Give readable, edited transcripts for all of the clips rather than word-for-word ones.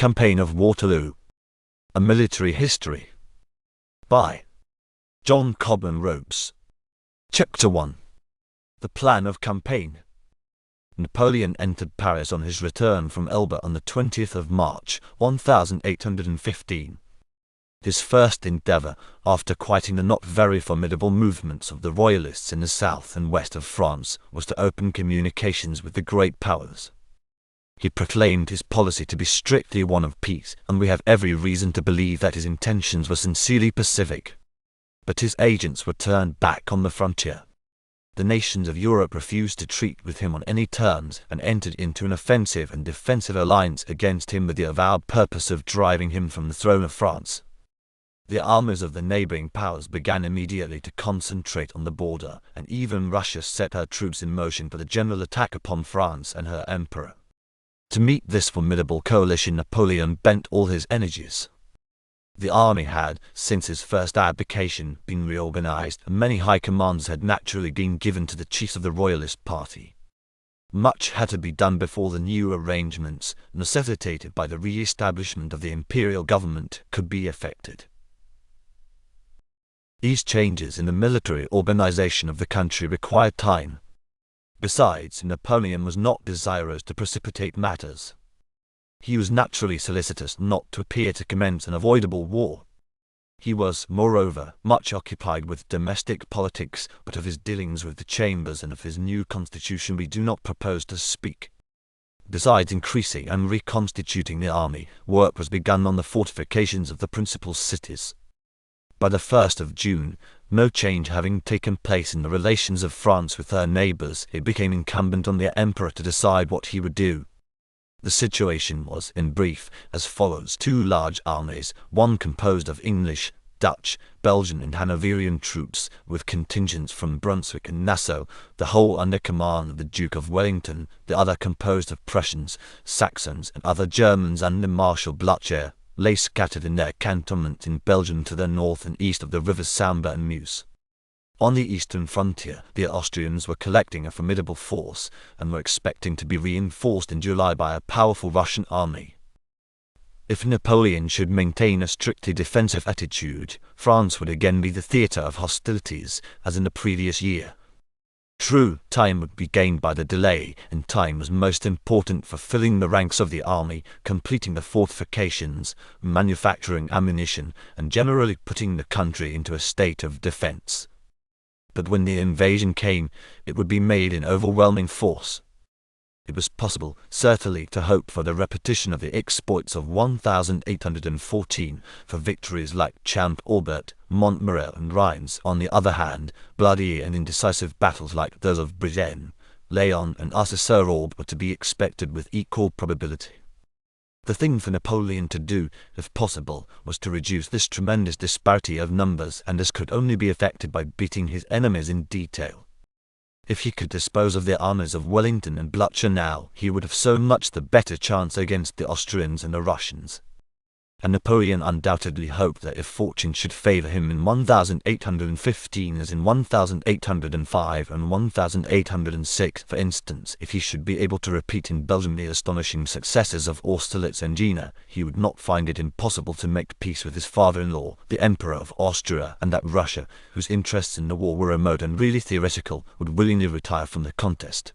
Campaign of Waterloo. A Military History. By John Cobham Ropes. Chapter 1. The Plan of Campaign. Napoleon entered Paris on his return from Elba on the 20th of March, 1815. His first endeavour, after quieting the not very formidable movements of the Royalists in the south and west of France, was to open communications with the great powers. He proclaimed his policy to be strictly one of peace, and we have every reason to believe that his intentions were sincerely pacific. But his agents were turned back on the frontier. The nations of Europe refused to treat with him on any terms, and entered into an offensive and defensive alliance against him with the avowed purpose of driving him from the throne of France. The armies of the neighbouring powers began immediately to concentrate on the border, and even Russia set her troops in motion for the general attack upon France and her emperor. To meet this formidable coalition, Napoleon bent all his energies. The army had, since his first abdication, been reorganized, and many high commands had naturally been given to the chiefs of the Royalist party. Much had to be done before the new arrangements, necessitated by the re-establishment of the imperial government, could be effected. These changes in the military organization of the country required time. Besides, Napoleon was not desirous to precipitate matters. He was naturally solicitous not to appear to commence an avoidable war. He was, moreover, much occupied with domestic politics, but of his dealings with the Chambers and of his new constitution we do not propose to speak. Besides increasing and reconstituting the army, work was begun on the fortifications of the principal cities. By the 1st of June, no change having taken place in the relations of France with her neighbours, it became incumbent on the emperor to decide what he would do. The situation was, in brief, as follows: two large armies, one composed of English, Dutch, Belgian and Hanoverian troops, with contingents from Brunswick and Nassau, the whole under command of the Duke of Wellington, the other composed of Prussians, Saxons and other Germans under Marshal Blucher, lay scattered in their cantonments in Belgium to the north and east of the rivers Sambre and Meuse. On the eastern frontier, the Austrians were collecting a formidable force, and were expecting to be reinforced in July by a powerful Russian army. If Napoleon should maintain a strictly defensive attitude, France would again be the theatre of hostilities, as in the previous year. True, time would be gained by the delay, and time was most important for filling the ranks of the army, completing the fortifications, manufacturing ammunition, and generally putting the country into a state of defense. But when the invasion came, it would be made in overwhelming force. It was possible, certainly, to hope for the repetition of the exploits of 1814, for victories like Champ Aubert, Montmirail and Reims. On the other hand, bloody and indecisive battles like those of Brienne, Laon and Arcis-sur-Aube were to be expected with equal probability. The thing for Napoleon to do, if possible, was to reduce this tremendous disparity of numbers, and this could only be effected by beating his enemies in detail. If he could dispose of the armies of Wellington and Blucher now, he would have so much the better chance against the Austrians and the Russians. And Napoleon undoubtedly hoped that if fortune should favour him in 1815 as in 1805 and 1806, for instance, if he should be able to repeat in Belgium the astonishing successes of Austerlitz and Jena, he would not find it impossible to make peace with his father-in-law, the Emperor of Austria, and that Russia, whose interests in the war were remote and really theoretical, would willingly retire from the contest.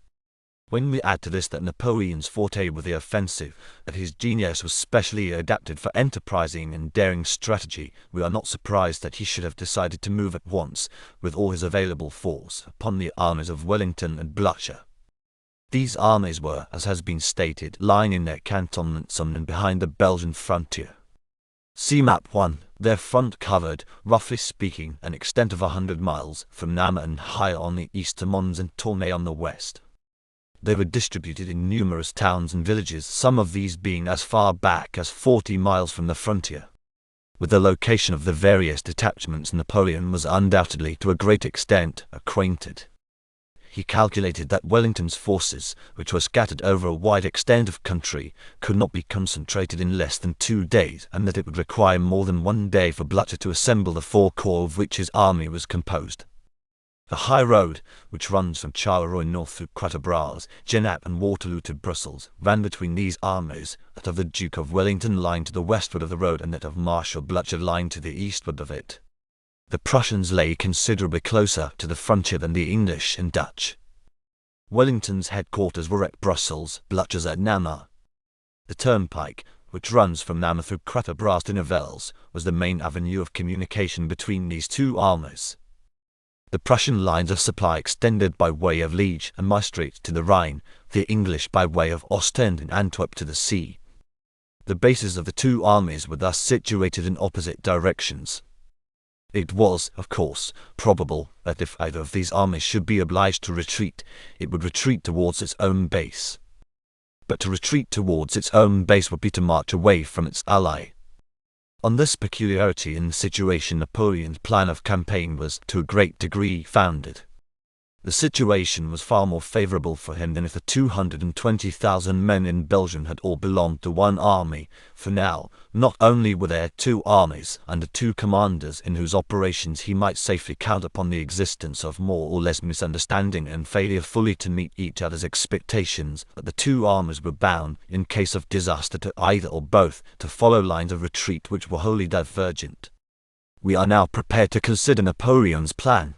When we add to this that Napoleon's forte was the offensive, that his genius was specially adapted for enterprising and daring strategy, we are not surprised that he should have decided to move at once, with all his available force, upon the armies of Wellington and Blucher. These armies were, as has been stated, lying in their cantonments on and behind the Belgian frontier. See Map 1. Their front covered, roughly speaking, an extent of 100 miles, from Namur and High on the east to Mons and Tournai on the west. They were distributed in numerous towns and villages, some of these being as far back as 40 miles from the frontier. With the location of the various detachments, Napoleon was undoubtedly, to a great extent, acquainted. He calculated that Wellington's forces, which were scattered over a wide extent of country, could not be concentrated in less than 2 days, and that it would require more than 1 day for Blucher to assemble the 4 corps of which his army was composed. The high road, which runs from Charleroi north through Quatre Bras, Genappe and Waterloo to Brussels, ran between these armies, that of the Duke of Wellington lying to the westward of the road and that of Marshal Blucher lying to the eastward of it. The Prussians lay considerably closer to the frontier than the English and Dutch. Wellington's headquarters were at Brussels, Blucher's at Namur. The turnpike, which runs from Namur through Quatre Bras to Nivelles, was the main avenue of communication between these two armies. The Prussian lines of supply extended by way of Liege and Maastricht to the Rhine, the English by way of Ostend and Antwerp to the sea. The bases of the two armies were thus situated in opposite directions. It was, of course, probable that if either of these armies should be obliged to retreat, it would retreat towards its own base. But to retreat towards its own base would be to march away from its ally. On this peculiarity in the situation Napoleon's plan of campaign was to a great degree founded. The situation was far more favorable for him than if the 220,000 men in Belgium had all belonged to one army, for now, not only were there two armies under two commanders in whose operations he might safely count upon the existence of more or less misunderstanding and failure fully to meet each other's expectations, but the two armies were bound, in case of disaster to either or both, to follow lines of retreat which were wholly divergent. We are now prepared to consider Napoleon's plan.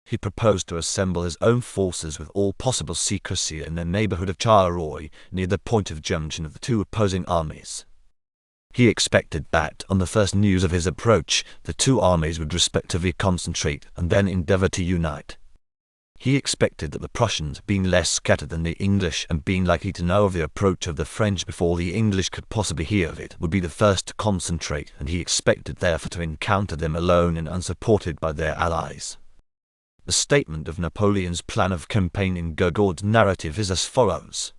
He proposed to assemble his own forces with all possible secrecy in the neighborhood of Charleroi, near the point of junction of the two opposing armies. He expected that, on the first news of his approach, the two armies would respectively concentrate and then endeavor to unite. He expected that the Prussians, being less scattered than the English and being likely to know of the approach of the French before the English could possibly hear of it, would be the first to concentrate, and he expected therefore to encounter them alone and unsupported by their allies. The statement of Napoleon's plan of campaign in Gogord's narrative is as follows.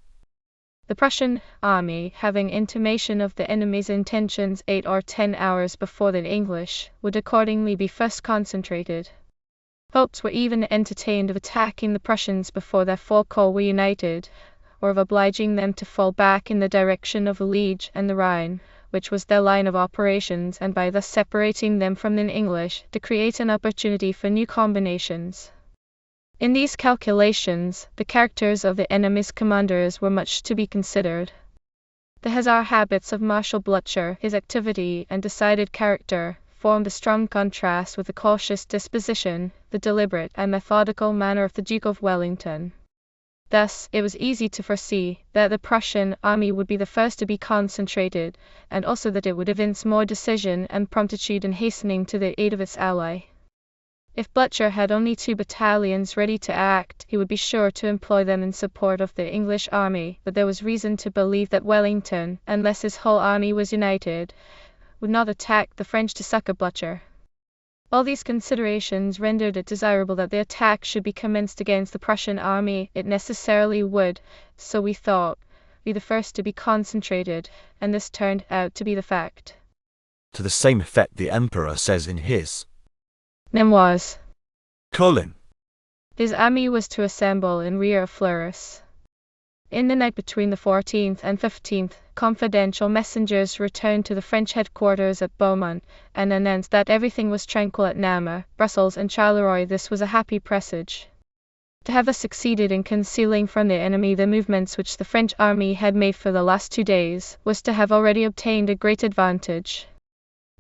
The Prussian army, having intimation of the enemy's intentions 8 or 10 hours before the English, would accordingly be first concentrated. Hopes were even entertained of attacking the Prussians before their full corps were united, or of obliging them to fall back in the direction of the Liege and the Rhine, which was their line of operations, and by thus separating them from the English, to create an opportunity for new combinations. In these calculations, the characters of the enemy's commanders were much to be considered. The hussar habits of Marshal Blucher, his activity and decided character, formed a strong contrast with the cautious disposition, the deliberate and methodical manner of the Duke of Wellington. Thus, it was easy to foresee that the Prussian army would be the first to be concentrated, and also that it would evince more decision and promptitude in hastening to the aid of its ally. If Blucher had only 2 battalions ready to act, he would be sure to employ them in support of the English army, but there was reason to believe that Wellington, unless his whole army was united, would not attack the French to succor Blucher. All these considerations rendered it desirable that the attack should be commenced against the Prussian army. It necessarily would, so we thought, be the first to be concentrated, and this turned out to be the fact. To the same effect the Emperor says in his Memoirs. His army was to assemble in rear of Fleurus. In the night between the 14th and 15th, confidential messengers returned to the French headquarters at Beaumont, and announced that everything was tranquil at Namur, Brussels and Charleroi. This was a happy presage. To have thus succeeded in concealing from the enemy the movements which the French army had made for the last 2 days, was to have already obtained a great advantage.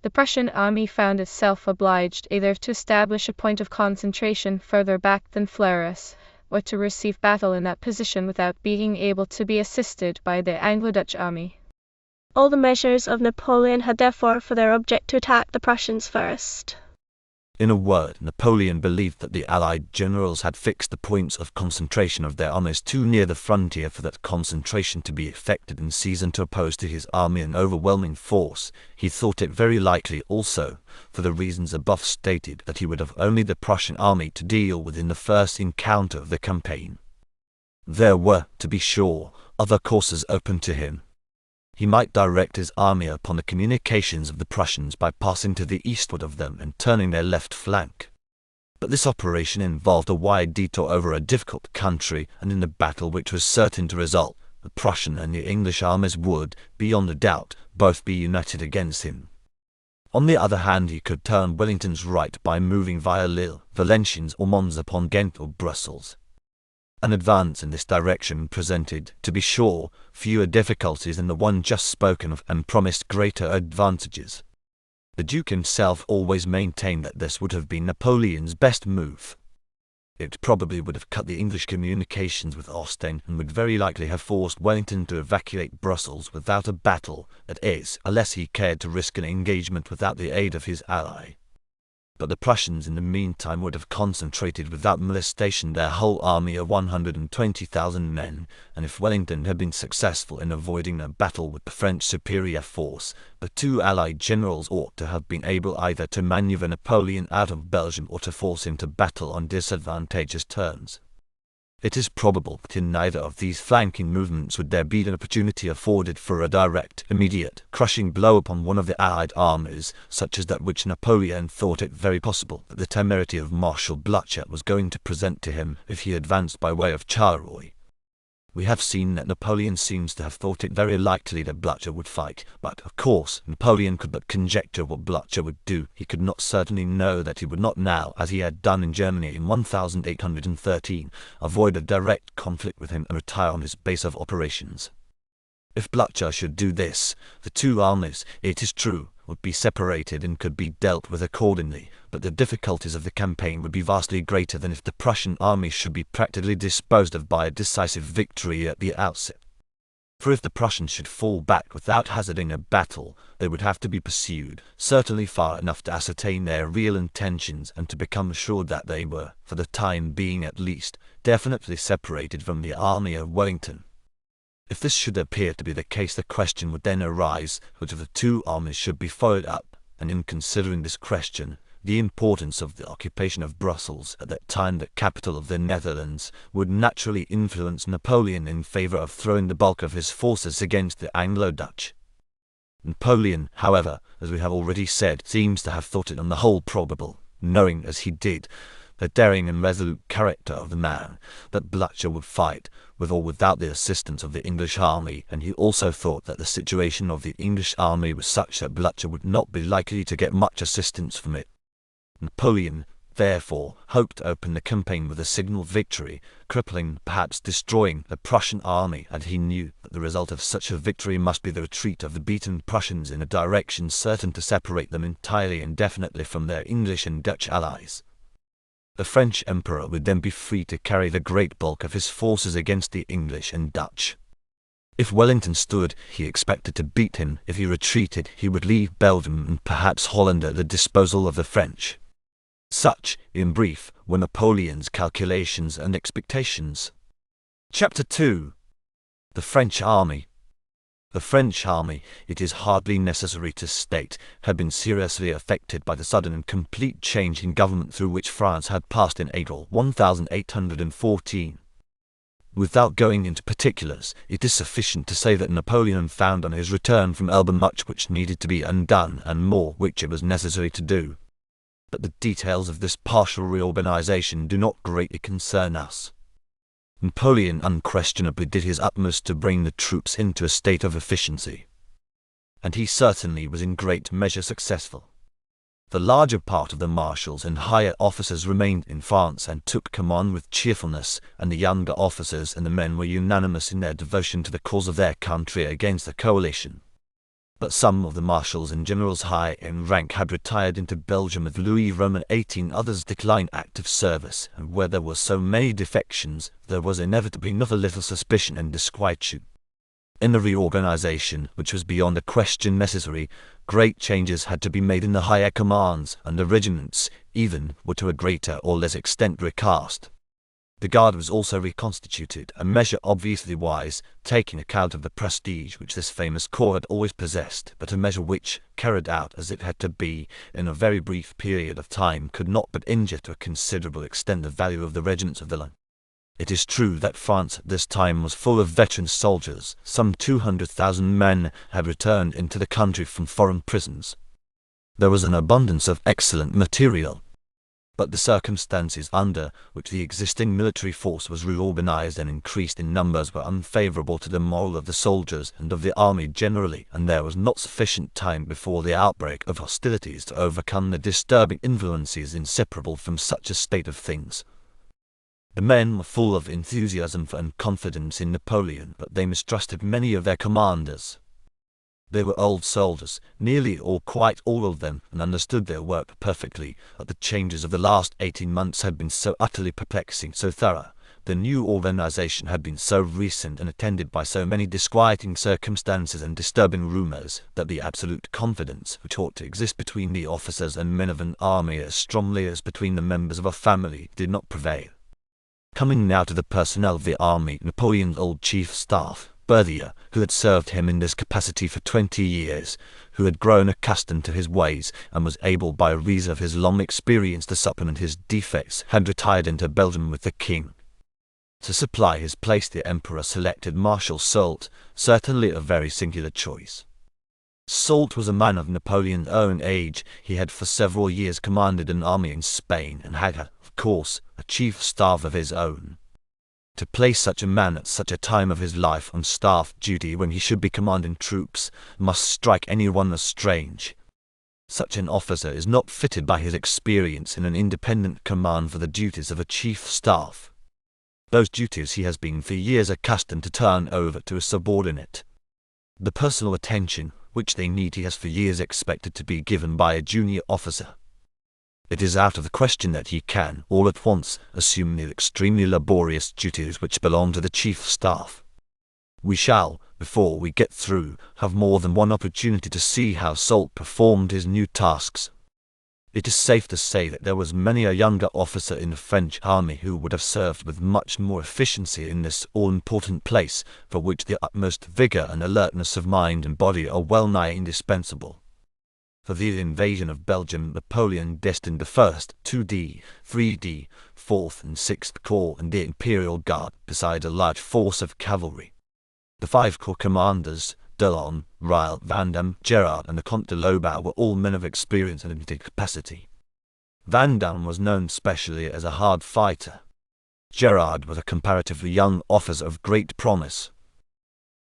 The Prussian army found itself obliged either to establish a point of concentration further back than Fleurus, or to receive battle in that position without being able to be assisted by the Anglo-Dutch army. All the measures of Napoleon had therefore for their object to attack the Prussians first. In a word, Napoleon believed that the Allied generals had fixed the points of concentration of their armies too near the frontier for that concentration to be effected in season to oppose to his army an overwhelming force. He thought it very likely also, for the reasons above stated, that he would have only the Prussian army to deal with in the first encounter of the campaign. There were, to be sure, other courses open to him. He might direct his army upon the communications of the Prussians by passing to the eastward of them and turning their left flank. But this operation involved a wide detour over a difficult country, and in the battle which was certain to result, the Prussian and the English armies would, beyond a doubt, both be united against him. On the other hand, he could turn Wellington's right by moving via Lille, Valenciennes or Mons upon Ghent or Brussels. An advance in this direction presented, to be sure, fewer difficulties than the one just spoken of, and promised greater advantages. The Duke himself always maintained that this would have been Napoleon's best move. It probably would have cut the English communications with Ostend and would very likely have forced Wellington to evacuate Brussels without a battle, that is, unless he cared to risk an engagement without the aid of his ally. But the Prussians in the meantime would have concentrated without molestation their whole army of 120,000 men, and if Wellington had been successful in avoiding a battle with the French superior force, the two allied generals ought to have been able either to maneuver Napoleon out of Belgium or to force him to battle on disadvantageous terms. It is probable that in neither of these flanking movements would there be an opportunity afforded for a direct, immediate, crushing blow upon one of the Allied armies, such as that which Napoleon thought it very possible that the temerity of Marshal Blucher was going to present to him if he advanced by way of Charleroi. We have seen that Napoleon seems to have thought it very likely that Blucher would fight, but, of course, Napoleon could but conjecture what Blucher would do. He could not certainly know that he would not now, as he had done in Germany in 1813, avoid a direct conflict with him and retire on his base of operations. If Blucher should do this, the two armies, it is true, would be separated and could be dealt with accordingly, but the difficulties of the campaign would be vastly greater than if the Prussian army should be practically disposed of by a decisive victory at the outset. For if the Prussians should fall back without hazarding a battle, they would have to be pursued, certainly far enough to ascertain their real intentions and to become assured that they were, for the time being at least, definitely separated from the army of Wellington. If this should appear to be the case, the question would then arise which of the two armies should be followed up, and in considering this question, the importance of the occupation of Brussels, at that time the capital of the Netherlands, would naturally influence Napoleon in favor of throwing the bulk of his forces against the Anglo-Dutch. Napoleon, however, as we have already said, seems to have thought it on the whole probable, knowing as he did the daring and resolute character of the man, that Blucher would fight, with or without the assistance of the English army, and he also thought that the situation of the English army was such that Blucher would not be likely to get much assistance from it. Napoleon, therefore, hoped to open the campaign with a signal victory, crippling, perhaps destroying, the Prussian army, and he knew that the result of such a victory must be the retreat of the beaten Prussians in a direction certain to separate them entirely and definitely from their English and Dutch allies. The French Emperor would then be free to carry the great bulk of his forces against the English and Dutch. If Wellington stood, he expected to beat him. If he retreated, he would leave Belgium and perhaps Holland at the disposal of the French. Such, in brief, were Napoleon's calculations and expectations. Chapter 2. The French Army. The French army, it is hardly necessary to state, had been seriously affected by the sudden and complete change in government through which France had passed in April 1814. Without going into particulars, it is sufficient to say that Napoleon found on his return from Elba much which needed to be undone and more which it was necessary to do. But the details of this partial reorganization do not greatly concern us. Napoleon unquestionably did his utmost to bring the troops into a state of efficiency, and he certainly was in great measure successful. The larger part of the marshals and higher officers remained in France and took command with cheerfulness, and the younger officers and the men were unanimous in their devotion to the cause of their country against the coalition. But some of the marshals and generals high in rank had retired into Belgium with Louis Roman 18, others declined active service, and where there were so many defections, there was inevitably not a little suspicion and disquietude. In the reorganization, which was beyond a question necessary, great changes had to be made in the higher commands, and the regiments, even, were to a greater or less extent recast. The Guard was also reconstituted, a measure obviously wise, taking account of the prestige which this famous corps had always possessed, but a measure which, carried out as it had to be, in a very brief period of time, could not but injure to a considerable extent the value of the regiments of the line. It is true that France at this time was full of veteran soldiers. Some 200,000 men had returned into the country from foreign prisons. There was an abundance of excellent material. But the circumstances under which the existing military force was reorganized and increased in numbers were unfavorable to the morale of the soldiers and of the army generally, and there was not sufficient time before the outbreak of hostilities to overcome the disturbing influences inseparable from such a state of things. The men were full of enthusiasm and confidence in Napoleon, but they mistrusted many of their commanders. They were old soldiers, nearly or quite all of them, and understood their work perfectly, but the changes of the last 18 months had been so utterly perplexing, so thorough, the new organization had been so recent and attended by so many disquieting circumstances and disturbing rumors, that the absolute confidence which ought to exist between the officers and men of an army as strongly as between the members of a family did not prevail. Coming now to the personnel of the army, Napoleon's old chief staff, Berthier, who had served him in this capacity for 20 years, who had grown accustomed to his ways, and was able by reason of his long experience to supplement his defects, had retired into Belgium with the king. To supply his place the emperor selected Marshal Soult, certainly a very singular choice. Soult was a man of Napoleon's own age. He had for several years commanded an army in Spain, and had, of course, a chief staff of his own. To place such a man at such a time of his life on staff duty when he should be commanding troops must strike anyone as strange. Such an officer is not fitted by his experience in an independent command for the duties of a chief staff. Those duties he has been for years accustomed to turn over to a subordinate. The personal attention which they need he has for years expected to be given by a junior officer. It is out of the question that he can, all at once, assume the extremely laborious duties which belong to the chief staff. We shall, before we get through, have more than one opportunity to see how Soult performed his new tasks. It is safe to say that there was many a younger officer in the French army who would have served with much more efficiency in this all-important place, for which the utmost vigor and alertness of mind and body are well-nigh indispensable. For the invasion of Belgium, Napoleon destined the 1st, 2d, 3d, 4th and 6th Corps and the Imperial Guard, besides a large force of cavalry. The 5 corps commanders, Delaune, Ryle, Vandamme, Gerard and the Comte de Lobau were all men of experience and limited capacity. Vandamme was known specially as a hard fighter. Gerard was a comparatively young officer of great promise.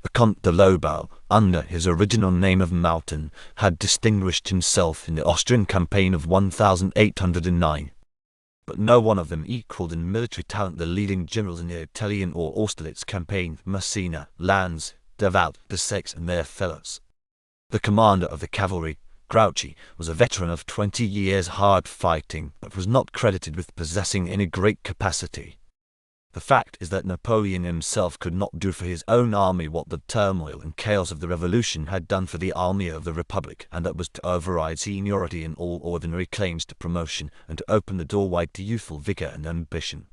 The Comte de Lobau, under his original name of Mountain, had distinguished himself in the Austrian campaign of 1809. But no one of them equaled in military talent the leading generals in the Italian or Austerlitz campaign, Massena, Lannes, Davout, Desaix and their fellows. The commander of the cavalry, Grouchy, was a veteran of 20 years hard fighting, but was not credited with possessing any great capacity. The fact is that Napoleon himself could not do for his own army what the turmoil and chaos of the Revolution had done for the army of the Republic, and that was to override seniority in all ordinary claims to promotion, and to open the door wide to youthful vigor and ambition.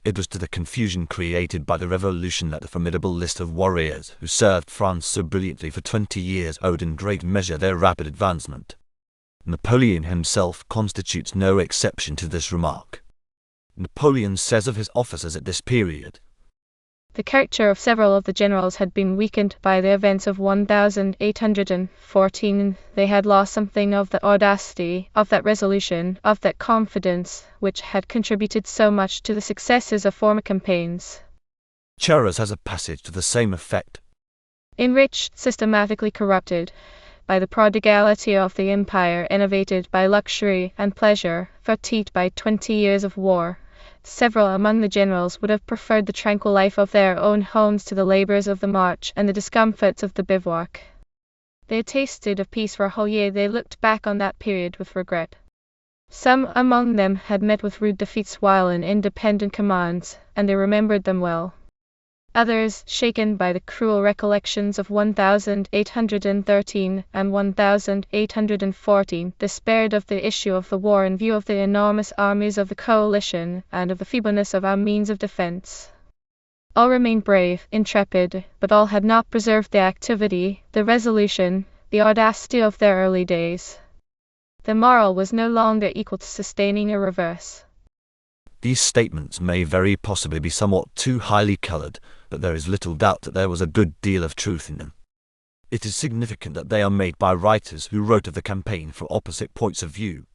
It was to the confusion created by the Revolution that the formidable list of warriors who served France so brilliantly for 20 years owed in great measure their rapid advancement. Napoleon himself constitutes no exception to this remark. Napoleon says of his officers at this period, "The character of several of the generals had been weakened by the events of 1814. They had lost something of that audacity, of that resolution, of that confidence, which had contributed so much to the successes of former campaigns." Cheras has a passage to the same effect. Enriched, systematically corrupted by the prodigality of the empire, enervated by luxury and pleasure, fatigued by 20 years of war, several among the generals would have preferred the tranquil life of their own homes to the labors of the march and the discomforts of the bivouac. They had tasted of peace for a whole year. They looked back on that period with regret. Some among them had met with rude defeats while in independent commands, and they remembered them well. Others, shaken by the cruel recollections of 1813 and 1814, despaired of the issue of the war in view of the enormous armies of the coalition and of the feebleness of our means of defense. All remained brave, intrepid, but all had not preserved the activity, the resolution, the audacity of their early days. The moral was no longer equal to sustaining a reverse. These statements may very possibly be somewhat too highly colored, but there is little doubt that there was a good deal of truth in them. It is significant that they are made by writers who wrote of the campaign from opposite points of view.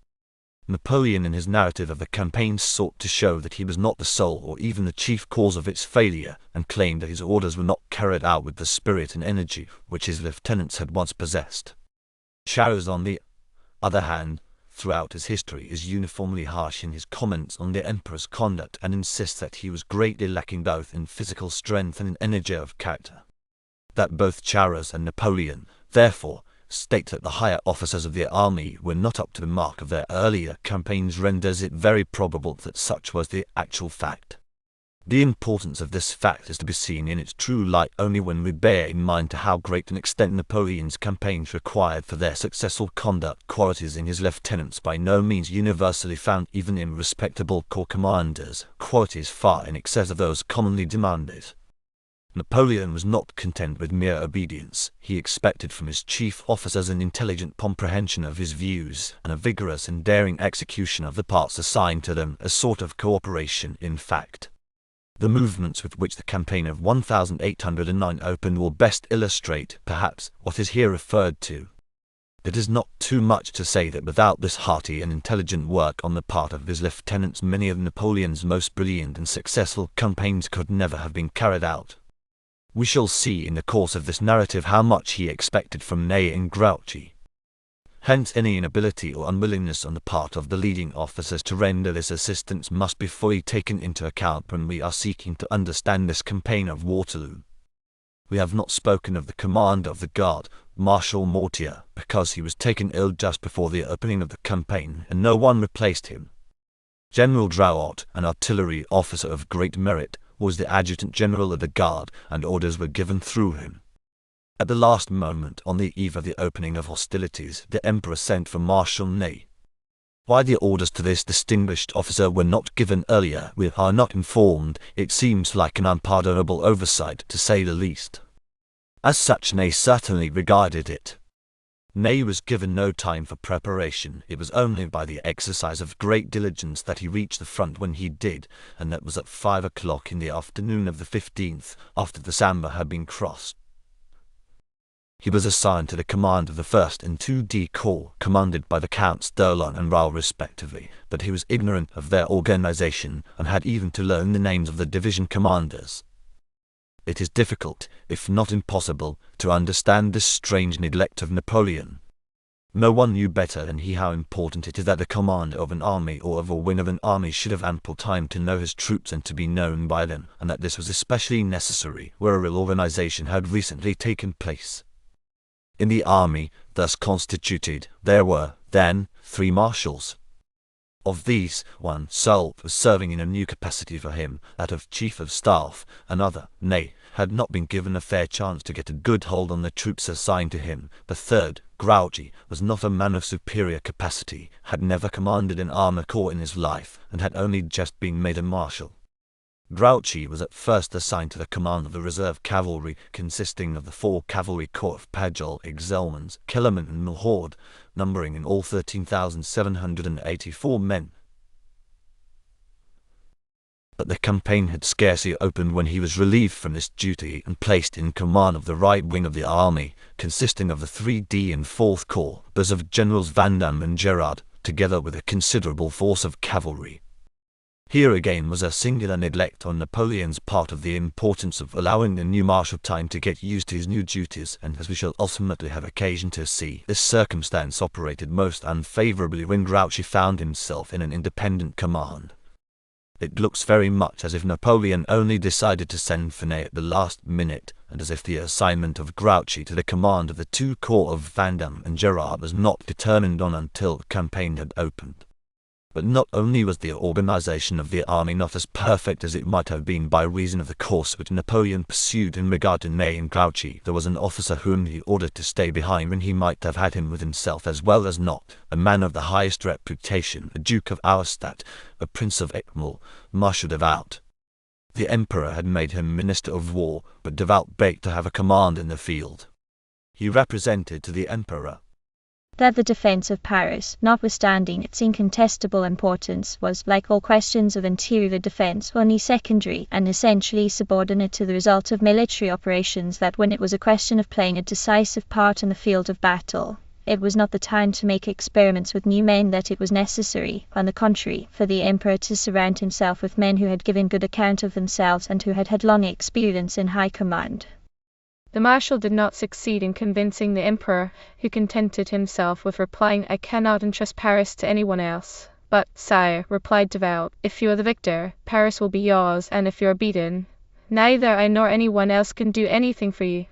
Napoleon in his narrative of the campaign sought to show that he was not the sole or even the chief cause of its failure, and claimed that his orders were not carried out with the spirit and energy which his lieutenants had once possessed. Charles, on the other hand, throughout his history is uniformly harsh in his comments on the emperor's conduct and insists that he was greatly lacking both in physical strength and in energy of character. That both Charles and Napoleon, therefore, state that the higher officers of the army were not up to the mark of their earlier campaigns renders it very probable that such was the actual fact. The importance of this fact is to be seen in its true light only when we bear in mind to how great an extent Napoleon's campaigns required for their successful conduct qualities in his lieutenants by no means universally found even in respectable corps commanders, qualities far in excess of those commonly demanded. Napoleon was not content with mere obedience. He expected from his chief officers an intelligent comprehension of his views, and a vigorous and daring execution of the parts assigned to them, a sort of cooperation, in fact. The movements with which the campaign of 1809 opened will best illustrate, perhaps, what is here referred to. It is not too much to say that without this hearty and intelligent work on the part of his lieutenants, many of Napoleon's most brilliant and successful campaigns could never have been carried out. We shall see in the course of this narrative how much he expected from Ney and Grouchy. Hence any inability or unwillingness on the part of the leading officers to render this assistance must be fully taken into account when we are seeking to understand this campaign of Waterloo. We have not spoken of the commander of the guard, Marshal Mortier, because he was taken ill just before the opening of the campaign, and no one replaced him. General Drouot, an artillery officer of great merit, was the adjutant general of the guard, and orders were given through him. At the last moment, on the eve of the opening of hostilities, the Emperor sent for Marshal Ney. Why the orders to this distinguished officer were not given earlier we are not informed. It seems like an unpardonable oversight, to say the least. As such, Ney certainly regarded it. Ney was given no time for preparation. It was only by the exercise of great diligence that he reached the front when he did, and that was at 5 o'clock in the afternoon of the 15th, after the Sambre had been crossed. He was assigned to the command of the 1st and 2d Corps, commanded by the Counts d'Erlon and Raoul respectively, but he was ignorant of their organization, and had even to learn the names of the division commanders. It is difficult, if not impossible, to understand this strange neglect of Napoleon. No one knew better than he how important it is that the commander of an army or of a wing of an army should have ample time to know his troops and to be known by them, and that this was especially necessary where a real organization had recently taken place. In the army, thus constituted, there were, then, 3 marshals. Of these, one sole was serving in a new capacity for him, that of Chief of Staff. Another, Ney, had not been given a fair chance to get a good hold on the troops assigned to him. The third, Grouchy, was not a man of superior capacity, had never commanded an armor corps in his life, and had only just been made a marshal. Grouchy was at first assigned to the command of the reserve cavalry, consisting of the 4 cavalry corps of Pajol, Exelmans, Kellerman and Milhaud, numbering in all 13,784 men. But the campaign had scarcely opened when he was relieved from this duty and placed in command of the right wing of the army, consisting of the 3d and 4th Corps, those of Generals Vandamme and Gerard, together with a considerable force of cavalry. Here again was a singular neglect on Napoleon's part of the importance of allowing the new marshal time to get used to his new duties, and as we shall ultimately have occasion to see, this circumstance operated most unfavorably when Grouchy found himself in an independent command. It looks very much as if Napoleon only decided to send for Ney at the last minute, and as if the assignment of Grouchy to the command of the 2 corps of Vandamme and Gerard was not determined on until the campaign had opened. But not only was the organization of the army not as perfect as it might have been by reason of the course which Napoleon pursued in regard to Ney and Grouchy, there was an officer whom he ordered to stay behind when he might have had him with himself as well as not, a man of the highest reputation, a Duke of Auerstadt, a Prince of Eckmühl, Marshal de Vault. The Emperor had made him Minister of War, but de Vault begged to have a command in the field. He represented to the Emperor that the defence of Paris, notwithstanding its incontestable importance, was, like all questions of interior defence, only secondary and essentially subordinate to the result of military operations, that when it was a question of playing a decisive part in the field of battle, it was not the time to make experiments with new men, that it was necessary, on the contrary, for the emperor to surround himself with men who had given good account of themselves and who had had long experience in high command. The marshal did not succeed in convincing the emperor, who contented himself with replying, "I cannot entrust Paris to anyone else." "But, sire," replied Devout, "if you are the victor, Paris will be yours, and if you are beaten, neither I nor anyone else can do anything for you."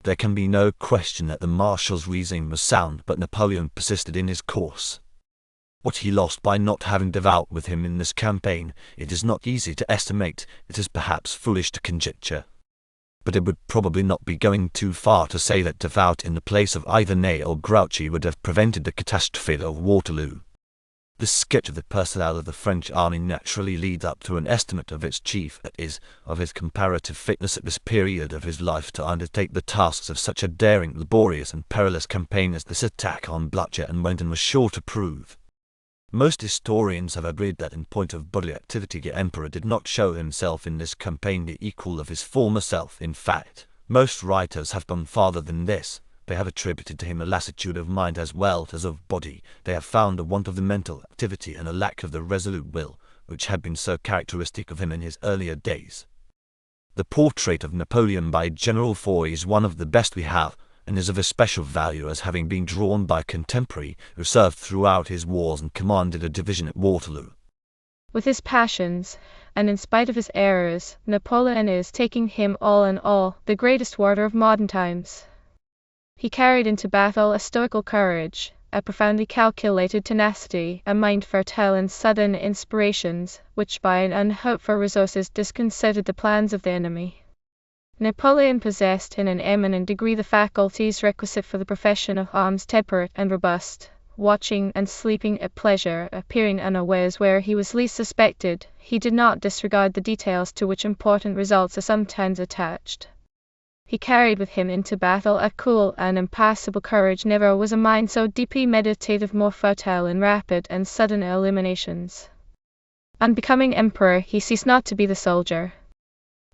There can be no question that the marshal's reasoning was sound, but Napoleon persisted in his course. What he lost by not having Devout with him in this campaign, it is not easy to estimate. It is perhaps foolish to conjecture. But it would probably not be going too far to say that Devout in the place of either Ney or Grouchy would have prevented the catastrophe of Waterloo. This sketch of the personnel of the French army naturally leads up to an estimate of its chief, that is, of his comparative fitness at this period of his life to undertake the tasks of such a daring, laborious and perilous campaign as this attack on Blucher and Wellington was sure to prove. Most historians have agreed that in point of bodily activity the emperor did not show himself in this campaign the equal of his former self. In fact, most writers have gone farther than this. They have attributed to him a lassitude of mind as well as of body. They have found a want of the mental activity and a lack of the resolute will, which had been so characteristic of him in his earlier days. The portrait of Napoleon by General Foy is one of the best we have, and is of especial value as having been drawn by a contemporary who served throughout his wars and commanded a division at Waterloo. With his passions, and in spite of his errors, Napoleon is, taking him all in all, the greatest warrior of modern times. He carried into battle a stoical courage, a profoundly calculated tenacity, a mind fertile in sudden inspirations, which by an unhoped for resources disconcerted the plans of the enemy. Napoleon possessed in an eminent degree the faculties requisite for the profession of arms, temperate and robust, watching and sleeping at pleasure, appearing unawares where he was least suspected. He did not disregard the details to which important results are sometimes attached. He carried with him into battle a cool and impassible courage. Never was a mind so deeply meditative, more fertile in rapid and sudden eliminations. On becoming emperor, he ceased not to be the soldier.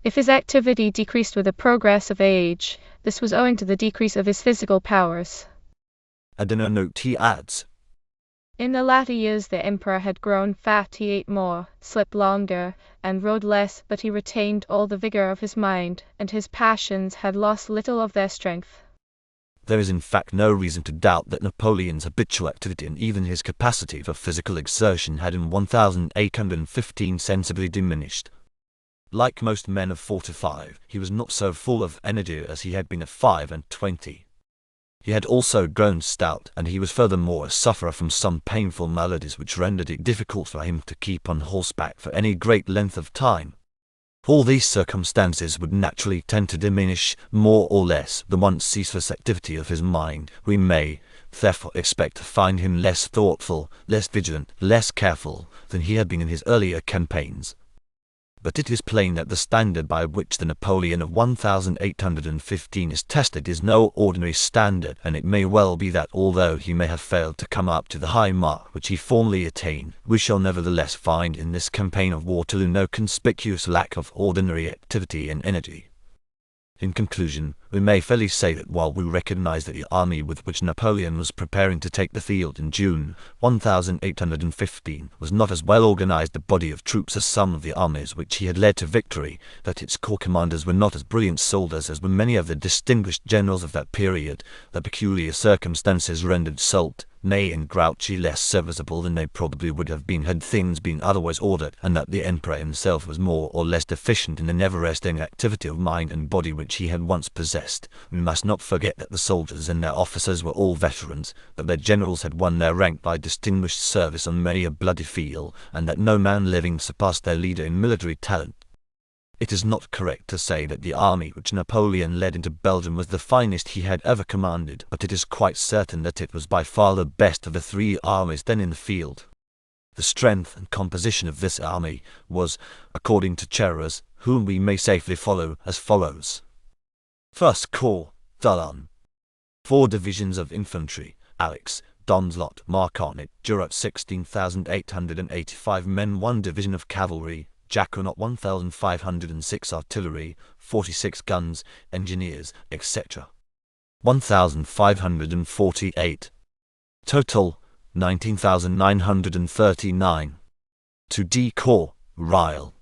If his activity decreased with the progress of age, this was owing to the decrease of his physical powers. And in a note he adds, In the latter years the emperor had grown fat, he ate more, slept longer, and rode less, but he retained all the vigor of his mind, and his passions had lost little of their strength. There is in fact no reason to doubt that Napoleon's habitual activity and even his capacity for physical exertion had in 1815 sensibly diminished. Like most men of 45, he was not so full of energy as he had been at 25. He had also grown stout, and he was furthermore a sufferer from some painful maladies which rendered it difficult for him to keep on horseback for any great length of time. All these circumstances would naturally tend to diminish, more or less, the once ceaseless activity of his mind. We may, therefore, expect to find him less thoughtful, less vigilant, less careful than he had been in his earlier campaigns. But it is plain that the standard by which the Napoleon of 1815 is tested is no ordinary standard, and it may well be that although he may have failed to come up to the high mark which he formerly attained, we shall nevertheless find in this campaign of Waterloo no conspicuous lack of ordinary activity and energy. In conclusion, we may fairly say that while we recognize that the army with which Napoleon was preparing to take the field in June 1815 was not as well organized a body of troops as some of the armies which he had led to victory, that its corps commanders were not as brilliant soldiers as were many of the distinguished generals of that period, that peculiar circumstances rendered Soult, Ney and Grouchy less serviceable than they probably would have been had things been otherwise ordered, and that the emperor himself was more or less deficient in the never-resting activity of mind and body which he had once possessed. We must not forget that the soldiers and their officers were all veterans, that their generals had won their rank by distinguished service on many a bloody field, and that no man living surpassed their leader in military talent. It is not correct to say that the army which Napoleon led into Belgium was the finest he had ever commanded, but it is quite certain that it was by far the best of the three armies then in the field. The strength and composition of this army was, according to Cherres, whom we may safely follow, as follows. First Corps, Dallon. 4 divisions of infantry, Alex, Donslot, Marconet, Durat 16,885 men, 1 division of cavalry, Jacquinot 1,506 artillery, 46 guns, engineers, etc. 1,548. Total, 19,939. 2D Corps, Ryle.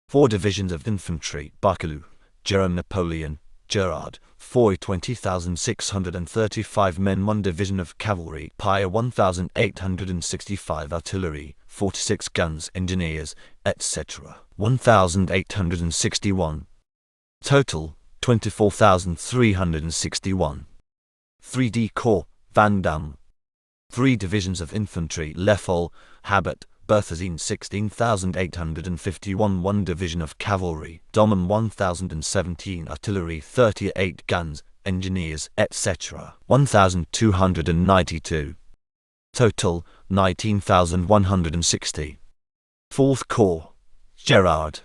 4 divisions of infantry, Waterloo, Jerome Napoleon, Gerard, Foy 20,635 men 1 division of cavalry, Pire 1,865 artillery, 46 guns, engineers, etc. 1,861. Total, 24,361. 3D Corps, Vandamme. 3 divisions of infantry, Leffel, Habit, Berthazine 16,851 1 division of cavalry, Domon 1,017 artillery 38 guns, engineers, etc. 1,292. Total, 19,160. 4th Corps, Gerard.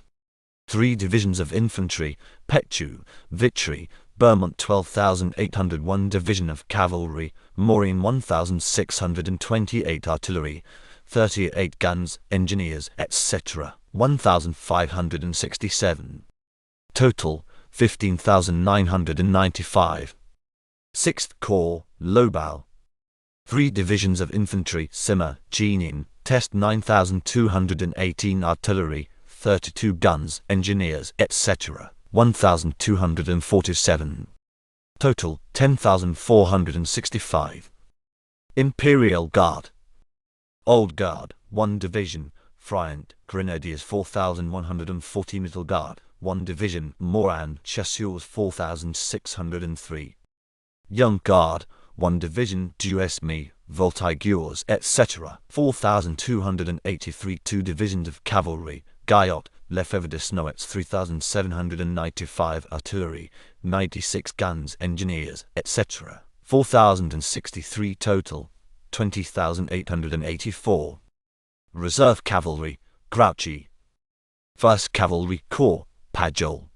3 divisions of infantry, Petu, Vitry, Beaumont 12,801 division of cavalry, Maureen 1,628 artillery, 38 guns, engineers, etc. 1,567. Total, 15,995. 6th Corps, Lobau. 3 divisions of infantry, Simmer, Jenin, Test 9,218 artillery, 32 guns, engineers, etc. 1,247. Total, 10,465. Imperial Guard. Old Guard, 1 division, Friant, Grenadiers 4,140 Middle Guard, 1 division, Moran, Chasseurs 4,603. Young Guard, 1 division, Duesme, Voltigeurs, etc. 4,283 2 divisions of cavalry, Guyot, Lefebvre de Snoets 3,795 artillery, 96 guns, engineers, etc. 4,063 total, 20,884. Reserve Cavalry, Grouchy. 1st Cavalry Corps, Pajol.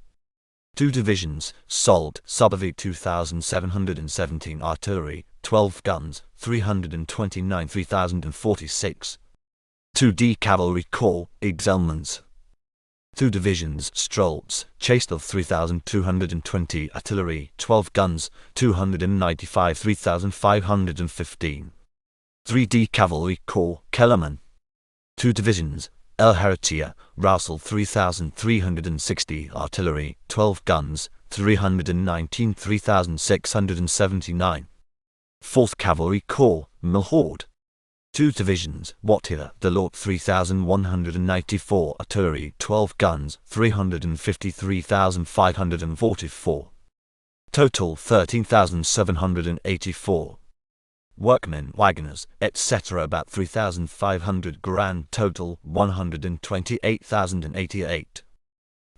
2 divisions, Sold, Subbavie 2,717 artillery, 12 guns, 329 3,046. 2D Cavalry Corps, Exelmans. 2 divisions, Strolz, Chastel 3,220 artillery, 12 guns, 295 3,515. 3D Cavalry Corps, Kellerman. 2 divisions, El Haratia, Roussel 3,360 artillery, 12 guns, 319 3,679. 4th Cavalry Corps, Milhaud. 2 divisions, Wattila, Delort 3,194 artillery, 12 guns, 353,544. Total 13,784. Workmen, wagoners, etc. about 3,500 grand, total 128,088.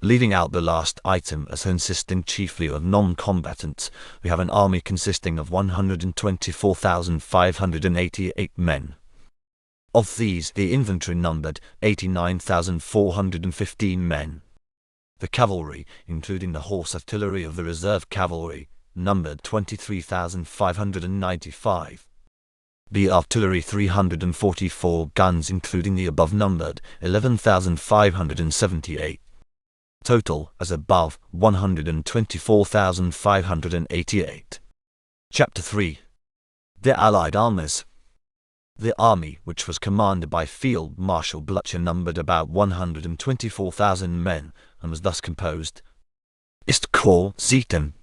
Leaving out the last item as consisting chiefly of non-combatants, we have an army consisting of 124,588 men. Of these, the infantry numbered 89,415 men. The cavalry, including the horse artillery of the reserve cavalry, numbered 23,595. The artillery 344 guns including the above-numbered 11,578. Total, as above, 124,588. Chapter 3. The Allied Armies. The army, which was commanded by Field Marshal Blücher, numbered about 124,000 men, and was thus composed: Ist Corps, Zieten.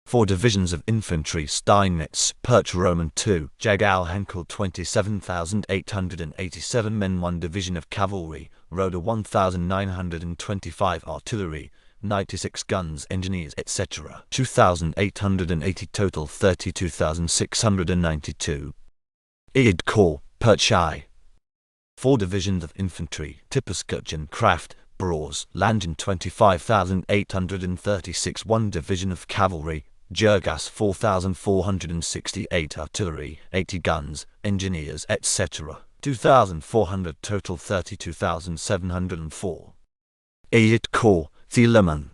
4 divisions of infantry, Steinitz, Perch Roman 2, Jagal Henkel 27,887 men, 1 division of cavalry, Roda 1,925 artillery, 96 guns, engineers, etc. 2,880 total, 32,692. Id Corps, Perchai. 4 divisions of infantry, Tipperskirchen, Kraft, Broers, Langen 25,836 1 division of cavalry, Jurgas 4,468 artillery, 80 guns, engineers, etc. 2,400 total, 32,704. Aid Corps, Thielemann.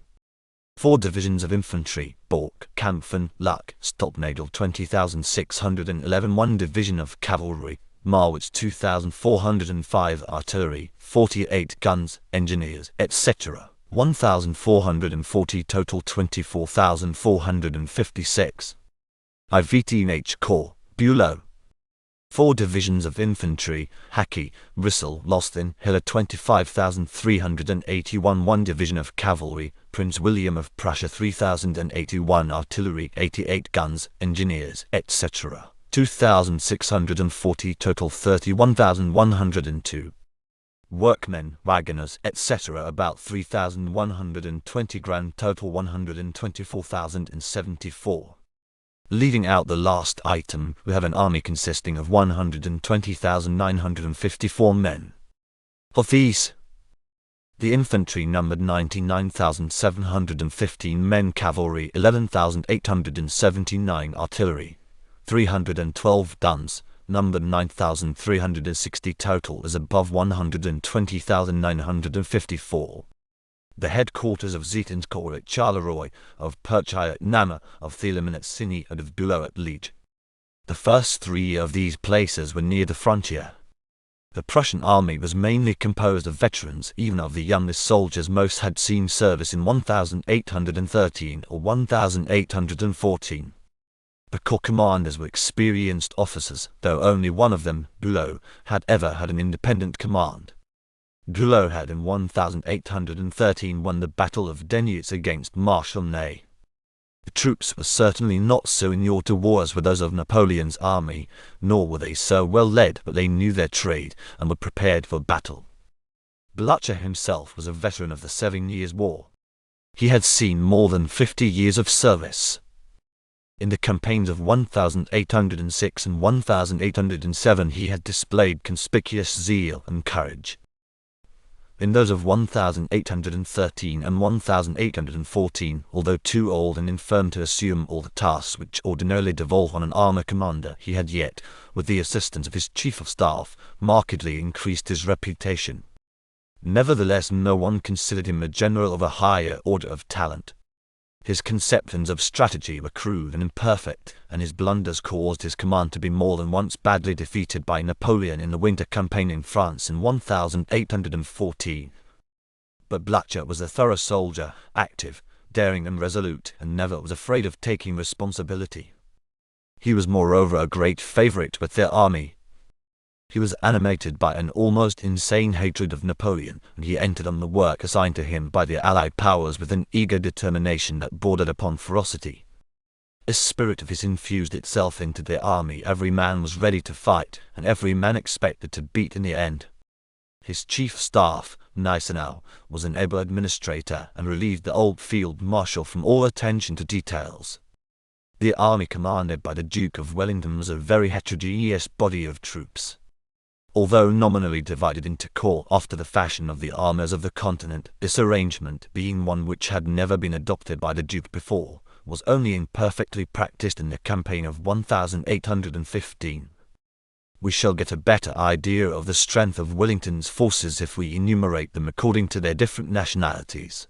4 divisions of infantry, Bork, Kampfen, Luck, Stolpnagel 20,611 1 division of cavalry, Marwitz 2,405 artillery, 48 guns, engineers, etc. 1,440 total, 24,456. IVTH Corps, Bülow. 4 divisions of infantry, Hackey, Rissel, Losthin, Hiller 25,381. 1 division of cavalry, Prince William of Prussia 3,081. Artillery 88 guns, engineers, etc. 2,640. Total 31,102. Workmen, wagoners, etc. about 3,120. Grand total 124,074. Leaving out the last item, we have an army consisting of 120,954 men. Of these, the infantry numbered 99,715 men, cavalry 11,879, artillery 312 guns, numbered 9,360. Total is above 120,954. The headquarters of Ziethen's Corps at Charleroi, of Perchai at Namur, of Thielemann at Ciney, and of Bülow at Liege. The first 3 of these places were near the frontier. The Prussian army was mainly composed of veterans. Even of the youngest soldiers, most had seen service in 1813 or 1814. The corps commanders were experienced officers, though only one of them, Bülow, had ever had an independent command. Bülow had in 1813 won the Battle of Dennitz against Marshal Ney. The troops were certainly not so inured to war as were those of Napoleon's army, nor were they so well led, but they knew their trade and were prepared for battle. Blücher himself was a veteran of the 7 Years' War. He had seen more than 50 years of service. In the campaigns of 1806 and 1807 he had displayed conspicuous zeal and courage. In those of 1813 and 1814, although too old and infirm to assume all the tasks which ordinarily devolve on an army commander, he had yet, with the assistance of his chief of staff, markedly increased his reputation. Nevertheless, no one considered him a general of a higher order of talent. His conceptions of strategy were crude and imperfect, and his blunders caused his command to be more than once badly defeated by Napoleon in the winter campaign in France in 1814. But Blücher was a thorough soldier, active, daring and resolute, and never was afraid of taking responsibility. He was moreover a great favorite with their army. He was animated by an almost insane hatred of Napoleon, and he entered on the work assigned to him by the Allied powers with an eager determination that bordered upon ferocity. A spirit of his infused itself into the army. Every man was ready to fight, and every man expected to beat in the end. His chief of staff, Gneisenau, was an able administrator and relieved the old field marshal from all attention to details. The army commanded by the Duke of Wellington was a very heterogeneous body of troops. Although nominally divided into corps after the fashion of the armies of the continent, this arrangement, being one which had never been adopted by the Duke before, was only imperfectly practiced in the campaign of 1815. We shall get a better idea of the strength of Wellington's forces if we enumerate them according to their different nationalities.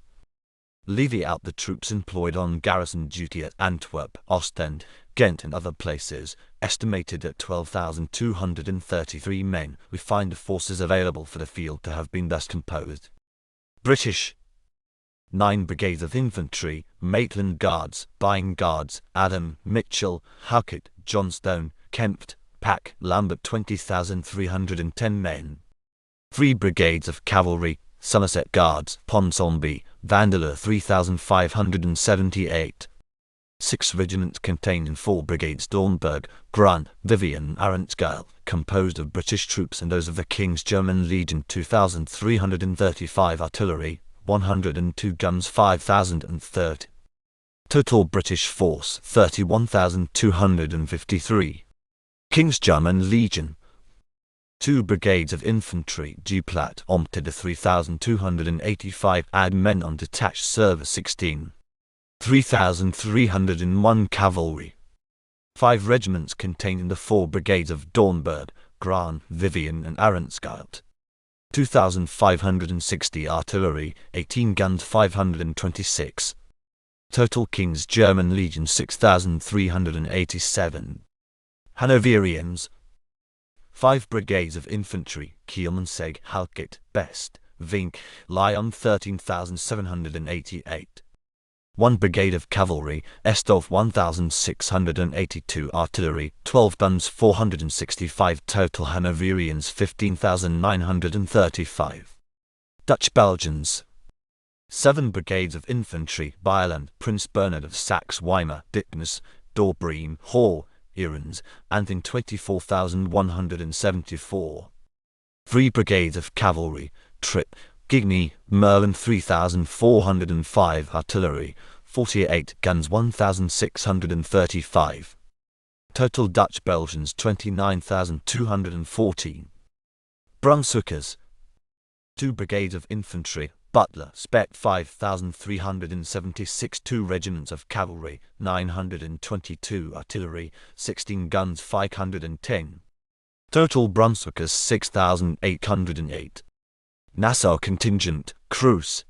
Leaving out the troops employed on garrison duty at Antwerp, Ostend, Ghent and other places, estimated at 12,233 men, we find the forces available for the field to have been thus composed. British: 9 brigades of infantry, Maitland Guards, Byng Guards, Adam, Mitchell, Halkett, Johnstone, Kempt, Pack, Lambert 20,310 men. 3 brigades of cavalry, Somerset Guards, Ponsonby, Vandeleur 3,578. 6 regiments contained in 4 brigades: Dornberg, Grant, Vivian and Arensgale, composed of British troops and those of the King's German Legion. 2,335 artillery, 102 guns, 5,030. Total British force 31,253. King's German Legion: 2 brigades of infantry, Duplat, Omtede 3,285, add men on detached service 16. 3,301 cavalry. 5 regiments contained in the 4 brigades of Dornberg, Gran, Vivian and Arensgale. 2,560 artillery, 18 guns, 526. Total King's German Legion 6,387. Hanoverians: 5 brigades of infantry, Kielmansegg, Halkett, Best, Vink, Lyon 13,788. 1 brigade of cavalry, est of 1,682 artillery, 12 guns 465 total Hanoverians 15,935. Dutch Belgians 7 brigades of infantry, Beiland, Prince Bernhard of Saxe-Weimar, Dickness, Dordrecht, Hall, Irons, Anting 24,174. 3 brigades of cavalry, Trippe, Gigny, Merlin 3,405 artillery, 48 guns 1,635. Total Dutch Belgians 29,214. Brunswickers 2 brigades of infantry, Butler, Spec 5,376, 2 regiments of cavalry, 922 artillery, 16 guns 510. Total Brunswickers 6,808. Nassau contingent, Creuse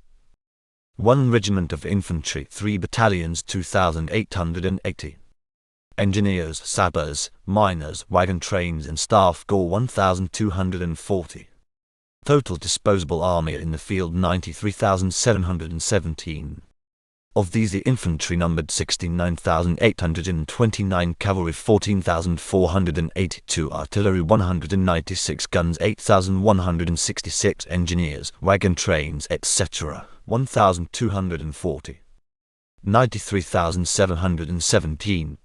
1 regiment of infantry, 3 battalions 2,880. Engineers, sappers, miners, wagon trains and staff corps 1,240. Total disposable army in the field 93,717. Of these the infantry numbered 69,829, cavalry 14,482, artillery 196, guns 8,166, engineers, wagon trains, etc. 1,240. 93,717.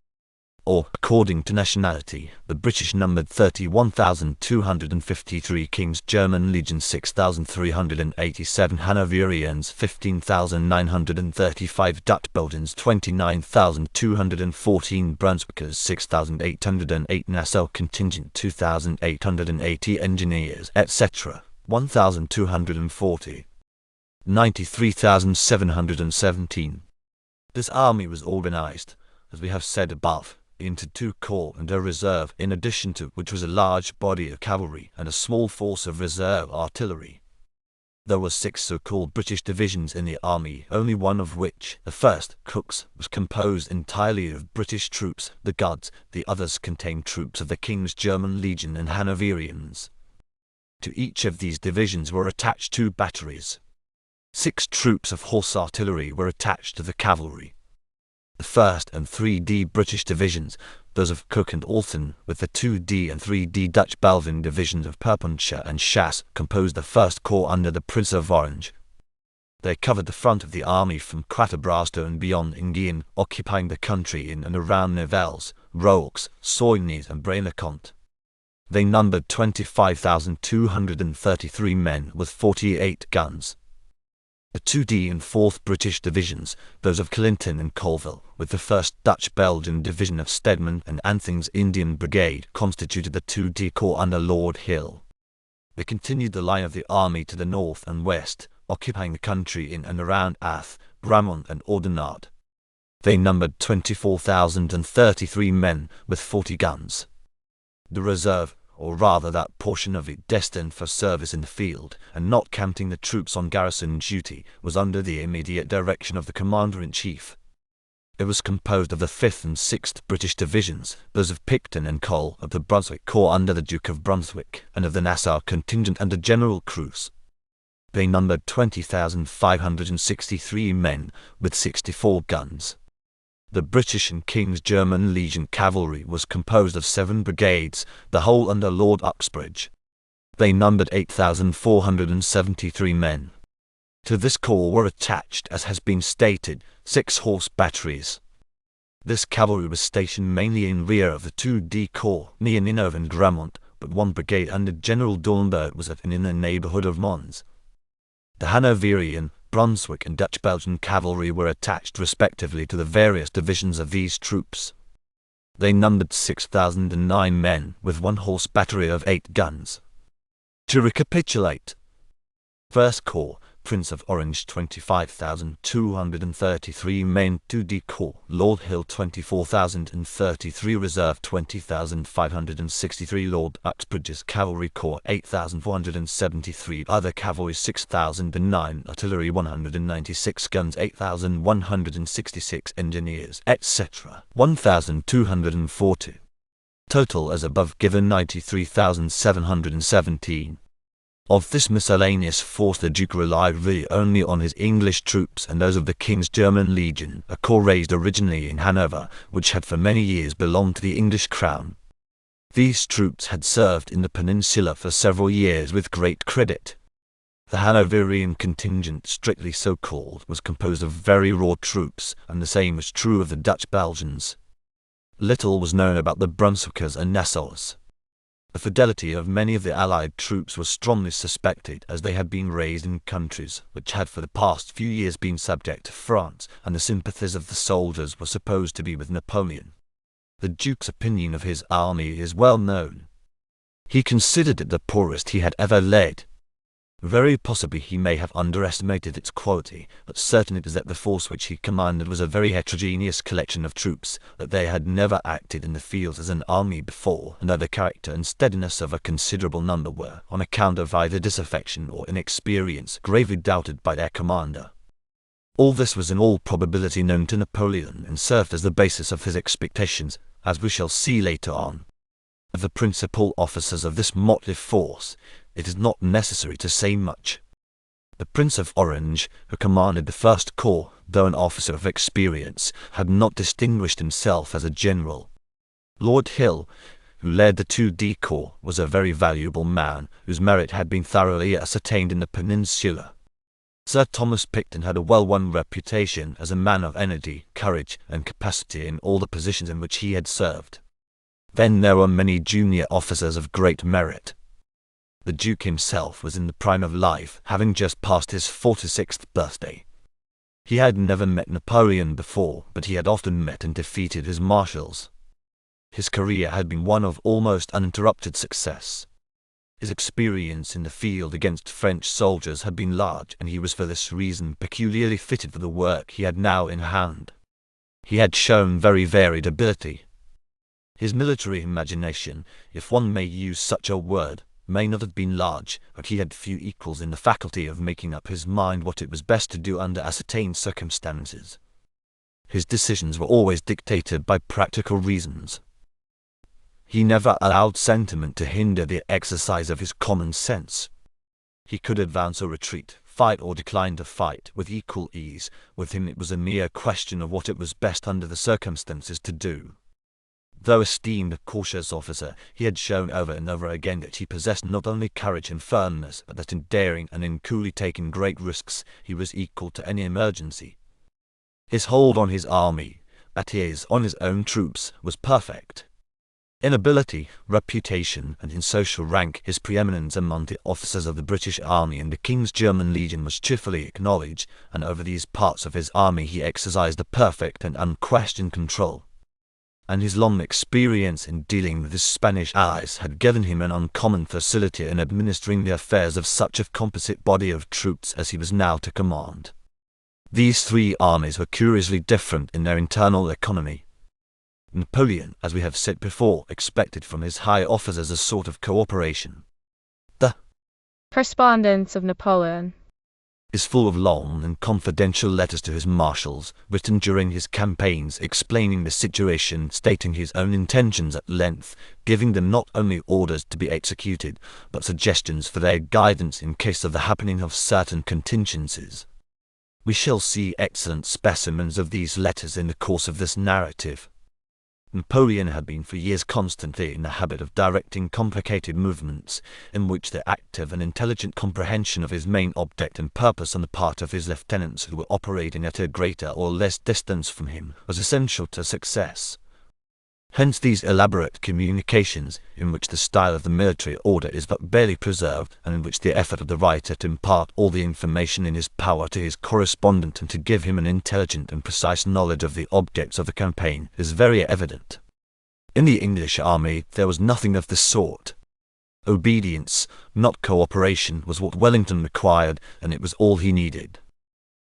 Or, according to nationality, the British numbered 31,253, King's German Legion 6,387, Hanoverians 15,935, Dutch Belgians 29,214, Brunswickers 6,808, Nassau contingent 2,880, engineers, etc. 1,240. 93,717. This army was organized, as we have said above, into 2 corps and a reserve, in addition to which was a large body of cavalry and a small force of reserve artillery. There were 6 so-called British divisions in the army, only one of which, the 1st, Cook's, was composed entirely of British troops, the Guards. The others contained troops of the King's German Legion and Hanoverians. To each of these divisions were attached 2 batteries. 6 troops of horse artillery were attached to the cavalry. The 1st and 3D British divisions, those of Cook and Alton, with the 2D and 3D Dutch Belgian divisions of Perponcher and Chasse, composed the 1st Corps under the Prince of Orange. They covered the front of the army from Quatrebrasto and beyond Enghien, occupying the country in and around Nivelles, Roux, Soignies and Braine-le-Comte. They numbered 25,233 men with 48 guns. The 2D and 4th British divisions, those of Clinton and Colville, with the 1st Dutch-Belgian division of Stedman and Anthing's Indian Brigade, constituted the 2D Corps under Lord Hill. They continued the line of the army to the north and west, occupying the country in and around Ath, Gramont and Oudenaarde. They numbered 24,033 men with 40 guns. The reserve, or rather that portion of it destined for service in the field, and not counting the troops on garrison duty, was under the immediate direction of the Commander-in-Chief. It was composed of the 5th and 6th British divisions, those of Picton and Cole, of the Brunswick Corps under the Duke of Brunswick, and of the Nassau contingent under General Creuse. They numbered 20,563 men, with 64 guns. The British and King's German Legion cavalry was composed of 7 brigades, the whole under Lord Uxbridge. They numbered 8,473 men. To this corps were attached, as has been stated, 6 horse batteries. This cavalry was stationed mainly in rear of the 2D Corps, near Ninove and Gramont, but 1 brigade under General Dornberg was at and in the neighbourhood of Mons. The Hanoverian, Brunswick and Dutch Belgian cavalry were attached respectively to the various divisions of these troops. They numbered 6,009 men, with 1 horse battery of 8 guns. To recapitulate: 1st Corps, Prince of Orange 25,233 men, 2D Corps, Lord Hill 24,033, Reserve 20,563, Lord Uxbridge's Cavalry Corps 8,473, other cavalry 6,009, artillery 196, guns 8,166, engineers, etc. 1,240. Total as above given 93,717. Of this miscellaneous force the Duke relied really only on his English troops and those of the King's German Legion, a corps raised originally in Hanover, which had for many years belonged to the English crown. These troops had served in the peninsula for several years with great credit. The Hanoverian contingent, strictly so called, was composed of very raw troops, and the same was true of the Dutch Belgians. Little was known about the Brunswickers and Nassauers. The fidelity of many of the Allied troops was strongly suspected, as they had been raised in countries which had for the past few years been subject to France, and the sympathies of the soldiers were supposed to be with Napoleon. The Duke's opinion of his army is well known. He considered it the poorest he had ever led. Very possibly he may have underestimated its quality, but certain it is that the force which he commanded was a very heterogeneous collection of troops, that they had never acted in the field as an army before, and that the character and steadiness of a considerable number were, on account of either disaffection or inexperience, gravely doubted by their commander. All this was in all probability known to Napoleon, and served as the basis of his expectations, as we shall see later on. Of the principal officers of this motley force, it is not necessary to say much. The Prince of Orange, who commanded the First Corps, though an officer of experience, had not distinguished himself as a general. Lord Hill, who led the 2D Corps, was a very valuable man, whose merit had been thoroughly ascertained in the peninsula. Sir Thomas Picton had a well-won reputation as a man of energy, courage, and capacity in all the positions in which he had served. Then there were many junior officers of great merit. The Duke himself was in the prime of life, having just passed his 46th birthday. He had never met Napoleon before, but he had often met and defeated his marshals. His career had been one of almost uninterrupted success. His experience in the field against French soldiers had been large, and he was for this reason peculiarly fitted for the work he had now in hand. He had shown very varied ability. His military imagination, if one may use such a word, may not have been large, but he had few equals in the faculty of making up his mind what it was best to do under ascertained circumstances. His decisions were always dictated by practical reasons. He never allowed sentiment to hinder the exercise of his common sense. He could advance or retreat, fight or decline to fight, with equal ease. With him it was a mere question of what it was best under the circumstances to do. Though esteemed a cautious officer, he had shown over and over again that he possessed not only courage and firmness, but that in daring and in coolly taking great risks he was equal to any emergency. His hold on his army, that is, on his own troops, was perfect. In ability, reputation, and in social rank, his preeminence among the officers of the British Army and the King's German Legion was cheerfully acknowledged, and over these parts of his army he exercised a perfect and unquestioned control. And his long experience in dealing with his Spanish allies had given him an uncommon facility in administering the affairs of such a composite body of troops as he was now to command. These three armies were curiously different in their internal economy. Napoleon, as we have said before, expected from his high officers a sort of cooperation. The Correspondence of Napoleon is full of long and confidential letters to his marshals, written during his campaigns, explaining the situation, stating his own intentions at length, giving them not only orders to be executed, but suggestions for their guidance in case of the happening of certain contingencies. We shall see excellent specimens of these letters in the course of this narrative. Napoleon had been for years constantly in the habit of directing complicated movements, in which the active and intelligent comprehension of his main object and purpose on the part of his lieutenants who were operating at a greater or less distance from him was essential to success. Hence these elaborate communications, in which the style of the military order is but barely preserved, and in which the effort of the writer to impart all the information in his power to his correspondent and to give him an intelligent and precise knowledge of the objects of the campaign is very evident. In the English army there was nothing of the sort. Obedience, not cooperation, was what Wellington required, and it was all he needed.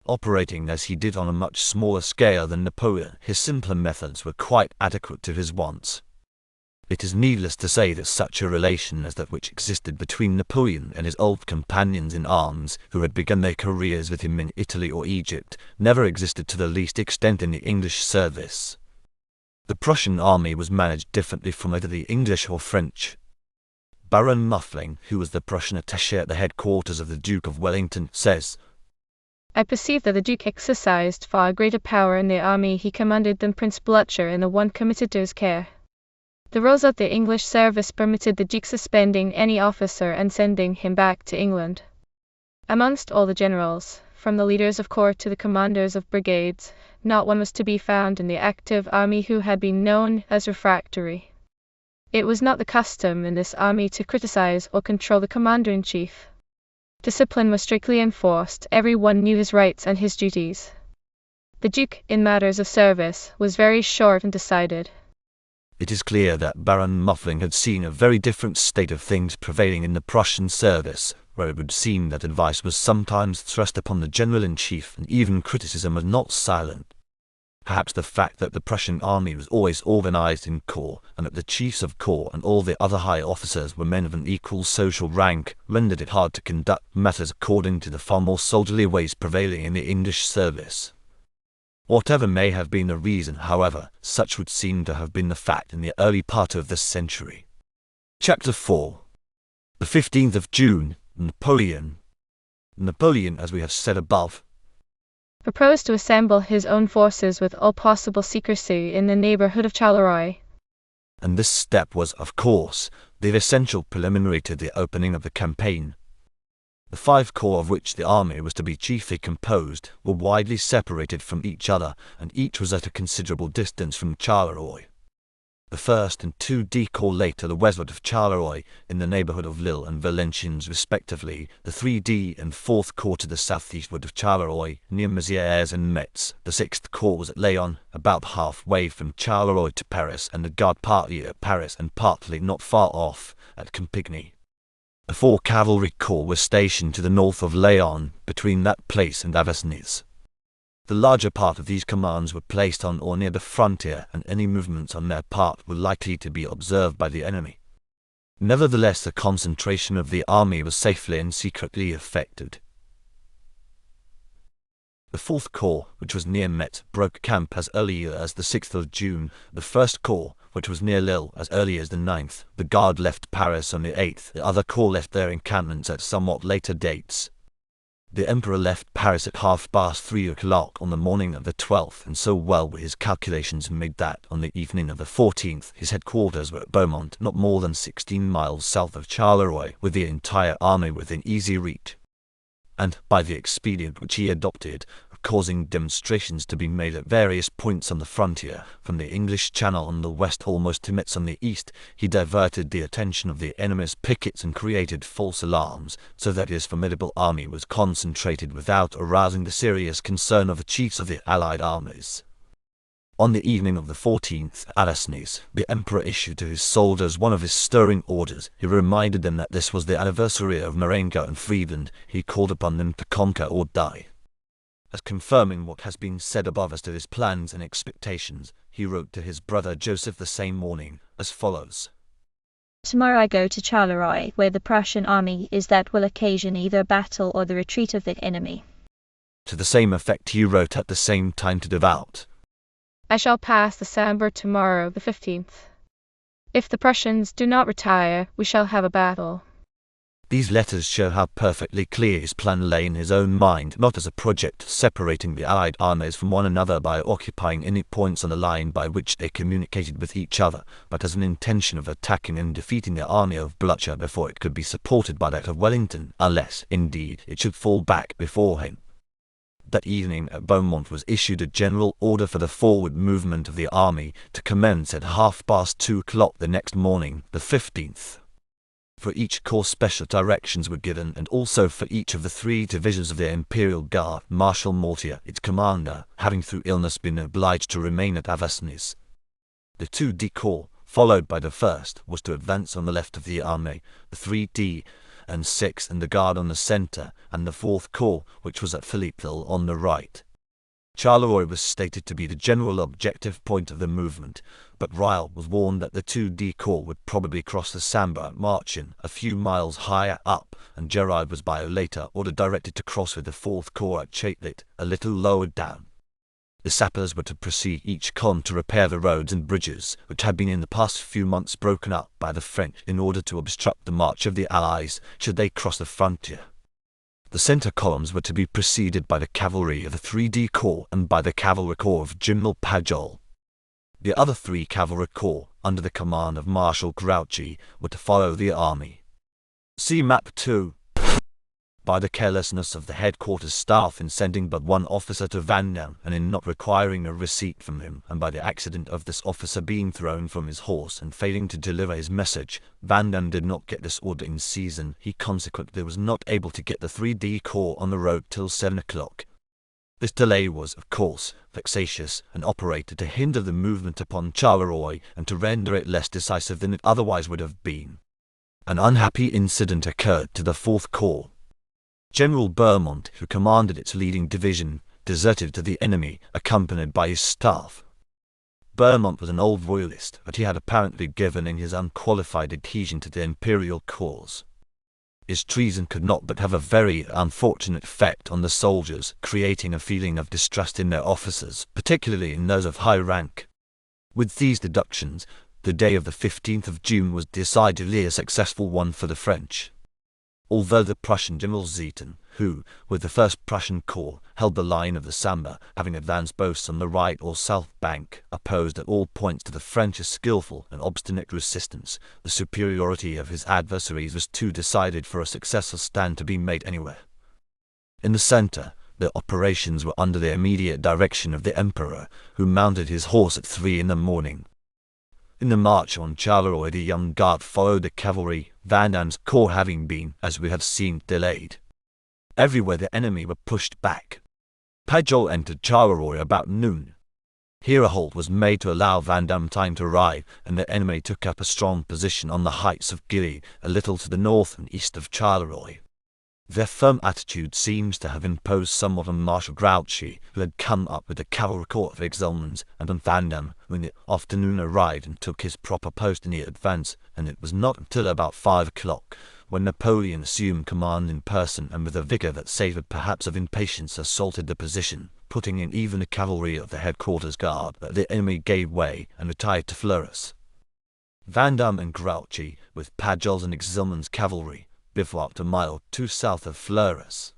Operating as he did on a much smaller scale than Napoleon, his simpler methods were quite adequate to his wants. It is needless to say that such a relation as that which existed between Napoleon and his old companions in arms, who had begun their careers with him in Italy or Egypt, never existed to the least extent in the English service. The Prussian army was managed differently from either the English or French. Baron Muffling, who was the Prussian attaché at the headquarters of the Duke of Wellington, says, I perceive that the Duke exercised far greater power in the army he commanded than Prince Blucher in the one committed to his care. The rules of the English service permitted the Duke suspending any officer and sending him back to England. Amongst all the generals, from the leaders of corps to the commanders of brigades, not one was to be found in the active army who had been known as refractory. It was not the custom in this army to criticize or control the commander-in-chief. Discipline was strictly enforced, everyone knew his rights and his duties. The Duke, in matters of service, was very short and decided. It is clear that Baron Muffling had seen a very different state of things prevailing in the Prussian service, where it would seem that advice was sometimes thrust upon the general-in-chief and even criticism was not silent. Perhaps the fact that the Prussian army was always organized in corps, and that the chiefs of corps and all the other high officers were men of an equal social rank, rendered it hard to conduct matters according to the far more soldierly ways prevailing in the English service. Whatever may have been the reason, however, such would seem to have been the fact in the early part of this century. Chapter 4. The 15th of June, Napoleon. Napoleon, as we have said above, proposed to assemble his own forces with all possible secrecy in the neighborhood of Charleroi. And this step was, of course, the essential preliminary to the opening of the campaign. The 5 corps of which the army was to be chiefly composed were widely separated from each other, and each was at a considerable distance from Charleroi. The 1st and 2d Corps lay to the westward of Charleroi, in the neighborhood of Lille and Valenciennes respectively, the 3d and 4th Corps to the southeastward of Charleroi, near Mézières and Metz. The 6th Corps was at Laon, about halfway from Charleroi to Paris, and the Guard partly at Paris and partly not far off, at Campigny. The 4 Cavalry Corps were stationed to the north of Laon, between that place and Avesnes. The larger part of these commands were placed on or near the frontier, and any movements on their part were likely to be observed by the enemy. Nevertheless, the concentration of the army was safely and secretly effected. The 4th Corps, which was near Metz, broke camp as early as the 6th of June. The 1st Corps, which was near Lille, as early as the 9th. The Guard left Paris on the 8th. The other corps left their encampments at somewhat later dates. The Emperor left Paris at 3:30 on the morning of the 12th, and so well were his calculations made that, on the evening of the 14th, his headquarters were at Beaumont, not more than 16 miles south of Charleroi, with the entire army within easy reach. And, by the expedient which he adopted, of causing demonstrations to be made at various points on the frontier, from the English Channel on the west almost to Metz on the east, he diverted the attention of the enemy's pickets and created false alarms, so that his formidable army was concentrated without arousing the serious concern of the chiefs of the allied armies. On the evening of the 14th, at Avesnes, the Emperor issued to his soldiers one of his stirring orders. He reminded them that this was the anniversary of Marengo and Friedland. He called upon them to conquer or die. As confirming what has been said above as to his plans and expectations, he wrote to his brother Joseph the same morning, as follows. Tomorrow I go to Charleroi, where the Prussian army is that will occasion either a battle or the retreat of the enemy. To the same effect he wrote at the same time to Devout. I shall pass the Sambre tomorrow, the 15th. If the Prussians do not retire, we shall have a battle. These letters show how perfectly clear his plan lay in his own mind, not as a project separating the allied armies from one another by occupying any points on the line by which they communicated with each other, but as an intention of attacking and defeating the army of Blucher before it could be supported by that of Wellington, unless, indeed, it should fall back before him. That evening at Beaumont was issued a general order for the forward movement of the army to commence at 2:30 the next morning, the 15th. For each corps special directions were given, and also for each of the 3 divisions of the Imperial Guard, Marshal Mortier, its commander, having through illness been obliged to remain at Avesnes. The 2d Corps, followed by the 1st, was to advance on the left of the army, the 3d and 6th and the Guard on the centre, and the 4th Corps, which was at Philippeville, on the right. Charleroi was stated to be the general objective point of the movement, but Ryle was warned that the 2d Corps would probably cross the Sambre at Marchin, a few miles higher up, and Gerard was by a later order directed to cross with the 4th Corps at Chatelet, a little lower down. The sappers were to proceed each column to repair the roads and bridges, which had been in the past few months broken up by the French in order to obstruct the march of the Allies should they cross the frontier. The centre columns were to be preceded by the cavalry of the 3D Corps and by the cavalry corps of General Pajol. The other three cavalry corps, under the command of Marshal Grouchy, were to follow the army. See Map 2. By the carelessness of the headquarters staff in sending but one officer to Vandamme and in not requiring a receipt from him, and by the accident of this officer being thrown from his horse and failing to deliver his message, Vandamme did not get this order in season. He consequently was not able to get the 3D Corps on the road till 7 o'clock. This delay was, of course, vexatious and operated to hinder the movement upon Charleroi and to render it less decisive than it otherwise would have been. An unhappy incident occurred to the 4th Corps. General Beaumont, who commanded its leading division, deserted to the enemy, accompanied by his staff. Beaumont was an old royalist, but he had apparently given in his unqualified adhesion to the imperial cause. His treason could not but have a very unfortunate effect on the soldiers, creating a feeling of distrust in their officers, particularly in those of high rank. With these deductions, the day of the 15th of June was decidedly a successful one for the French. Although the Prussian General Zieten, who, with the 1st Prussian Corps, held the line of the Sambre, having advanced both on the right or south bank, opposed at all points to the French's skillful and obstinate resistance, the superiority of his adversaries was too decided for a successful stand to be made anywhere. In the centre, the operations were under the immediate direction of the Emperor, who mounted his horse at 3 in the morning. In the march on Charleroi the Young Guard followed the cavalry, Vandamme's corps having been, as we have seen, delayed. Everywhere the enemy were pushed back. Pajol entered Charleroi about noon. Here a halt was made to allow Vandamme time to arrive, and the enemy took up a strong position on the heights of Gilly, a little to the north and east of Charleroi. Their firm attitude seems to have imposed somewhat on Marshal Grouchy, who had come up with the cavalry corps of Exelmans, and on Vandamme, when the afternoon arrived and took his proper post in the advance, and it was not until about 5 o'clock, when Napoleon assumed command in person and with a vigour that savoured perhaps of impatience assaulted the position, putting in even the cavalry of the headquarters guard, that the enemy gave way and retired to Fleurus. Vandamme and Grouchy, with Pajol's and Exelmans' cavalry, bivouacked a mile or two south of Fleurus.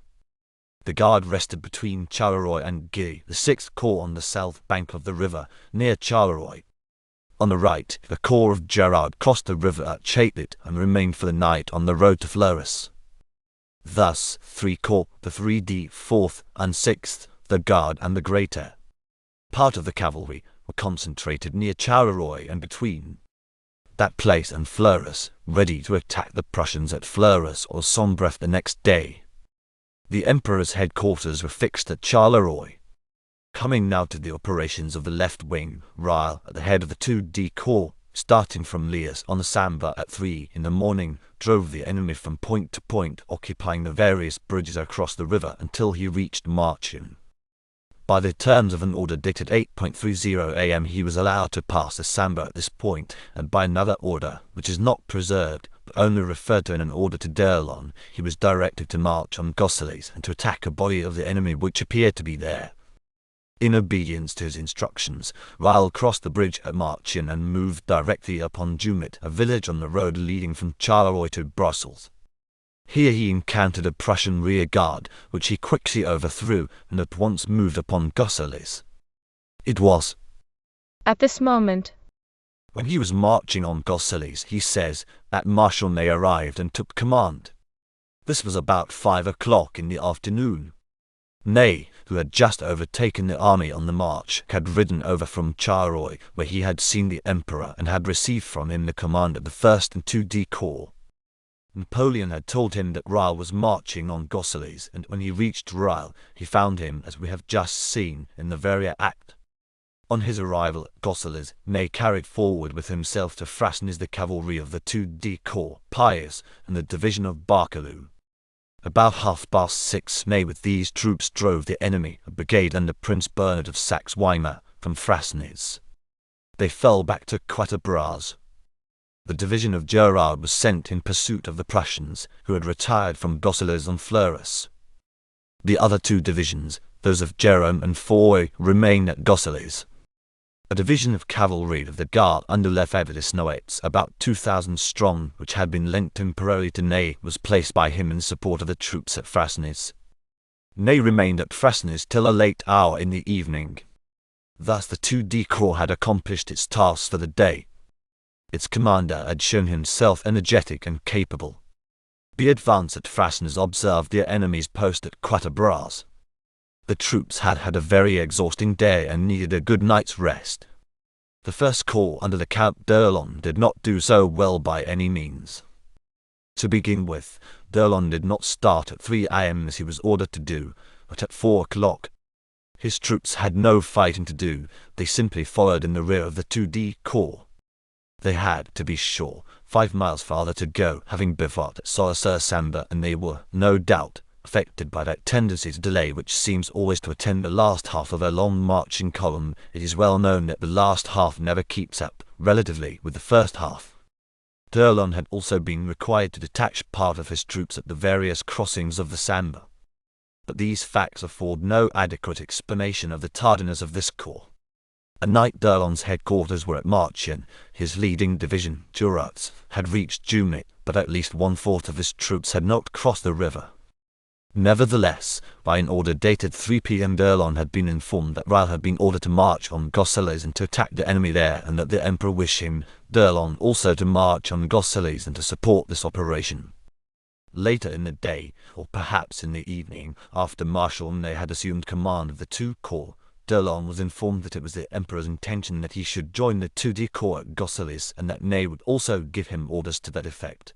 The guard rested between Charleroi and Gilly, the 6th Corps on the south bank of the river, near Charleroi. On the right, the corps of Gerard crossed the river at Chatelet and remained for the night on the road to Fleurus. Thus, 3 Corps, the 3D, 4th, and 6th, the Guard and the Greater part of the cavalry, were concentrated near Charleroi and between that place and Fleurus, ready to attack the Prussians at Fleurus or Sombref the next day. The Emperor's headquarters were fixed at Charleroi. Coming now to the operations of the left wing, Reil, at the head of the 2D Corps, starting from Lias on the Sambre at 3 in the morning, drove the enemy from point to point, occupying the various bridges across the river until he reached Marchion. By the terms of an order dated 8:30 a.m. he was allowed to pass the Sambre at this point, and by another order, which is not preserved, but only referred to in an order to D'Erlon, he was directed to march on Gosselies and to attack a body of the enemy which appeared to be there. In obedience to his instructions, Reil crossed the bridge at Marchion and moved directly upon Jumet, a village on the road leading from Charleroi to Brussels. Here he encountered a Prussian rear guard, which he quickly overthrew and at once moved upon Gosselies. It was At this moment, when he was marching on Gosselies, he says, that Marshal Ney arrived and took command. This was about 5 o'clock in the afternoon. Ney, who had just overtaken the army on the march, had ridden over from Charleroi, where he had seen the Emperor and had received from him the command of the 1st and 2D Corps. Napoleon had told him that Reil was marching on Gosselies, and when he reached Reil, he found him, as we have just seen, in the very act. On his arrival at Gosselies, Ney carried forward with himself to Frasnes the cavalry of the 2D Corps, Pius, and the division of Waterloo. About 6:30, Ney with these troops drove the enemy, a brigade under Prince Bernard of Saxe-Weimar, from Frasnes. They fell back to Quatre-Bras. The division of Gerard was sent in pursuit of the Prussians, who had retired from Gosselies and Fleurus. The other two divisions, Those of Jerome and Foy remained at Gosselies. A division of cavalry of the Guard under Lefebvre de Snoets, about 2,000 strong, which had been lent temporarily to Ney, was placed by him in support of the troops at Frasnes. Ney remained at Frasnes till a late hour in the evening. Thus the 2d Corps had accomplished its task for the day. Its commander had shown himself energetic and capable. The advance at Frasnes observed the enemy's post at Quatre Bras. The troops had had a very exhausting day and needed a good night's rest. The First Corps under the Count d'Erlon did not do so well by any means. To begin with, d'Erlon did not start at 3 a.m. as he was ordered to do, but at 4 o'clock. His troops had no fighting to do, they simply followed in the rear of the 2d Corps. They had, to be sure, 5 miles farther to go, having bivouacked at Soler-sur-Sambre, and they were, no doubt, affected by that tendency to delay which seems always to attend the last half of a long marching column. It is well known that the last half never keeps up, relatively, with the first half. d'Erlon had also been required to detach part of his troops at the various crossings of the Sambre. But these facts afford no adequate explanation of the tardiness of this corps. At night d'Erlon's headquarters were at Marchion. His leading division, Duras, had reached Jumet, but at least 1/4 of his troops had not crossed the river. Nevertheless, by an order dated 3 p.m. d'Erlon had been informed that Reille had been ordered to march on Gosselies and to attack the enemy there, and that the Emperor wished him, d'Erlon, also to march on Gosselies and to support this operation. Later in the day, or perhaps in the evening, after Marshal Ney had assumed command of the 2 Corps, d'Erlon was informed that it was the Emperor's intention that he should join the 2d Corps at Gosselies, and that Ney would also give him orders to that effect.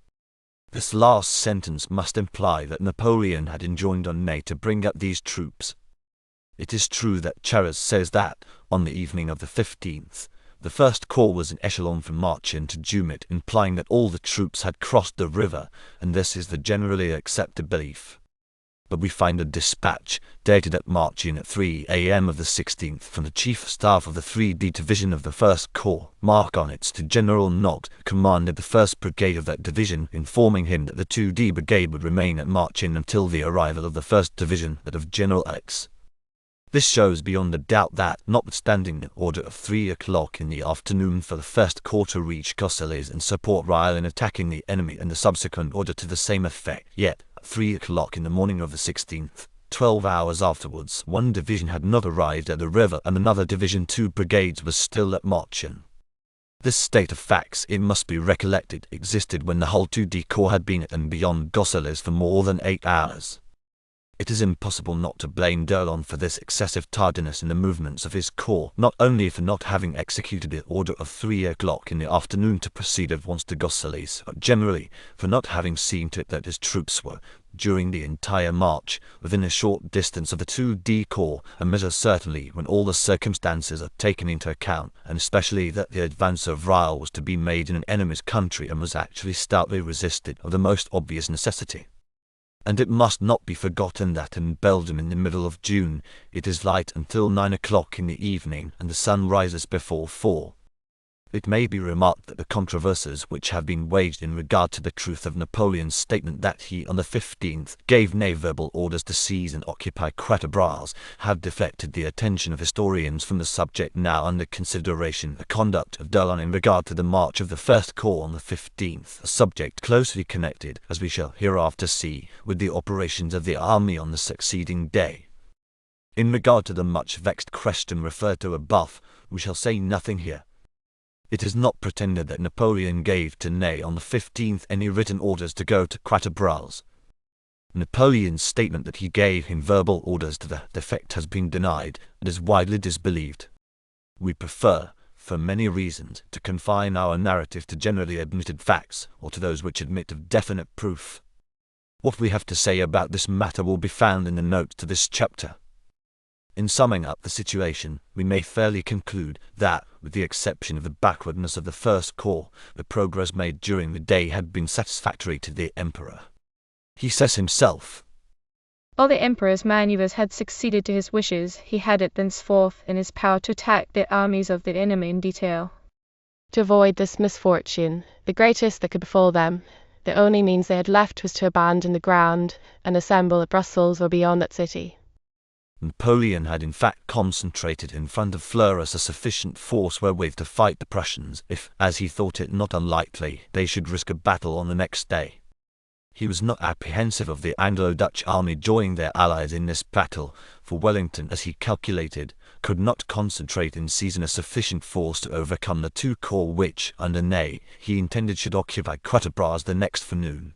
This last sentence must imply that Napoleon had enjoined on Ney to bring up these troops. It is true that Charras says that, on the evening of the 15th, the First Corps was in echelon from Marchion to Jumet, implying that all the troops had crossed the river, and this is the generally accepted belief. But we find a dispatch, dated at Marchion at 3 a.m. of the 16th, from the Chief of Staff of the 3d Division of the First Corps, Marconitz, to General Nogt, commanded the 1st Brigade of that division, informing him that the 2d Brigade would remain at Marchion until the arrival of the 1st Division, that of General X. This shows beyond a doubt that, notwithstanding the order of 3 o'clock in the afternoon for the First Corps to reach Gosselies and support Reille in attacking the enemy, and the subsequent order to the same effect, yet, at 3 o'clock in the morning of the 16th, 12 hours afterwards, one division had not arrived at the river, and another division, 2 brigades, was still at Marchion. This state of facts, it must be recollected, existed when the whole 2d Corps had been at and beyond Gosselies for more than 8 hours. It is impossible not to blame d'Erlon for this excessive tardiness in the movements of his corps, not only for not having executed the order of 3 o'clock in the afternoon to proceed at once to Gosselies, but generally for not having seen to it that his troops were, during the entire march, within a short distance of the 2d Corps, a measure certainly when all the circumstances are taken into account, and especially that the advance of Reille was to be made in an enemy's country and was actually stoutly resisted, of the most obvious necessity. And it must not be forgotten that in Belgium in the middle of June, it is light until 9 o'clock in the evening, and the sun rises before 4. It may be remarked that the controversies which have been waged in regard to the truth of Napoleon's statement that he, on the 15th, gave Ney verbal orders to seize and occupy Quatre Bras, have deflected the attention of historians from the subject now under consideration, the conduct of d'Erlon in regard to the march of the First Corps on the 15th, a subject closely connected, as we shall hereafter see, with the operations of the army on the succeeding day. In regard to the much vexed question referred to above, we shall say nothing here. It is not pretended that Napoleon gave to Ney on the 15th any written orders to go to Quatre Bras. Napoleon's statement that he gave him verbal orders to that effect has been denied, and is widely disbelieved. We prefer, for many reasons, to confine our narrative to generally admitted facts, or to those which admit of definite proof. What we have to say about this matter will be found in the notes to this chapter. In summing up the situation, we may fairly conclude that, with the exception of the backwardness of the First Corps, the progress made during the day had been satisfactory to the Emperor. He says himself, All the Emperor's manoeuvres had succeeded to his wishes. He had it thenceforth in his power to attack the armies of the enemy in detail. To avoid this misfortune, the greatest that could befall them, the only means they had left was to abandon the ground and assemble at Brussels or beyond that city. Napoleon had in fact concentrated in front of Fleurus a sufficient force wherewith to fight the Prussians if, as he thought it not unlikely, they should risk a battle on the next day. He was not apprehensive of the Anglo-Dutch army joining their allies in this battle, for Wellington, as he calculated, could not concentrate in season a sufficient force to overcome the two corps which, under Ney, he intended should occupy Quatre Bras the next forenoon.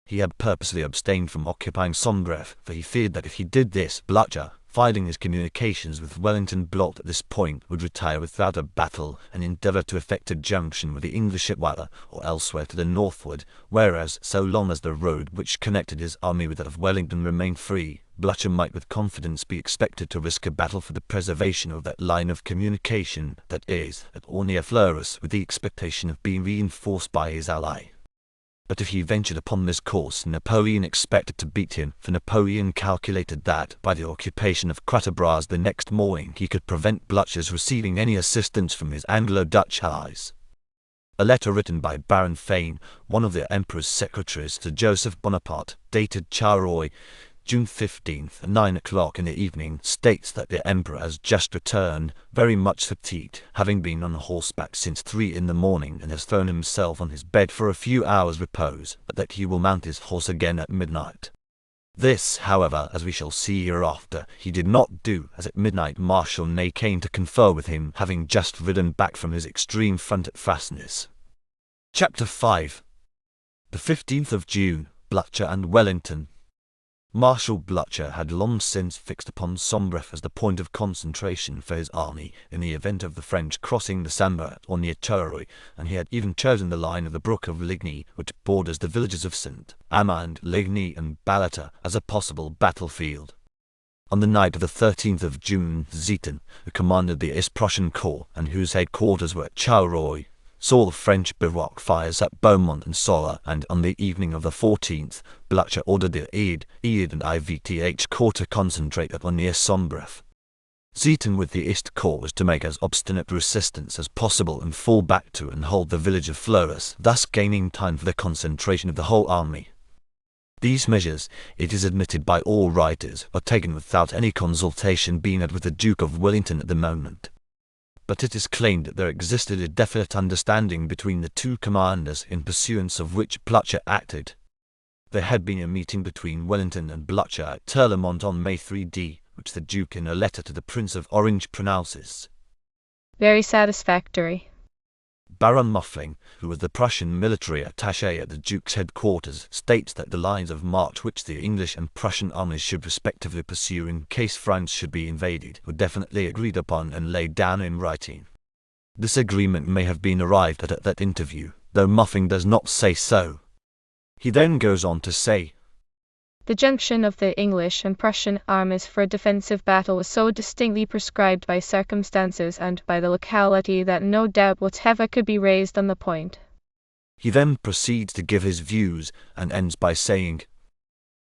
He had purposely abstained from occupying Sombref, for he feared that if he did this, Blücher, finding his communications with Wellington blocked at this point, would retire without a battle and endeavour to effect a junction with the English at Waterloo or elsewhere to the northward, whereas, so long as the road which connected his army with that of Wellington remained free, Blücher might with confidence be expected to risk a battle for the preservation of that line of communication, that is, at or near Fleurus, with the expectation of being reinforced by his ally. But if he ventured upon this course, Napoleon expected to beat him, for Napoleon calculated that, by the occupation of Quatre Bras the next morning, he could prevent Blücher's receiving any assistance from his Anglo-Dutch allies. A letter written by Baron Fane, one of the Emperor's secretaries to Joseph Bonaparte, dated Charleroi, June 15th at 9 o'clock in the evening, states that the Emperor has just returned, very much fatigued, having been on horseback since 3 in the morning, and has thrown himself on his bed for a few hours' repose, but that he will mount his horse again at midnight. This, however, as we shall see hereafter, he did not do, as at midnight Marshal Ney came to confer with him, having just ridden back from his extreme front at Frasnes. Chapter 5. The 15th of June, Blücher and Wellington. Marshal Blücher had long since fixed upon Sombref as the point of concentration for his army in the event of the French crossing the Sambre or near Charleroi, and he had even chosen the line of the brook of Ligny, which borders the villages of Saint-Amand, Ligny and Balata, as a possible battlefield. On the night of the 13th of June, Zieten, who commanded the East Prussian Corps and whose headquarters were at Charleroi, saw the French bivouac fires at Beaumont and Sola, and on the evening of the 14th, Blücher ordered the Eid and IVTH Corps to concentrate at or near Sombref. Zieten with the East Corps was to make as obstinate resistance as possible and fall back to and hold the village of Fleurus, thus gaining time for the concentration of the whole army. These measures, it is admitted by all writers, are taken without any consultation being had with the Duke of Wellington at the moment. But it is claimed that there existed a definite understanding between the two commanders, in pursuance of which Blücher acted. There had been a meeting between Wellington and Blücher at Terlemont on May 3d, which the Duke in a letter to the Prince of Orange pronounces very satisfactory. Baron Muffling, who was the Prussian military attaché at the Duke's headquarters, states that the lines of march which the English and Prussian armies should respectively pursue in case France should be invaded were definitely agreed upon and laid down in writing. This agreement may have been arrived at that interview, though Muffling does not say so. He then goes on to say, the junction of the English and Prussian armies for a defensive battle was so distinctly prescribed by circumstances and by the locality that no doubt whatever could be raised on the point. He then proceeds to give his views, and ends by saying,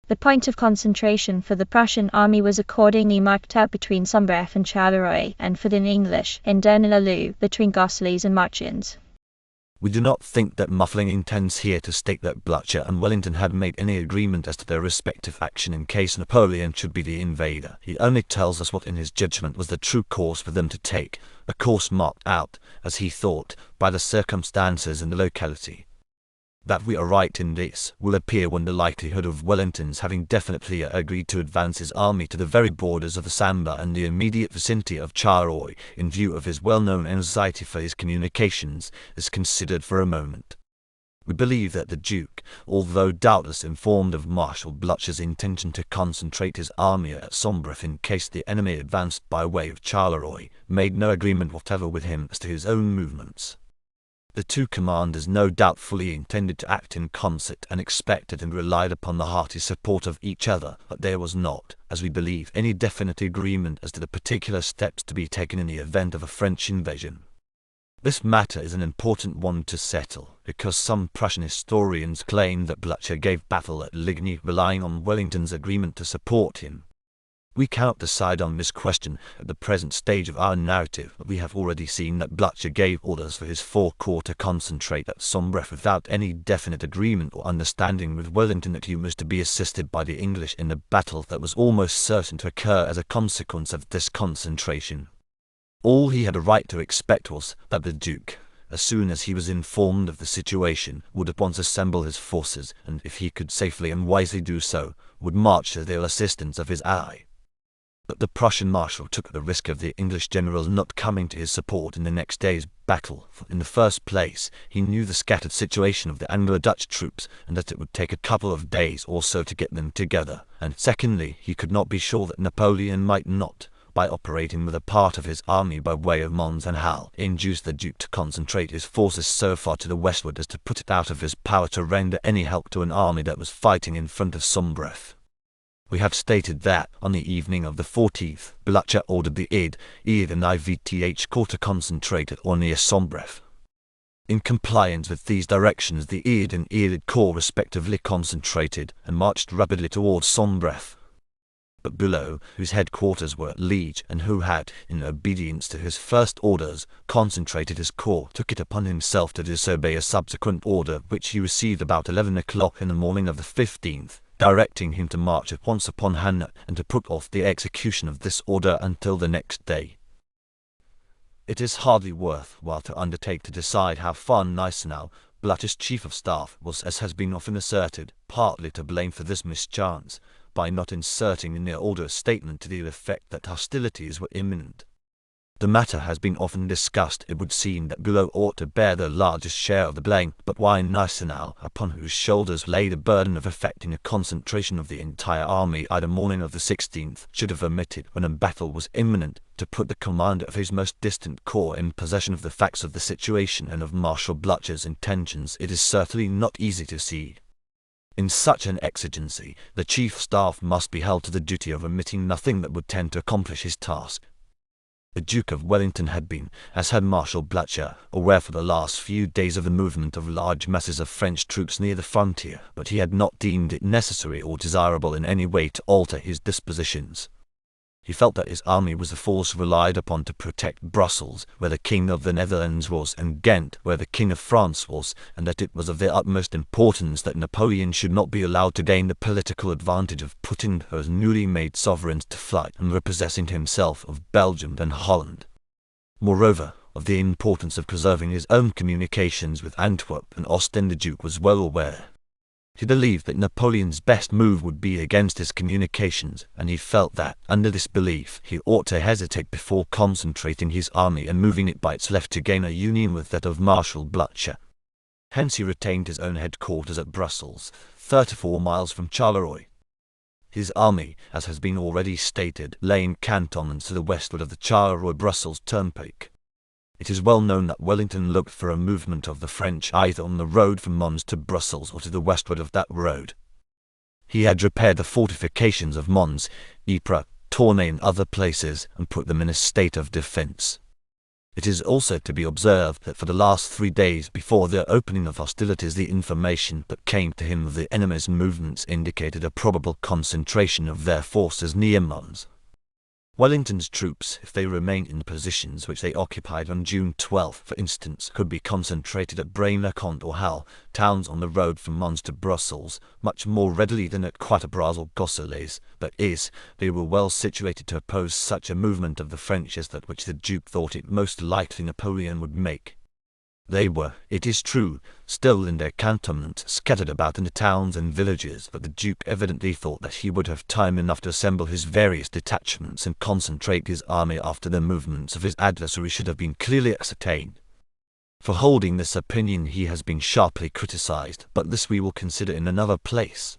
the point of concentration for the Prussian army was accordingly marked out between Sombref and Charleroi, and for the English, in Waterloo, between Gosselies and Marchions. We do not think that Muffling intends here to state that Blücher and Wellington had made any agreement as to their respective action in case Napoleon should be the invader. He only tells us what in his judgment was the true course for them to take, a course marked out, as he thought, by the circumstances and the locality. That we are right in this will appear when the likelihood of Wellington's having definitely agreed to advance his army to the very borders of the Sambre and the immediate vicinity of Charleroi, in view of his well-known anxiety for his communications, is considered for a moment. We believe that the Duke, although doubtless informed of Marshal Blücher's intention to concentrate his army at Sombref in case the enemy advanced by way of Charleroi, made no agreement whatever with him as to his own movements. The two commanders no doubt fully intended to act in concert and expected and relied upon the hearty support of each other, but there was not, as we believe, any definite agreement as to the particular steps to be taken in the event of a French invasion. This matter is an important one to settle, because some Prussian historians claim that Blücher gave battle at Ligny relying on Wellington's agreement to support him. We cannot decide on this question at the present stage of our narrative, but we have already seen that Blucher gave orders for his 4 corps to concentrate at Sombref without any definite agreement or understanding with Wellington that he was to be assisted by the English in a battle that was almost certain to occur as a consequence of this concentration. All he had a right to expect was that the Duke, as soon as he was informed of the situation, would at once assemble his forces, and if he could safely and wisely do so, would march to the assistance of his ally. But the Prussian marshal took the risk of the English generals not coming to his support in the next day's battle, for in the first place he knew the scattered situation of the Anglo-Dutch troops, and that it would take a couple of days or so to get them together, and secondly he could not be sure that Napoleon might not, by operating with a part of his army by way of Mons and Hal, induce the Duke to concentrate his forces so far to the westward as to put it out of his power to render any help to an army that was fighting in front of Sombref. We have stated that, on the evening of the 14th, Blucher ordered the Id and IVTH Corps to concentrate at or near Sombref. In compliance with these directions, the Id and IRID Corps respectively concentrated and marched rapidly towards Sombref. But Bülow, whose headquarters were at Liege, and who had, in obedience to his first orders, concentrated his corps, took it upon himself to disobey a subsequent order which he received about 11 o'clock in the morning of the 15th, directing him to march at once upon Hanau and to put off the execution of this order until the next day. It is hardly worth while to undertake to decide how far Gneisenau, Blucher's chief of staff, was, as has been often asserted, partly to blame for this mischance, by not inserting in their order a statement to the effect that hostilities were imminent. The matter has been often discussed. It would seem that Bülow ought to bear the largest share of the blame, but why Gneisenau, upon whose shoulders lay the burden of effecting a concentration of the entire army at the morning of the 16th, should have omitted, when a battle was imminent, to put the commander of his most distant corps in possession of the facts of the situation and of Marshal Blucher's intentions, it is certainly not easy to see. In such an exigency, the chief staff must be held to the duty of omitting nothing that would tend to accomplish his task. The Duke of Wellington had been, as had Marshal Blucher, aware for the last few days of the movement of large masses of French troops near the frontier, but he had not deemed it necessary or desirable in any way to alter his dispositions. He felt that his army was a force relied upon to protect Brussels, where the King of the Netherlands was, and Ghent, where the King of France was, and that it was of the utmost importance that Napoleon should not be allowed to gain the political advantage of putting those newly made sovereigns to flight and repossessing himself of Belgium and Holland. Moreover, of the importance of preserving his own communications with Antwerp and Ostend the Duke was well aware. He believed that Napoleon's best move would be against his communications, and he felt that, under this belief, he ought to hesitate before concentrating his army and moving it by its left to gain a union with that of Marshal Blucher. Hence he retained his own headquarters at Brussels, 34 miles from Charleroi. His army, as has been already stated, lay in cantonments to the westward of the Charleroi-Brussels turnpike. It is well known that Wellington looked for a movement of the French either on the road from Mons to Brussels or to the westward of that road. He had repaired the fortifications of Mons, Ypres, Tournai and other places, and put them in a state of defence. It is also to be observed that for the last 3 days before the opening of hostilities the information that came to him of the enemy's movements indicated a probable concentration of their forces near Mons. Wellington's troops, if they remained in the positions which they occupied on June 12, for instance, could be concentrated at Braine-le-Comte or Hal, towns on the road from Mons to Brussels, much more readily than at Quatre-Bras or Gosselies, but they were well situated to oppose such a movement of the French as that which the Duke thought it most likely Napoleon would make. They were, it is true, still in their cantonments scattered about in the towns and villages, but the Duke evidently thought that he would have time enough to assemble his various detachments and concentrate his army after the movements of his adversary should have been clearly ascertained. For holding this opinion he has been sharply criticized, but this we will consider in another place.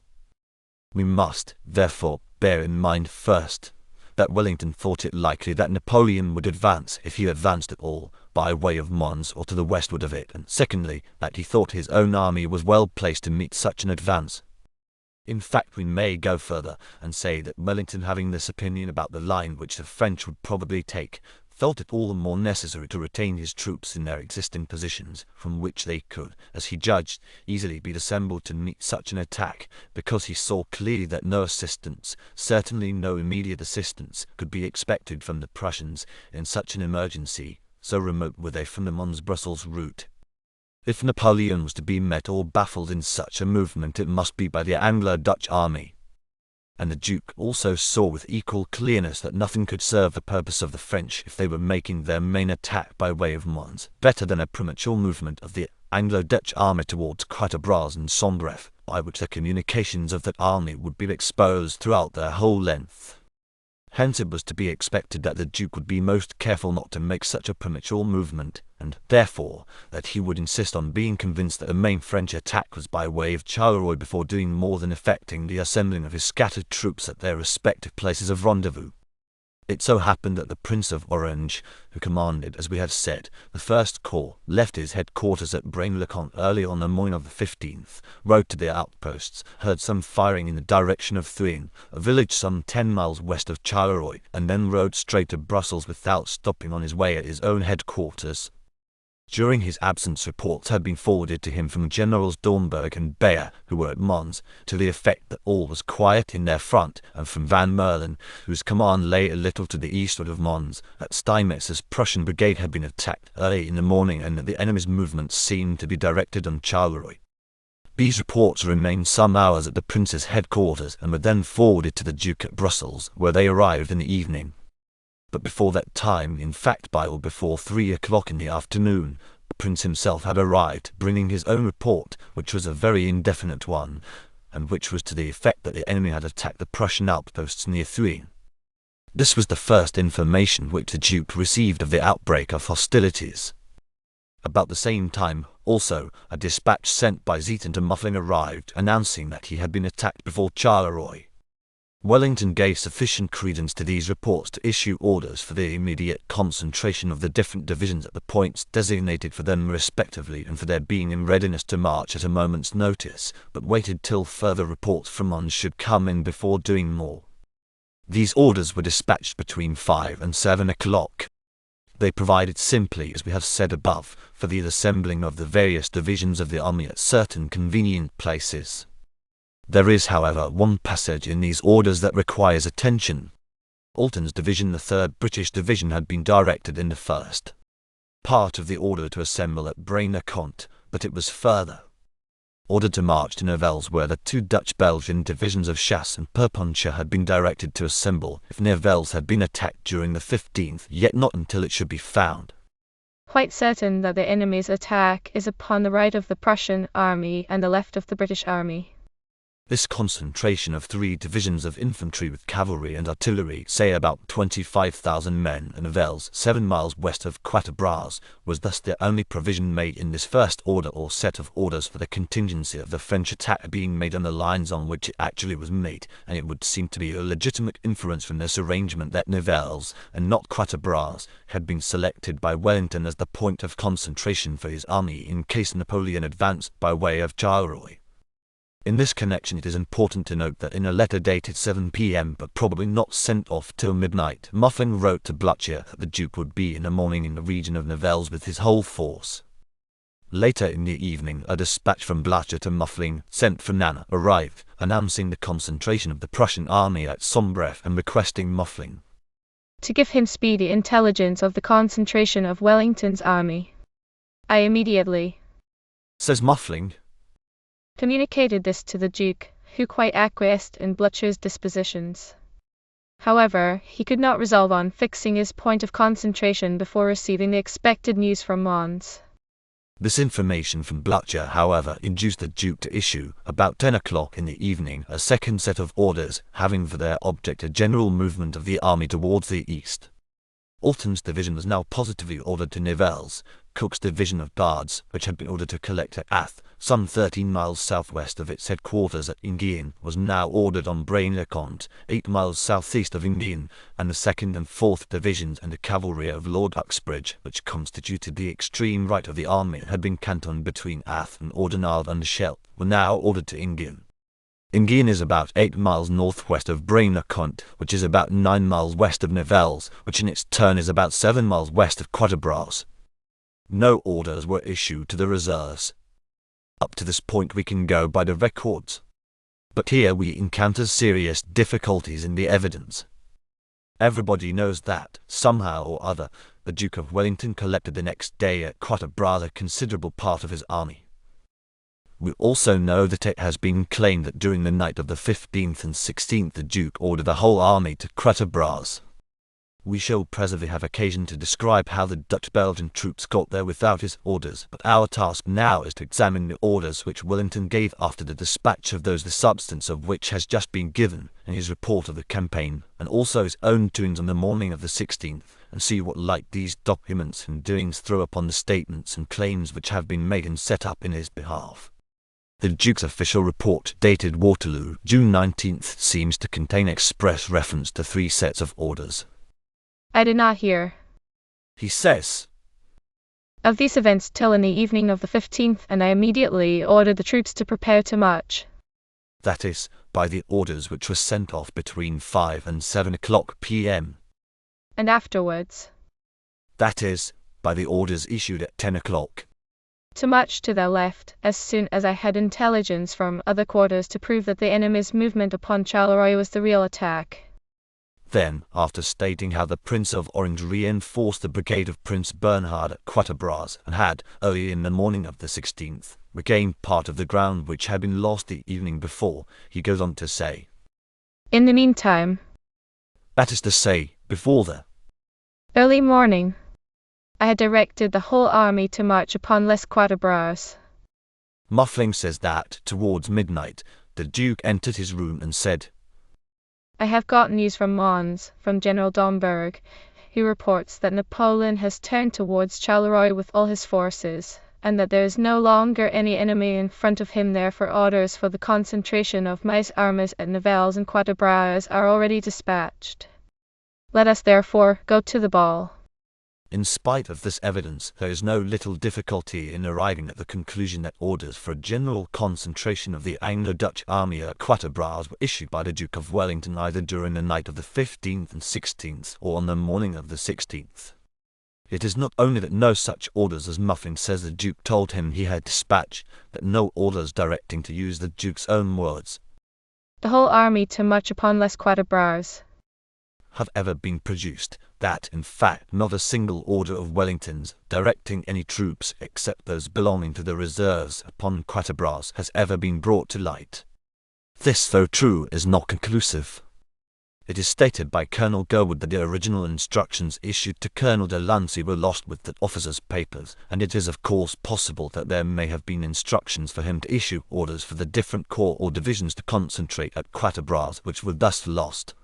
We must, therefore, bear in mind first, that Wellington thought it likely that Napoleon would advance, if he advanced at all, by way of Mons or to the westward of it, and secondly, that he thought his own army was well placed to meet such an advance. In fact, we may go further, and say that Wellington, having this opinion about the line which the French would probably take, felt it all the more necessary to retain his troops in their existing positions, from which they could, as he judged, easily be assembled to meet such an attack, because he saw clearly that no assistance, certainly no immediate assistance, could be expected from the Prussians in such an emergency, so remote were they from the Mons-Brussels route. If Napoleon was to be met or baffled in such a movement, it must be by the Anglo-Dutch army. And the Duke also saw with equal clearness that nothing could serve the purpose of the French if they were making their main attack by way of Mons, better than a premature movement of the Anglo-Dutch army towards Quatre-Bras and Sombref, by which the communications of that army would be exposed throughout their whole length. Hence it was to be expected that the Duke would be most careful not to make such a premature movement, and, therefore, that he would insist on being convinced that the main French attack was by way of Charleroi before doing more than effecting the assembling of his scattered troops at their respective places of rendezvous. It so happened that the Prince of Orange, who commanded, as we have said, the First Corps, left his headquarters at Braine-le-Comte early on the morning of the 15th, rode to the outposts, heard some firing in the direction of Thuin, a village some 10 miles west of Charleroi, and then rode straight to Brussels without stopping on his way at his own headquarters. During his absence, reports had been forwarded to him from Generals Dornberg and Bayer, who were at Mons, to the effect that all was quiet in their front, and from Van Merlen, whose command lay a little to the eastward of Mons, that Steinmetz's Prussian brigade had been attacked early in the morning and that the enemy's movements seemed to be directed on Charleroi. These reports remained some hours at the prince's headquarters and were then forwarded to the Duke at Brussels, where they arrived in the evening. But before that time, in fact by or before 3 o'clock in the afternoon, the prince himself had arrived, bringing his own report, which was a very indefinite one, and which was to the effect that the enemy had attacked the Prussian outposts near Thuin. This was the first information which the Duke received of the outbreak of hostilities. About the same time, also, a dispatch sent by Zieten to Muffling arrived, announcing that he had been attacked before Charleroi. Wellington gave sufficient credence to these reports to issue orders for the immediate concentration of the different divisions at the points designated for them respectively, and for their being in readiness to march at a moment's notice, but waited till further reports from Mons should come in before doing more. These orders were dispatched between 5 and 7 o'clock. They provided simply, as we have said above, for the assembling of the various divisions of the army at certain convenient places. There is, however, one passage in these orders that requires attention. Alten's division, the 3rd British Division, had been directed in the first part of the order to assemble at Braine-le-Comte, but it was further ordered to march to Nivelles, where the 2 Dutch-Belgian divisions of Chasse and Perponcher had been directed to assemble if Nivelles had been attacked during the 15th, yet not until it should be found quite certain that the enemy's attack is upon the right of the Prussian army and the left of the British army. This concentration of 3 divisions of infantry with cavalry and artillery, say about 25,000 men, at Nivelles, 7 miles west of Quatre-Bras, was thus the only provision made in this first order or set of orders for the contingency of the French attack being made on the lines on which it actually was made, and it would seem to be a legitimate inference from this arrangement that Nivelles, and not Quatre-Bras, had been selected by Wellington as the point of concentration for his army in case Napoleon advanced by way of Charleroi. In this connection it is important to note that in a letter dated 7 p.m. but probably not sent off till midnight, Muffling wrote to Blücher that the Duke would be in the morning in the region of Nivelles with his whole force. Later in the evening a dispatch from Blücher to Muffling, sent for Nana, arrived, announcing the concentration of the Prussian army at Sombref and requesting Muffling to give him speedy intelligence of the concentration of Wellington's army. I immediately, says Muffling, communicated this to the Duke, who quite acquiesced in Blücher's dispositions. However, he could not resolve on fixing his point of concentration before receiving the expected news from Mons. This information from Blücher, however, induced the Duke to issue, about 10 o'clock in the evening, a second set of orders, having for their object a general movement of the army towards the east. Alten's division was now positively ordered to Nivelles. Cook's division of Guards, which had been ordered to collect at Ath, some 13 miles southwest of its headquarters at Enghien, was now ordered on Braine-le-Comte, 8 miles southeast of Enghien, and the 2nd and 4th Divisions and the cavalry of Lord Uxbridge, which constituted the extreme right of the army and had been cantoned between Ath and Oudenarde and Scheldt, were now ordered to Enghien. Enghien is about 8 miles northwest of Braine-le-Comte, which is about 9 miles west of Nivelles, which in its turn is about 7 miles west of Quatre-Bras. No orders were issued to the reserves. Up to this point we can go by the records. But here we encounter serious difficulties in the evidence. Everybody knows that, somehow or other, the Duke of Wellington collected the next day at Quatre-Bras a considerable part of his army. We also know that it has been claimed that during the night of the 15th and 16th the Duke ordered the whole army to Quatre-Bras. We shall presently have occasion to describe how the Dutch-Belgian troops got there without his orders, but our task now is to examine the orders which Wellington gave after the dispatch of those the substance of which has just been given in his report of the campaign, and also his own doings on the morning of the 16th, and see what light these documents and doings throw upon the statements and claims which have been made and set up in his behalf. The Duke's official report, dated Waterloo, June 19th, seems to contain express reference to 3 sets of orders. I did not hear, He says, of these events till in the evening of the 15th, and I immediately ordered the troops to prepare to march. that is, by the orders which were sent off between 5 and 7 o'clock p.m. And afterwards, That is, by the orders issued at 10 o'clock. to march to their left, as soon as I had intelligence from other quarters to prove that the enemy's movement upon Charleroi was the real attack. Then, after stating how the Prince of Orange reinforced the brigade of Prince Bernhard at Quatre-Bras and had, early in the morning of the 16th, regained part of the ground which had been lost the evening before, he goes on to say, In the meantime, that is to say, before the early morning, I had directed the whole army to march upon Les Quatre-Bras. Muffling says that, towards midnight, the Duke entered his room and said, I have got news from Mons, from General Domberg. He reports that Napoleon has turned towards Charleroi with all his forces, and that there is no longer any enemy in front of him. Therefore orders for the concentration of my armies at Nivelles and Quatre-Bras are already dispatched. Let us therefore go to the ball. In spite of this evidence, there is no little difficulty in arriving at the conclusion that orders for a general concentration of the Anglo-Dutch army at Quatre-Bras were issued by the Duke of Wellington either during the night of the 15th and 16th or on the morning of the 16th. It is not only that no such orders as Muffling says the Duke told him he had dispatched, but no orders directing, to use the Duke's own words, the whole army to march upon Les Quatre-Bras, have ever been produced, that, in fact, not a single order of Wellington's, directing any troops except those belonging to the reserves upon Quatre-Bras, has ever been brought to light. This, though true, is not conclusive. It is stated by Colonel Gurwood that the original instructions issued to Colonel de Lancey were lost with the officer's papers, and it is of course possible that there may have been instructions for him to issue orders for the different corps or divisions to concentrate at Quatre-Bras which were thus lost.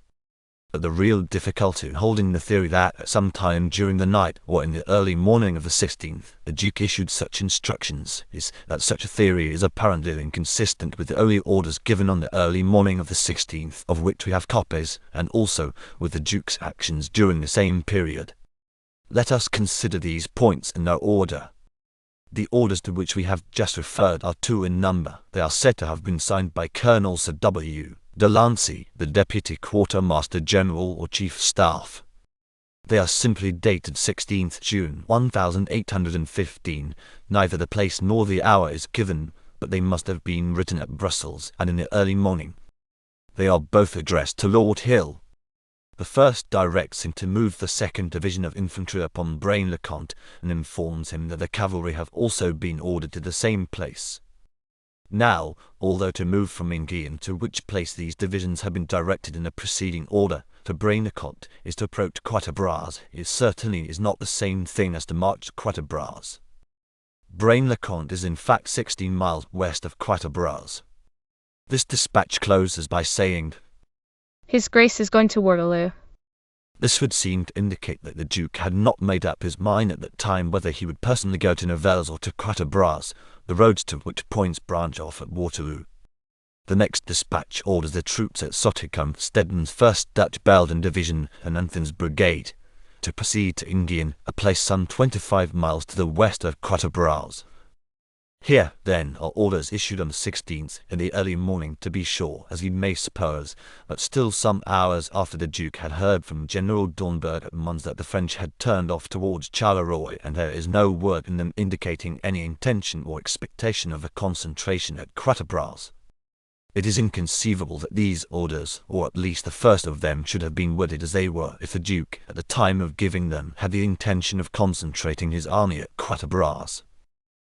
But the real difficulty in holding the theory that at some time during the night or in the early morning of the 16th the Duke issued such instructions is that such a theory is apparently inconsistent with the early orders given on the early morning of the 16th, of which we have copies, and also with the Duke's actions during the same period. Let us consider these points in their order. The orders to which we have just referred are 2 in number. They are said to have been signed by Colonel Sir W. de Lancey, the Deputy Quartermaster General or Chief Staff. They are simply dated 16th June 1815. Neither the place nor the hour is given, but they must have been written at Brussels and in the early morning. They are both addressed to Lord Hill. The first directs him to move the 2nd Division of Infantry upon Braine-le-Comte and informs him that the cavalry have also been ordered to the same place. Now, although to move from Enghien, to which place these divisions have been directed in the preceding order, to Braine-le-Comte, is to approach Quatre-Bras, it certainly is not the same thing as to march to Quatre-Bras. Braine-le-Comte is in fact 16 miles west of Quatre-Bras. This dispatch closes by saying, His Grace is going to Waterloo. This would seem to indicate that the Duke had not made up his mind at that time whether he would personally go to Nivelles or to Quatre-Bras, the roads to which points branch off at Waterloo. The next dispatch orders the troops at Zottegem, Stedman's 1st Dutch-Belgian Division and Anthon's Brigade, to proceed to Enghien, a place some 25 miles to the west of Quatre-Bras. Here, then, are orders issued on the 16th in the early morning, to be sure, as you may suppose, but still some hours after the Duke had heard from General Dornberg at Mons that the French had turned off towards Charleroi, and there is no word in them indicating any intention or expectation of a concentration at Quatre Bras. It is inconceivable that these orders, or at least the first of them, should have been worded as they were if the Duke, at the time of giving them, had the intention of concentrating his army at Quatre Bras.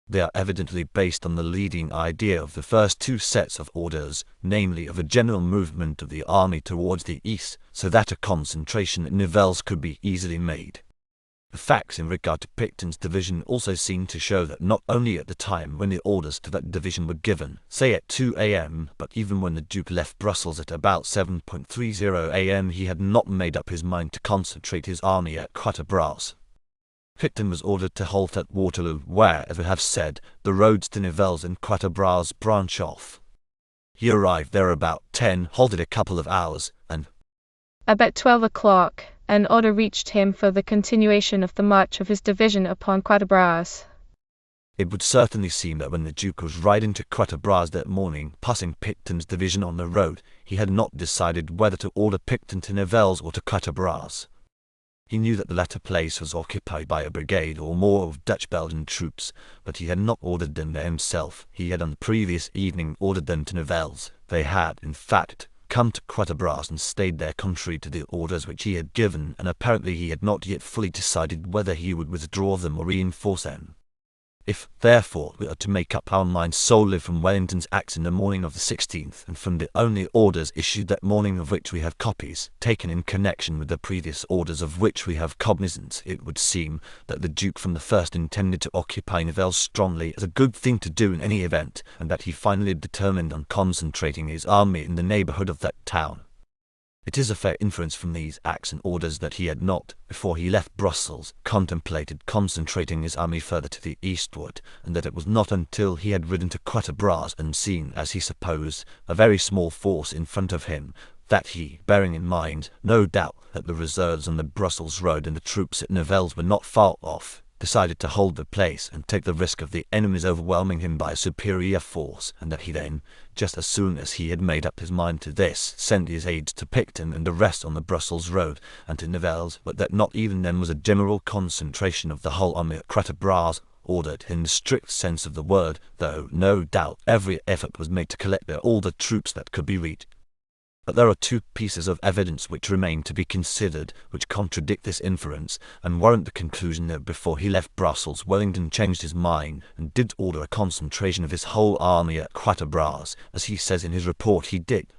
They are evidently based on the leading idea of the first two sets of orders, namely of a general movement of the army towards the east, so that a concentration at Nivelles could be easily made. The facts in regard to Picton's division also seem to show that not only at the time when the orders to that division were given, say at 2 a.m., but even when the Duke left Brussels at about 7:30 a.m., he had not made up his mind to concentrate his army at Quatre Bras. Picton was ordered to halt at Waterloo, where, as we have said, the roads to Nivelles and Quatre Bras branch off. He arrived there about 10, halted a couple of hours, and about 12 o'clock, an order reached him for the continuation of the march of his division upon Quatre Bras. It would certainly seem that when the Duke was riding to Quatre Bras that morning, passing Picton's division on the road, he had not decided whether to order Picton to Nivelles or to Quatre Bras. He knew that the latter place was occupied by a brigade or more of Dutch-Belgian troops, but he had not ordered them there himself. He had on the previous evening ordered them to Nivelles. They had, in fact, come to Quatre Bras and stayed there contrary to the orders which he had given, and apparently he had not yet fully decided whether he would withdraw them or reinforce them. If, therefore, we are to make up our minds solely from Wellington's acts in the morning of the 16th, and from the only orders issued that morning of which we have copies, taken in connection with the previous orders of which we have cognizance, it would seem that the Duke from the first intended to occupy Nivelles strongly as a good thing to do in any event, and that he finally determined on concentrating his army in the neighbourhood of that town. It is a fair inference from these acts and orders that he had not, before he left Brussels, contemplated concentrating his army further to the eastward, and that it was not until he had ridden to Quatre Bras and seen, as he supposed, a very small force in front of him, that he, bearing in mind, no doubt, that the reserves on the Brussels road and the troops at Nivelles were not far off, decided to hold the place and take the risk of the enemy's overwhelming him by a superior force, and that he then, just as soon as he had made up his mind to this, sent his aides to Picton and the rest on the Brussels road and to Nivelles, but that not even then was a general concentration of the whole army at Quatre Bras ordered in the strict sense of the word, though no doubt every effort was made to collect there all the troops that could be reached. But there are two pieces of evidence which remain to be considered, which contradict this inference, and warrant the conclusion that before he left Brussels Wellington changed his mind, and did order a concentration of his whole army at Quatre Bras, as he says in his report he did.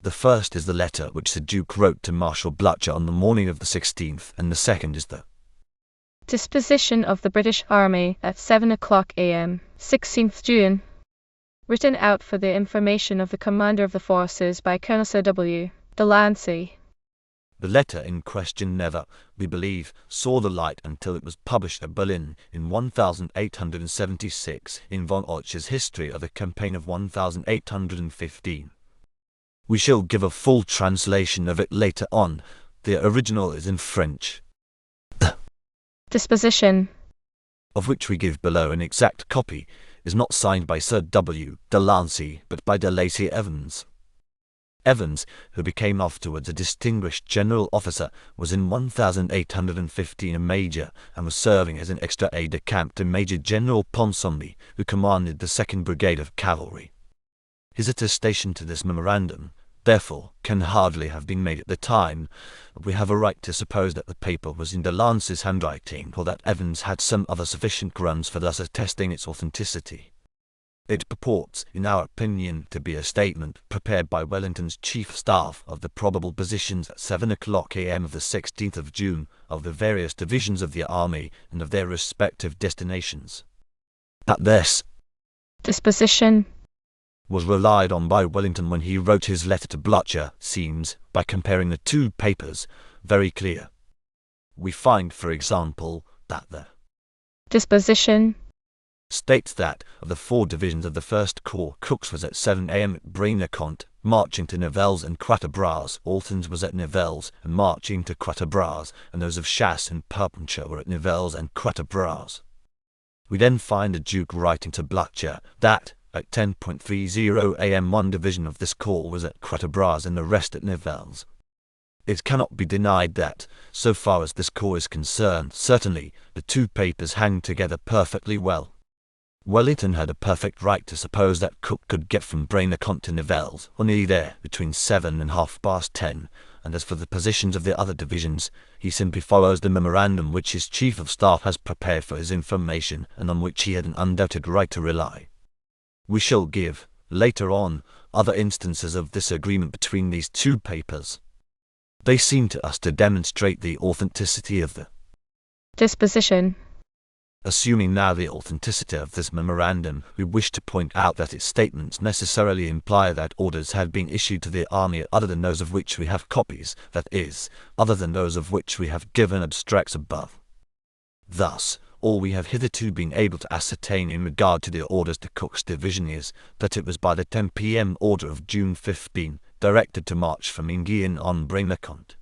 The first is the letter which the Duke wrote to Marshal Blucher on the morning of the 16th, and the second is the disposition of the British Army at 7 o'clock a.m., 16th June. Written out for the information of the commander of the forces by Colonel Sir W. Delancey. The letter in question never, we believe, saw the light until it was published at Berlin in 1876 in von Och's History of the Campaign of 1815. We shall give a full translation of it later on. The original is in French. The disposition, of which we give below an exact copy, is not signed by Sir W. Delancey, but by de Lacy Evans. Evans, who became afterwards a distinguished general officer, was in 1815 a major, and was serving as an extra aide-de-camp to Major General Ponsonby, who commanded the 2nd Brigade of Cavalry. His attestation to this memorandum, therefore, can hardly have been made at the time, but we have a right to suppose that the paper was in Delancey's handwriting, or that Evans had some other sufficient grounds for thus attesting its authenticity. It purports, in our opinion, to be a statement prepared by Wellington's chief staff of the probable positions at 7 o'clock a.m. of the 16th of June of the various divisions of the army and of their respective destinations. That this disposition was relied on by Wellington when he wrote his letter to Blucher seems, by comparing the two papers, very clear. We find, for example, that the disposition states that, of the 4 divisions of the 1st Corps, Cook's was at 7 a.m. at Braine-le-Comte, marching to Nivelles and Quatre Bras. Alton's was at Nivelles and marching to Quatre Bras, and those of Chasse and Perpencher were at Nivelles and Quatre Bras. We then find the Duke writing to Blücher that, at 10:30 am, one division of this corps was at Quatre Bras and the rest at Nivelles. It cannot be denied that, so far as this corps is concerned, certainly, the two papers hang together perfectly well. Wellington had a perfect right to suppose that Cook could get from Braine-le-Comte to Nivelles, or nearly there, between 7 and 10:30, and as for the positions of the other divisions, he simply follows the memorandum which his Chief of Staff has prepared for his information and on which he had an undoubted right to rely. We shall give, later on, other instances of this agreement between these two papers. They seem to us to demonstrate the authenticity of the disposition. Assuming now the authenticity of this memorandum, we wish to point out that its statements necessarily imply that orders had been issued to the army other than those of which we have copies, that is, other than those of which we have given abstracts above. Thus, all we have hitherto been able to ascertain in regard to the orders to Cook's division is, that it was by the 10 p.m. order of June 15, directed to march from Enghien on Braine-le-Comte.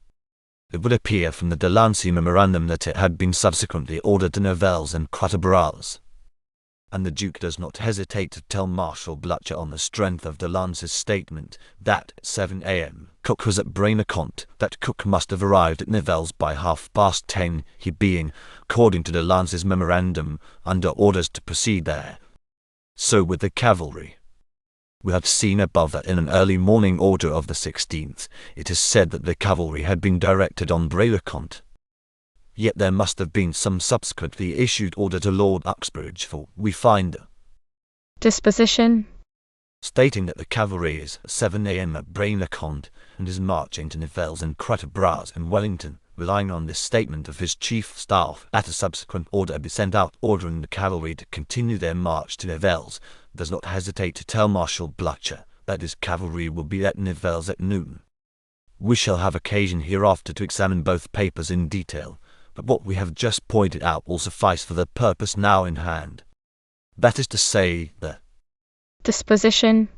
It would appear from the Delancey memorandum that it had been subsequently ordered to Nivelles and Quatre Bras. And the Duke does not hesitate to tell Marshal Blücher on the strength of Delancey's statement that at 7 a.m. Cook was at Braine-le-Comte, that Cook must have arrived at Nivelles by 10:30, he being, according to Delancey's memorandum, under orders to proceed there. So with the cavalry. We have seen above that in an early morning order of the 16th, it is said that the cavalry had been directed on Braine-le-Comte. Yet there must have been some subsequently issued order to Lord Uxbridge, for we find a disposition stating that the cavalry is at 7 a.m. at Braine-le-Comte and is marching to Nivelles and Quatre Bras and Wellington, relying on this statement of his chief of staff, that a subsequent order be sent out ordering the cavalry to continue their march to Nivelles, does not hesitate to tell Marshal Blücher that his cavalry will be at Nivelles at noon. We shall have occasion hereafter to examine both papers in detail, but what we have just pointed out will suffice for the purpose now in hand. That is to say, the disposition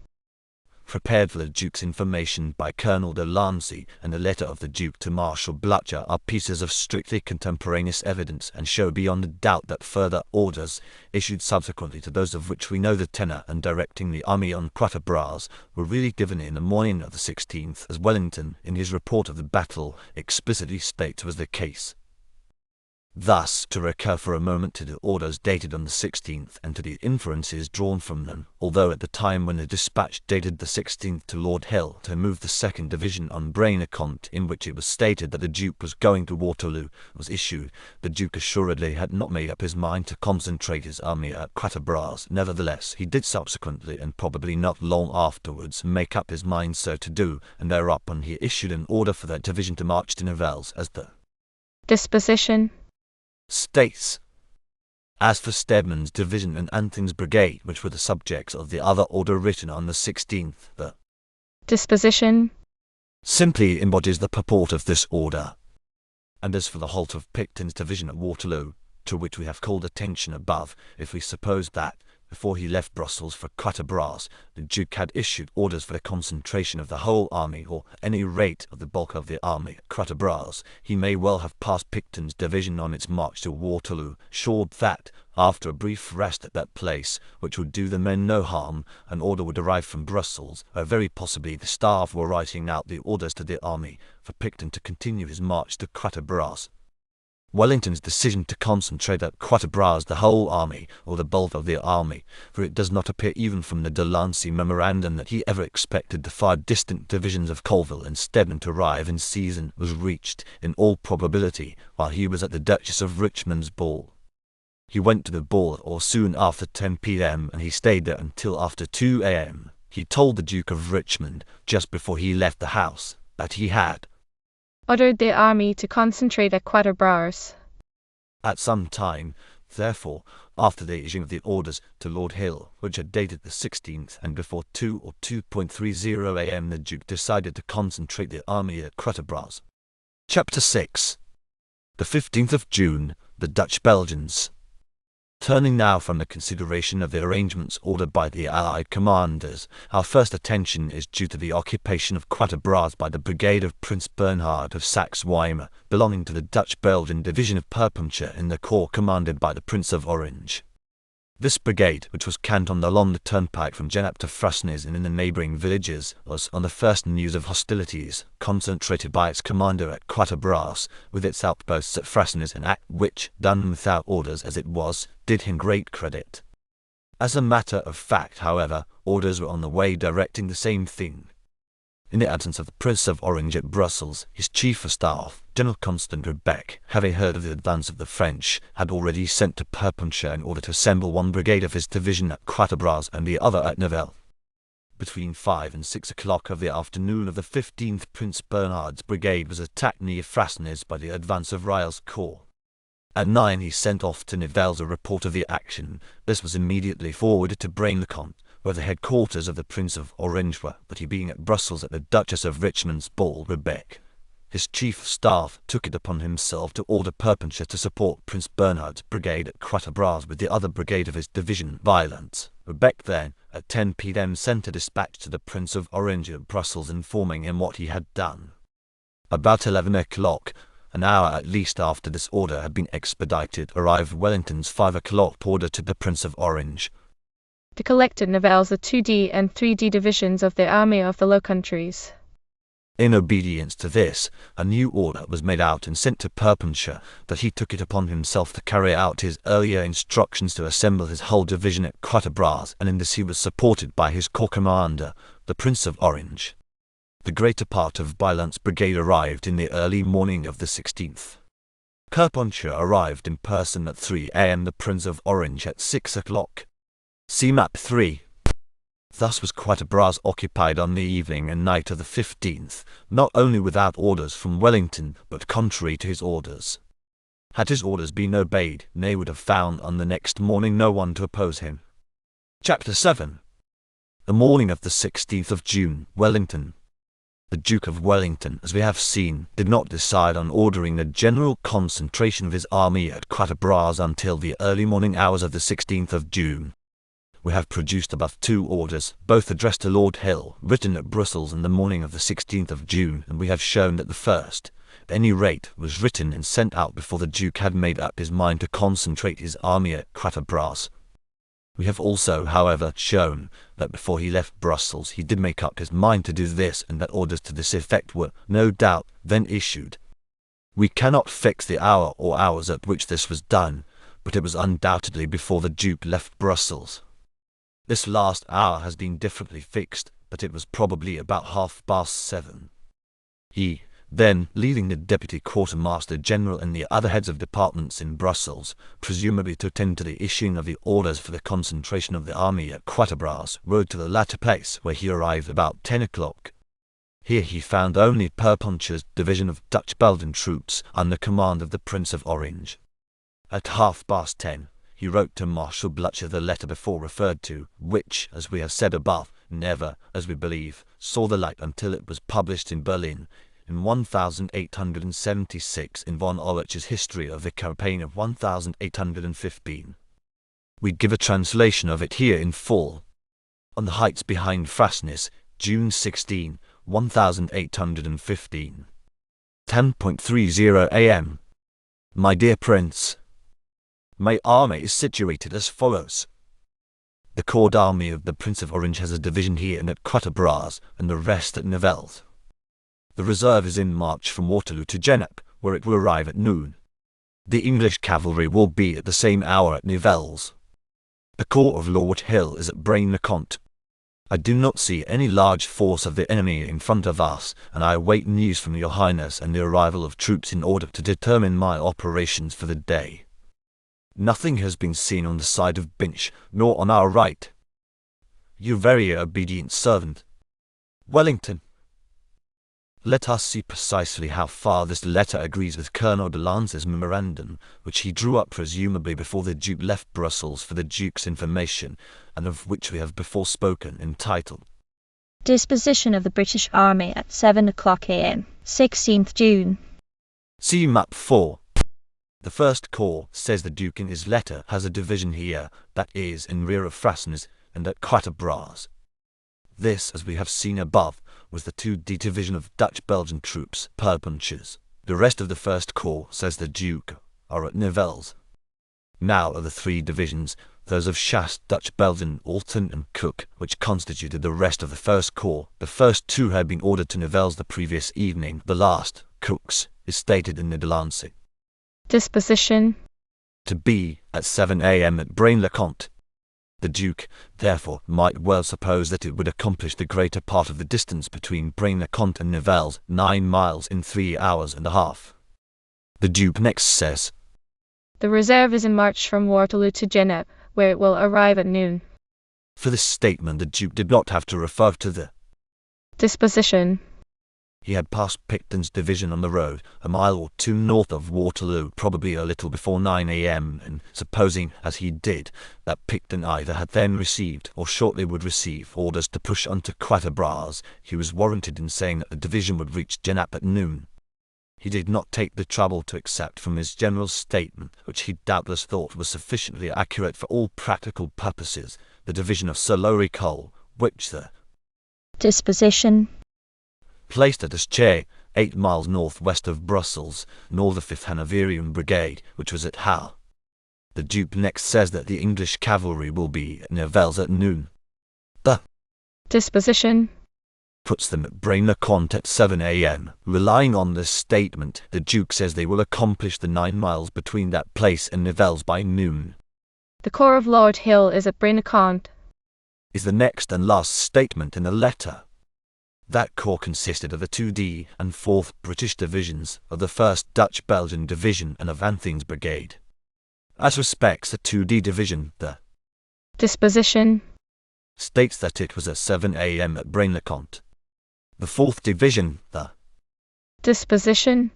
prepared for the Duke's information by Colonel Delancey and the letter of the Duke to Marshal Blücher are pieces of strictly contemporaneous evidence and show beyond a doubt that further orders, issued subsequently to those of which we know the tenor and directing the army on Quatre Bras, were really given in the morning of the 16th, as Wellington, in his report of the battle, explicitly states was the case. Thus, to recur for a moment to the orders dated on the 16th and to the inferences drawn from them, although at the time when the dispatch dated the 16th to Lord Hill to move the 2nd Division on Braine-le-Comte, in which it was stated that the Duke was going to Waterloo, was issued, the Duke assuredly had not made up his mind to concentrate his army at Quatre Bras. Nevertheless, he did subsequently, and probably not long afterwards, make up his mind so to do, and thereupon he issued an order for that division to march to Nivelles, as the disposition states. As for Stedman's division and Anthing's brigade, which were the subjects of the other order written on the 16th, the disposition simply embodies the purport of this order. And as for the halt of Picton's division at Waterloo, to which we have called attention above, if we suppose that, before he left Brussels for Quatre Bras, the Duke had issued orders for the concentration of the whole army, or any rate of the bulk of the army at Quatre Bras, he may well have passed Picton's division on its march to Waterloo, sure that, after a brief rest at that place, which would do the men no harm, an order would arrive from Brussels, where very possibly the staff were writing out the orders to the army, for Picton to continue his march to Quatre Bras. Wellington's decision to concentrate at Quatre Bras the whole army, or the bulk of the army, for it does not appear even from the Delancey memorandum that he ever expected the far distant divisions of Colville and Stedman to arrive in season, was reached, in all probability, while he was at the Duchess of Richmond's ball. He went to the ball or soon after 10 p.m. and he stayed there until after 2 a.m. He told the Duke of Richmond, just before he left the house, that he had ordered the army to concentrate at Quatre Bras. At some time, therefore, after the issuing of the orders to Lord Hill, which had dated the 16th, and before 2 or 2:30 a.m. the Duke decided to concentrate the army at Quatre Bras. Chapter 6. The 15th of June, the Dutch-Belgians. Turning now from the consideration of the arrangements ordered by the Allied commanders, our first attention is due to the occupation of Quatre Bras by the brigade of Prince Bernhard of Saxe-Weimar, belonging to the Dutch-Belgian division of Perponcher in the corps commanded by the Prince of Orange. This brigade, which was cantoned along the turnpike from Genappe to Frasnes and in the neighbouring villages, was, on the first news of hostilities, concentrated by its commander at Quatre Bras, with its outposts at Frasnes, an act which, done without orders as it was, did him great credit. As a matter of fact, however, orders were on the way directing the same thing. In the absence of the Prince of Orange at Brussels, his chief of staff, General Constant Rebec, having heard of the advance of the French, had already sent to Perponcher in order to assemble one brigade of his division at Quatre Bras and the other at Nivelles. Between 5 and 6 o'clock of the afternoon of the 15th, Prince Bernard's brigade was attacked near Frasnes by the advance of Rial's corps. At 9 he sent off to Nivelles a report of the action. This was immediately forwarded to Braine-le-Comte, where the headquarters of the Prince of Orange were, but he being at Brussels at the Duchess of Richmond's ball, Rebec, his chief of staff, took it upon himself to order Perponcher to support Prince Bernard's brigade at Quatre Bras with the other brigade of his division, Violent. Rebec then, at 10 p.m. sent a dispatch to the Prince of Orange at Brussels informing him what he had done. About 11 o'clock, an hour at least after this order had been expedited, arrived Wellington's 5 o'clock order to the Prince of Orange to collect at Nivelles the 2D and 3D divisions of the Army of the Low Countries. In obedience to this, a new order was made out and sent to Perponcher, that he took it upon himself to carry out his earlier instructions to assemble his whole division at Quatre Bras, and in this he was supported by his corps commander, the Prince of Orange. The greater part of Violent's brigade arrived in the early morning of the 16th. Perponcher arrived in person at 3 a.m., the Prince of Orange at 6 o'clock. See map 3. Thus was Quatre Bras occupied on the evening and night of the 15th, not only without orders from Wellington, but contrary to his orders. Had his orders been obeyed, Ney would have found on the next morning no one to oppose him. Chapter 7. The morning of the 16th of June, Wellington. The Duke of Wellington, as we have seen, did not decide on ordering the general concentration of his army at Quatre Bras until the early morning hours of the 16th of June. We have produced above 2 orders, both addressed to Lord Hill, written at Brussels in the morning of the 16th of June, and we have shown that the first, at any rate, was written and sent out before the Duke had made up his mind to concentrate his army at Quatre Bras. We have also, however, shown that before he left Brussels he did make up his mind to do this, and that orders to this effect were, no doubt, then issued. We cannot fix the hour or hours at which this was done, but it was undoubtedly before the Duke left Brussels. This last hour has been differently fixed, but it was probably about 7:30. He, then, leaving the Deputy Quartermaster General and the other heads of departments in Brussels, presumably to attend to the issuing of the orders for the concentration of the army at Quatre Bras, rode to the latter place, where he arrived about 10 o'clock. Here he found only Perponcher's division of Dutch-Belgian troops under command of the Prince of Orange. At 10:30, he wrote to Marshal Blücher the letter before referred to, which, as we have said above, never, as we believe, saw the light until it was published in Berlin in 1876 in von Ullrich's History of the Campaign of 1815. We give a translation of it here in full. On the heights behind Frasnes, June 16, 1815. 10:30 a.m. My dear Prince, my army is situated as follows. The corps d'armée of the Prince of Orange has a division here and at Quatre Bras, and the rest at Nivelles. The reserve is in march from Waterloo to Genappe, where it will arrive at noon. The English cavalry will be at the same hour at Nivelles. The corps of Lord Hill is at Braine-le-Comte. I do not see any large force of the enemy in front of us, and I await news from your Highness and the arrival of troops in order to determine my operations for the day. Nothing has been seen on the side of Binch, nor on our right. Your very obedient servant, Wellington. Let us see precisely how far this letter agrees with Colonel de Lance's memorandum, which he drew up presumably before the Duke left Brussels for the Duke's information, and of which we have before spoken, entitled Disposition of the British Army at 7 o'clock a.m., 16th June. See map 4. The First Corps, says the Duke in his letter, has a division here, that is, in rear of Frasnes, and at Quatre Bras. This, as we have seen above, was the 2D division of Dutch-Belgian troops, Perponchers. The rest of the First Corps, says the Duke, are at Nivelles. Now of the 3 divisions, those of Chasse, Dutch, Belgian, Alten and Cook, which constituted the rest of the First Corps. The first two had been ordered to Nivelles the previous evening. The last, Cook's, is stated in the Delancey. Disposition. To be at 7 a.m. at Braine-le-Comte. The Duke, therefore, might well suppose that it would accomplish the greater part of the distance between Braine-le-Comte and Nivelles, 9 miles, in 3 hours and a half. The Duke next says, The reserve is in march from Waterloo to Genappe, where it will arrive at noon. For this statement the Duke did not have to refer to the disposition. He had passed Picton's division on the road, a mile or two north of Waterloo, probably a little before 9 a.m., and supposing, as he did, that Picton either had then received, or shortly would receive, orders to push on to Quatre-Bras, he was warranted in saying that the division would reach Genappe at noon. He did not take the trouble to accept from his general's statement, which he doubtless thought was sufficiently accurate for all practical purposes, the division of Sir Loricole, which the disposition placed at Eschet, 8 miles northwest of Brussels, nor the 5th Hanoverian Brigade, which was at Hal. The Duke next says that the English cavalry will be at Nivelles at noon. The disposition puts them at Braine-le-Comte at 7 a.m. Relying on this statement, the Duke says they will accomplish the 9 miles between that place and Nivelles by noon. The corps of Lord Hill is at Braine-le-Comte. Is the next and last statement in the letter. That corps consisted of the 2D and 4th British divisions, of the 1st Dutch-Belgian division and of Anthing's brigade. As respects the 2D division, the disposition states that it was at 7 a.m. at Braine-le-Comte. The 4th division, the disposition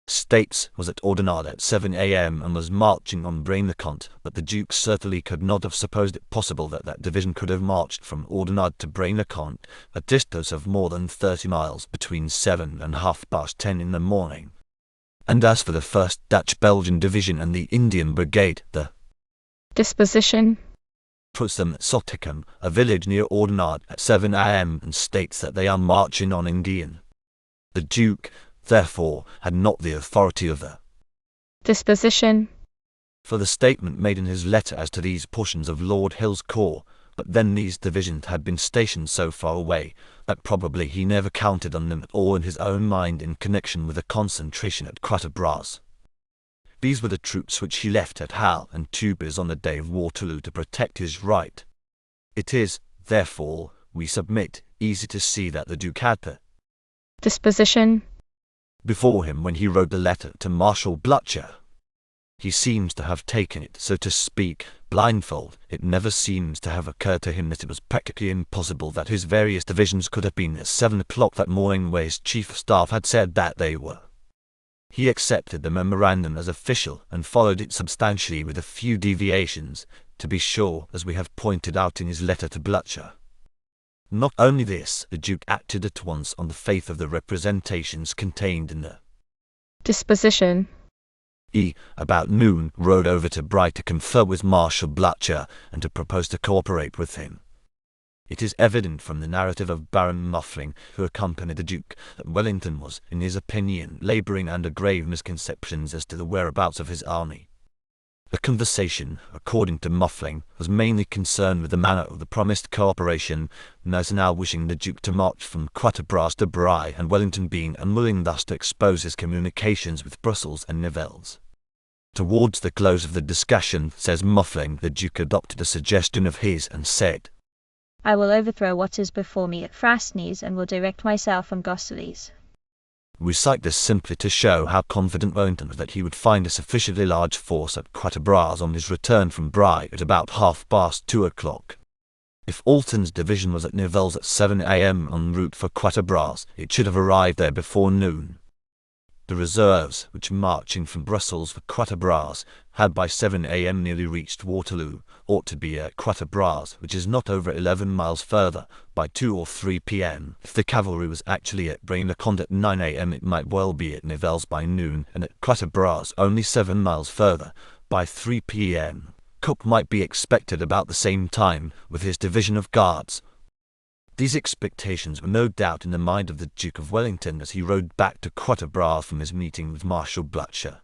states was at Oudenarde at 7 a.m. and was marching on Braine-le-Comte, but the Duke certainly could not have supposed it possible that that division could have marched from Oudenarde to Braine-le-Comte, a distance of more than 30 miles, between 7 and 10:30 in the morning. And as for the 1st Dutch-Belgian division and the Indian brigade, the disposition puts them at Sotticum, a village near Oudenarde, at 7 a.m. and states that they are marching on Indian. The Duke, therefore, had not the authority of the disposition for the statement made in his letter as to these portions of Lord Hill's corps, but then these divisions had been stationed so far away that probably he never counted on them at all in his own mind in connection with the concentration at Quatre-Bras. These were the troops which he left at Hal and Tubize on the day of Waterloo to protect his right. It is, therefore, we submit, easy to see that the Duke had the disposition before him when he wrote the letter to Marshal Blucher. He seems to have taken it, so to speak, blindfold. It never seems to have occurred to him that it was practically impossible that his various divisions could have been at 7 o'clock that morning where his chief of staff had said that they were. He accepted the memorandum as official and followed it substantially with a few deviations, to be sure, as we have pointed out in his letter to Blucher. Not only this, the Duke acted at once on the faith of the representations contained in the disposition. He, about noon, rode over to Bry to confer with Marshal Blucher and to propose to cooperate with him. It is evident from the narrative of Baron Muffling, who accompanied the Duke, that Wellington was, in his opinion, labouring under grave misconceptions as to the whereabouts of his army. The conversation, according to Muffling, was mainly concerned with the manner of the promised cooperation, now wishing the Duke to march from Quatre-Bras to Bry, and Wellington being unwilling thus to expose his communications with Brussels and Nivelles. Towards the close of the discussion, says Muffling, the Duke adopted a suggestion of his and said, I will overthrow what is before me at Frasnes and will direct myself on Gosselies. We cite this simply to show how confident Wellington was that he would find a sufficiently large force at Quatre-Bras on his return from Bry at about 2:30. If Alten's division was at Nivelles at 7 a.m. en route for Quatre-Bras, it should have arrived there before noon. The reserves, which marching from Brussels for Quatre-Bras, had by 7 a.m. nearly reached Waterloo, ought to be at Quatre-Bras, which is not over 11 miles further, by 2 or 3 p.m. If the cavalry was actually at Braine-le-Comte at 9 a.m. it might well be at Nivelles by noon, and at Quatre-Bras only 7 miles further, by 3 p.m. Cook might be expected about the same time, with his division of guards. These expectations were no doubt in the mind of the Duke of Wellington as he rode back to Quatre-Bras from his meeting with Marshal Blucher.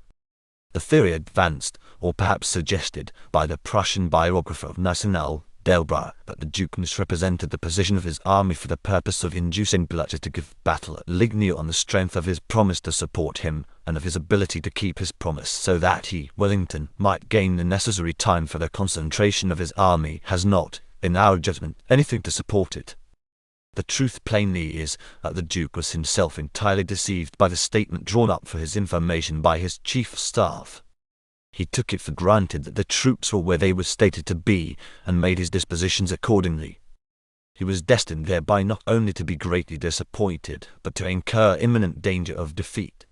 The theory advanced, or perhaps suggested, by the Prussian biographer of National, Elba, that the Duke misrepresented the position of his army for the purpose of inducing Blucher to give battle at Ligny on the strength of his promise to support him, and of his ability to keep his promise, so that he, Wellington, might gain the necessary time for the concentration of his army, has not, in our judgment, anything to support it. The truth plainly is that the Duke was himself entirely deceived by the statement drawn up for his information by his chief of staff. He took it for granted that the troops were where they were stated to be, and made his dispositions accordingly. He was destined thereby not only to be greatly disappointed, but to incur imminent danger of defeat.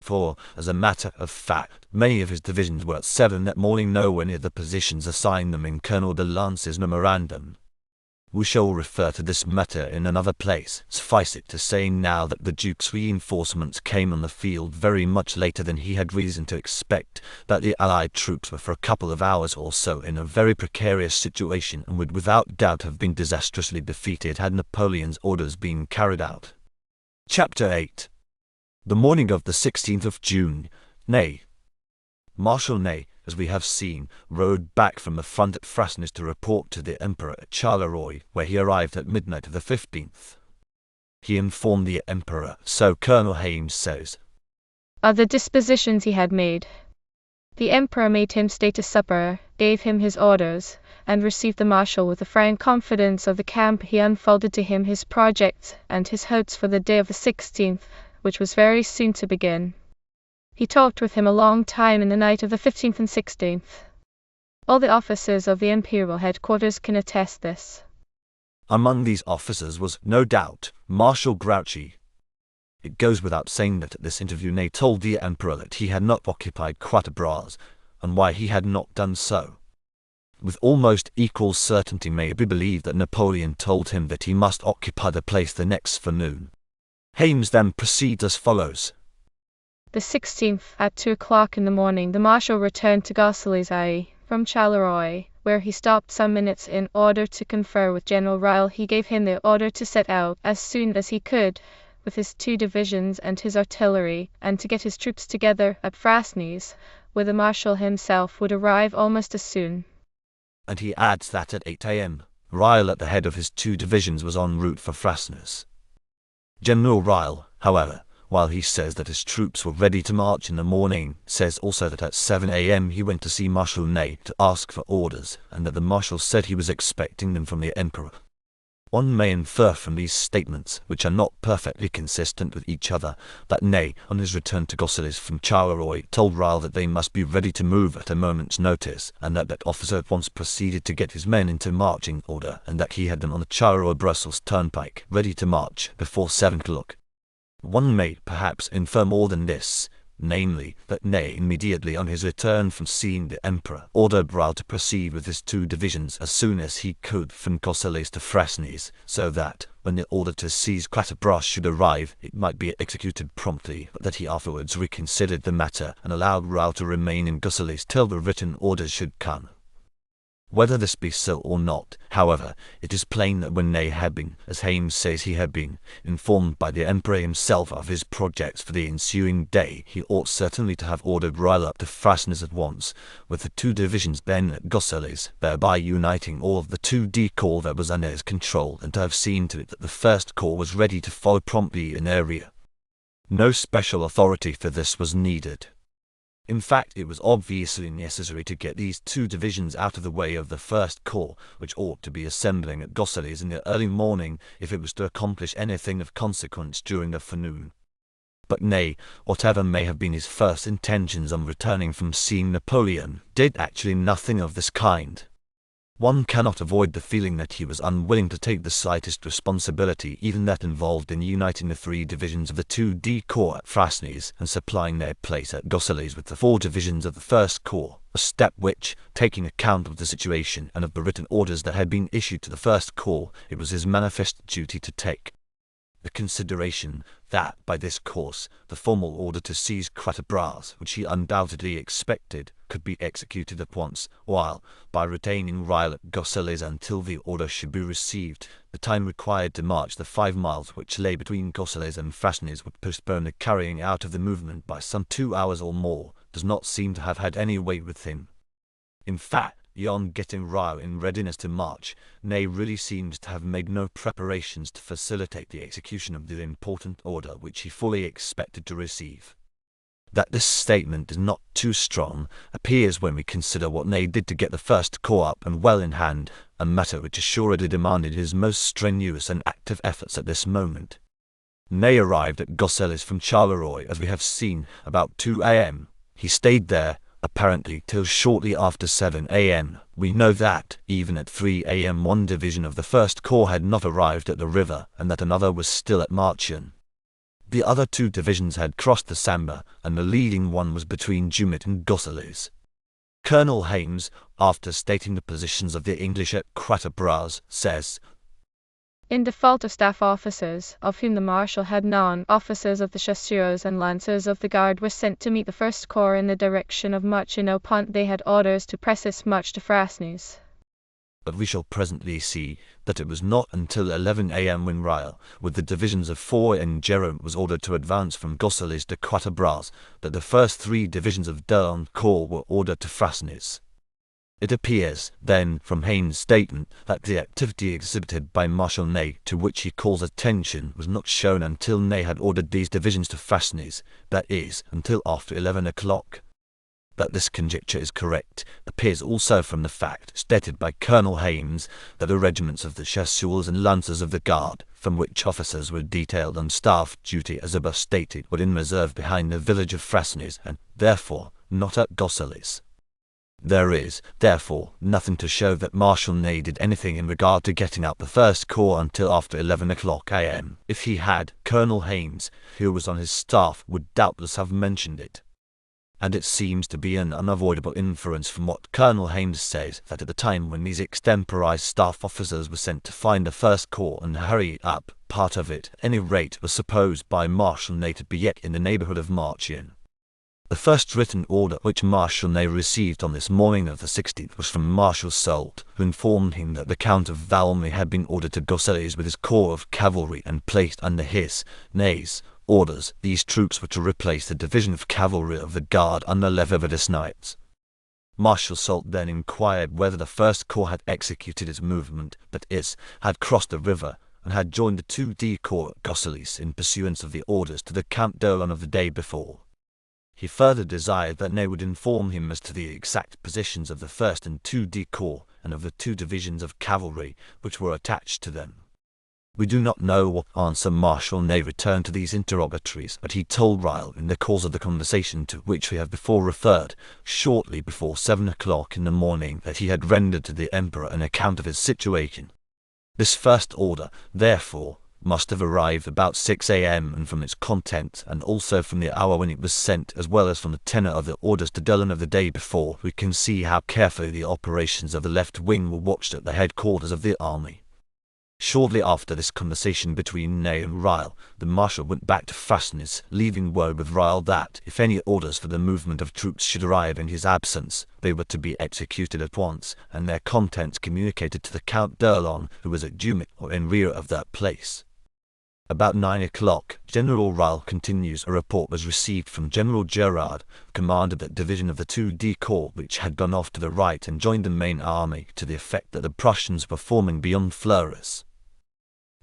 For, as a matter of fact, many of his divisions were at 7 that morning nowhere near the positions assigned them in Colonel de Lance's memorandum. We shall refer to this matter in another place. Suffice it to say now that the Duke's reinforcements came on the field very much later than he had reason to expect, that the Allied troops were for a couple of hours or so in a very precarious situation, and would without doubt have been disastrously defeated had Napoleon's orders been carried out. Chapter 8. The morning of the 16th of June, Marshal Ney, as we have seen, rode back from the front at Frasnes to report to the Emperor at Charleroi, where he arrived at midnight of the 15th. He informed the Emperor, so Colonel Hames says, of the dispositions he had made. The Emperor made him stay to supper, gave him his orders, and received the Marshal with the frank confidence of the camp. He unfolded to him his projects and his hopes for the day of the 16th, which was very soon to begin. He talked with him a long time in the night of the 15th and 16th. All the officers of the imperial headquarters can attest this. Among these officers was, no doubt, Marshal Grouchy. It goes without saying that at this interview Ney told the Emperor that he had not occupied Quatre Bras, and why he had not done so. With almost equal certainty may it be believed that Napoleon told him that he must occupy the place the next forenoon. Hames then proceeds as follows. The 16th, at 2 o'clock in the morning, the Marshal returned to Gosselies from Charleroi, where he stopped some minutes in order to confer with General Reille. He gave him the order to set out as soon as he could, with his 2 divisions and his artillery, and to get his troops together at Frasnes, where the Marshal himself would arrive almost as soon. And he adds that at 8 a.m., Reille at the head of his 2 divisions was en route for Frasnes. General Reille, however, while he says that his troops were ready to march in the morning, says also that at 7 a.m. he went to see Marshal Ney to ask for orders, and that the Marshal said he was expecting them from the Emperor. One may infer from these statements, which are not perfectly consistent with each other, that Ney, on his return to Gosselies from Charleroi, told Reille that they must be ready to move at a moment's notice, and that officer at once proceeded to get his men into marching order, and that he had them on the Charleroi-Brussels turnpike, ready to march, before 7 o'clock. One may perhaps infer more than this, namely, that Ney immediately on his return from seeing the Emperor ordered Reille to proceed with his 2 divisions as soon as he could from Gosselies to Frasnes, so that, when the order to seize Quatre Bras should arrive, it might be executed promptly, but that he afterwards reconsidered the matter and allowed Reille to remain in Gosselies till the written orders should come. Whether this be so or not, however, it is plain that when Ney had been, as Hames says he had been, informed by the Emperor himself of his projects for the ensuing day, he ought certainly to have ordered Reille up to Frasnes at once, with the 2 divisions then at Gosselies, thereby uniting all of the 2D Corps that was under his control, and to have seen to it that the 1st Corps was ready to follow promptly in their rear. No special authority for this was needed. In fact, it was obviously necessary to get these 2 divisions out of the way of the 1st Corps, which ought to be assembling at Gosselies in the early morning if it was to accomplish anything of consequence during the forenoon. But Ney, whatever may have been his first intentions on returning from seeing Napoleon, did actually nothing of this kind. One cannot avoid the feeling that he was unwilling to take the slightest responsibility, even that involved in uniting the 3 divisions of the 2D Corps at Frasnes and supplying their place at Gosselies with the 4 divisions of the 1st Corps, a step which, taking account of the situation and of the written orders that had been issued to the 1st Corps, it was his manifest duty to take. The consideration that, by this course, the formal order to seize Quatre Bras, which he undoubtedly expected, could be executed at once, while, by retaining Reille at Gosselies until the order should be received, the time required to march the 5 miles which lay between Gosselies and Frasnes would postpone the carrying out of the movement by some 2 hours or more, does not seem to have had any weight with him. In fact, beyond getting Ryle in readiness to march, Ney really seems to have made no preparations to facilitate the execution of the important order which he fully expected to receive. That this statement is not too strong appears when we consider what Ney did to get the First Corps up and well in hand, a matter which assuredly demanded his most strenuous and active efforts at this moment. Ney arrived at Gosselies from Charleroi, as we have seen, about 2 a.m. He stayed there, apparently till shortly after 7 a.m. We know that, even at 3 a.m. one division of the First Corps had not arrived at the river, and that another was still at Marchion. The other 2 divisions had crossed the Sambre, and the leading one was between Jumet and Gosselies. Colonel Hames, after stating the positions of the English at Quatre Bras, says, "In default of staff officers, of whom the Marshal had none, officers of the chasseurs and lancers of the Guard were sent to meet the First Corps in the direction of Marchion-au-Pont. They had orders to press this much to Frasnes." But we shall presently see that it was not until 11 a.m. when Ryle, with the divisions of Foy and Jerome, was ordered to advance from Gosselies to Quatre Bras, that the first 3 divisions of D'Aulon's corps were ordered to Frasnes. It appears, then, from Haynes' statement, that the activity exhibited by Marshal Ney, to which he calls attention, was not shown until Ney had ordered these divisions to Frasnes, that is, until after 11 o'clock. That this conjecture is correct appears also from the fact stated by Colonel Hames that the regiments of the chasseurs and lancers of the Guard, from which officers were detailed on staff duty as above stated, were in reserve behind the village of Frasnes, and, therefore, not at Gosselies. There is, therefore, nothing to show that Marshal Ney did anything in regard to getting out the First Corps until after 11 o'clock a.m. If he had, Colonel Hames, who was on his staff, would doubtless have mentioned it. And it seems to be an unavoidable inference from what Colonel Hames says that at the time when these extemporized staff officers were sent to find the First Corps and hurry it up, part of it, at any rate, was supposed by Marshal Ney to be yet in the neighbourhood of Marchion. The first written order which Marshal Ney received on this morning of the 16th was from Marshal Soult, who informed him that the Count of Valmy had been ordered to Gosselies with his corps of cavalry and placed under his, Ney's, orders. These troops were to replace the division of cavalry of the Guard under Levallois Knights. Marshal Soult then inquired whether the First Corps had executed its movement, that is, had crossed the river, and had joined the 2D Corps at Gosselies in pursuance of the orders to the Count d'Aulon of the day before. He further desired that Ney would inform him as to the exact positions of the 1st and 2D Corps and of the 2 divisions of cavalry which were attached to them. We do not know what answer Marshal Ney returned to these interrogatories, but he told Ryle in the course of the conversation to which we have before referred, shortly before 7 o'clock in the morning, that he had rendered to the Emperor an account of his situation. This first order, therefore, must have arrived about 6 a.m. and from its contents, and also from the hour when it was sent, as well as from the tenor of the orders to D'Aulon of the day before, we can see how carefully the operations of the left wing were watched at the headquarters of the army. Shortly after this conversation between Ney and Ryle, the Marshal went back to Frasnes, leaving word with Ryle that, if any orders for the movement of troops should arrive in his absence, they were to be executed at once, and their contents communicated to the Count d'Aulon, who was at Jumet or in rear of that place. About 9 o'clock, General Ryle continues, a report was received from General Gerard, commander of that division of the 2D Corps which had gone off to the right and joined the main army, to the effect that the Prussians were forming beyond Fleurus.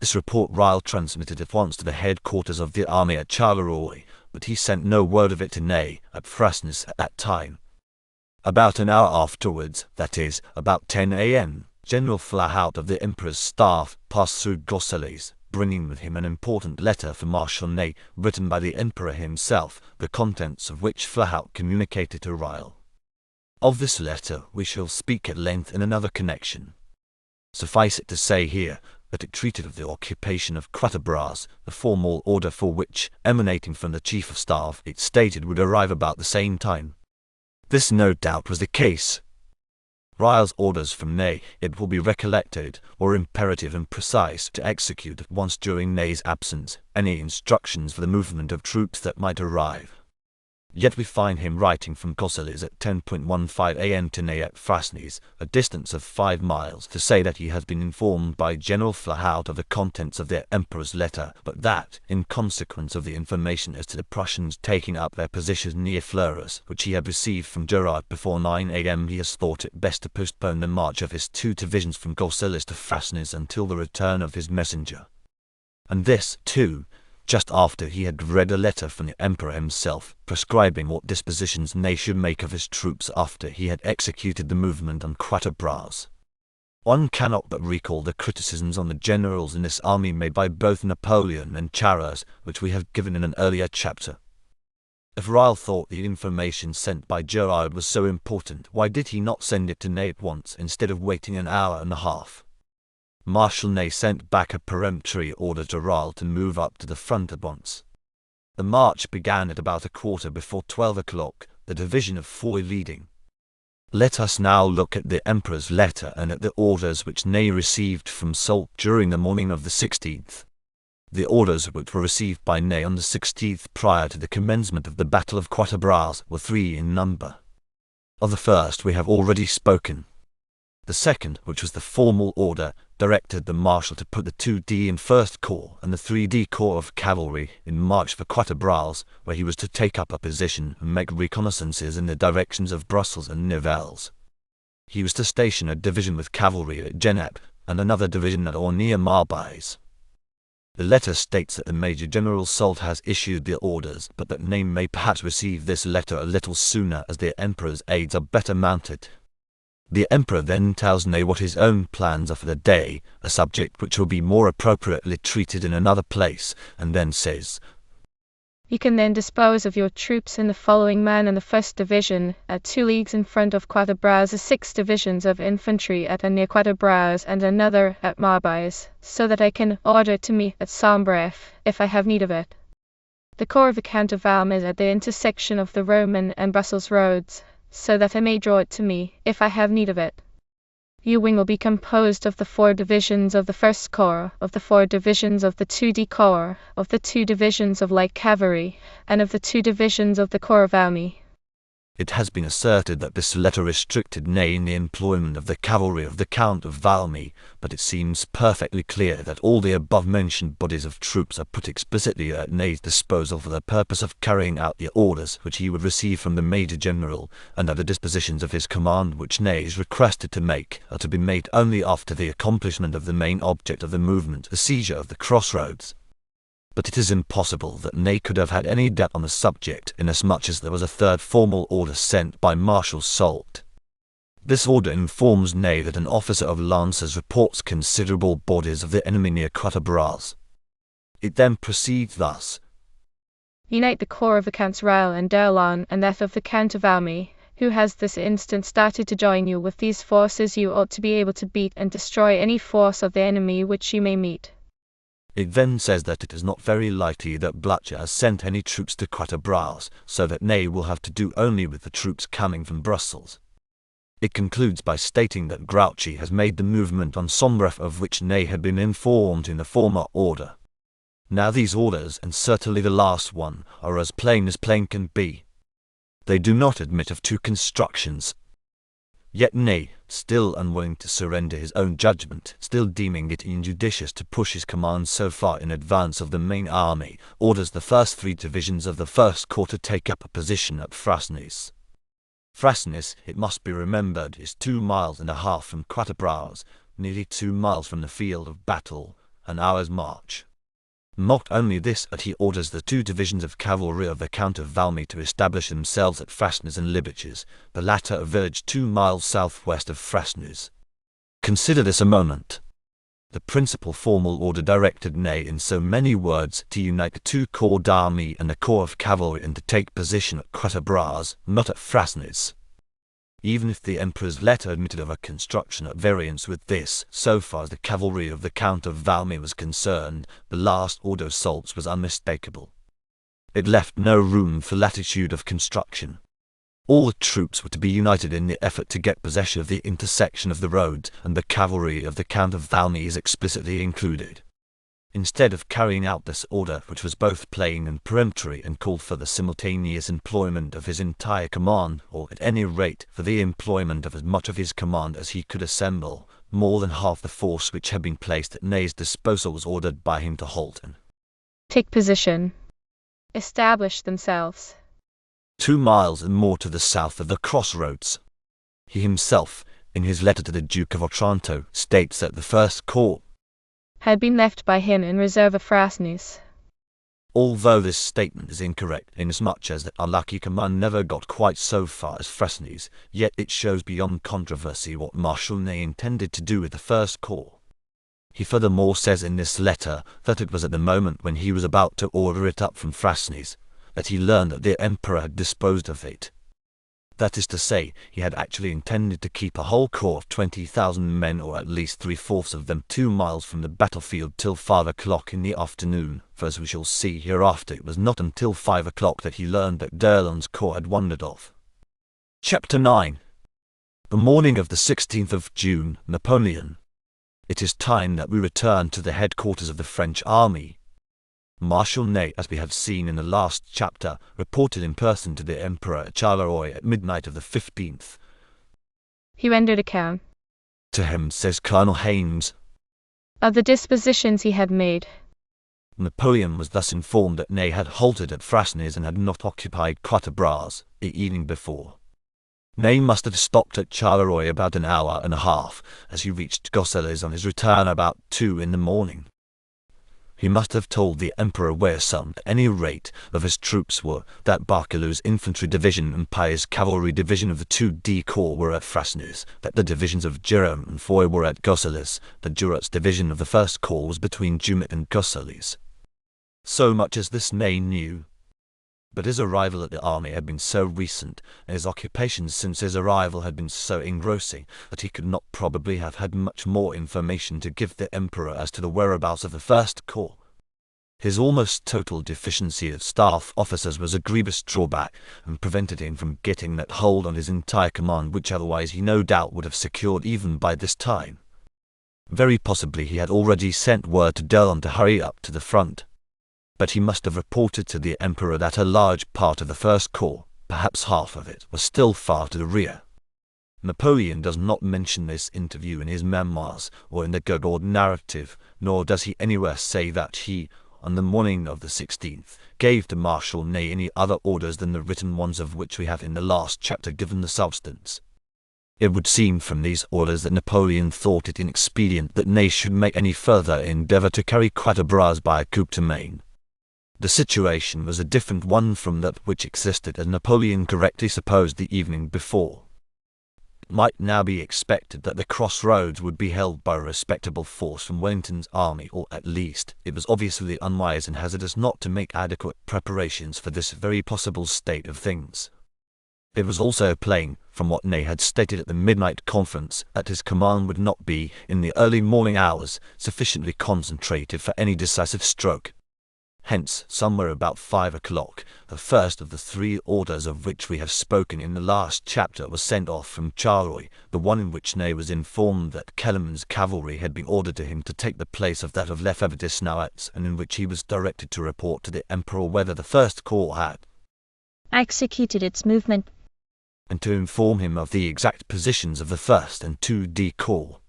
This report Ryle transmitted at once to the headquarters of the army at Charleroi, but he sent no word of it to Ney at Frasnes at that time. About an hour afterwards, that is, about 10 a.m., General Flahaut of the Emperor's staff passed through Gosselies, bringing with him an important letter for Marshal Ney, written by the Emperor himself, the contents of which Flahaut communicated to Ryle. Of this letter we shall speak at length in another connection. Suffice it to say here that it treated of the occupation of Quatre Bras, the formal order for which, emanating from the Chief of Staff, it stated would arrive about the same time. This no doubt was the case. Ryle's orders from Ney, it will be recollected, were imperative and precise to execute at once during Ney's absence any instructions for the movement of troops that might arrive. Yet we find him writing from Gosselies at 10:15 a.m. to Ney at Frasnes, a distance of 5 miles, to say that he has been informed by General Flahoudt of the contents of the Emperor's letter, but that, in consequence of the information as to the Prussians taking up their positions near Fleurus, which he had received from Gerard before 9 a.m., he has thought it best to postpone the march of his 2 divisions from Gosselies to Frasnes until the return of his messenger. And this, too, just after he had read a letter from the Emperor himself, prescribing what dispositions Ney should make of his troops after he had executed the movement on Quatre Bras. One cannot but recall the criticisms on the generals in this army made by both Napoleon and Charras, which we have given in an earlier chapter. If Reille thought the information sent by Gerard was so important, why did he not send it to Ney at once, instead of waiting an hour and a half? Marshal Ney sent back a peremptory order to Reille to move up to the front at once. The march began at about 12:15 o'clock, the division of Foy leading. Let us now look at the Emperor's letter and at the orders which Ney received from Soult during the morning of the 16th. The orders which were received by Ney on the 16th prior to the commencement of the Battle of Quatre Bras were 3 in number. Of the first we have already spoken. The second, which was the formal order, directed the Marshal to put the 2D in First Corps and the 3D Corps of Cavalry in march for Quatre Bras, where he was to take up a position and make reconnaissances in the directions of Brussels and Nivelles. He was to station a division with cavalry at Genappe and another division at or near Marbais. The letter states that the Major General Soult has issued the orders, but that Ney may perhaps receive this letter a little sooner, as the Emperor's aides are better mounted. The Emperor then tells Ney what his own plans are for the day, a subject which will be more appropriately treated in another place, and then says, You can then dispose of your troops in the following manner: the 1st Division, at 2 leagues in front of Quatre Bras, the 6 divisions of infantry at and near Quatre Bras, and another at Marbais, so that I can order it to me at Sambref, if I have need of it. The corps of the Count of Valmy is at the intersection of the Roman and Brussels roads, so that I may draw it to me, if I have need of it. Your wing will be composed of the 4 divisions of the 1st Corps, of the 4 divisions of the 2D Corps, of the 2 divisions of light cavalry, and of the 2 divisions of the Corps of Valmy. It has been asserted that this letter restricted Ney in the employment of the cavalry of the Count of Valmy, but it seems perfectly clear that all the above-mentioned bodies of troops are put explicitly at Ney's disposal for the purpose of carrying out the orders which he would receive from the Major General, and that the dispositions of his command which Ney is requested to make are to be made only after the accomplishment of the main object of the movement, the seizure of the crossroads. But it is impossible that Ney could have had any doubt on the subject, inasmuch as there was a third formal order sent by Marshal Soult. This order informs Ney that an officer of Lancers reports considerable bodies of the enemy near Quatre Bras. It then proceeds thus: Unite the corps of the Counts Reille and d'Erlon and that of the Count of Valmy, who has this instant started to join you. With these forces you ought to be able to beat and destroy any force of the enemy which you may meet. It then says that it is not very likely that Blücher has sent any troops to Quatre Bras, so that Ney will have to do only with the troops coming from Brussels. It concludes by stating that Grouchy has made the movement on Sombref, of which Ney had been informed in the former order. Now these orders, and certainly the last one, are as plain can be. They do not admit of 2 constructions. Yet Ney, still unwilling to surrender his own judgment, still deeming it injudicious to push his command so far in advance of the main army, orders the first 3 divisions of the 1st Corps to take up a position at Frasnes. Frasnes, it must be remembered, is 2.5 miles from Quatre Bras, nearly 2 miles from the field of battle, an hour's march. Not only this, but he orders the 2 divisions of cavalry of the Count of Valmy to establish themselves at Frasnes and Libiches, the latter a village 2 miles southwest of Frasnes. Consider this a moment. The principal formal order directed Ney in so many words to unite the 2 corps d'armée and the corps of cavalry and to take position at Quatre Bras, not at Frasnes. Even if the Emperor's letter admitted of a construction at variance with this, so far as the cavalry of the Count of Valmy was concerned, the last order of Soult's was unmistakable. It left no room for latitude of construction. All the troops were to be united in the effort to get possession of the intersection of the roads, and the cavalry of the Count of Valmy is explicitly included. Instead of carrying out this order, which was both plain and peremptory and called for the simultaneous employment of his entire command, or at any rate for the employment of as much of his command as he could assemble, more than half the force which had been placed at Ney's disposal was ordered by him to halt and take position, establish themselves 2 miles and more to the south of the crossroads. He himself, in his letter to the Duke of Otranto, states that the First Corps had been left by him in reserve of Frasnes. Although this statement is incorrect, inasmuch as the unlucky command never got quite so far as Frasnes, yet it shows beyond controversy what Marshal Ney intended to do with the First Corps. He furthermore says in this letter that it was at the moment when he was about to order it up from Frasnes that he learned that the Emperor had disposed of it. That is to say, he had actually intended to keep a whole corps of 20,000 men, or at least 3/4 of them, 2 miles from the battlefield till 5 o'clock in the afternoon, for as we shall see hereafter, it was not until 5 o'clock that he learned that d'Erlon's corps had wandered off. Chapter 9. The morning of the 16th of June, Napoleon. It is time that we return to the headquarters of the French army. Marshal Ney, as we have seen in the last chapter, reported in person to the Emperor at Charleroi at midnight of the 15th. He rendered account To him, says Colonel Haynes, of the dispositions he had made. Napoleon was thus informed that Ney had halted at Frasnes and had not occupied Quatre Bras the evening before. Ney must have stopped at Charleroi about an hour and a half, as he reached Gosselies on his return about 2 in the morning. He must have told the Emperor where some, at any rate, of his troops were, that Barcalou's infantry division and Paye's cavalry division of the 2D Corps were at Frasnes, that the divisions of Jerome and Foy were at Gosselies, that Durat's division of the First Corps was between Jumet and Gosselies. So much as this Ney knew. But his arrival at the army had been so recent, and his occupations since his arrival had been so engrossing, that he could not probably have had much more information to give the Emperor as to the whereabouts of the First Corps. His almost total deficiency of staff officers was a grievous drawback, and prevented him from getting that hold on his entire command which otherwise he no doubt would have secured even by this time. Very possibly he had already sent word to d'Erlon to hurry up to the front. But he must have reported to the Emperor that a large part of the First Corps, perhaps half of it, was still far to the rear. Napoleon does not mention this interview in his memoirs or in the Gaugourde narrative, nor does he anywhere say that he, on the morning of the 16th, gave to Marshal Ney any other orders than the written ones of which we have in the last chapter given the substance. It would seem from these orders that Napoleon thought it inexpedient that Ney should make any further endeavour to carry Quatre Bras by a coup de main. The situation was a different one from that which existed, as Napoleon correctly supposed the evening before. It might now be expected that the crossroads would be held by a respectable force from Wellington's army, or at least it was obviously unwise and hazardous not to make adequate preparations for this very possible state of things. It was also plain, from what Ney had stated at the midnight conference, that his command would not be, in the early morning hours, sufficiently concentrated for any decisive stroke. Hence, somewhere about 5 o'clock, the first of the 3 orders of which we have spoken in the last chapter was sent off from Charleroi, the one in which Ney was informed that Kellermann's cavalry had been ordered to him to take the place of that of Lefebvre-Desnouettes, and in which he was directed to report to the Emperor whether the First Corps had executed its movement, and to inform him of the exact positions of the First and 2D Corps.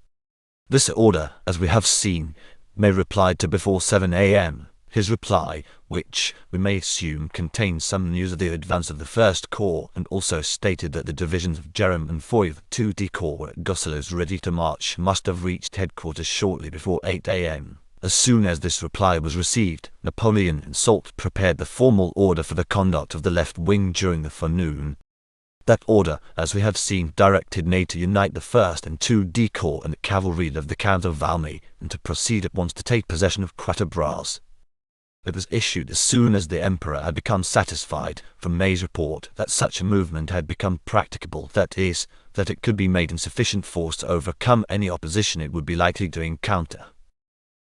This order, as we have seen, Ney replied to before 7 a.m. His reply, which, we may assume, contained some news of the advance of the First Corps, and also stated that the divisions of Jerome and Foy of the 2D Corps were at Gosselies ready to march, must have reached headquarters shortly before 8 a.m. As soon as this reply was received, Napoleon and Soult prepared the formal order for the conduct of the left wing during the forenoon. That order, as we have seen, directed Ney to unite the 1st and 2D Corps and the cavalry of the Count of Valmy, and to proceed at once to take possession of Quatre Bras. It was issued as soon as the Emperor had become satisfied, from Ney's report, that such a movement had become practicable, that is, that it could be made in sufficient force to overcome any opposition it would be likely to encounter.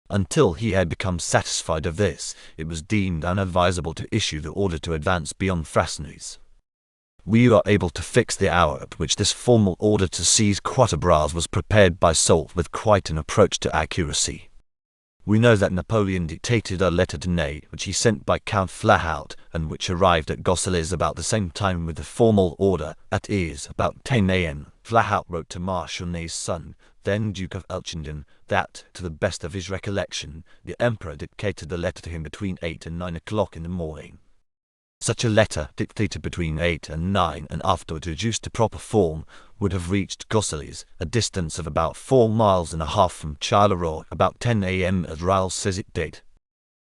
Until he had become satisfied of this, it was deemed unadvisable to issue the order to advance beyond Frasnes. We are able to fix the hour at which this formal order to seize Quatre Bras was prepared by Soult with quite an approach to accuracy. We know that Napoleon dictated a letter to Ney, which he sent by Count Flahaut, and which arrived at Gosselies about the same time with the formal order, that is, about 10 a.m. Flahaut wrote to Marshal Ney's son, then Duke of Elchingen, that, to the best of his recollection, the Emperor dictated the letter to him between 8 and 9 o'clock in the morning. Such a letter, dictated between 8 and 9 and afterwards reduced to proper form, would have reached Gosselies, a distance of about 4 miles and a half from Charleroi, about 10 a.m. as Raoul says it did.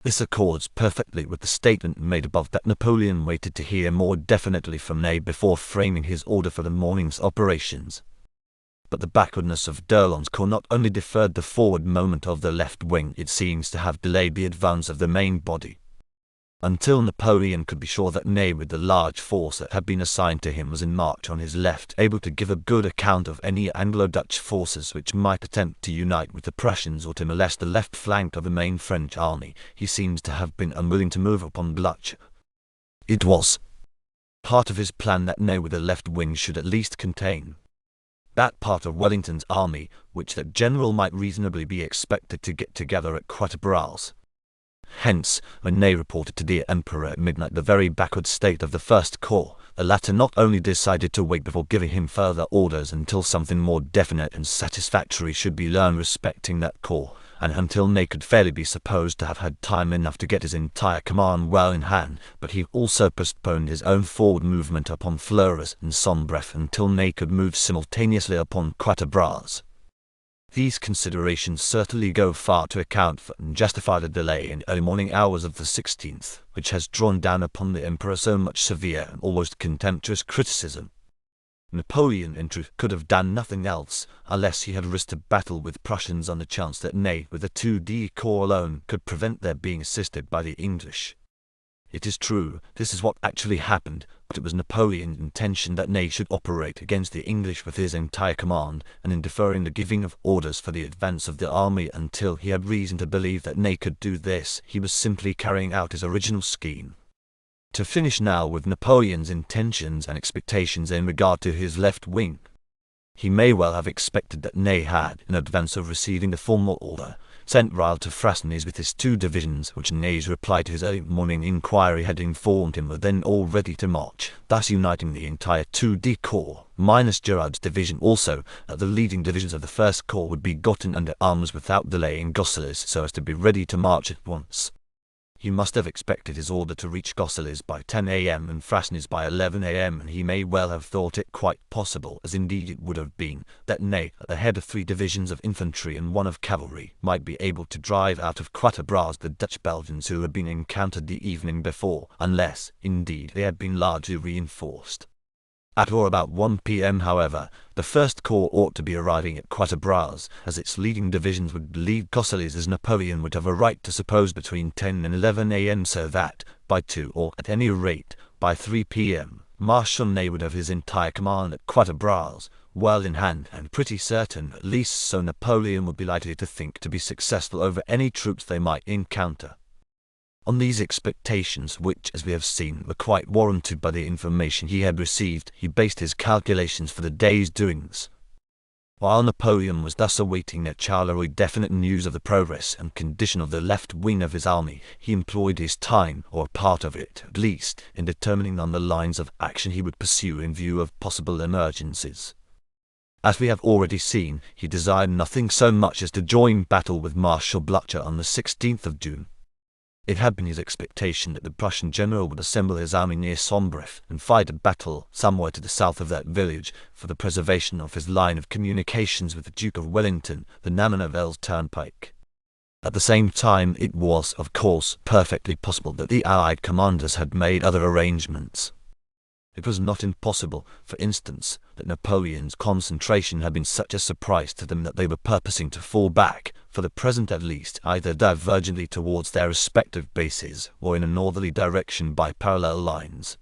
This accords perfectly with the statement made above that Napoleon waited to hear more definitely from Ney before framing his order for the morning's operations. But the backwardness of d'Erlon's corps not only deferred the forward movement of the left wing, it seems to have delayed the advance of the main body. Until Napoleon could be sure that Ney, with the large force that had been assigned to him, was in march on his left, able to give a good account of any Anglo-Dutch forces which might attempt to unite with the Prussians or to molest the left flank of the main French army, he seems to have been unwilling to move upon Blücher. It was part of his plan that Ney with the left wing should at least contain that part of Wellington's army which that general might reasonably be expected to get together at Quatre-Bras. Hence, when Ney reported to the Emperor at midnight the very backward state of the First Corps, the latter not only decided to wait before giving him further orders until something more definite and satisfactory should be learned respecting that corps, and until Ney could fairly be supposed to have had time enough to get his entire command well in hand, but he also postponed his own forward movement upon Fleurus and Sombref until Ney could move simultaneously upon Quatre-Bras. These considerations certainly go far to account for and justify the delay in the early morning hours of the 16th, which has drawn down upon the Emperor so much severe and almost contemptuous criticism. Napoleon, in truth, could have done nothing else, unless he had risked a battle with Prussians on the chance that Ney, with the 2D Corps alone, could prevent their being assisted by the English. It is true, this is what actually happened, but it was Napoleon's intention that Ney should operate against the English with his entire command, and in deferring the giving of orders for the advance of the army until he had reason to believe that Ney could do this, he was simply carrying out his original scheme. To finish now with Napoleon's intentions and expectations in regard to his left wing. He may well have expected that Ney had, in advance of receiving the formal order, sent Raoul to Frasnes with his 2 divisions, which Ney's reply to his early morning inquiry had informed him were then all ready to march, thus uniting the entire 2D Corps, minus Gerard's division also, that the leading divisions of the First Corps would be gotten under arms without delay in Gosselies so as to be ready to march at once. He must have expected his order to reach Gosselies by 10 a.m. and Frasnes by 11 a.m. and he may well have thought it quite possible, as indeed it would have been, that Ney, at the head of 3 divisions of infantry and 1 of cavalry, might be able to drive out of Quatre-Bras the Dutch Belgians who had been encountered the evening before, unless, indeed, they had been largely reinforced. At or about 1 p.m., however, the First Corps ought to be arriving at Quatre-Bras, as its leading divisions would leave Gosselies as Napoleon would have a right to suppose between 10 and 11 a.m. so that, by 2 or, at any rate, by 3 p.m., Marshal Ney would have his entire command at Quatre-Bras, well in hand and pretty certain, at least so Napoleon would be likely to think, to be successful over any troops they might encounter. On these expectations, which, as we have seen, were quite warranted by the information he had received, he based his calculations for the day's doings. While Napoleon was thus awaiting at Charleroi definite news of the progress and condition of the left wing of his army, he employed his time, or part of it at least, in determining on the lines of action he would pursue in view of possible emergencies. As we have already seen, he desired nothing so much as to join battle with Marshal Blücher on the 16th of June. It had been his expectation that the Prussian general would assemble his army near Sombref and fight a battle somewhere to the south of that village for the preservation of his line of communications with the Duke of Wellington, the Namur turnpike. At the same time, it was, of course, perfectly possible that the Allied commanders had made other arrangements. It was not impossible, for instance, that Napoleon's concentration had been such a surprise to them that they were purposing to fall back, for the present at least, either divergently towards their respective bases, or in a northerly direction by parallel lines.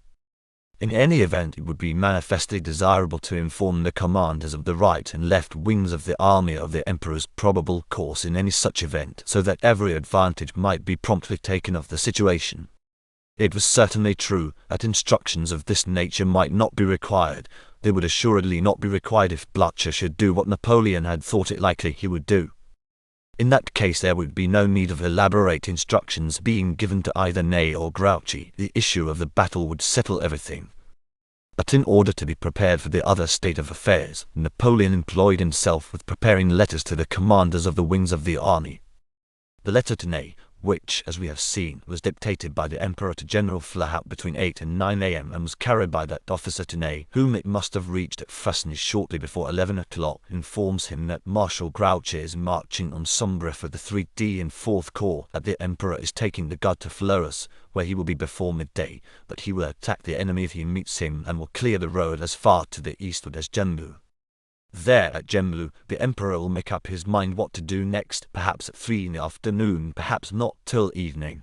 In any event, it would be manifestly desirable to inform the commanders of the right and left wings of the army of the Emperor's probable course in any such event, so that every advantage might be promptly taken of the situation. It was certainly true that instructions of this nature might not be required. They would assuredly not be required if Blücher should do what Napoleon had thought it likely he would do. In that case there would be no need of elaborate instructions being given to either Ney or Grouchy. The issue of the battle would settle everything. But in order to be prepared for the other state of affairs, Napoleon employed himself with preparing letters to the commanders of the wings of the army. The letter to Ney, which, as we have seen, was dictated by the Emperor to General Flahaut between 8 and 9 a.m. and was carried by that officer to Ney, whom it must have reached at Fusney shortly before 11 o'clock, informs him that Marshal Grouchy is marching on Sombref with the 3d and 4th Corps, that the Emperor is taking the Guard to Fleurus, where he will be before midday, that he will attack the enemy if he meets him and will clear the road as far to the eastward as Gemlu. There at Gemlu, the Emperor will make up his mind what to do next, perhaps at 3 in the afternoon, perhaps not till evening.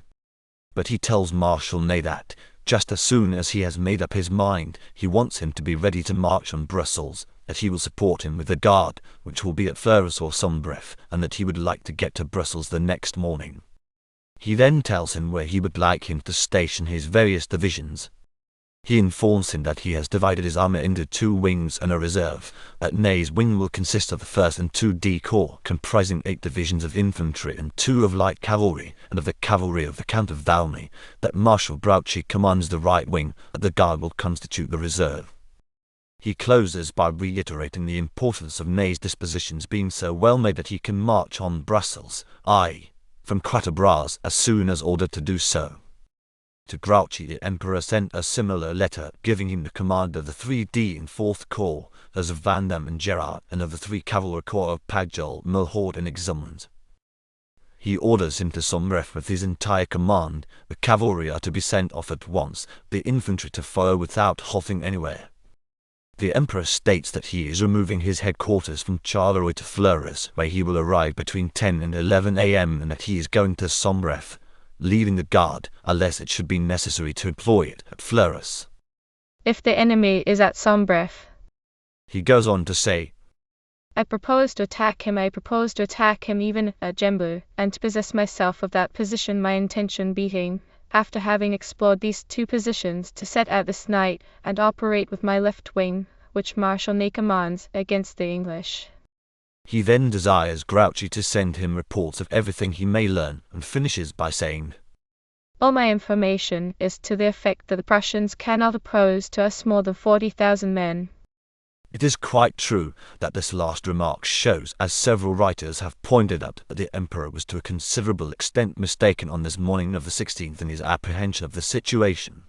But he tells Marshal Ney that, just as soon as he has made up his mind, he wants him to be ready to march on Brussels, that he will support him with the Guard, which will be at Fleurus or Sombref, and that he would like to get to Brussels the next morning. He then tells him where he would like him to station his various divisions. He informs him that he has divided his army into 2 wings and a reserve, that Ney's wing will consist of the 1st and 2d Corps, comprising 8 divisions of infantry and 2 of light cavalry, and of the cavalry of the Count of Valmy, that Marshal Grouchy commands the right wing, that the Guard will constitute the reserve. He closes by reiterating the importance of Ney's dispositions being so well made that he can march on Brussels, i.e., from Quatre Bras, as soon as ordered to do so. To Grouchy the Emperor sent a similar letter, giving him the command of the 3d and 4th Corps, those of Vandamme and Gerard, and of the 3 Cavalry Corps of Pagel, Milhaud and Exumont. He orders him to Sombref with his entire command. The cavalry are to be sent off at once, the infantry to follow without halting anywhere. The Emperor states that he is removing his headquarters from Charleroi to Fleurus, where he will arrive between 10 and 11 a.m. and that he is going to Sombref, leaving the Guard, unless it should be necessary to employ it, at Fleurus. If the enemy is at Sombref, he goes on to say, I propose to attack him even at Gembu, and to possess myself of that position, my intention being, after having explored these 2 positions, to set out this night, and operate with my left wing, which Marshal Ney commands, against the English. He then desires Grouchy to send him reports of everything he may learn, and finishes by saying, All my information is to the effect that the Prussians cannot oppose to us more than 40,000 men. It is quite true that this last remark shows, as several writers have pointed out, that the Emperor was to a considerable extent mistaken on this morning of the 16th in his apprehension of the situation.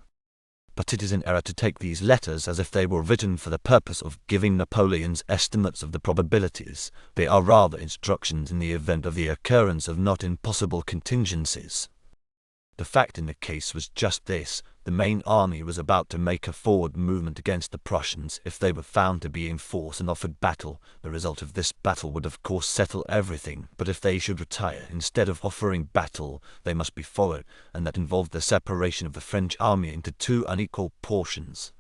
But it is an error to take these letters as if they were written for the purpose of giving Napoleon's estimates of the probabilities. They are rather instructions in the event of the occurrence of not impossible contingencies. The fact in the case was just this: the main army was about to make a forward movement against the Prussians. If they were found to be in force and offered battle, the result of this battle would of course settle everything, but if they should retire instead of offering battle, they must be followed, and that involved the separation of the French army into 2 unequal portions.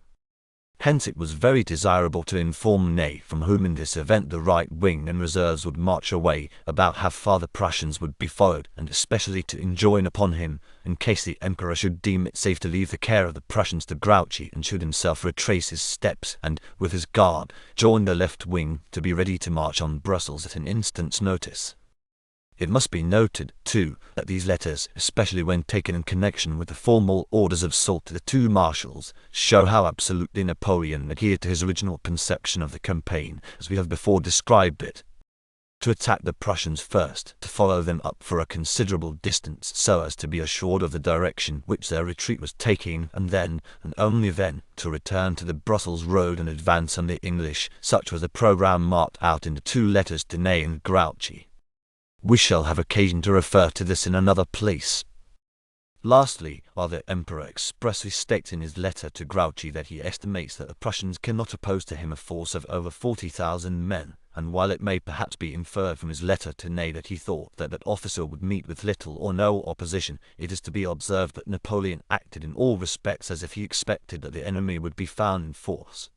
Hence it was very desirable to inform Ney, from whom in this event the right wing and reserves would march away, about how far the Prussians would be followed, and especially to enjoin upon him, in case the Emperor should deem it safe, to leave the care of the Prussians to Grouchy, and should himself retrace his steps, and, with his Guard, join the left wing, to be ready to march on Brussels at an instant's notice. It must be noted, too, that these letters, especially when taken in connection with the formal orders of Soult to the 2 marshals, show how absolutely Napoleon adhered to his original conception of the campaign, as we have before described it. To attack the Prussians first, to follow them up for a considerable distance so as to be assured of the direction which their retreat was taking, and then, and only then, to return to the Brussels road and advance on the English. Such was the programme marked out in the 2 letters to Ney and Grouchy. We shall have occasion to refer to this in another place. Lastly, while the Emperor expressly states in his letter to Grouchy that he estimates that the Prussians cannot oppose to him a force of over 40,000 men, and while it may perhaps be inferred from his letter to Ney that he thought that that officer would meet with little or no opposition, it is to be observed that Napoleon acted in all respects as if he expected that the enemy would be found in force.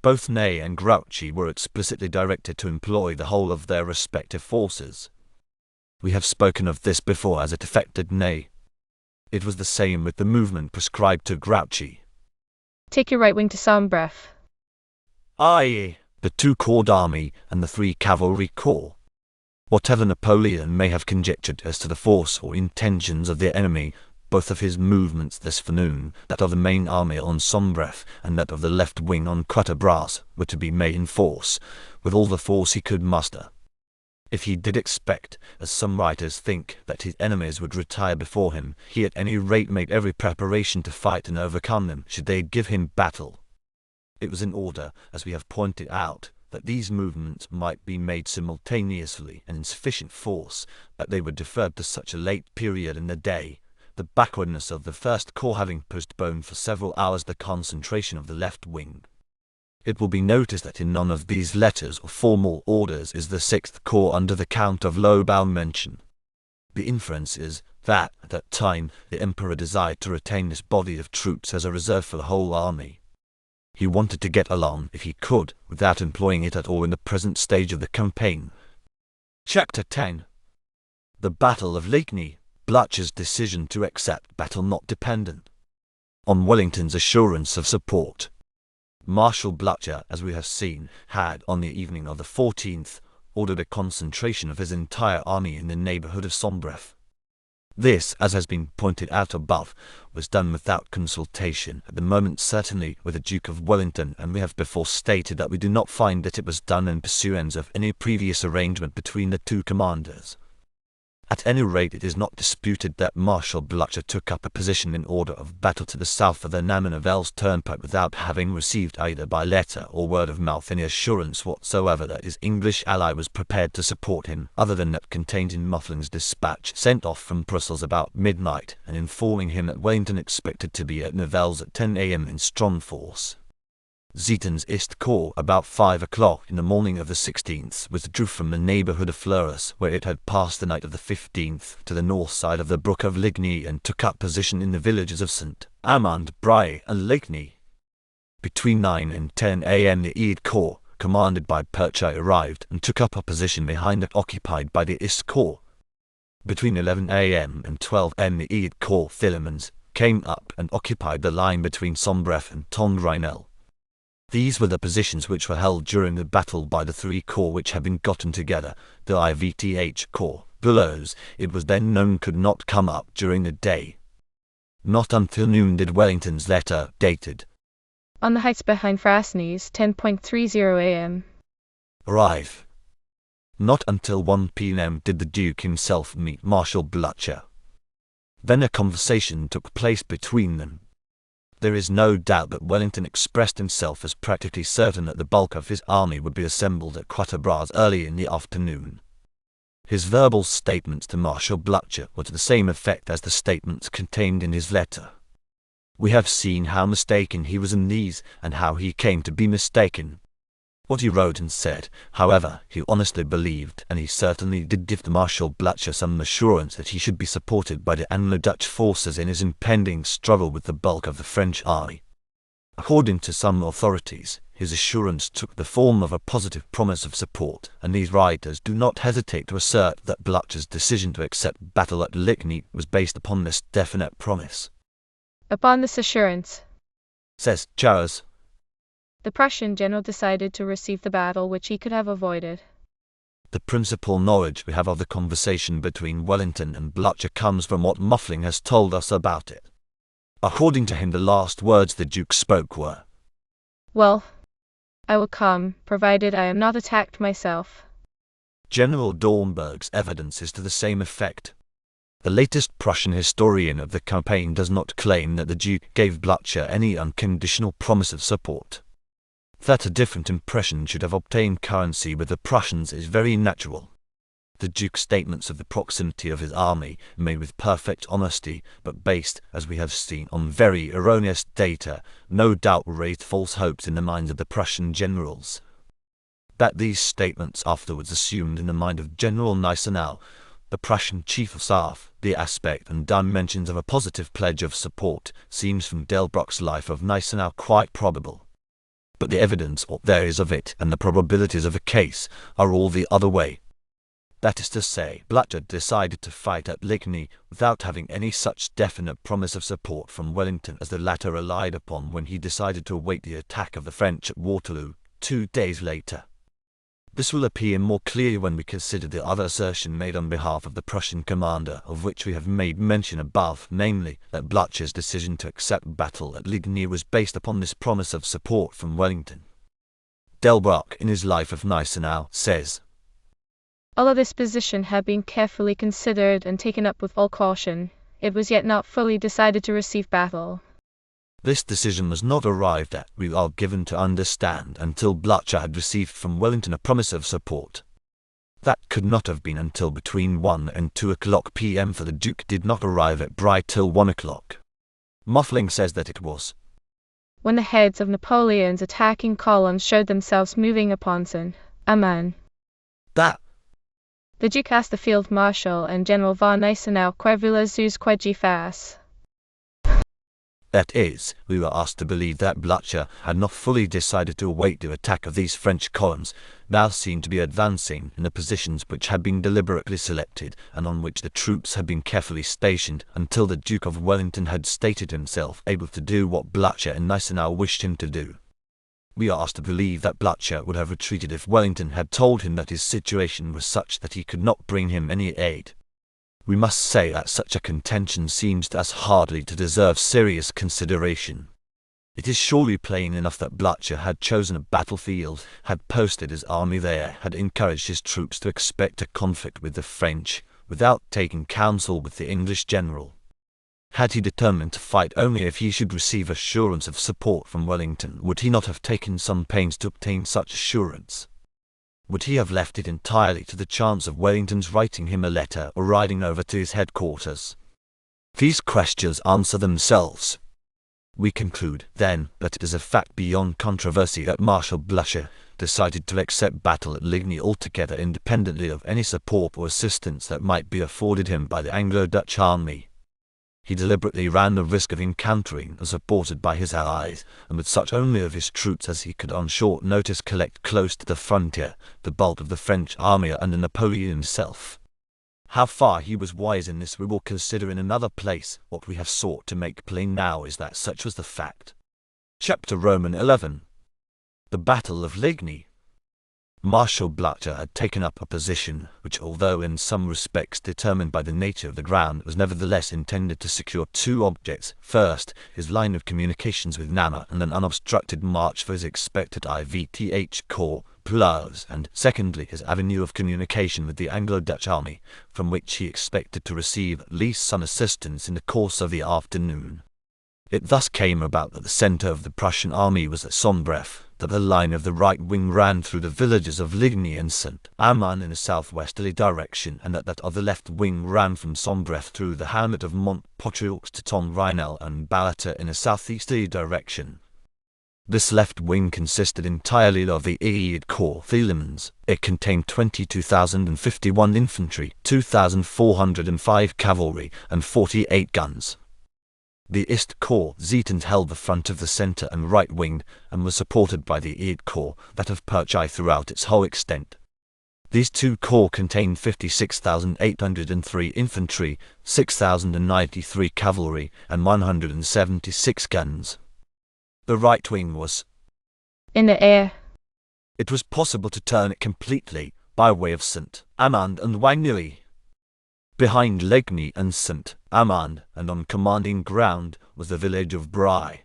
Both Ney and Grouchy were explicitly directed to employ the whole of their respective forces. We have spoken of this before as it affected Ney. It was the same with the movement prescribed to Grouchy. Take your right wing to Sombref, i.e., the 2 Corps army and the 3 Cavalry Corps. Whatever Napoleon may have conjectured as to the force or intentions of the enemy, both of his movements this forenoon, that of the main army on Sombref and that of the left wing on Quatre Bras, were to be made in force, with all the force he could muster. If he did expect, as some writers think, that his enemies would retire before him, he at any rate made every preparation to fight and overcome them should they give him battle. It was in order, as we have pointed out, that these movements might be made simultaneously and in sufficient force, that they were deferred to such a late period in the day, the backwardness of the First Corps having postponed for several hours the concentration of the left wing. It will be noticed that in none of these letters or formal orders is the Sixth Corps under the Count of Lobau mentioned. The inference is that, at that time, the Emperor desired to retain this body of troops as a reserve for the whole army. He wanted to get along, if he could, without employing it at all in the present stage of the campaign. Chapter 10. The Battle of Ligny. Blücher's decision to accept battle not dependent on Wellington's assurance of support. Marshal Blücher, as we have seen, had, on the evening of the 14th, ordered a concentration of his entire army in the neighborhood of Sombref. This, as has been pointed out above, was done without consultation, at the moment certainly with the Duke of Wellington, and we have before stated that we do not find that it was done in pursuance of any previous arrangement between the two commanders. At any rate, it is not disputed that Marshal Blücher took up a position in order of battle to the south of the Namen-Avels turnpike without having received either by letter or word of mouth any assurance whatsoever that his English ally was prepared to support him, other than that contained in Muffin's dispatch sent off from Brussels about midnight, and informing him that Wellington expected to be at Nivelles at 10 a.m. in strong force. Zieten's East Corps, about 5 o'clock in the morning of the 16th, withdrew from the neighborhood of Fleurus, where it had passed the night of the 15th, to the north side of the brook of Ligny, and took up position in the villages of St. Amand, Bray, and Ligny. Between 9 and 10 a.m. the East Corps, commanded by Perchet, arrived and took up a position behind that occupied by the East Corps. Between 11 a.m. and 12 a.m. the East Corps Philemons came up and occupied the line between Sombref and Tongrinel. These were the positions which were held during the battle by the three corps which had been gotten together. The IVTH Corps, Bullows, it was then known, could not come up during the day. Not until noon did Wellington's letter, dated on the heights behind Frasnes, 10:30 a.m. arrive. Not until 1 p.m. did the Duke himself meet Marshal Blücher. Then a conversation took place between them. There is no doubt that Wellington expressed himself as practically certain that the bulk of his army would be assembled at Quatre Bras early in the afternoon. His verbal statements to Marshal Blücher were to the same effect as the statements contained in his letter. We have seen how mistaken he was in these, and how he came to be mistaken. What he wrote and said, however, he honestly believed, and he certainly did give to Marshal Blücher some assurance that he should be supported by the Anglo-Dutch forces in his impending struggle with the bulk of the French army. According to some authorities, his assurance took the form of a positive promise of support, and these writers do not hesitate to assert that Blücher's decision to accept battle at Ligny was based upon this definite promise. Upon this assurance, says Charles, the Prussian general decided to receive the battle which he could have avoided. The principal knowledge we have of the conversation between Wellington and Blücher comes from what Muffling has told us about it. According to him, the last words the Duke spoke were, "Well, I will come, provided I am not attacked myself." General Dornberg's evidence is to the same effect. The latest Prussian historian of the campaign does not claim that the Duke gave Blücher any unconditional promise of support. That a different impression should have obtained currency with the Prussians is very natural. The Duke's statements of the proximity of his army, made with perfect honesty, but based, as we have seen, on very erroneous data, no doubt raised false hopes in the minds of the Prussian generals. That these statements afterwards assumed in the mind of General Gneisenau, the Prussian chief of staff, the aspect and dimensions of a positive pledge of support, seems from Delbruck's Life of Gneisenau quite probable. But the evidence there is of it, and the probabilities of the case, are all the other way. That is to say, Blücher decided to fight at Ligny without having any such definite promise of support from Wellington as the latter relied upon when he decided to await the attack of the French at Waterloo 2 days later. This will appear more clear when we consider the other assertion made on behalf of the Prussian commander, of which we have made mention above, namely, that Blücher's decision to accept battle at Ligny was based upon this promise of support from Wellington. Delbruck, in his Life of Gneisenau, says, Although this position had been carefully considered and taken up with all caution, it was yet not fully decided to receive battle. This decision was not arrived at, we are given to understand, until Blücher had received from Wellington a promise of support. That could not have been until between 1 and 2 o'clock p.m., for the Duke did not arrive at Bry till 1 o'clock. Muffling says that it was when the heads of Napoleon's attacking columns showed themselves moving upon Saint-Amand that the Duke asked the Field Marshal and General von Gneisenau que voulez-vous que je fasse? That is, we were asked to believe that Blücher had not fully decided to await the attack of these French columns, now seen to be advancing in the positions which had been deliberately selected, and on which the troops had been carefully stationed, until the Duke of Wellington had stated himself able to do what Blücher and Gneisenau wished him to do. We are asked to believe that Blücher would have retreated if Wellington had told him that his situation was such that he could not bring him any aid. We must say that such a contention seems to us hardly to deserve serious consideration. It is surely plain enough that Blücher had chosen a battlefield, had posted his army there, had encouraged his troops to expect a conflict with the French, without taking counsel with the English general. Had he determined to fight only if he should receive assurance of support from Wellington, would he not have taken some pains to obtain such assurance? Would he have left it entirely to the chance of Wellington's writing him a letter or riding over to his headquarters? These questions answer themselves. We conclude, then, that it is a fact beyond controversy that Marshal Blücher decided to accept battle at Ligny altogether independently of any support or assistance that might be afforded him by the Anglo-Dutch army. He deliberately ran the risk of encountering, supported by his allies, and with such only of his troops as he could on short notice collect close to the frontier, the bulk of the French army under Napoleon himself. How far he was wise in this we will consider in another place. What we have sought to make plain now is that such was the fact. Chapter Roman 11. The Battle of Ligny. Marshal Blücher had taken up a position which, although in some respects determined by the nature of the ground, was nevertheless intended to secure two objects: first, his line of communications with Namur and an unobstructed march for his expected IVTH Corps Plus, and secondly, his avenue of communication with the Anglo-Dutch army, from which he expected to receive at least some assistance in the course of the afternoon. It thus came about that the centre of the Prussian army was at Sombref, that the line of the right wing ran through the villages of Ligny and Saint-Amand in a southwesterly direction, and that other left wing ran from Sombref through the hamlet of Montpotreux to Tonrinel and Balata in a southeasterly direction. This left wing consisted entirely of the 8th Corps Thielemans. It contained 22,051 infantry, 2,405 cavalry, and 48 guns. The East Corps Ziethen held the front of the centre and right wing, and was supported by the 8th Corps, that of Perchy, throughout its whole extent. These two corps contained 56,803 infantry, 6,093 cavalry, and 176 guns. The right wing was in the air. It was possible to turn it completely, by way of Saint-Amand and Wagnuy. Behind Ligny and Saint-Amand, and on commanding ground, was the village of Bry.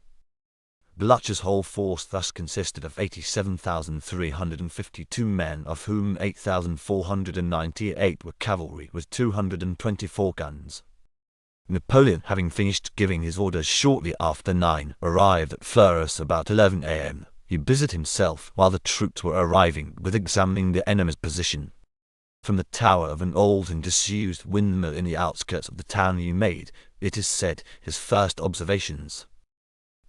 Blücher's whole force thus consisted of 87,352 men, of whom 8,498 were cavalry, with 224 guns. Napoleon, having finished giving his orders shortly after 9, arrived at Fleurus about 11 a.m. He busied himself, while the troops were arriving, with examining the enemy's position. From the tower of an old and disused windmill in the outskirts of the town he made, it is said, his first observations.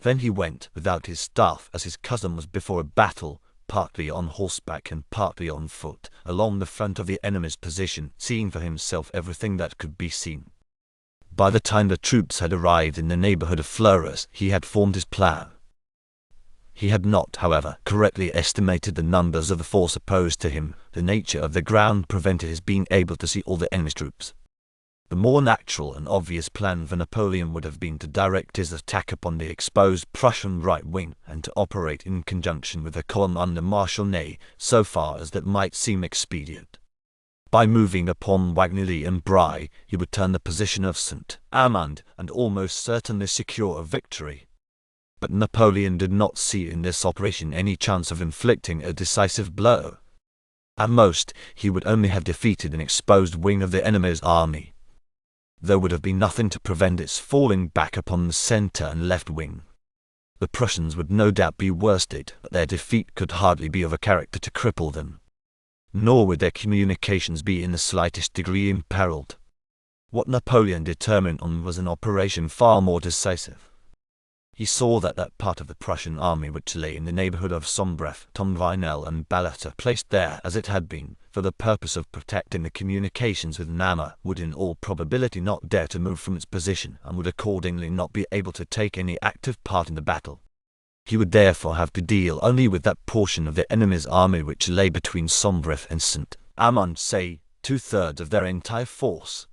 Then he went, without his staff, as his custom was before a battle, partly on horseback and partly on foot, along the front of the enemy's position, seeing for himself everything that could be seen. By the time the troops had arrived in the neighbourhood of Fleurus, he had formed his plan. He had not, however, correctly estimated the numbers of the force opposed to him. The nature of the ground prevented his being able to see all the enemy's troops. The more natural and obvious plan for Napoleon would have been to direct his attack upon the exposed Prussian right wing and to operate in conjunction with the column under Marshal Ney so far as that might seem expedient. By moving upon Wagnilly and Bry, he would turn the position of Saint-Amand and almost certainly secure a victory. But Napoleon did not see in this operation any chance of inflicting a decisive blow. At most, he would only have defeated an exposed wing of the enemy's army. There would have been nothing to prevent its falling back upon the centre and left wing. The Prussians would no doubt be worsted, but their defeat could hardly be of a character to cripple them. Nor would their communications be in the slightest degree imperilled. What Napoleon determined on was an operation far more decisive. He saw that that part of the Prussian army which lay in the neighbourhood of Sombref, Tomvinel and Balata, placed there as it had been, for the purpose of protecting the communications with Namur, would in all probability not dare to move from its position and would accordingly not be able to take any active part in the battle. He would therefore have to deal only with that portion of the enemy's army which lay between Sombref and Saint-Amand, say, 2/3 of their entire force.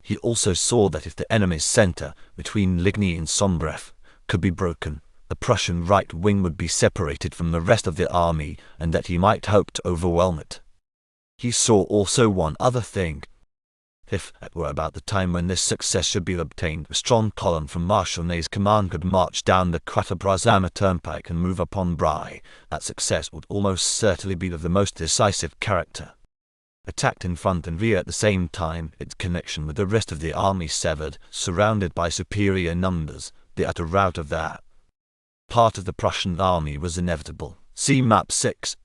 He also saw that if the enemy's centre, between Ligny and Sombref, could be broken, the Prussian right wing would be separated from the rest of the army, and that he might hope to overwhelm it. He saw also one other thing. If, it were about the time when this success should be obtained, a strong column from Marshal Ney's command could march down the Quatre-Bras turnpike and move upon Bry, that success would almost certainly be of the most decisive character. Attacked in front and rear at the same time, its connection with the rest of the army severed, surrounded by superior numbers, the utter rout of that part of the Prussian army was inevitable. See Map 6.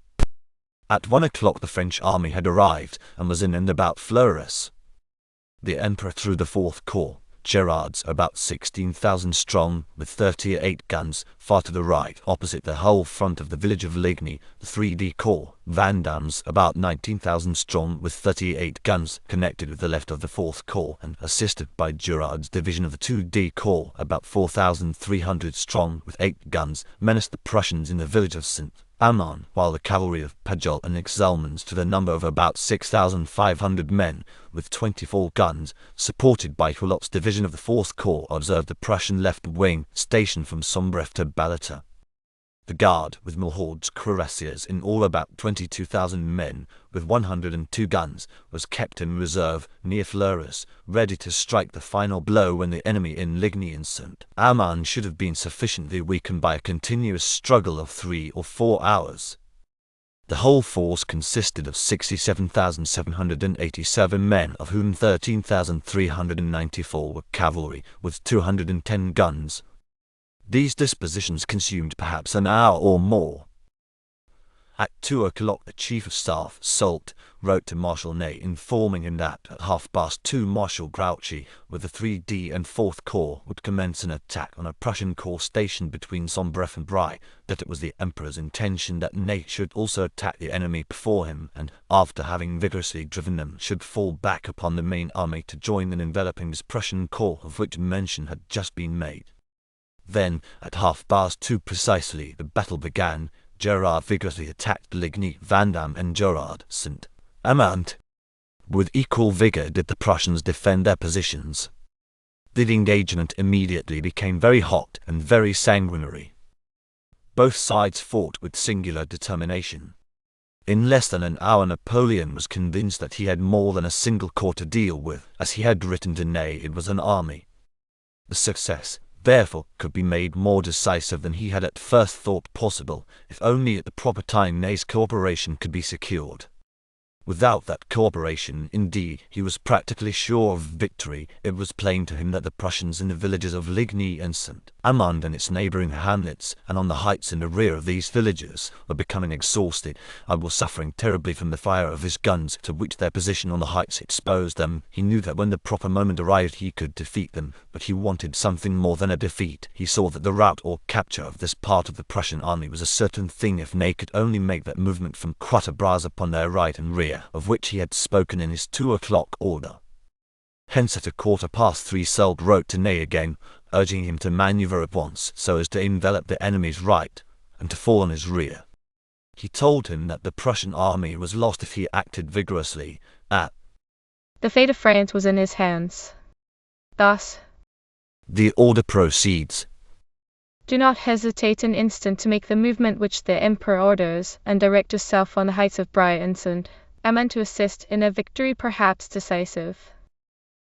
At 1 o'clock the French army had arrived, and was in and about Fleurus. The Emperor through the 4th Corps, Gerard's about 16,000 strong, with 38 guns, far to the right, opposite the whole front of the village of Ligny, the 3D Corps, Vandame's about 19,000 strong, with 38 guns, connected with the left of the 4th Corps, and assisted by Gerard's division of the 2D Corps, about 4,300 strong, with 8 guns, menaced the Prussians in the village of Saint-Amand, while the cavalry of Pajol and Exelmans, to the number of about 6,500 men, with 24 guns, supported by Hulot's division of the 4th Corps, observed the Prussian left wing, stationed from Sombref to Balata. The Guard, with Milhaud's cuirassiers, in all about 22,000 men, with 102 guns, was kept in reserve near Fleurus, ready to strike the final blow when the enemy in Ligny and Saint-Amand should have been sufficiently weakened by a continuous struggle of 3 or 4 hours. The whole force consisted of 67,787 men, of whom 13,394 were cavalry, with 210 guns. These dispositions consumed perhaps an hour or more. At 2 o'clock the Chief of Staff, Soult, wrote to Marshal Ney informing him that at 2:30 Marshal Grouchy, with the 3D and 4th Corps, would commence an attack on a Prussian corps stationed between Sombref and Bry, that it was the Emperor's intention that Ney should also attack the enemy before him, and, after having vigorously driven them, should fall back upon the main army to join in enveloping this Prussian corps of which mention had just been made. Then, at 2:30 precisely, the battle began. Gerard vigorously attacked Ligny, Vandamme and Gerard, Saint-Amand. With equal vigour did the Prussians defend their positions. The engagement immediately became very hot and very sanguinary. Both sides fought with singular determination. In less than an hour Napoleon was convinced that he had more than a single corps to deal with. As he had written to Ney, it was an army. The success, therefore, could be made more decisive than he had at first thought possible, if only at the proper time Ney's cooperation could be secured. Without that cooperation, indeed, he was practically sure of victory. It was plain to him that the Prussians in the villages of Ligny and Saint-Amand and its neighbouring hamlets, and on the heights in the rear of these villages, were becoming exhausted, and were suffering terribly from the fire of his guns, to which their position on the heights exposed them. He knew that when the proper moment arrived he could defeat them, but he wanted something more than a defeat. He saw that the rout or capture of this part of the Prussian army was a certain thing if Ney could only make that movement from Quatre-Bras upon their right and rear, of which he had spoken in his 2 o'clock order. Hence at 3:15 Soult wrote to Ney again, urging him to manoeuvre at once so as to envelop the enemy's right, and to fall on his rear. He told him that the Prussian army was lost if he acted vigorously. At The fate of France was in his hands. Thus, the order proceeds. do not hesitate an instant to make the movement which the Emperor orders, and direct yourself on the heights of Briançon. I meant to assist in a victory perhaps decisive.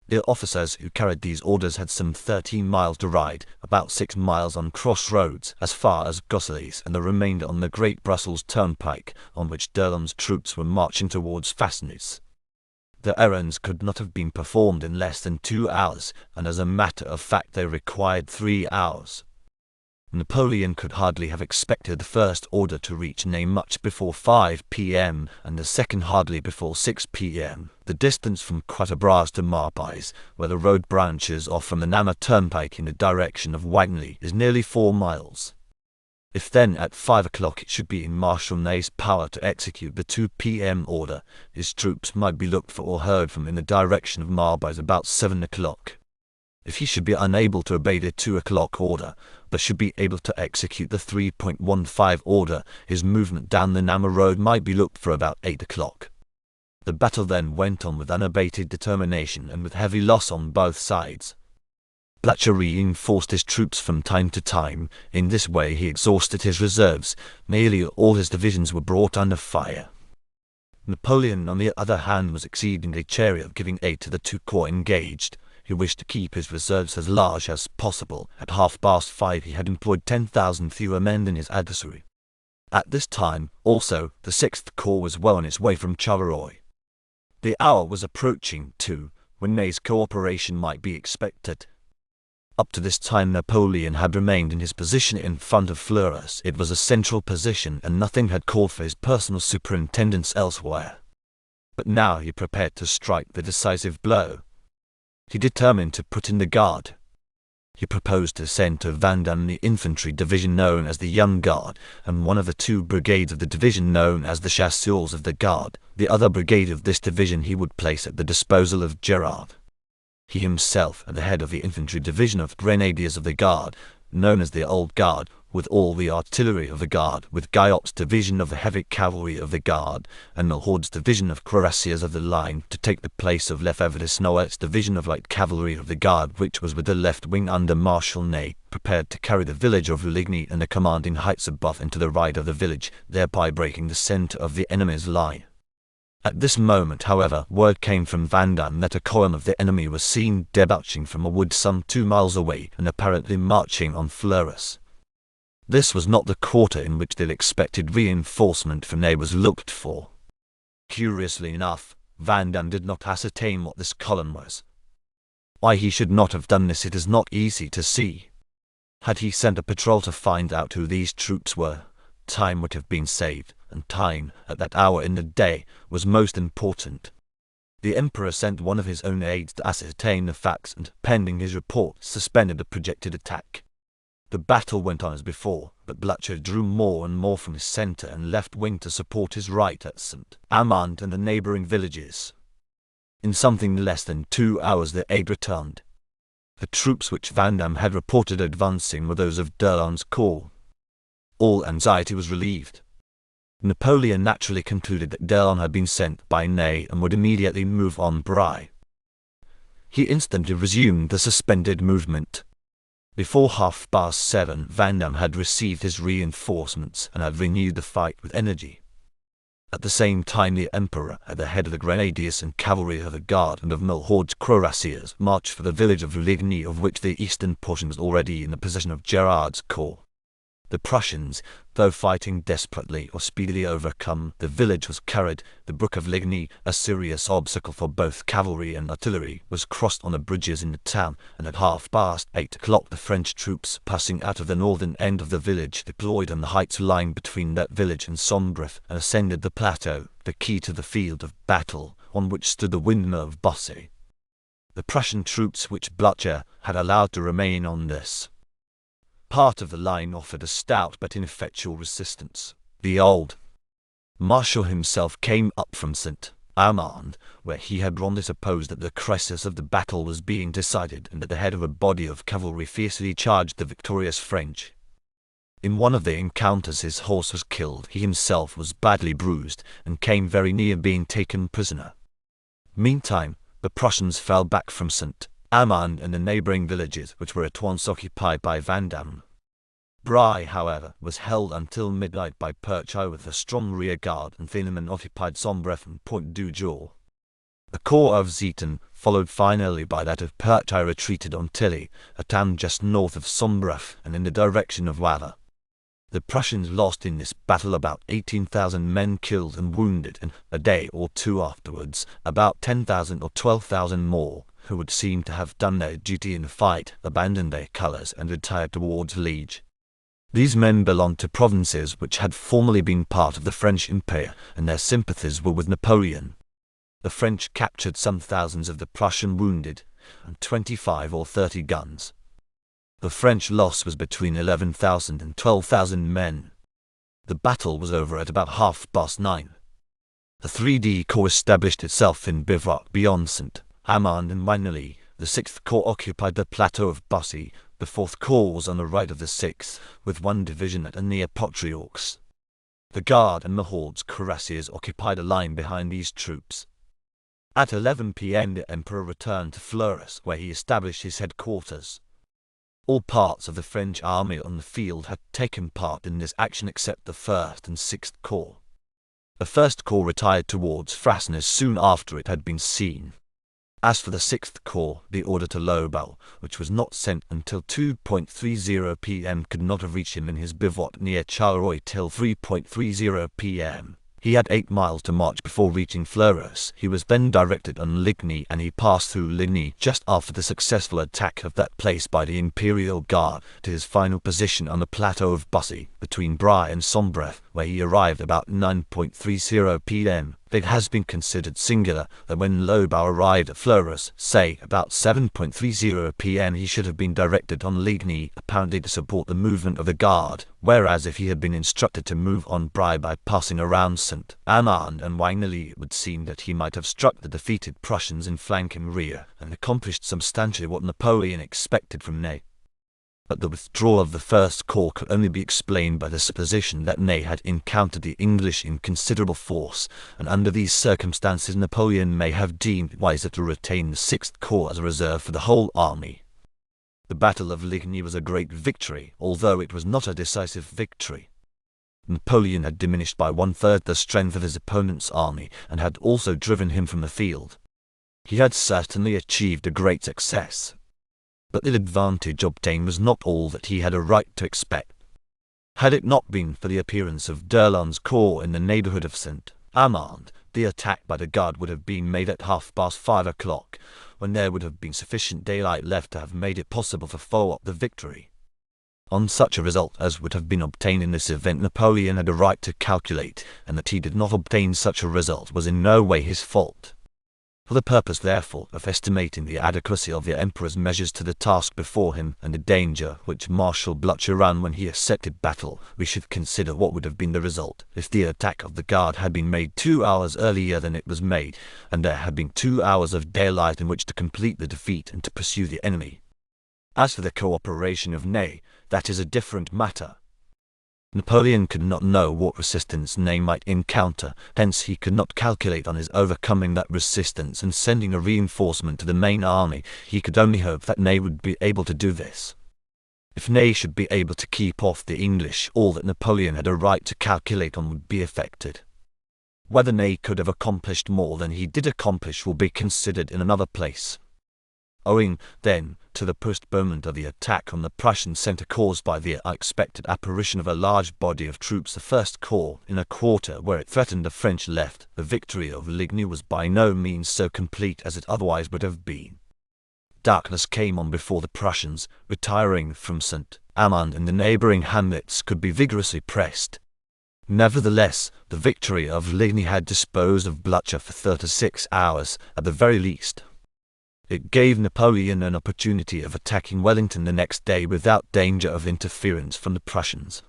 The officers who carried these orders had some 13 miles to ride, about 6 miles on crossroads, as far as Gosselies, and the remainder on the Great Brussels Turnpike, on which D'Erlon's troops were marching towards Fasnes. The errands could not have been performed in less than 2 hours, and as a matter of fact they required 3 hours. Napoleon could hardly have expected the first order to reach Ney much before 5 p.m. and the second hardly before 6 p.m. The distance from Quatre-Bras to Marpais, where the road branches off from the Namur Turnpike in the direction of Waterloo, is nearly 4 miles. If then at 5 o'clock it should be in Marshal Ney's power to execute the 2 p.m. order, his troops might be looked for or heard from in the direction of Marpais about 7 o'clock. If he should be unable to obey the 2 o'clock order, but should be able to execute the 3.15 order, his movement down the Namur road might be looked for about 8 o'clock. The battle then went on with unabated determination and with heavy loss on both sides. Blücher reinforced his troops from time to time. In this way he exhausted his reserves. Nearly all his divisions were brought under fire. Napoleon, on the other hand, was exceedingly chary of giving aid to the 2 corps engaged. He wished to keep his reserves as large as possible. At 5:30 he had employed 10,000 fewer men than his adversary. At this time, also, the 6th Corps was well on its way from Charleroi. The hour was approaching, too, when Ney's cooperation might be expected. Up to this time Napoleon had remained in his position in front of Fleurus. It was a central position and nothing had called for his personal superintendence elsewhere. But now he prepared to strike the decisive blow. He determined to put in the Guard. He proposed to send to Vandamme the infantry division known as the Young Guard, and one of the 2 brigades of the division known as the Chasseurs of the Guard. The other brigade of this division he would place at the disposal of Gerard. He himself, at the head of the infantry division of Grenadiers of the Guard, known as the Old Guard, with all the artillery of the Guard, with Guyot's division of the heavy cavalry of the Guard, and Milhaud's division of cuirassiers of the line, to take the place of Lefebvre Desnoyers' division of light cavalry of the Guard, which was with the left wing under Marshal Ney, prepared to carry the village of Ligny and the commanding heights above into the right of the village, thereby breaking the centre of the enemy's line. At this moment, however, word came from Vandamme that a column of the enemy was seen debouching from a wood some 2 miles away and apparently marching on Fleurus. This was not the quarter in which the expected reinforcement from Ney was looked for. Curiously enough, Vandamme did not ascertain what this column was. Why he should not have done this it is not easy to see. Had he sent a patrol to find out who these troops were, time would have been saved, and time, at that hour in the day, was most important. The Emperor sent one of his own aides to ascertain the facts and, pending his report, suspended the projected attack. The battle went on as before, but Blücher drew more and more from his centre and left wing to support his right at St. Amand and the neighbouring villages. In something less than 2 hours the aid returned. The troops which Vandamme had reported advancing were those of D'Erlon's corps. All anxiety was relieved. Napoleon naturally concluded that D'Erlon had been sent by Ney and would immediately move on Bry. He instantly resumed the suspended movement. Before 7:30 Vandamme had received his reinforcements and had renewed the fight with energy. At the same time the Emperor, at the head of the Grenadiers and cavalry of the Guard and of Milhaud's cuirassiers, marched for the village of Ligny, of which the eastern portion was already in the possession of Gerard's corps. The Prussians, though fighting desperately, were speedily overcome. The village was carried. The brook of Ligny, a serious obstacle for both cavalry and artillery, was crossed on the bridges in the town, and at 8:30 the French troops, passing out of the northern end of the village, deployed on the heights lying between that village and Sombref, and ascended the plateau, the key to the field of battle, on which stood the windmill of Bossey. The Prussian troops which Blücher had allowed to remain on this part of the line offered a stout but ineffectual resistance. The old Marshal himself came up from St. Amand, where he had wrongly supposed that the crisis of the battle was being decided, and at the head of a body of cavalry fiercely charged the victorious French. In one of the encounters his horse was killed. He himself was badly bruised, and came very near being taken prisoner. Meantime, The Prussians fell back from St. Amand and the neighbouring villages, which were at once occupied by Vandamme. Bry, however, was held until midnight by Perchy with a strong rearguard, and Thienemann occupied Sombref and Point du Jour. The corps of Zieten, followed finally by that of Perchy, retreated on Tilly, a town just north of Sombref and in the direction of Wavre. The Prussians lost in this battle about 18,000 men killed and wounded, and a day or two afterwards about 10,000 or 12,000 more, who would seem to have done their duty in the fight, abandoned their colours and retired towards Liege. These men belonged to provinces which had formerly been part of the French Empire, and their sympathies were with Napoleon. The French captured some thousands of the Prussian wounded, and 25 or 30 guns. The French loss was between 11,000 and 12,000 men. The battle was over at about 9:30. The 3D Corps established itself in bivouac beyond St. Amand and Weinily. The 6th Corps occupied the plateau of Bussy. The 4th Corps was on the right of the 6th, with one division at and near Potriaux. The Guard and Mahorde's cuirassiers occupied a line behind these troops. At 11 p.m. the Emperor returned to Fleurus, where he established his headquarters. All parts of the French army on the field had taken part in this action except the 1st and 6th Corps. The 1st Corps retired towards Frasnes soon after it had been seen. As for the 6th Corps, the order to Lobau, which was not sent until 2:30 p.m., could not have reached him in his bivouac near Charleroi till 3:30 p.m. He had 8 miles to march before reaching Fleurus. He was then directed on Ligny, and he passed through Ligny just after the successful attack of that place by the Imperial Guard to his final position on the plateau of Bussy, between Bry and Sombref, where he arrived about 9:30 p.m. It has been considered singular that when Lobau arrived at Fleurus, say about 7:30 p.m., he should have been directed on Ligny, apparently to support the movement of the Guard, whereas if he had been instructed to move on Bry by passing around St. Amand and Weinily, it would seem that he might have struck the defeated Prussians in flank and rear, and accomplished substantially what Napoleon expected from Ney. But the withdrawal of the 1st Corps could only be explained by the supposition that Ney had encountered the English in considerable force, and under these circumstances Napoleon may have deemed it wiser to retain the 6th Corps as a reserve for the whole army. The Battle of Ligny was a great victory, although it was not a decisive victory. Napoleon had diminished by 1/3 the strength of his opponent's army, and had also driven him from the field. He had certainly achieved a great success. But the advantage obtained was not all that he had a right to expect. Had it not been for the appearance of d'Erlon's corps in the neighbourhood of St. Amand, the attack by the Guard would have been made at 5:30, when there would have been sufficient daylight left to have made it possible to follow up the victory. On such a result as would have been obtained in this event Napoleon had a right to calculate, and that he did not obtain such a result was in no way his fault. For the purpose, therefore, of estimating the adequacy of the Emperor's measures to the task before him, and the danger which Marshal Blücher ran when he accepted battle, we should consider what would have been the result if the attack of the Guard had been made 2 hours earlier than it was made, and there had been 2 hours of daylight in which to complete the defeat and to pursue the enemy. As for the cooperation of Ney, that is a different matter. Napoleon could not know what resistance Ney might encounter, hence he could not calculate on his overcoming that resistance and sending a reinforcement to the main army. He could only hope that Ney would be able to do this. If Ney should be able to keep off the English, all that Napoleon had a right to calculate on would be effected. Whether Ney could have accomplished more than he did accomplish will be considered in another place. Owing, then, to the postponement of the attack on the Prussian centre caused by the unexpected apparition of a large body of troops, the 1st Corps, in a quarter where it threatened the French left, the victory of Ligny was by no means so complete as it otherwise would have been. Darkness came on before the Prussians, retiring from St. Amand and the neighbouring hamlets, could be vigorously pressed. Nevertheless, the victory of Ligny had disposed of Blücher for 36 hours, at the very least. It gave Napoleon an opportunity of attacking Wellington the next day without danger of interference from the Prussians.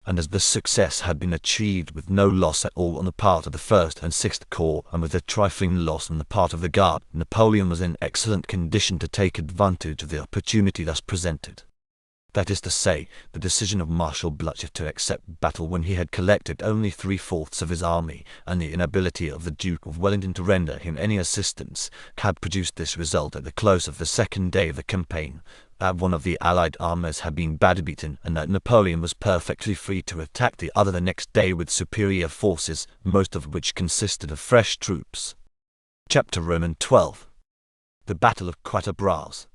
And as the success had been achieved with no loss at all on the part of the 1st and 6th Corps, and with a trifling loss on the part of the Guard, Napoleon was in excellent condition to take advantage of the opportunity thus presented. That is to say, the decision of Marshal Blucher to accept battle when he had collected only 3/4 of his army, and the inability of the Duke of Wellington to render him any assistance, had produced this result at the close of the second day of the campaign, that one of the Allied armies had been badly beaten, and that Napoleon was perfectly free to attack the other the next day with superior forces, most of which consisted of fresh troops. Chapter Roman 12. The Battle of Quatre Bras.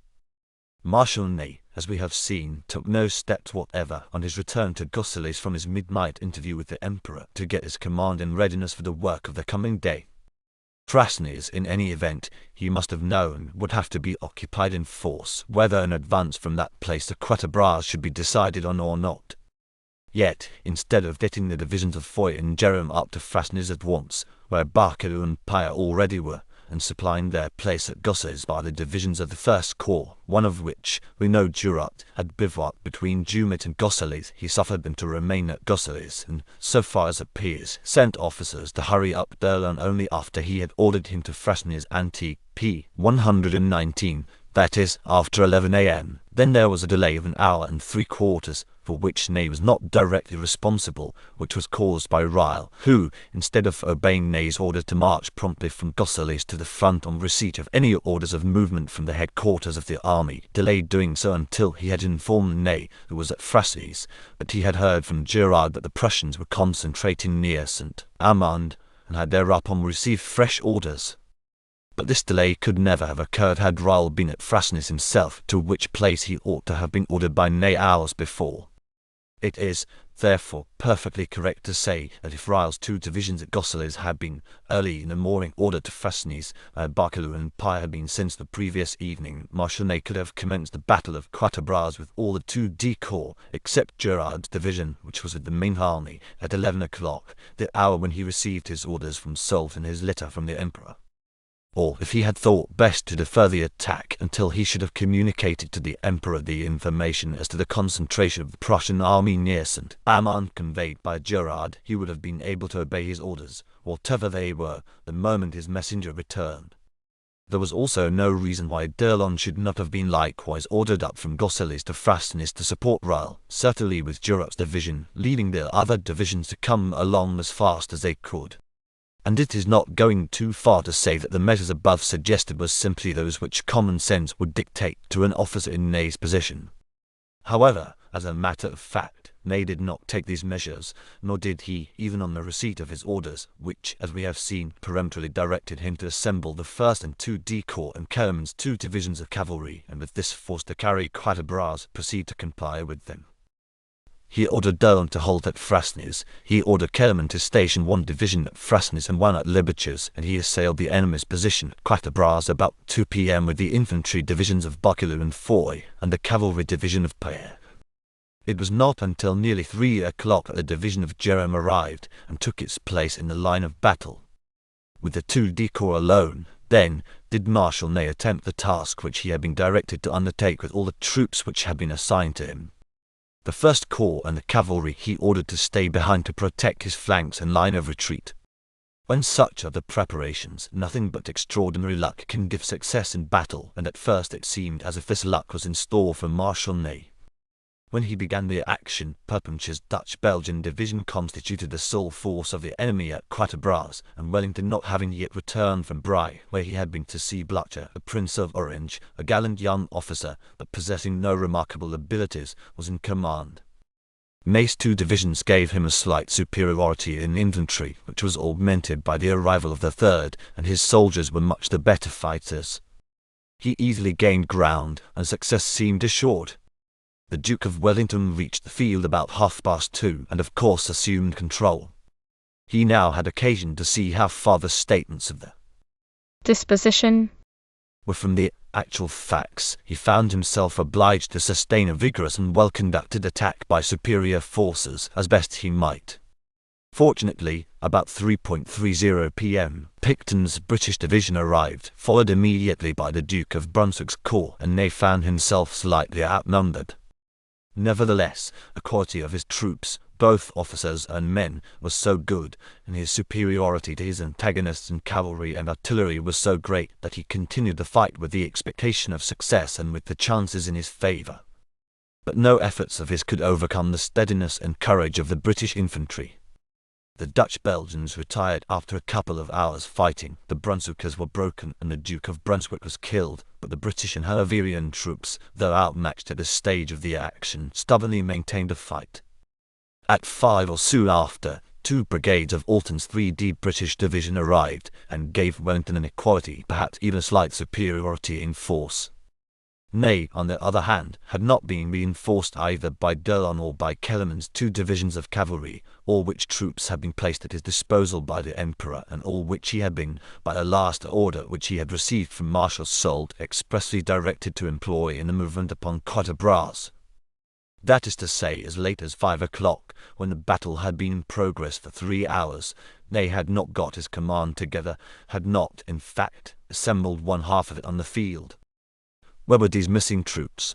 Marshal Ney, as we have seen, took no steps whatever on his return to Gosselies from his midnight interview with the Emperor to get his command in readiness for the work of the coming day. Frasnes, in any event, he must have known, would have to be occupied in force, whether an advance from that place to Quatre Bras should be decided on or not. Yet, instead of getting the divisions of Foy and Jerome up to Frasnes at once, where Waterloo and Pire already were, and supplying their place at Gosselies by the divisions of the First Corps, one of which, we know Durat, had bivouacked between Jumet and Gosselies, he suffered them to remain at Gosselies, and, so far as appears, sent officers to hurry up d'Erlon only after he had ordered him to Frasnes Antique, p. 119, that is, after 11 a.m. Then there was a delay of 1 hour and 3/4, for which Ney was not directly responsible, which was caused by Ryle, who, instead of obeying Ney's order to march promptly from Gosselies to the front on receipt of any orders of movement from the headquarters of the army, delayed doing so until he had informed Ney, who was at Frasnes, that he had heard from Gerard that the Prussians were concentrating near St. Amand, and had thereupon received fresh orders. But this delay could never have occurred had Ryle been at Frasnes himself, to which place he ought to have been ordered by Ney hours before. It is, therefore, perfectly correct to say that if Ryle's 2 divisions at Gosselies had been, early in the morning, ordered to Frasnes, where Waterloo and Pire had been since the previous evening, Marshal Ney could have commenced the battle of Quatre Bras with all the 2 corps, except Gerard's division, which was with the main army, at 11 o'clock, the hour when he received his orders from Soult and his letter from the Emperor. Or, if he had thought best to defer the attack until he should have communicated to the Emperor the information as to the concentration of the Prussian army near St. Amand conveyed by Gerard, he would have been able to obey his orders, whatever they were, the moment his messenger returned. There was also no reason why d'Erlon should not have been likewise ordered up from Gosselies to Frasnes to support Ryle, certainly with Durat's division, leaving the other divisions to come along as fast as they could. And it is not going too far to say that the measures above suggested were simply those which common sense would dictate to an officer in Ney's position. However, as a matter of fact, Ney did not take these measures, nor did he, even on the receipt of his orders, which, as we have seen, peremptorily directed him to assemble the 1st and 2 corps and Kellermann's 2 divisions of cavalry, and with this force to carry Quatre Bras, proceed to comply with them. He ordered d'Erlon to halt at Frasnes, he ordered Kellermann to station 1 division at Frasnes and 1 at Liberches, and he assailed the enemy's position at Quatre Bras about 2 p.m. with the infantry divisions of Waterloo and Foy, and the cavalry division of Pire. It was not until nearly 3 o'clock that the division of Jerome arrived, and took its place in the line of battle. With the 2 corps alone, then, did Marshal Ney attempt the task which he had been directed to undertake with all the troops which had been assigned to him. The 1st Corps and the cavalry he ordered to stay behind to protect his flanks and line of retreat. When such are the preparations, nothing but extraordinary luck can give success in battle, and at first it seemed as if this luck was in store for Marshal Ney. When he began the action, Perponcher's Dutch-Belgian division constituted the sole force of the enemy at Quatre Bras, and Wellington, not having yet returned from Brie, where he had been to see Blucher, the Prince of Orange, a gallant young officer, but possessing no remarkable abilities, was in command. Ney's 2 divisions gave him a slight superiority in infantry, which was augmented by the arrival of the 3rd, and his soldiers were much the better fighters. He easily gained ground, and success seemed assured. The Duke of Wellington reached the field about 2:30, and of course assumed control. He now had occasion to see how far the statements of the disposition were from the actual facts. He found himself obliged to sustain a vigorous and well-conducted attack by superior forces as best he might. Fortunately, about 3:30 p.m., Picton's British division arrived, followed immediately by the Duke of Brunswick's corps, and Ney found himself slightly outnumbered. Nevertheless, the quality of his troops, both officers and men, was so good, and his superiority to his antagonists in cavalry and artillery was so great, that he continued the fight with the expectation of success and with the chances in his favor. But no efforts of his could overcome the steadiness and courage of the British infantry. The Dutch-Belgians retired after a couple of hours fighting. The Brunswickers were broken and the Duke of Brunswick was killed, but the British and Hanoverian troops, though outmatched at this stage of the action, stubbornly maintained a fight. At 5 or soon after, 2 brigades of Alton's 3D British Division arrived and gave Wellington an equality, perhaps even a slight superiority in force. Ney, on the other hand, had not been reinforced either by d'Erlon or by Kellermann's 2 divisions of cavalry, all which troops had been placed at his disposal by the Emperor, and all which he had been, by a last order which he had received from Marshal Soult, expressly directed to employ in the movement upon Quatre Bras. That is to say, as late as 5 o'clock, when the battle had been in progress for 3 hours, Ney had not got his command together, had not, in fact, assembled one half of it on the field. Where were these missing troops?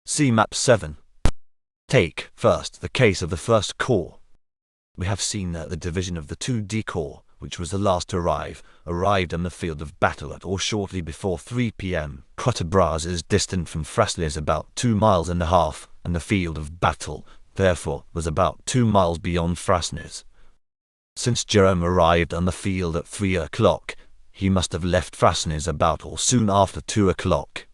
See Map 7. Take, first, the case of the First Corps. We have seen that the division of the 2D Corps, which was the last to arrived on the field of battle at or shortly before 3 p.m. Quatre Bras is distant from Frasnes about 2.5 miles, and the field of battle, therefore, was about 2 miles beyond Frasnes. Since Jerome arrived on the field at 3 o'clock, he must have left Frasnes about or soon after 2 o'clock.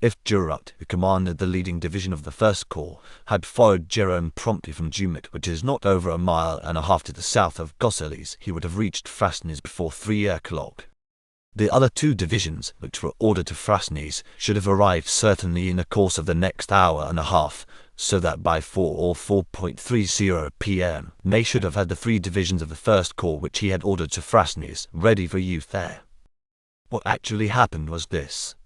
If Durat, who commanded the leading division of the First Corps, had followed Jerome promptly from Jumet, which is not over 1.5 miles to the south of Gosselies, he would have reached Frasnes before 3 o'clock. The other 2 divisions, which were ordered to Frasnes, should have arrived certainly in the course of the next hour and a half, so that by 4 or 4.30 p.m. Ney should have had the 3 divisions of the First Corps which he had ordered to Frasnes ready for use there. What actually happened was this.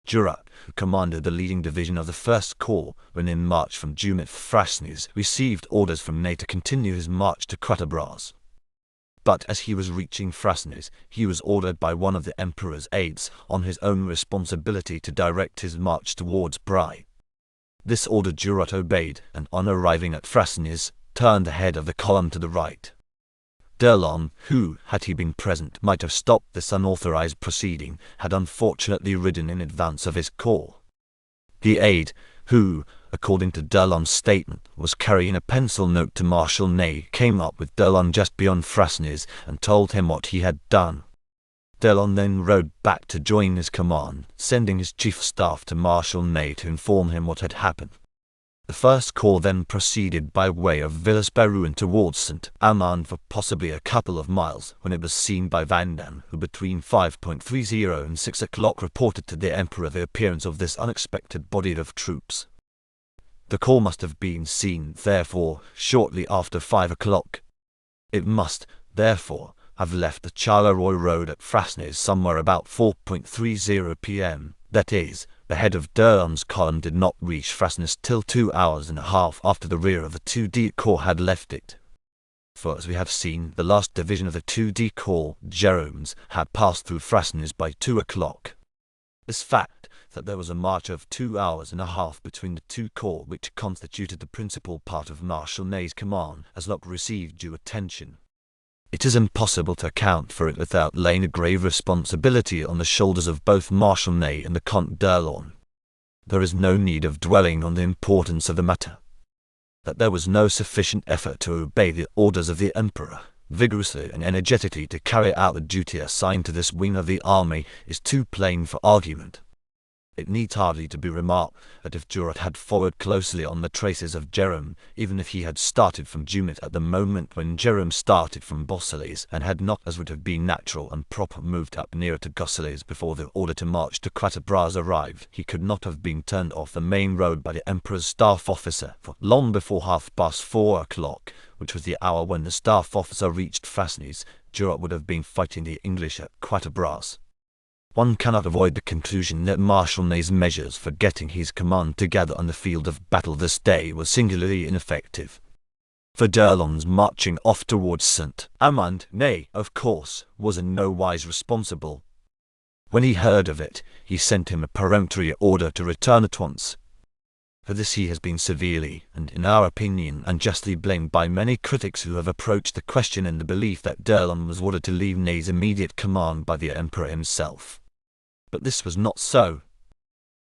Durat, who commanded the leading division of the First Corps, when in march from Jumet for Frasnes, received orders from Ney to continue his march to Quatre Bras. But as he was reaching Frasnes, he was ordered by one of the Emperor's aides, on his own responsibility, to direct his march towards Bray. This order Durat obeyed, and on arriving at Frasnes, turned the head of the column to the right. d'Erlon, who, had he been present, might have stopped this unauthorized proceeding, had unfortunately ridden in advance of his corps. The aide, who, according to d'Erlon's statement, was carrying a pencil note to Marshal Ney, came up with d'Erlon just beyond Frasnes and told him what he had done. d'Erlon then rode back to join his command, sending his chief of staff to Marshal Ney to inform him what had happened. The First Corps then proceeded by way of Villers-Perouin towards Saint-Amand for possibly a couple of miles, when it was seen by Vandamme, who between 5.30 and 6 o'clock reported to the Emperor the appearance of this unexpected body of troops. The corps must have been seen, therefore, shortly after 5 o'clock. It must, therefore, have left the Charleroi road at Frasnes somewhere about 4.30 p.m., that is, the head of d'Erlon's column did not reach Frasnes till 2.5 hours after the rear of the 2D Corps had left it. For, as we have seen, the last division of the 2D Corps, Jerome's, had passed through Frasnes by 2 o'clock. This fact, that there was a march of 2.5 hours between the 2 corps which constituted the principal part of Marshal Ney's command, has not received due attention. It is impossible to account for it without laying a grave responsibility on the shoulders of both Marshal Ney and the Comte d'Erlon. There is no need of dwelling on the importance of the matter. That there was no sufficient effort to obey the orders of the Emperor, vigorously and energetically to carry out the duty assigned to this wing of the army, is too plain for argument. It needs hardly to be remarked that if Durat had followed closely on the traces of Jerome, even if he had started from Jumet at the moment when Jerome started from Gosselies, and had not, as would have been natural and proper, moved up nearer to Gosselies before the order to march to Quatre Bras arrived, he could not have been turned off the main road by the Emperor's staff officer, for long before 4:30 o'clock, which was the hour when the staff officer reached Frasnes, Durat would have been fighting the English at Quatre Bras. One cannot avoid the conclusion that Marshal Ney's measures for getting his command together on the field of battle this day were singularly ineffective. For d'Erlon's marching off towards Saint-Amand, Ney, of course, was in no wise responsible. When he heard of it, he sent him a peremptory order to return at once. For this he has been severely, and in our opinion unjustly, blamed by many critics who have approached the question in the belief that d'Erlon was ordered to leave Ney's immediate command by the Emperor himself. But this was not so.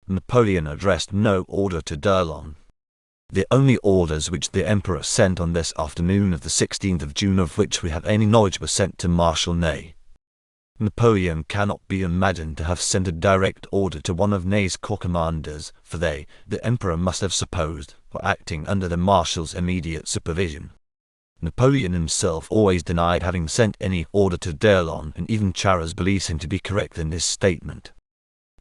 Napoleon addressed no order to d'Erlon. The only orders which the Emperor sent on this afternoon of the 16th of June of which we have any knowledge were sent to Marshal Ney. Napoleon cannot be imagined to have sent a direct order to one of Ney's corps commanders, for they, the Emperor must have supposed, were acting under the Marshal's immediate supervision. Napoleon himself always denied having sent any order to d'Erlon, and even Charras believes him to be correct in this statement.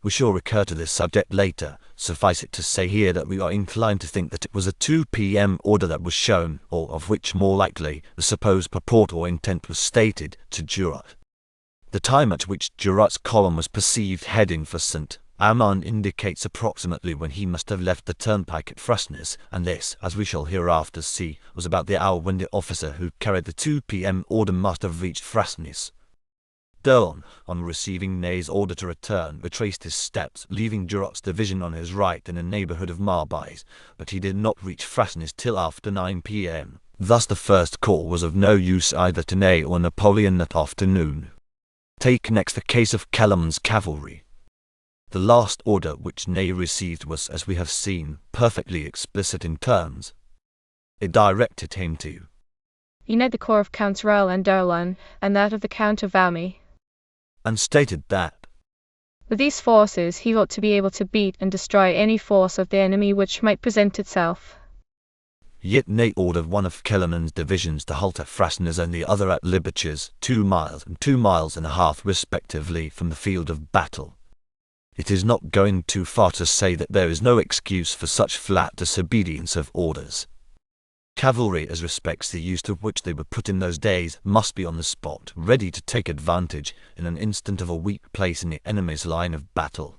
We shall recur to this subject later. Suffice it to say here that we are inclined to think that it was a 2 p.m. order that was shown, or of which more likely the supposed purport or intent was stated, to Durat. The time at which Durat's column was perceived heading for St. Amand indicates approximately when he must have left the turnpike at Frasnes, and this, as we shall hereafter see, was about the hour when the officer who carried the 2 p.m. order must have reached Frasnes. d'Erlon, on receiving Ney's order to return, retraced his steps, leaving Durat's division on his right in the neighborhood of Marbais, but he did not reach Frasnes till after 9 p.m. Thus the first corps was of no use either to Ney or Napoleon that afternoon. Take next the case of Kellermann's cavalry. The last order which Ney received was, as we have seen, perfectly explicit in terms. It directed him to unite the corps of Counts Reille and d'Erlon, and that of the Count of Valmy, and stated that with these forces he ought to be able to beat and destroy any force of the enemy which might present itself. Yet Ney ordered one of Kellermann's divisions to halt at Frasnes and the other at Libiches, 2 miles and 2 miles and a half respectively from the field of battle. It is not going too far to say that there is no excuse for such flat disobedience of orders. Cavalry, as respects the use to which they were put in those days, must be on the spot, ready to take advantage, in an instant, of a weak place in the enemy's line of battle.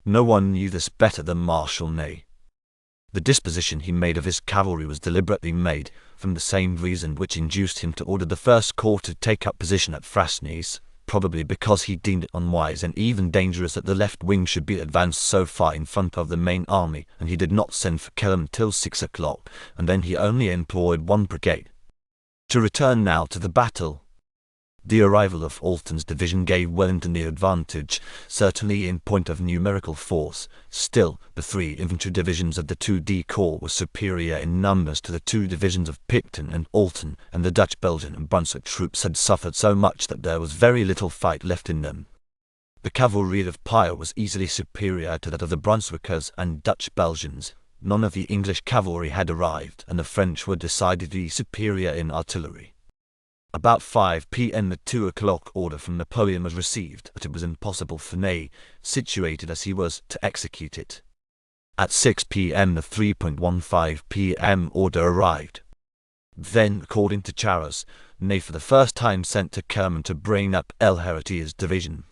No one knew this better than Marshal Ney. The disposition he made of his cavalry was deliberately made, from the same reason which induced him to order the first corps to take up position at Frasnes, probably because he deemed it unwise and even dangerous that the left wing should be advanced so far in front of the main army, and he did not send for Kellermann till 6 o'clock, and then he only employed 1 brigade. To return now to the battle. The arrival of Alten's division gave Wellington the advantage, certainly in point of numerical force. Still, the 3 infantry divisions of the 2D Corps were superior in numbers to the 2 divisions of Picton and Alten, and the Dutch, Belgian and Brunswick troops had suffered so much that there was very little fight left in them. The cavalry of Pire was easily superior to that of the Brunswickers and Dutch Belgians. None of the English cavalry had arrived, and the French were decidedly superior in artillery. About 5 p.m. the 2 o'clock order from Napoleon was received, but it was impossible for Ney, situated as he was, to execute it. At 6 p.m. the 3.15 p.m. order arrived. Then, according to Charras, Ney for the first time sent to Kellermann to bring up El Heritia's division.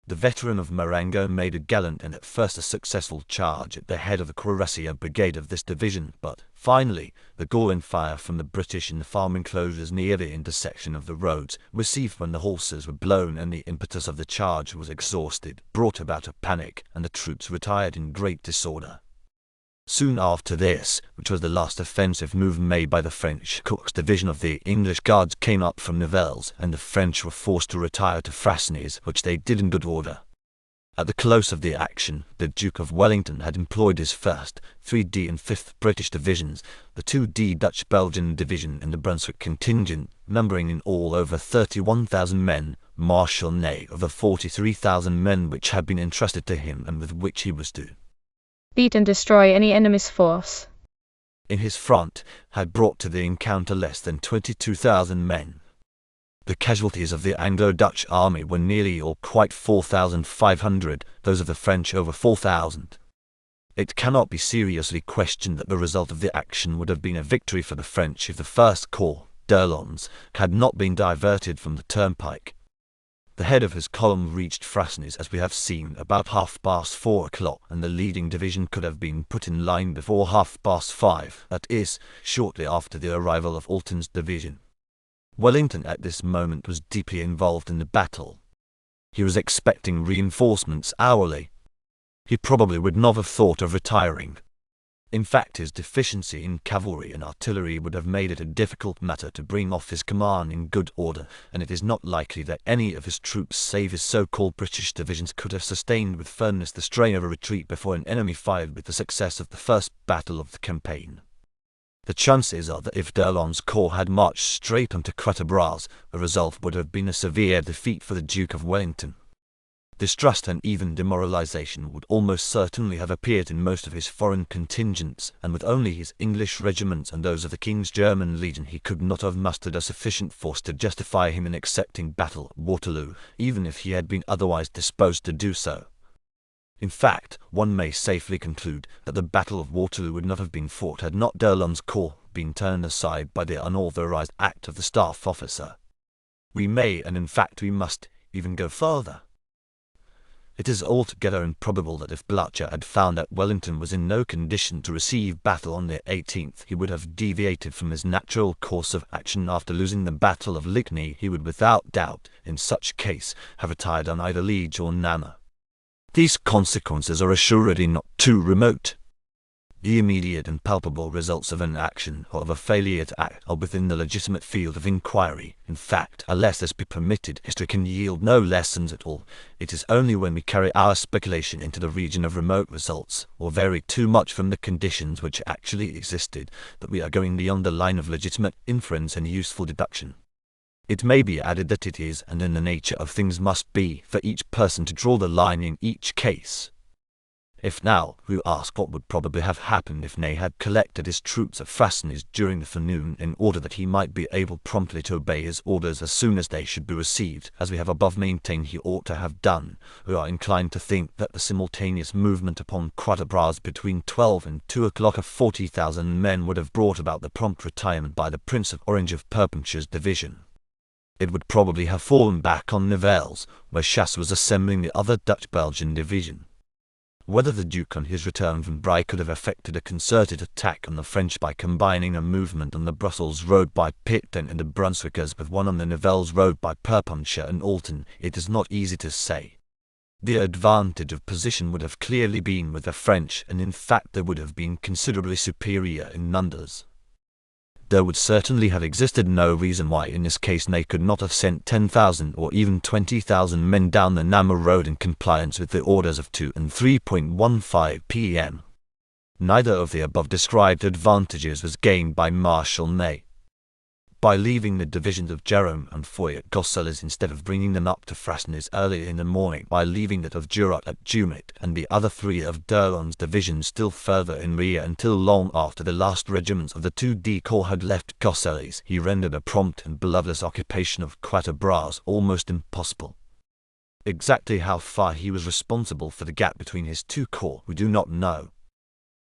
The veteran of Marengo made a gallant and at first a successful charge at the head of the Cuirassier brigade of this division, but, finally, the galling fire from the British in the farm enclosures near the intersection of the roads, received when the horses were blown and the impetus of the charge was exhausted, brought about a panic, and the troops retired in great disorder. Soon after this, which was the last offensive move made by the French, Cook's division of the English Guards came up from Nivelles, and the French were forced to retire to Frasnes, which they did in good order. At the close of the action, the Duke of Wellington had employed his 1st, 3D and 5th British divisions, the 2D Dutch-Belgian division and the Brunswick contingent, numbering in all over 31,000 men, Marshal Ney of the 43,000 men which had been entrusted to him and with which he was to beat and destroy any enemy's force. In his front, had brought to the encounter less than 22,000 men. The casualties of the Anglo-Dutch army were nearly or quite 4,500, those of the French over 4,000. It cannot be seriously questioned that the result of the action would have been a victory for the French if the First Corps, d'Erlon's, had not been diverted from the turnpike. The head of his column reached Frasnes, as we have seen, about 4:30 o'clock, and the leading division could have been put in line before 5:30, that is, shortly after the arrival of Alten's division. Wellington at this moment was deeply involved in the battle. He was expecting reinforcements hourly. He probably would not have thought of retiring. In fact, his deficiency in cavalry and artillery would have made it a difficult matter to bring off his command in good order, and it is not likely that any of his troops save his so-called British divisions could have sustained with firmness the strain of a retreat before an enemy fired with the success of the first battle of the campaign. The chances are that if d'Erlon's corps had marched straight onto Quatre Bras, the result would have been a severe defeat for the Duke of Wellington. Distrust and even demoralization would almost certainly have appeared in most of his foreign contingents, and with only his English regiments and those of the King's German Legion he could not have mustered a sufficient force to justify him in accepting battle at Waterloo, even if he had been otherwise disposed to do so. In fact, one may safely conclude that the Battle of Waterloo would not have been fought had not d'Erlon's corps been turned aside by the unauthorized act of the staff officer. We may, and in fact we must, even go further. It is altogether improbable that if Blücher had found that Wellington was in no condition to receive battle on the 18th, he would have deviated from his natural course of action after losing the Battle of Ligny. He would without doubt, in such case, have retired on either Liege or Namur. These consequences are assuredly not too remote. The immediate and palpable results of an action or of a failure to act are within the legitimate field of inquiry. In fact, unless this be permitted, history can yield no lessons at all. It is only when we carry our speculation into the region of remote results, or vary too much from the conditions which actually existed, that we are going beyond the line of legitimate inference and useful deduction. It may be added that it is, and in the nature of things must be, for each person to draw the line in each case. If now, we ask what would probably have happened if Ney had collected his troops at Frasnes during the forenoon in order that he might be able promptly to obey his orders as soon as they should be received, as we have above maintained he ought to have done, we are inclined to think that the simultaneous movement upon Quatre Bras between 12 and 2 o'clock of 40,000 men would have brought about the prompt retirement by the Prince of Orange of Perponshire's division. It would probably have fallen back on Nivelles, where Chasse was assembling the other Dutch-Belgian division. Whether the Duke on his return from Brie could have effected a concerted attack on the French by combining a movement on the Brussels road by Pitton and the Brunswickers with one on the Nivelles road by Perponcher and Alton, it is not easy to say. The advantage of position would have clearly been with the French, and in fact they would have been considerably superior in numbers. There would certainly have existed no reason why in this case Ney could not have sent 10,000 or even 20,000 men down the Namur road in compliance with the orders of 2 and 3:15 p.m. Neither of the above described advantages was gained by Marshal Ney. By leaving the divisions of Jerome and Foy at Gosselies instead of bringing them up to Frasnes early in the morning, by leaving that of Durat at Jumet and the other 3 of d'Erlon's divisions still further in rear until long after the last regiments of the 2D Corps had left Gosselies, he rendered a prompt and bloodless occupation of Quatre Bras almost impossible. Exactly how far he was responsible for the gap between his 2 corps we do not know.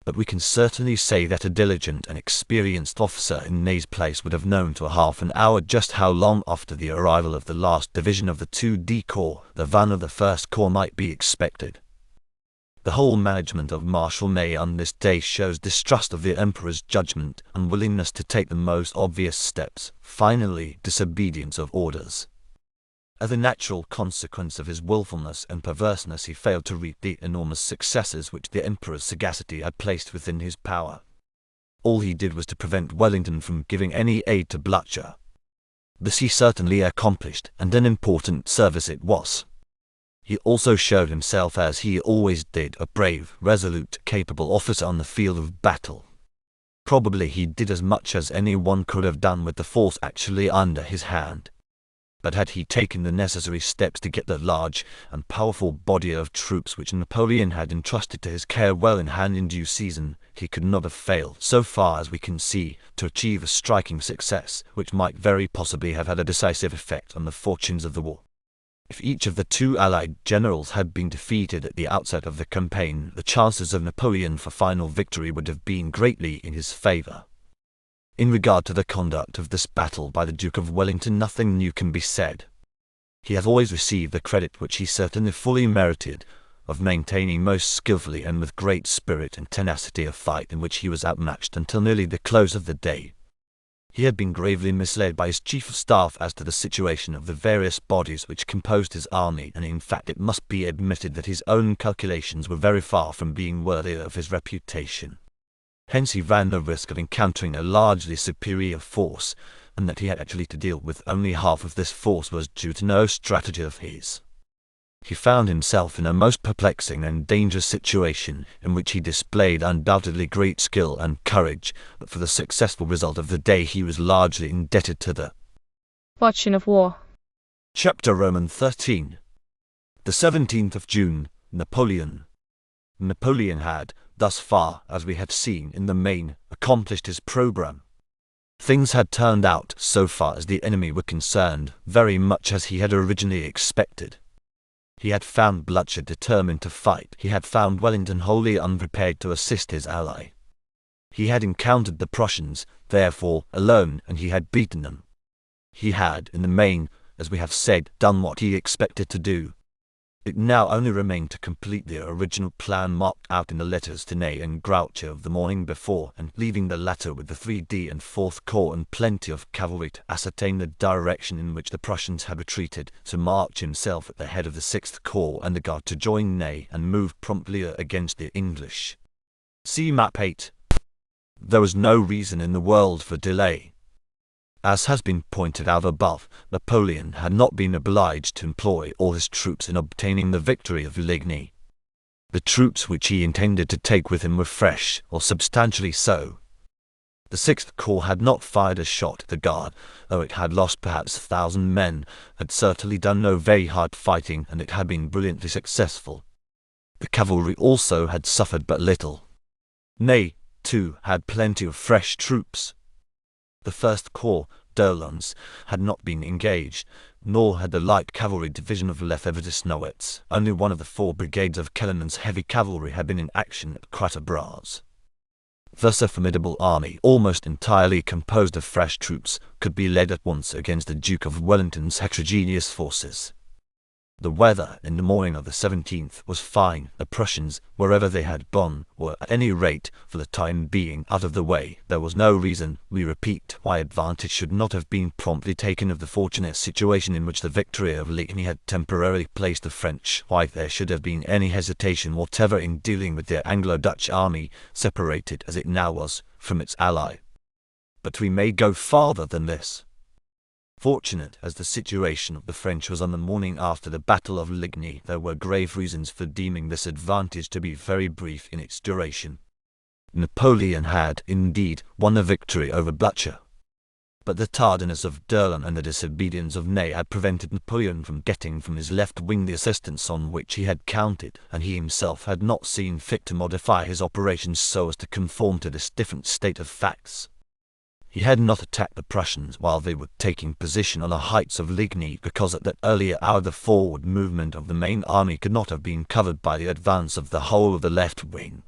But we can certainly say that a diligent and experienced officer in Ney's place would have known to a half an hour just how long after the arrival of the last division of the 2D Corps the van of the 1st Corps might be expected. The whole management of Marshal Ney on this day shows distrust of the Emperor's judgment, unwillingness to take the most obvious steps, finally disobedience of orders. As a natural consequence of his willfulness and perverseness he failed to reap the enormous successes which the Emperor's sagacity had placed within his power. All he did was to prevent Wellington from giving any aid to Blücher. This he certainly accomplished, and an important service it was. He also showed himself, as he always did, a brave, resolute, capable officer on the field of battle. Probably he did as much as anyone could have done with the force actually under his hand. But had he taken the necessary steps to get the large and powerful body of troops which Napoleon had entrusted to his care well in hand in due season, he could not have failed, so far as we can see, to achieve a striking success, which might very possibly have had a decisive effect on the fortunes of the war. If each of the 2 allied generals had been defeated at the outset of the campaign, the chances of Napoleon for final victory would have been greatly in his favor. In regard to the conduct of this battle by the Duke of Wellington, nothing new can be said. He has always received the credit which he certainly fully merited, of maintaining most skilfully and with great spirit and tenacity a fight in which he was outmatched until nearly the close of the day. He had been gravely misled by his chief of staff as to the situation of the various bodies which composed his army, and in fact it must be admitted that his own calculations were very far from being worthy of his reputation. Hence he ran the risk of encountering a largely superior force, and that he had actually to deal with only half of this force was due to no strategy of his. He found himself in a most perplexing and dangerous situation, in which he displayed undoubtedly great skill and courage, but for the successful result of the day he was largely indebted to the fortune of war. Chapter Roman 13. The 17th of June, Napoleon. Napoleon had, thus far, as we have seen, in the main, accomplished his programme. Things had turned out, so far as the enemy were concerned, very much as he had originally expected. He had found Blucher determined to fight. He had found Wellington wholly unprepared to assist his ally. He had encountered the Prussians, therefore, alone, and he had beaten them. He had, in the main, as we have said, done what he expected to do. It now only remained to complete the original plan marked out in the letters to Ney and Groucho of the morning before, and leaving the latter with the 3D and 4th Corps and plenty of cavalry to ascertain the direction in which the Prussians had retreated, to march himself at the head of the 6th Corps and the Guard to join Ney and move promptly against the English. See Map 8. There was no reason in the world for delay. As has been pointed out above, Napoleon had not been obliged to employ all his troops in obtaining the victory of Ligny. The troops which he intended to take with him were fresh, or substantially so. The 6th Corps had not fired a shot. The Guard, though it had lost perhaps 1,000 men, had certainly done no very hard fighting, and it had been brilliantly successful. The cavalry also had suffered but little. Ney, too, had plenty of fresh troops. The 1st Corps, d'Erlon's, had not been engaged, nor had the light cavalry division of Lefebvre-Desnouettes. Only one of the 4 brigades of Kellenan's heavy cavalry had been in action at Quatre-Bras. Thus a formidable army, almost entirely composed of fresh troops, could be led at once against the Duke of Wellington's heterogeneous forces. The weather in the morning of the 17th was fine. The Prussians, wherever they had gone, were at any rate, for the time being, out of the way. There was no reason, we repeat, why advantage should not have been promptly taken of the fortunate situation in which the victory of Ligny had temporarily placed the French, why there should have been any hesitation whatever in dealing with the Anglo-Dutch army, separated as it now was from its ally. But we may go farther than this. Fortunate as the situation of the French was on the morning after the Battle of Ligny, there were grave reasons for deeming this advantage to be very brief in its duration. Napoleon had, indeed, won a victory over Blucher. But the tardiness of d'Erlon and the disobedience of Ney had prevented Napoleon from getting from his left wing the assistance on which he had counted, and he himself had not seen fit to modify his operations so as to conform to this different state of facts. He had not attacked the Prussians while they were taking position on the heights of Ligny, because at that earlier hour the forward movement of the main army could not have been covered by the advance of the whole of the left wing.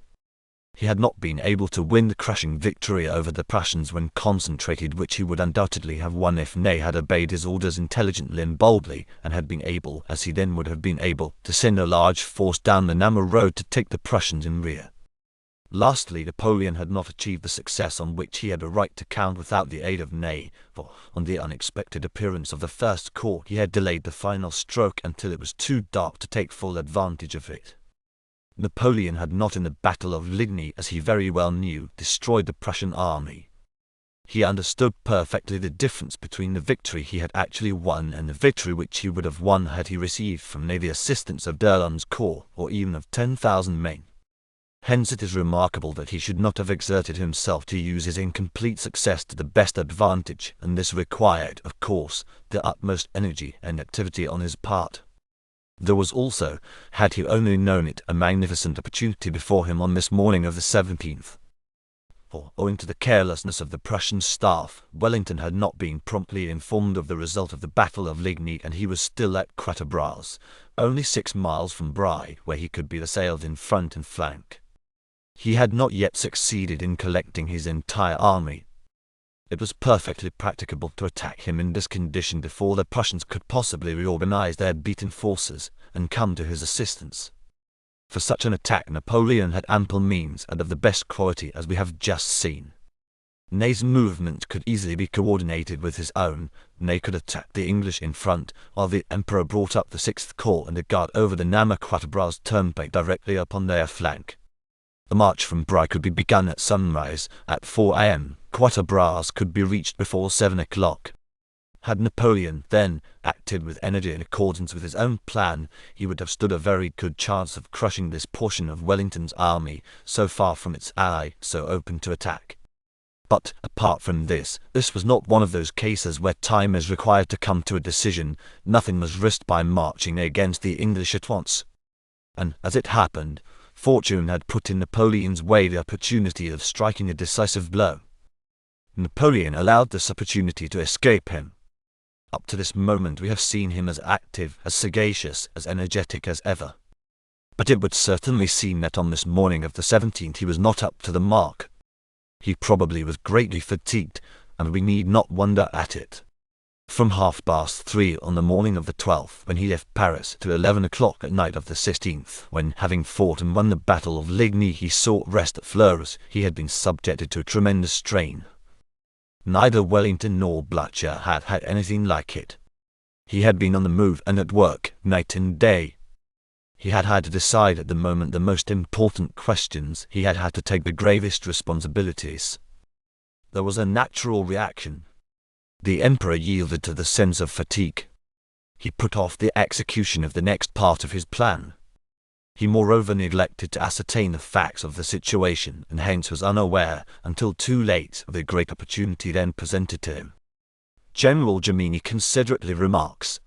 He had not been able to win the crushing victory over the Prussians when concentrated, which he would undoubtedly have won if Ney had obeyed his orders intelligently and boldly, and had been able, as he then would have been able, to send a large force down the Namur road to take the Prussians in rear. Lastly, Napoleon had not achieved the success on which he had a right to count without the aid of Ney, for, on the unexpected appearance of the 1st Corps, he had delayed the final stroke until it was too dark to take full advantage of it. Napoleon had not in the Battle of Ligny, as he very well knew, destroyed the Prussian army. He understood perfectly the difference between the victory he had actually won and the victory which he would have won had he received from Ney the assistance of d'Erlon's corps, or even of 10,000 men. Hence it is remarkable that he should not have exerted himself to use his incomplete success to the best advantage, and this required, of course, the utmost energy and activity on his part. There was also, had he only known it, a magnificent opportunity before him on this morning of the 17th. For, owing to the carelessness of the Prussian staff, Wellington had not been promptly informed of the result of the Battle of Ligny, and he was still at Quatre-Bras, only 6 miles from Bry, where he could be assailed in front and flank. He had not yet succeeded in collecting his entire army. It was perfectly practicable to attack him in this condition before the Prussians could possibly reorganize their beaten forces and come to his assistance. For such an attack Napoleon had ample means, and of the best quality, as we have just seen. Ney's movement could easily be coordinated with his own. Ney could attack the English in front, while the Emperor brought up the 6th Corps and the Guard over the Namur Quatre-Bras turnpike directly upon their flank. The march from Bry could be begun at sunrise. At 4 a.m., Quatre Bras could be reached before 7 o'clock. Had Napoleon then acted with energy in accordance with his own plan, he would have stood a very good chance of crushing this portion of Wellington's army, so far from its ally, so open to attack. But, apart from this was not one of those cases where time is required to come to a decision. Nothing was risked by marching against the English at once. And, as it happened, fortune had put in Napoleon's way the opportunity of striking a decisive blow. Napoleon allowed this opportunity to escape him. Up to this moment we have seen him as active, as sagacious, as energetic as ever. But it would certainly seem that on this morning of the 17th he was not up to the mark. He probably was greatly fatigued, and we need not wonder at it. From 3:30 on the morning of the 12th, when he left Paris, to 11 o'clock at night of the 16th, when, having fought and won the Battle of Ligny, he sought rest at Fleurus, he had been subjected to a tremendous strain. Neither Wellington nor Blücher had had anything like it. He had been on the move and at work, night and day. He had had to decide at the moment the most important questions. He had had to take the gravest responsibilities. There was a natural reaction. The Emperor yielded to the sense of fatigue. He put off the execution of the next part of his plan. He moreover neglected to ascertain the facts of the situation, and hence was unaware, until too late, of the great opportunity then presented to him. General Gemini considerately remarks,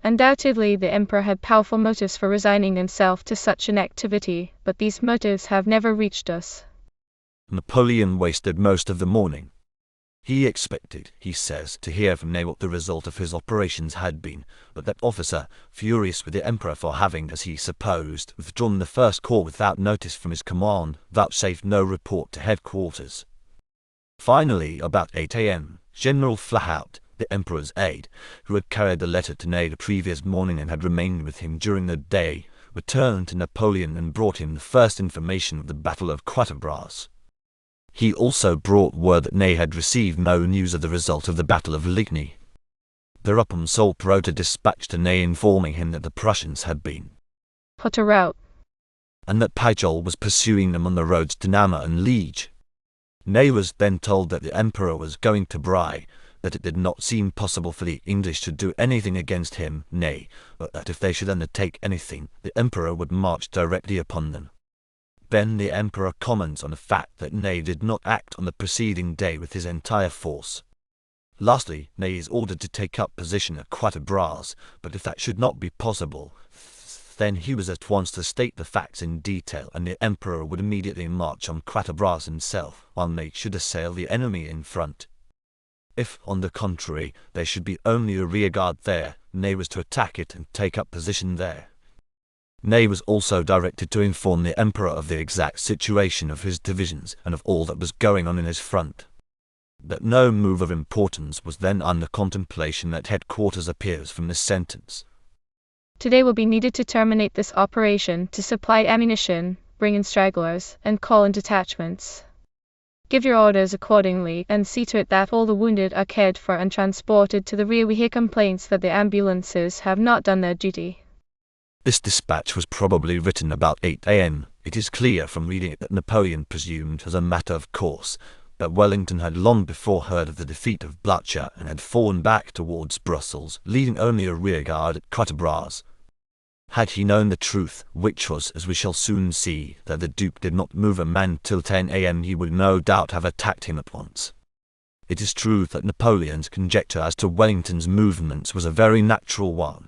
Undoubtedly the Emperor had powerful motives for resigning himself to such an activity, but these motives have never reached us. Napoleon wasted most of the morning. He expected, he says, to hear from Ney what the result of his operations had been, but that officer, furious with the Emperor for having, as he supposed, withdrawn the first corps without notice from his command, vouchsafed no report to headquarters. Finally, about 8 a.m., General Flahaut, the Emperor's aide, who had carried the letter to Ney the previous morning and had remained with him during the day, returned to Napoleon and brought him the first information of the Battle of Quatre Bras. He also brought word that Ney had received no news of the result of the Battle of Ligny. Thereupon Soult wrote a dispatch to Ney informing him that the Prussians had been put to rout, and that Pajol was pursuing them on the roads to Namur and Liege. Ney was then told that the Emperor was going to Bry, that it did not seem possible for the English to do anything against him, nay, but that if they should undertake anything, the Emperor would march directly upon them. Then the Emperor comments on the fact that Ney did not act on the preceding day with his entire force. Lastly, Ney is ordered to take up position at Quatre Bras, but if that should not be possible, then he was at once to state the facts in detail, and the Emperor would immediately march on Quatre Bras himself, while Ney should assail the enemy in front. If, on the contrary, there should be only a rearguard there, Ney was to attack it and take up position there. Ney was also directed to inform the Emperor of the exact situation of his divisions and of all that was going on in his front. That no move of importance was then under contemplation at headquarters appears from this sentence. Today will be needed to terminate this operation, to supply ammunition, bring in stragglers, and call in detachments. Give your orders accordingly, and see to it that all the wounded are cared for and transported to the rear. We hear complaints that the ambulances have not done their duty. This dispatch was probably written about 8 a.m. It is clear from reading it that Napoleon presumed, as a matter of course, that Wellington had long before heard of the defeat of Blücher and had fallen back towards Brussels, leaving only a rearguard at Quatre Bras. Had he known the truth, which was, as we shall soon see, that the Duke did not move a man till 10 a.m., he would no doubt have attacked him at once. It is true that Napoleon's conjecture as to Wellington's movements was a very natural one.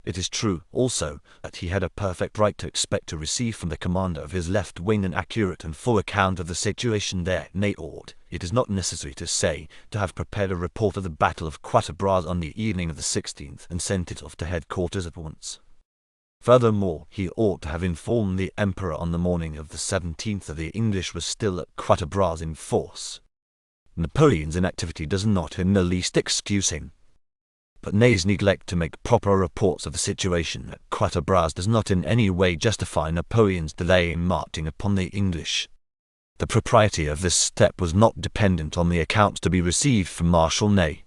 It is true, also, that he had a perfect right to expect to receive from the commander of his left wing an accurate and full account of the situation there. Ney ought, it is not necessary to say, to have prepared a report of the Battle of Quatre Bras on the evening of the 16th and sent it off to headquarters at once. Furthermore, he ought to have informed the Emperor on the morning of the 17th that the English were still at Quatre Bras in force. Napoleon's inactivity does not in the least excuse him. But Ney's neglect to make proper reports of the situation at Quatre Bras does not in any way justify Napoleon's delay in marching upon the English. The propriety of this step was not dependent on the accounts to be received from Marshal Ney.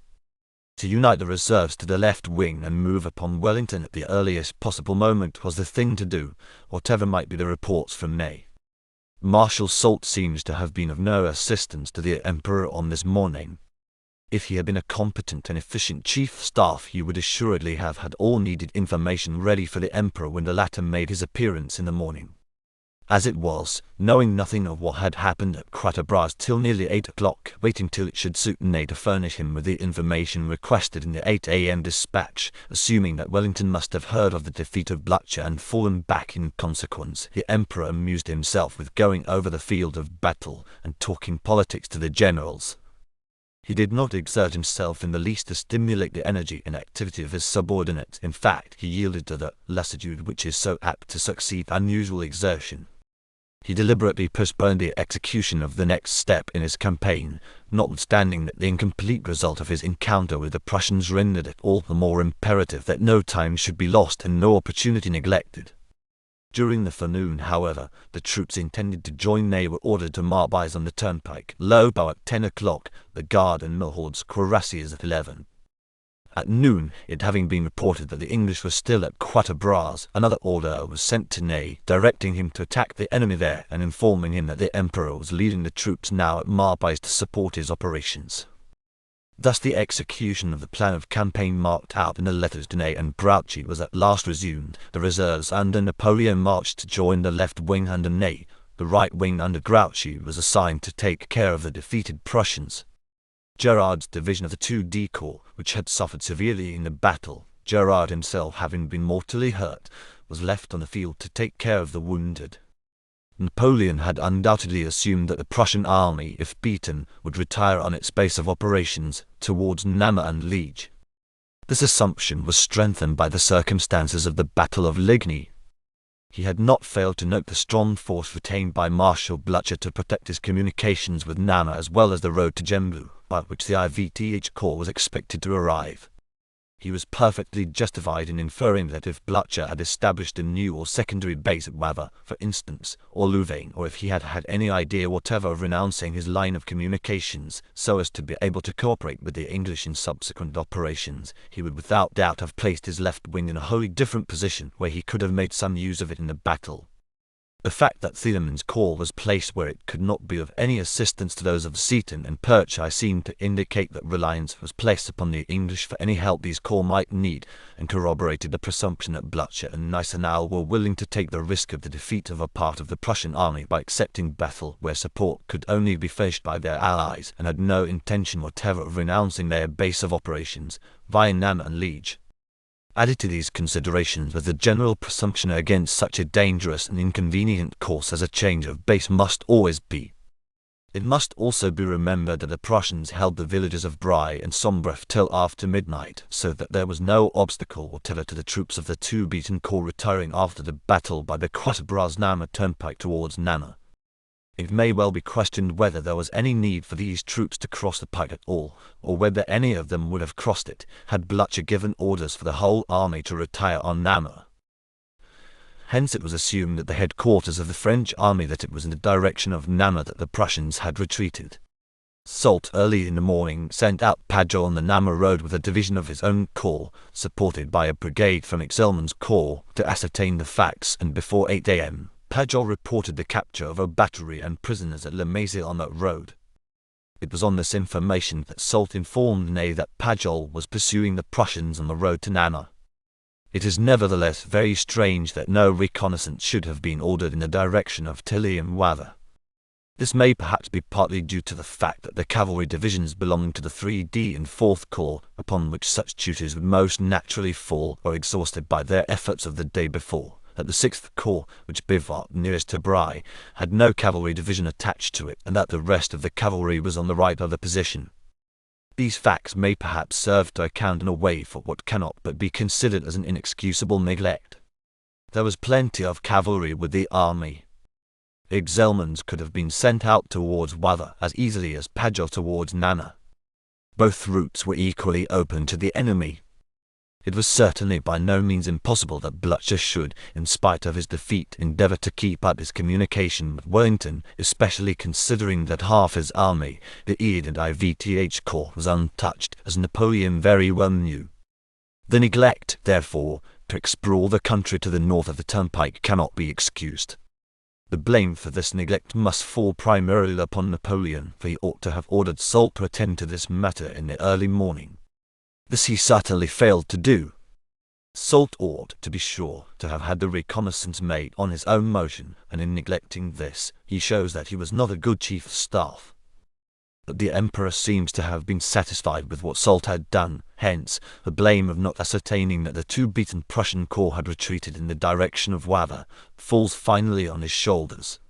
To unite the reserves to the left wing and move upon Wellington at the earliest possible moment was the thing to do, whatever might be the reports from Ney. Marshal Soult seems to have been of no assistance to the Emperor on this morning. If he had been a competent and efficient chief of staff, he would assuredly have had all needed information ready for the Emperor when the latter made his appearance in the morning. As it was, knowing nothing of what had happened at Quatre Bras till nearly 8 o'clock, waiting till it should suit Ney to furnish him with the information requested in the 8 a.m. dispatch, assuming that Wellington must have heard of the defeat of Blucher and fallen back in consequence, the Emperor amused himself with going over the field of battle and talking politics to the generals. He did not exert himself in the least to stimulate the energy and activity of his subordinates. In fact, he yielded to the lassitude which is so apt to succeed unusual exertion. He deliberately postponed the execution of the next step in his campaign, notwithstanding that the incomplete result of his encounter with the Prussians rendered it all the more imperative that no time should be lost and no opportunity neglected. During the forenoon, however, the troops intended to join Ney were ordered to Marbais on the turnpike, Elba at 10 o'clock, the Guard and Milhaud's cuirassiers at 11. At noon, it having been reported that the English were still at Quatre Bras, another order was sent to Ney, directing him to attack the enemy there and informing him that the Emperor was leading the troops now at Marbais to support his operations. Thus the execution of the plan of campaign marked out in the letters to Ney and Grouchy was at last resumed. The reserves under Napoleon marched to join the left wing under Ney. The right wing under Grouchy was assigned to take care of the defeated Prussians. Gerard's division of the 2D Corps, which had suffered severely in the battle, Gerard himself having been mortally hurt, was left on the field to take care of the wounded. Napoleon had undoubtedly assumed that the Prussian army, if beaten, would retire on its base of operations towards Namur and Liege. This assumption was strengthened by the circumstances of the Battle of Ligny. He had not failed to note the strong force retained by Marshal Blucher to protect his communications with Namur as well as the road to Gembu, by which the IVTH Corps was expected to arrive. He was perfectly justified in inferring that if Blucher had established a new or secondary base at Wavre, for instance, or Louvain, or if he had had any idea whatever of renouncing his line of communications so as to be able to cooperate with the English in subsequent operations, he would without doubt have placed his left wing in a wholly different position where he could have made some use of it in the battle. The fact that Thieleman's corps was placed where it could not be of any assistance to those of Seaton and Perchy seemed to indicate that reliance was placed upon the English for any help these corps might need, and corroborated the presumption that Blucher and Gneisenau were willing to take the risk of the defeat of a part of the Prussian army by accepting battle where support could only be furnished by their allies, and had no intention whatever of renouncing their base of operations, via Namur and Liege. Added to these considerations was the general presumption against such a dangerous and inconvenient course as a change of base must always be. It must also be remembered that the Prussians held the villages of Bry and Sombref till after midnight, so that there was no obstacle whatever to the troops of the two beaten corps retiring after the battle by the Quatre Bras-Namur turnpike towards Namur. It may well be questioned whether there was any need for these troops to cross the pike at all, or whether any of them would have crossed it, had Blucher given orders for the whole army to retire on Namur. Hence it was assumed at the headquarters of the French army that it was in the direction of Namur that the Prussians had retreated. Soult early in the morning sent out Pajot on the Namur road with a division of his own corps, supported by a brigade from Excelmann's corps, to ascertain the facts, and before 8 a.m. Pajot reported the capture of a battery and prisoners at Le Mézil on that road. It was on this information that Soult informed Ney that Pajot was pursuing the Prussians on the road to Namur. It is nevertheless very strange that no reconnaissance should have been ordered in the direction of Tilly and Wavre. This may perhaps be partly due to the fact that the cavalry divisions belonging to the 3D and 4th Corps, upon which such duties would most naturally fall, were exhausted by their efforts of the day before, that the 6th Corps, which bivouacked nearest to Bry, had no cavalry division attached to it, and that the rest of the cavalry was on the right of the position. These facts may perhaps serve to account in a way for what cannot but be considered as an inexcusable neglect. There was plenty of cavalry with the army. Excelmann's could have been sent out towards Wavre as easily as Pajot towards Namur. Both routes were equally open to the enemy. It was certainly by no means impossible that Blucher should, in spite of his defeat, endeavour to keep up his communication with Wellington, especially considering that half his army, the Ede and IVTH Corps, was untouched, as Napoleon very well knew. The neglect, therefore, to explore the country to the north of the turnpike cannot be excused. The blame for this neglect must fall primarily upon Napoleon, for he ought to have ordered Soult to attend to this matter in the early morning. This he certainly failed to do. Soult ought, to be sure, to have had the reconnaissance made on his own motion, and in neglecting this, he shows that he was not a good chief of staff. But the Emperor seems to have been satisfied with what Soult had done, hence, the blame of not ascertaining that the two beaten Prussian corps had retreated in the direction of Waver falls finally on his shoulders.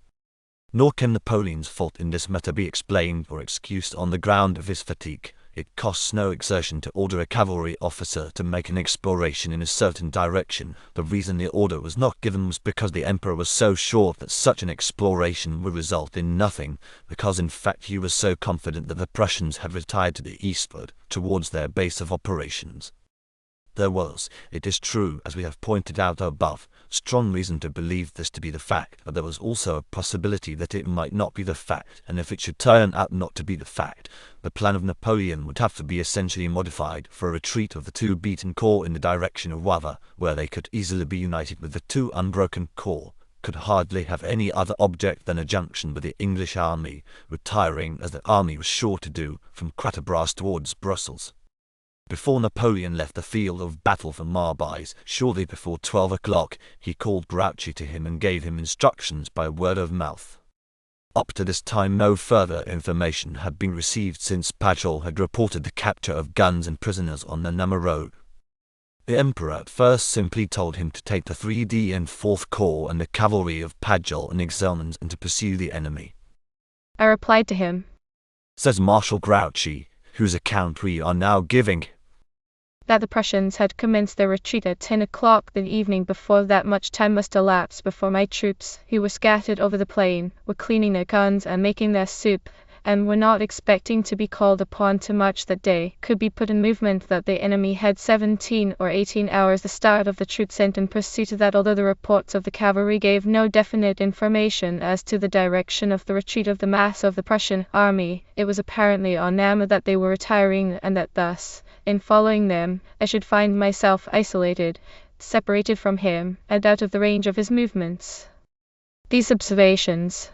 Nor can Napoleon's fault in this matter be explained or excused on the ground of his fatigue. It costs no exertion to order a cavalry officer to make an exploration in a certain direction. The reason the order was not given was because the Emperor was so sure that such an exploration would result in nothing, because in fact he was so confident that the Prussians had retired to the eastward, towards their base of operations. There was, it is true, as we have pointed out above, strong reason to believe this to be the fact, but there was also a possibility that it might not be the fact, and if it should turn out not to be the fact, the plan of Napoleon would have to be essentially modified, for a retreat of the two beaten corps in the direction of Waver, where they could easily be united with the two unbroken corps, could hardly have any other object than a junction with the English army, retiring, as the army was sure to do, from Quatrebras towards Brussels. Before Napoleon left the field of battle for Marbais, shortly before 12 o'clock, he called Grouchy to him and gave him instructions by word of mouth. Up to this time no further information had been received since Pajol had reported the capture of guns and prisoners on the Namur road. The Emperor at first simply told him to take the 3d and 4th Corps and the cavalry of Pajol and Exelmans and to pursue the enemy. I replied to him, says Marshal Grouchy, whose account we are now giving, that the Prussians had commenced their retreat at 10 o'clock the evening before. That much time must elapse before my troops, who were scattered over the plain, were cleaning their guns and making their soup, and were not expecting to be called upon to march that day, could be put in movement. That the enemy had 17 or 18 hours the start of the troops sent in pursuit. That although the reports of the cavalry gave no definite information as to the direction of the retreat of the mass of the Prussian army, it was apparently on Namur that they were retiring, and that thus, in following them, I should find myself isolated, separated from him, and out of the range of his movements. These observations,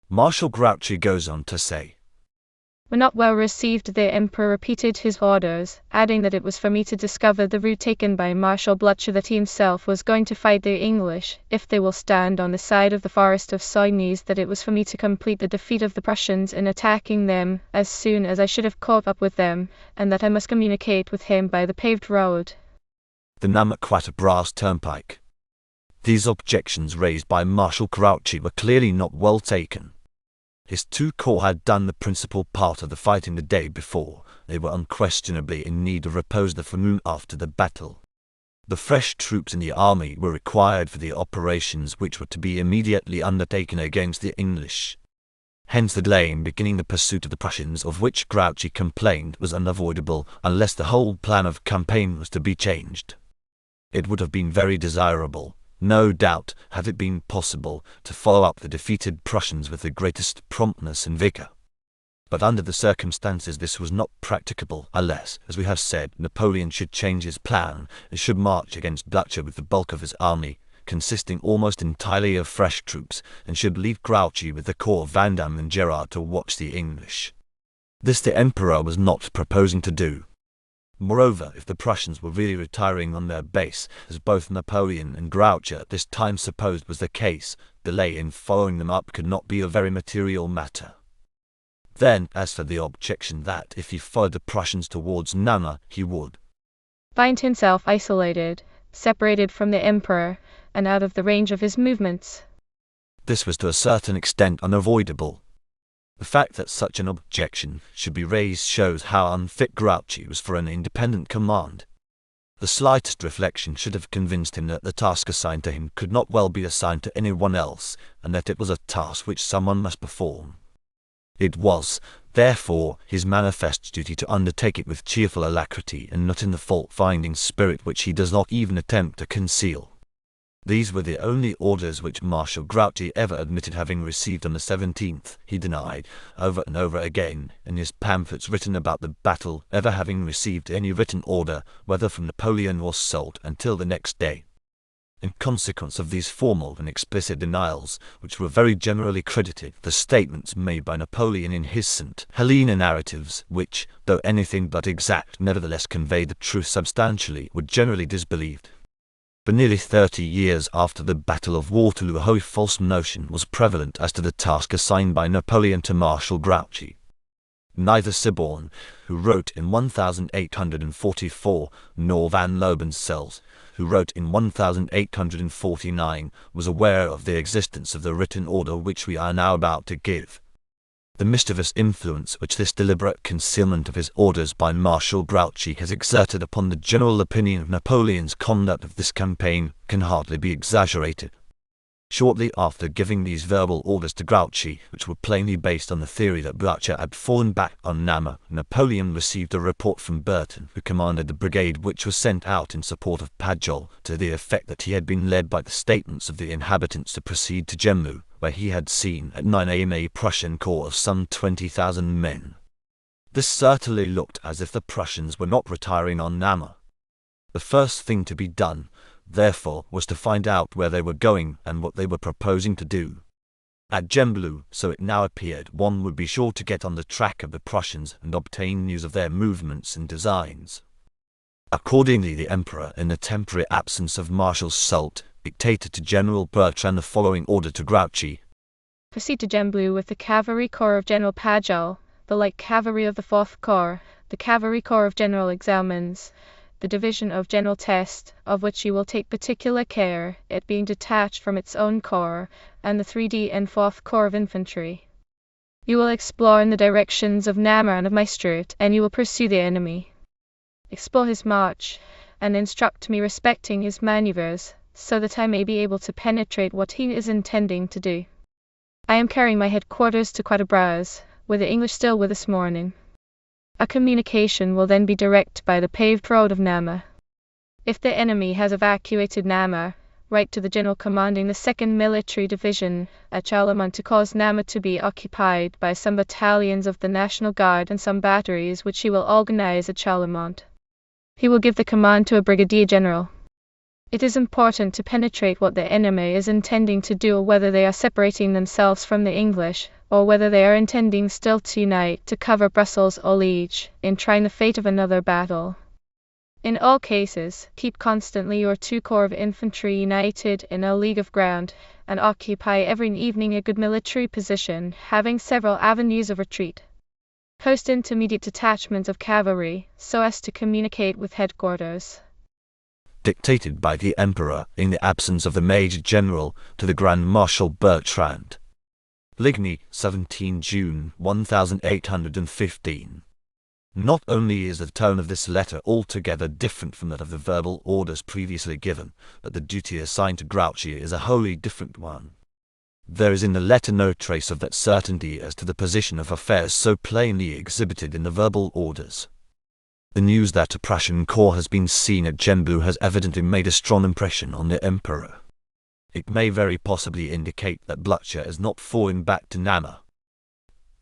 Marshal Grouchy goes on to say, were not well received. The Emperor repeated his orders, adding that it was for me to discover the route taken by Marshal Blucher, that he himself was going to fight the English, if they will stand on the side of the forest of Soignies, that it was for me to complete the defeat of the Prussians in attacking them as soon as I should have caught up with them, and that I must communicate with him by the paved road, the Namur-Quatrebras turnpike. These objections raised by Marshal Grouchy were clearly not well taken. His two corps had done the principal part of the fighting the day before. They were unquestionably in need of repose the forenoon after the battle. The fresh troops in the army were required for the operations which were to be immediately undertaken against the English. Hence the delay in beginning the pursuit of the Prussians, of which Grouchy complained, was unavoidable unless the whole plan of campaign was to be changed. It would have been very desirable, no doubt, had it been possible, to follow up the defeated Prussians with the greatest promptness and vigor. But under the circumstances this was not practicable unless, as we have said, Napoleon should change his plan and should march against Blucher with the bulk of his army, consisting almost entirely of fresh troops, and should leave Grouchy with the corps of Vandamme and Gerard to watch the English. This the Emperor was not proposing to do. Moreover, if the Prussians were really retiring on their base, as both Napoleon and Grouchy at this time supposed was the case, delay in following them up could not be a very material matter. Then, as for the objection that, if he followed the Prussians towards Namur, he would find himself isolated, separated from the Emperor, and out of the range of his movements, this was to a certain extent unavoidable. The fact that such an objection should be raised shows how unfit Grouchy was for an independent command. The slightest reflection should have convinced him that the task assigned to him could not well be assigned to anyone else, and that it was a task which someone must perform. It was, therefore, his manifest duty to undertake it with cheerful alacrity, and not in the fault-finding spirit which he does not even attempt to conceal. These were the only orders which Marshal Grouchy ever admitted having received on the 17th. He denied, over and over again, in his pamphlets written about the battle, ever having received any written order, whether from Napoleon or Soult, until the next day. In consequence of these formal and explicit denials, which were very generally credited, the statements made by Napoleon in his St. Helena narratives, which, though anything but exact, nevertheless conveyed the truth substantially, were generally disbelieved. For nearly 30 years after the Battle of Waterloo, a wholly false notion was prevalent as to the task assigned by Napoleon to Marshal Grouchy. Neither Siborne, who wrote in 1844, nor Van Lobencels, who wrote in 1849, was aware of the existence of the written order which we are now about to give. The mischievous influence which this deliberate concealment of his orders by Marshal Grouchy has exerted upon the general opinion of Napoleon's conduct of this campaign can hardly be exaggerated. Shortly after giving these verbal orders to Grouchy, which were plainly based on the theory that Blücher had fallen back on Namur, Napoleon received a report from Burton, who commanded the brigade which was sent out in support of Pajol, to the effect that he had been led by the statements of the inhabitants to proceed to Gemlu, where he had seen at 9 a.m. a Prussian corps of some 20,000 men. This certainly looked as if the Prussians were not retiring on Namur. The first thing to be done, therefore, was to find out where they were going and what they were proposing to do. At Gembloux, so it now appeared, one would be sure to get on the track of the Prussians and obtain news of their movements and designs. Accordingly, the Emperor, in the temporary absence of Marshal Soult, dictated to General Bertrand the following order to Grouchy: Proceed to Gembloux with the cavalry corps of General Pajol, the light cavalry of the 4th Corps, the cavalry corps of General Exaumans, the division of General Test, of which you will take particular care, it being detached from its own corps, and the 3d and 4th Corps of Infantry. You will explore in the directions of Namur and of Maestricht, and you will pursue the enemy. Explore his march, and instruct me respecting his manoeuvres, so that I may be able to penetrate what he is intending to do. I am carrying my headquarters to Quatabras, where the English still were this morning. A communication will then be direct by the paved road of Namur. If the enemy has evacuated Namur, write to the general commanding the 2nd Military Division at Charlemont to cause Namur to be occupied by some battalions of the National Guard and some batteries which he will organize at Charlemont. He will give the command to a brigadier general. It is important to penetrate what the enemy is intending to do, or whether they are separating themselves from the English, or whether they are intending still to unite to cover Brussels or Liege, in trying the fate of another battle. In all cases, keep constantly your 2 corps of infantry united in a league of ground, and occupy every evening a good military position, having several avenues of retreat. Post intermediate detachments of cavalry, so as to communicate with headquarters. Dictated by the Emperor, in the absence of the Major General, to the Grand Marshal Bertrand. Ligny, 17 June 1815. Not only is the tone of this letter altogether different from that of the verbal orders previously given, but the duty assigned to Grouchy is a wholly different one. There is in the letter no trace of that certainty as to the position of affairs so plainly exhibited in the verbal orders. The news that a Prussian corps has been seen at Gembloux has evidently made a strong impression on the Emperor. It may very possibly indicate that Blücher is not falling back to Namur.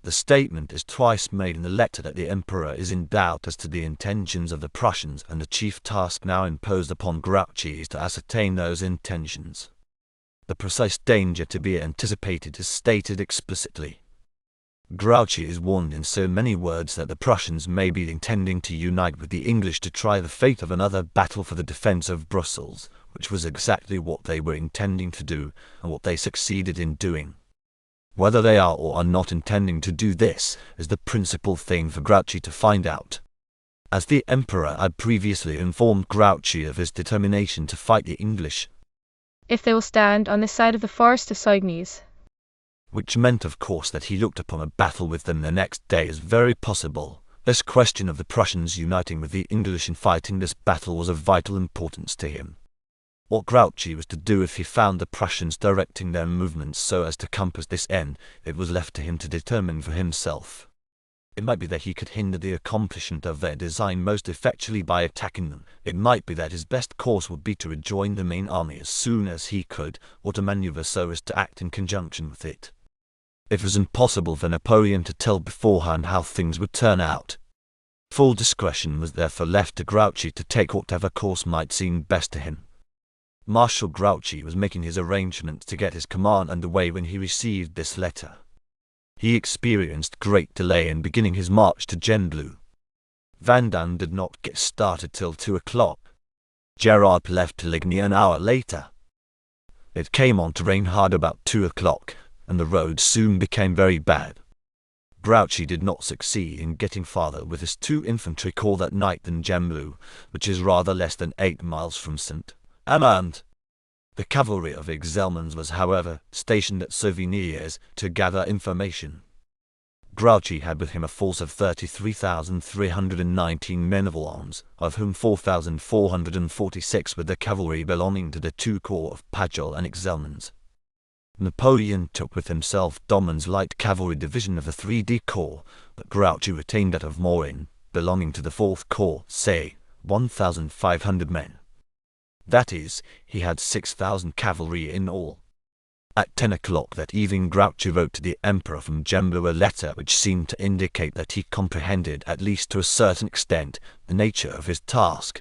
The statement is twice made in the letter that the Emperor is in doubt as to the intentions of the Prussians, and the chief task now imposed upon Grouchy is to ascertain those intentions. The precise danger to be anticipated is stated explicitly. Grouchy is warned in so many words that the Prussians may be intending to unite with the English to try the fate of another battle for the defense of Brussels, which was exactly what they were intending to do, and what they succeeded in doing. Whether they are or are not intending to do this is the principal thing for Grouchy to find out. As the Emperor had previously informed Grouchy of his determination to fight the English, if they will stand on this side of the forest of Soignies, which meant of course that he looked upon a battle with them the next day as very possible. This question of the Prussians uniting with the English in fighting this battle was of vital importance to him. What Grouchy was to do if he found the Prussians directing their movements so as to compass this end, it was left to him to determine for himself. It might be that he could hinder the accomplishment of their design most effectually by attacking them. It might be that his best course would be to rejoin the main army as soon as he could, or to maneuver so as to act in conjunction with it. It was impossible for Napoleon to tell beforehand how things would turn out. Full discretion was therefore left to Grouchy to take whatever course might seem best to him. Marshal Grouchy was making his arrangements to get his command under way when he received this letter. He experienced great delay in beginning his march to Gembloux. Vandamme did not get started till 2 o'clock. Gerard left to Ligny an hour later. It came on to rain hard about 2 o'clock, and the road soon became very bad. Grouchy did not succeed in getting farther with his 2 infantry corps that night than Gembloux, which is rather less than 8 miles from Saint-Amand. The cavalry of Exelmans was, however, stationed at Sauvignies to gather information. Grouchy had with him a force of 33,319 men of arms, of whom 4,446 were the cavalry belonging to the 2 corps of Pajol and Exelmans. Napoleon took with himself Domon's light cavalry division of the 3D Corps, but Grouchy retained that of Morin, belonging to the 4th Corps, say, 1,500 men. That is, he had 6,000 cavalry in all. At 10 o'clock that evening Grouchy wrote to the Emperor from Gembloux a letter which seemed to indicate that he comprehended, at least to a certain extent, the nature of his task.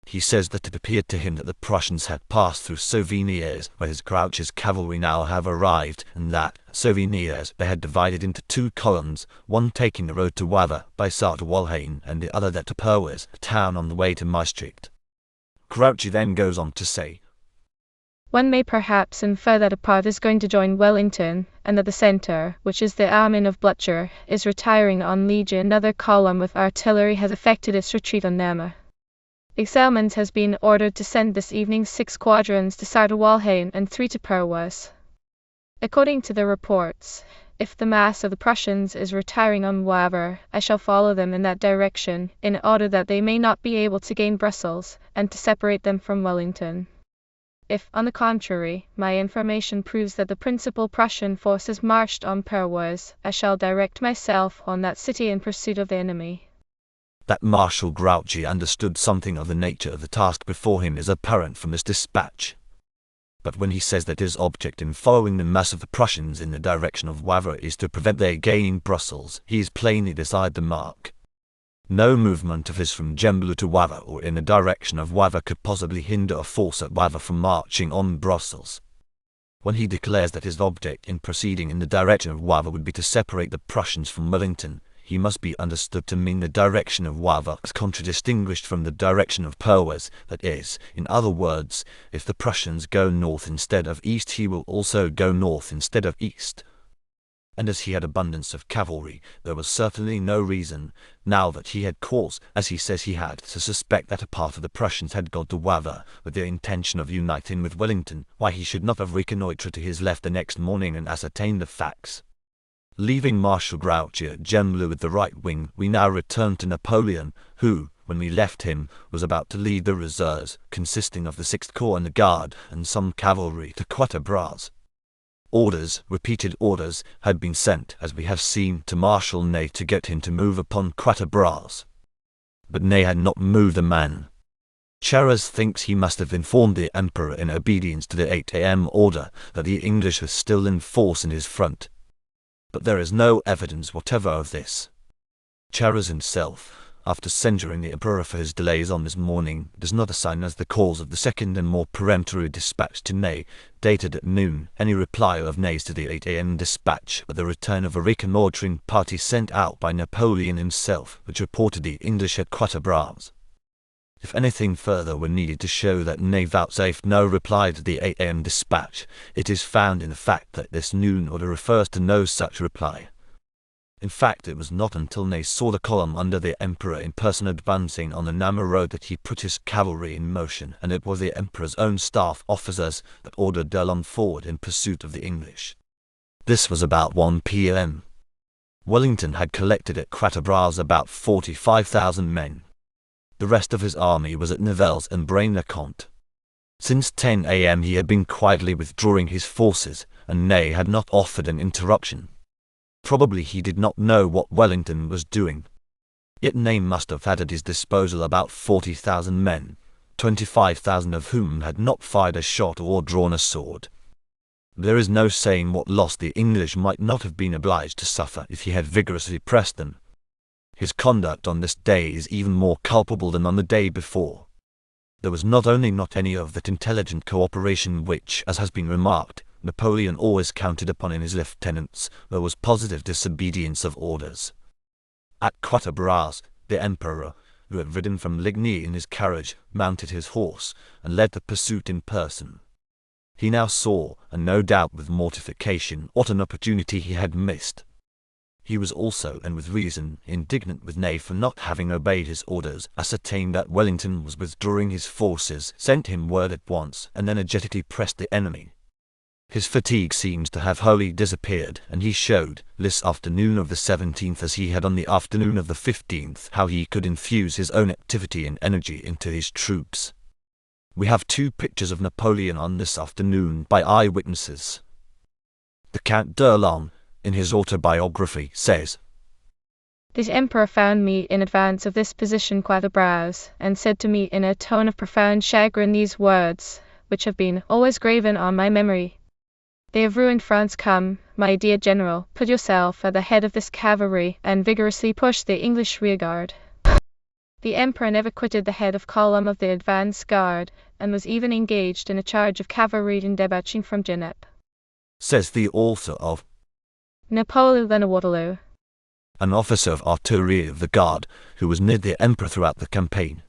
He says that it appeared to him that the Prussians had passed through Sauvignies, where Grouchy's cavalry now have arrived, and that, at Sauvignies, they had divided into 2 columns, one taking the road to Wavre by Sarthe-Walhain, and the other that to Perwis, a town on the way to Maastricht. Grouchy then goes on to say, One may perhaps infer that a part is going to join Wellington, and that the centre, which is the army of Blücher, is retiring on Liege. Another column with artillery has effected its retreat on Namur. Exelmans has been ordered to send this evening 6 squadrons to Sarthe-Walhain and 3 to Perwis. According to the reports, if the mass of the Prussians is retiring on Wavre, I shall follow them in that direction, in order that they may not be able to gain Brussels, and to separate them from Wellington. If, on the contrary, my information proves that the principal Prussian forces marched on Perwis, I shall direct myself on that city in pursuit of the enemy. That Marshal Grouchy understood something of the nature of the task before him is apparent from this dispatch. But when he says that his object in following the mass of the Prussians in the direction of Wavre is to prevent their gaining Brussels, he is plainly beside the mark. No movement of his from Gembloux to Wavre or in the direction of Wavre could possibly hinder a force at Wavre from marching on Brussels. When he declares that his object in proceeding in the direction of Wavre would be to separate the Prussians from Wellington, he must be understood to mean the direction of Wavre as contradistinguished from the direction of Perwis, that is, in other words, if the Prussians go north instead of east, he will also go north instead of east. And as he had abundance of cavalry, there was certainly no reason, now that he had cause, as he says he had, to suspect that a part of the Prussians had gone to Wavre with the intention of uniting with Wellington, why he should not have reconnoitred to his left the next morning and ascertained the facts. Leaving Marshal Grouchy at Gembloux with the right wing, we now return to Napoleon, who, when we left him, was about to lead the reserves, consisting of the 6th Corps and the Guard, and some cavalry, to Quatre Bras. Orders, repeated orders, had been sent, as we have seen, to Marshal Ney to get him to move upon Quatre Bras. But Ney had not moved a man. Charras thinks he must have informed the Emperor in obedience to the 8 a.m. order that the English were still in force in his front. But there is no evidence whatever of this. Charras himself, after censuring the Emperor for his delays on this morning, does not assign as the cause of the second and more peremptory dispatch to Ney, dated at noon, any reply of Ney's to the 8 a.m. dispatch, but the return of a reconnoitring party sent out by Napoleon himself, which reported the English at Quatre Bras. If anything further were needed to show that Ney vouchsafed no reply to the 8 a.m. dispatch, it is found in the fact that this noon order refers to no such reply. In fact, it was not until Ney saw the column under the Emperor in person advancing on the Namur road that he put his cavalry in motion, and it was the Emperor's own staff officers that ordered D'Aulon forward in pursuit of the English. This was about 1 p.m. Wellington had collected at Quatre Bras about 45,000 men. The rest of his army was at Nivelles and Braine-le-Comte. Since 10 a.m. he had been quietly withdrawing his forces, and Ney had not offered an interruption. Probably he did not know what Wellington was doing. Yet Ney must have had at his disposal about 40,000 men, 25,000 of whom had not fired a shot or drawn a sword. There is no saying what loss the English might not have been obliged to suffer if he had vigorously pressed them. His conduct on this day is even more culpable than on the day before. There was not any of that intelligent cooperation which, as has been remarked, Napoleon always counted upon in his lieutenants, there was positive disobedience of orders. At Quatre Bras, the Emperor, who had ridden from Ligny in his carriage, mounted his horse, and led the pursuit in person. He now saw, and no doubt with mortification, what an opportunity he had missed. He was also, and with reason, indignant with Ney for not having obeyed his orders, ascertained that Wellington was withdrawing his forces, sent him word at once, and energetically pressed the enemy. His fatigue seems to have wholly disappeared, and he showed, this afternoon of the 17th as he had on the afternoon of the 15th, how he could infuse his own activity and energy into his troops. We have two pictures of Napoleon on this afternoon by eyewitnesses. The Count d'Erlon, in his autobiography, says, "The Emperor found me in advance of this position Quatre Bras, and said to me in a tone of profound chagrin these words, which have been always graven on my memory. 'They have ruined France. Come, my dear General, put yourself at the head of this cavalry, and vigorously push the English rearguard.' The Emperor never quitted the head of column of the advance guard, and was even engaged in a charge of cavalry in debouching from Genappe," says the author of Napoleon at Waterloo, an officer of artillery of the guard, who was near the Emperor throughout the campaign.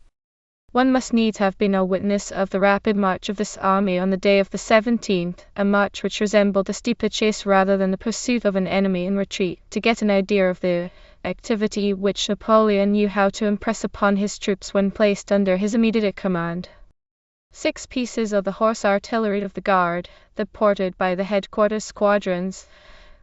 "One must needs have been a witness of the rapid march of this army on the day of the 17th, a march which resembled a steeplechase rather than the pursuit of an enemy in retreat, to get an idea of the activity which Napoleon knew how to impress upon his troops when placed under his immediate command. 6 pieces of the horse artillery of the guard, supported by the headquarters squadrons,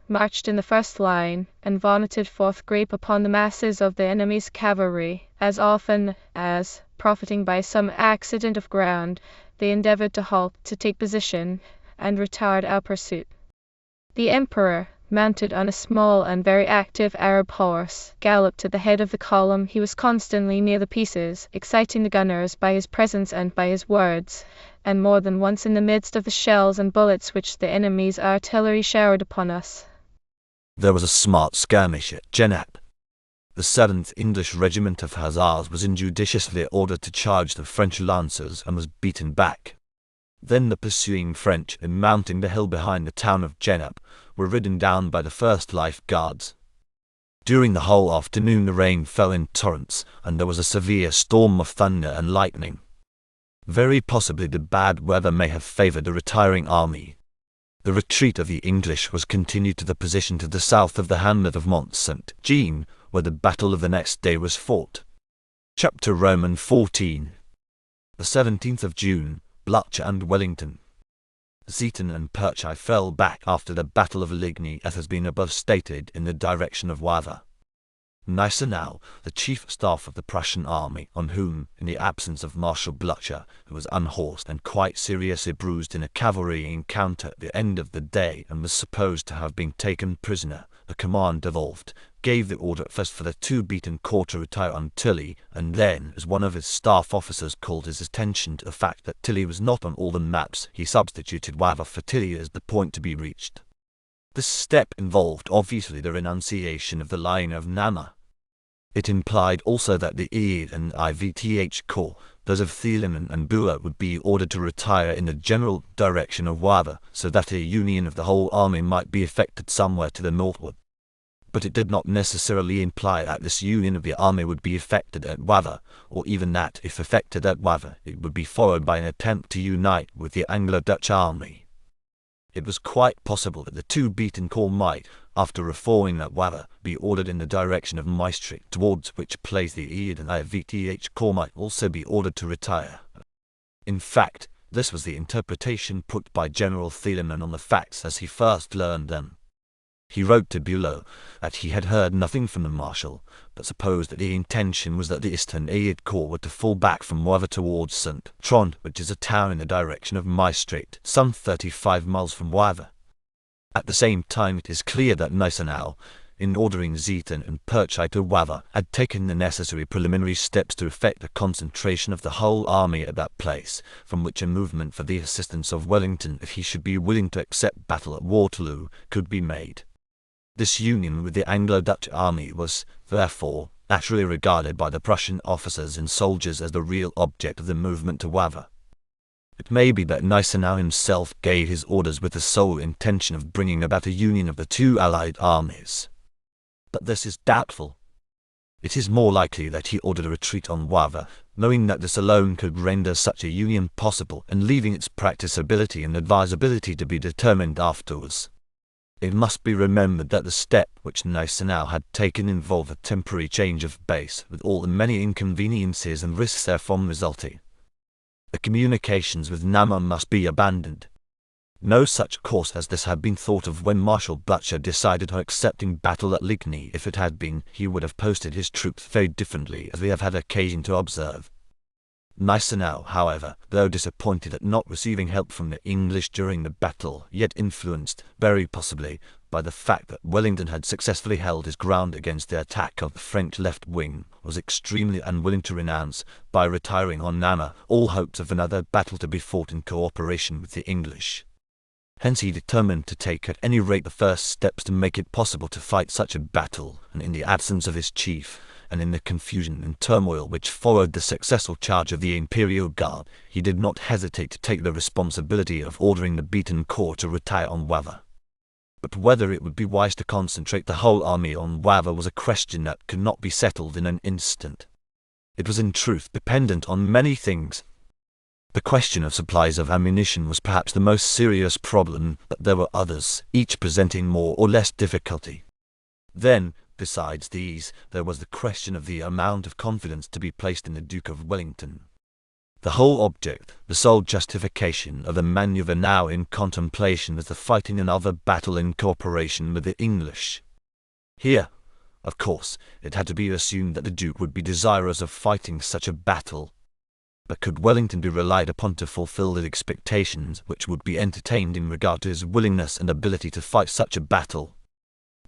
marched in the first line, and vomited forth grape upon the masses of the enemy's cavalry, as often as, profiting by some accident of ground, they endeavored to halt, to take position, and retard our pursuit. The Emperor, mounted on a small and very active Arab horse, galloped at the head of the column. He was constantly near the pieces, exciting the gunners by his presence and by his words, and more than once in the midst of the shells and bullets which the enemy's artillery showered upon us. There was a smart skirmish at Genappe. The 7th English Regiment of Hussars was injudiciously ordered to charge the French lancers and was beaten back. Then the pursuing French, in mounting the hill behind the town of Genappe, were ridden down by the 1st Life Guards. During the whole afternoon the rain fell in torrents, and there was a severe storm of thunder and lightning. Very possibly the bad weather may have favoured the retiring army. The retreat of the English was continued to the position to the south of the hamlet of Mont Saint-Jean, where the battle of the next day was fought. Chapter Roman 14. The 17th of June, Blucher and Wellington. Zieten and Perchy fell back after the Battle of Ligny, as has been above stated, in the direction of Wavre. Gneisenau, the chief of staff of the Prussian army, on whom, in the absence of Marshal Blucher, who was unhorsed and quite seriously bruised in a cavalry encounter at the end of the day and was supposed to have been taken prisoner, the command devolved, gave the order first for the 2 beaten corps to retire on Tilly, and then, as one of his staff officers called his attention to the fact that Tilly was not on all the maps, he substituted Wavre for Tilly as the point to be reached. This step involved obviously the renunciation of the line of Namur. It implied also that the EID and IVTH Corps, those of Thielen and Buller, would be ordered to retire in the general direction of Wavre, so that a union of the whole army might be effected somewhere to the northward. But it did not necessarily imply that this union of the army would be effected at Wavre, or even that, if effected at Wavre, it would be followed by an attempt to unite with the Anglo-Dutch army. It was quite possible that the 2 beaten corps might, after reforming at Wavre, be ordered in the direction of Maastricht, towards which place the EID and IVTH Corps might also be ordered to retire. In fact, this was the interpretation put by General Thielen on the facts as he first learned them. He wrote to Bülow that he had heard nothing from the Marshal, but supposed that the intention was that the Eastern Aid Corps were to fall back from Wavre towards Saint-Trond, which is a town in the direction of Maastricht, some 35 miles from Wavre. At the same time, it is clear that Gneisenau, in ordering Zieten and Perchy to Wavre, had taken the necessary preliminary steps to effect a concentration of the whole army at that place, from which a movement for the assistance of Wellington, if he should be willing to accept battle at Waterloo, could be made. This union with the Anglo-Dutch army was, therefore, naturally regarded by the Prussian officers and soldiers as the real object of the movement to Waver. It may be that Gneisenau himself gave his orders with the sole intention of bringing about a union of the two allied armies. But this is doubtful. It is more likely that he ordered a retreat on Waver, knowing that this alone could render such a union possible and leaving its practicability and advisability to be determined afterwards. It must be remembered that the step which Gneisenau had taken involved a temporary change of base, with all the many inconveniences and risks therefrom resulting. The communications with Namur must be abandoned. No such course as this had been thought of when Marshal Blucher decided on accepting battle at Ligny. If it had been, he would have posted his troops very differently, as we have had occasion to observe. Gneisenau, however, though disappointed at not receiving help from the English during the battle, yet influenced, very possibly, by the fact that Wellington had successfully held his ground against the attack of the French left wing, was extremely unwilling to renounce, by retiring on Namur, all hopes of another battle to be fought in cooperation with the English. Hence he determined to take at any rate the first steps to make it possible to fight such a battle, and in the absence of his chief, and in the confusion and turmoil which followed the successful charge of the Imperial Guard, he did not hesitate to take the responsibility of ordering the beaten corps to retire on Waver. But whether it would be wise to concentrate the whole army on Waver was a question that could not be settled in an instant. It was in truth dependent on many things. The question of supplies of ammunition was perhaps the most serious problem, but there were others, each presenting more or less difficulty. Then, besides these, there was the question of the amount of confidence to be placed in the Duke of Wellington. The whole object, the sole justification of the manoeuvre now in contemplation was the fighting another battle in cooperation with the English. Here, of course, it had to be assumed that the Duke would be desirous of fighting such a battle. But could Wellington be relied upon to fulfill the expectations which would be entertained in regard to his willingness and ability to fight such a battle?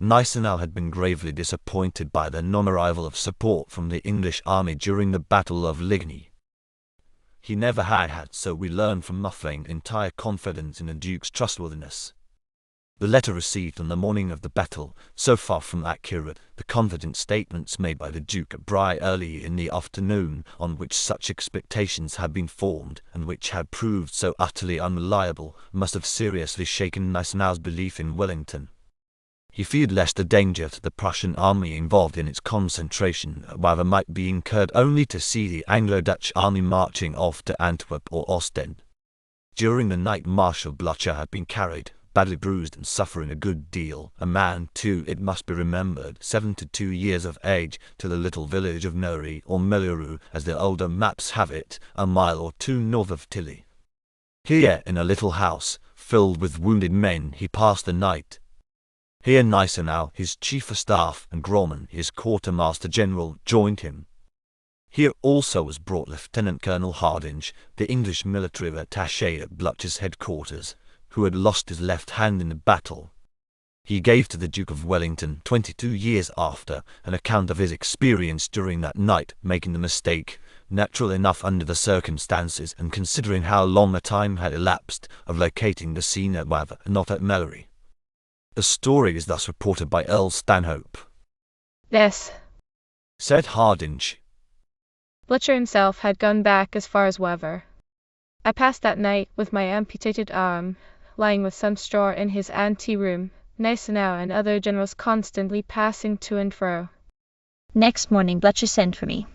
Gneisenau had been gravely disappointed by the non-arrival of support from the English army during the Battle of Ligny. He never had, so we learn from Muffling, entire confidence in the Duke's trustworthiness. The letter received on the morning of the battle, so far from accurate, the confident statements made by the Duke at Bry early in the afternoon, on which such expectations had been formed, and which had proved so utterly unreliable, must have seriously shaken Gneisenau's belief in Wellington. He feared lest the danger to the Prussian army involved in its concentration at Waver might be incurred only to see the Anglo-Dutch army marching off to Antwerp or Ostend. During the night Marshal Blucher had been carried, badly bruised and suffering a good deal, a man too, it must be remembered, 72 years of age, to the little village of Neury, or Melleroux, as the older maps have it, a mile or two north of Tilly. Here, in a little house, filled with wounded men, he passed the night. Here Gneisenau, his chief of staff, and Grauman, his quartermaster-general, joined him. Here also was brought Lieutenant Colonel Hardinge, the English military attaché at Blucher's headquarters, who had lost his left hand in the battle. He gave to the Duke of Wellington, 22 years after, an account of his experience during that night, making the mistake, natural enough under the circumstances and considering how long a time had elapsed, of locating the scene at Waver and not at Melleroux. The story is thus reported by Earl Stanhope. Yes, Said Hardinge. Blucher himself had gone back as far as Waver. I passed that night with my amputated arm, lying with some straw in his ante-room, Gneisenau and other generals constantly passing to and fro. Next morning Blucher sent for me.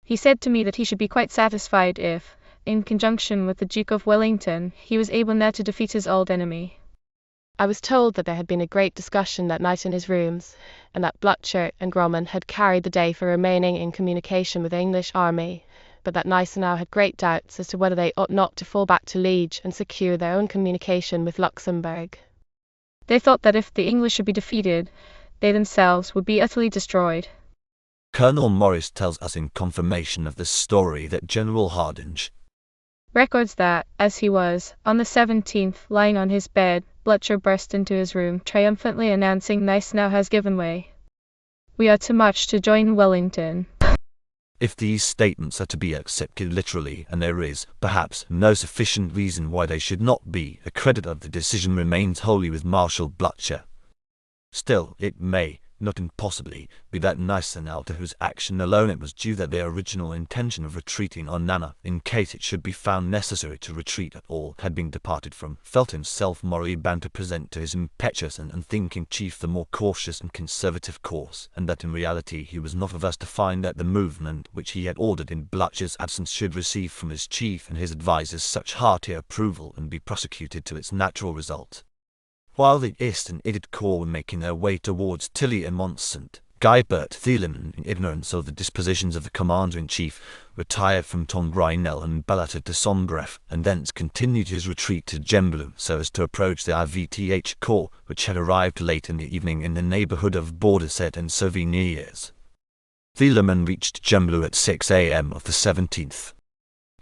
He said to me that he should be quite satisfied if, in conjunction with the Duke of Wellington, he was able now to defeat his old enemy. I was told that there had been a great discussion that night in his rooms, and that Blucher and Grauman had carried the day for remaining in communication with the English army, but that Gneisenau had great doubts as to whether they ought not to fall back to Liege and secure their own communication with Luxembourg. They thought that if the English should be defeated, they themselves would be utterly destroyed. Colonel Morris tells us in confirmation of this story that General Hardinge records that, as he was, on the 17th, lying on his bed, Blucher burst into his room, triumphantly announcing Gneisenau has given way. We are to march to join Wellington. If these statements are to be accepted literally, and there is, perhaps, no sufficient reason why they should not be, the credit of the decision remains wholly with Marshal Blucher. Still, it may, not impossibly, be that Gneisenau, to whose action alone it was due that their original intention of retreating on Nana, in case it should be found necessary to retreat at all, had been departed from, felt himself morally bound to present to his impetuous and unthinking chief the more cautious and conservative course, and that in reality he was not averse to find that the movement which he had ordered in Blücher's absence should receive from his chief and his advisers such hearty approval and be prosecuted to its natural result. While the East and Idiot Corps were making their way towards Tilly and Monsant, Guybert Thielemann, in ignorance of the dispositions of the commander-in-chief, retired from Tongrinel and Ballater to Sombref, and thence continued his retreat to Gembloux so as to approach the IVTH Corps, which had arrived late in the evening in the neighbourhood of Bordeset and Souvenirs. Thielemann reached Gembloux at 6 a.m. of the 17th.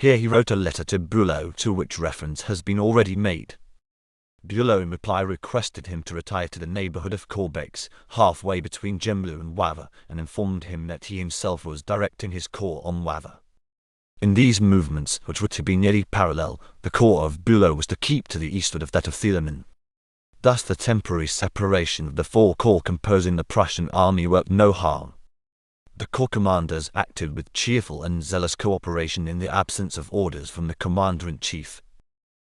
Here he wrote a letter to Bülow, to which reference has been already made. Bülow in reply requested him to retire to the neighbourhood of Corbex, halfway between Gembloux and Wavre, and informed him that he himself was directing his corps on Wavre. In these movements, which were to be nearly parallel, the corps of Bülow was to keep to the eastward of that of Thielemann. Thus the temporary separation of the four corps composing the Prussian army worked no harm. The corps commanders acted with cheerful and zealous cooperation in the absence of orders from the commander-in-chief.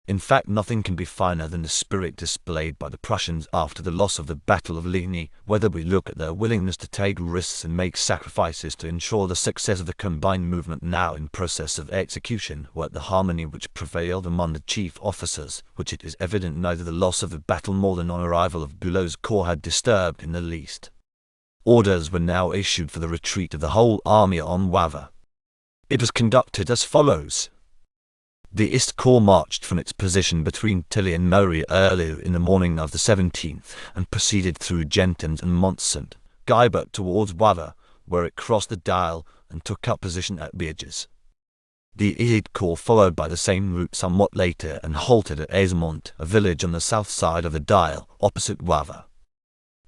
In fact, nothing can be finer than the spirit displayed by the Prussians after the loss of the Battle of Ligny, whether we look at their willingness to take risks and make sacrifices to ensure the success of the combined movement now in process of execution, or at the harmony which prevailed among the chief officers, which it is evident neither the loss of the battle nor the non-arrival of Bülow's corps had disturbed in the least. Orders were now issued for the retreat of the whole army on Wavre. It was conducted as follows. The East Corps marched from its position between Tilly and Maury early in the morning of the 17th, and proceeded through Gentons and Monsant, Guybert towards Wavre, where it crossed the Dial and took up position at Bierges. The Idiot Corps followed by the same route somewhat later and halted at Aizemont, a village on the south side of the Dial, opposite Wavre.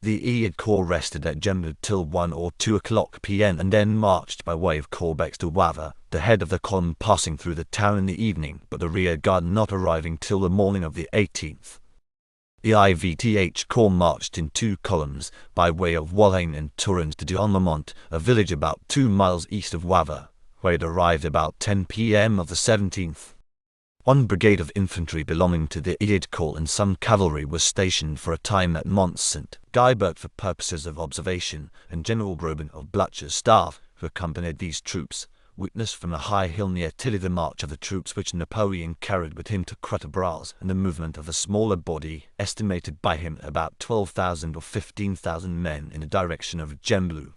The Idiot Corps rested at Gembloux till 1 or 2 o'clock p.m. and then marched by way of Corbex to Wavre, the head of the column passing through the town in the evening, but the rear guard not arriving till the morning of the 18th. The IVTH Corps marched in 2 columns, by way of Walhain and Tourens to Douarnenmont, a village about 2 miles east of Wavre, where it arrived about 10 p.m. of the 17th. One brigade of infantry belonging to the Idiot Corps and some cavalry was stationed for a time at Monsant, Guybert for purposes of observation, and General Groben of Blücher's staff, who accompanied these troops, witnessed from a high hill near Tilly the march of the troops which Napoleon carried with him to Quatre-Bras, and the movement of a smaller body, estimated by him at about 12,000 or 15,000 men, in the direction of Gembloux.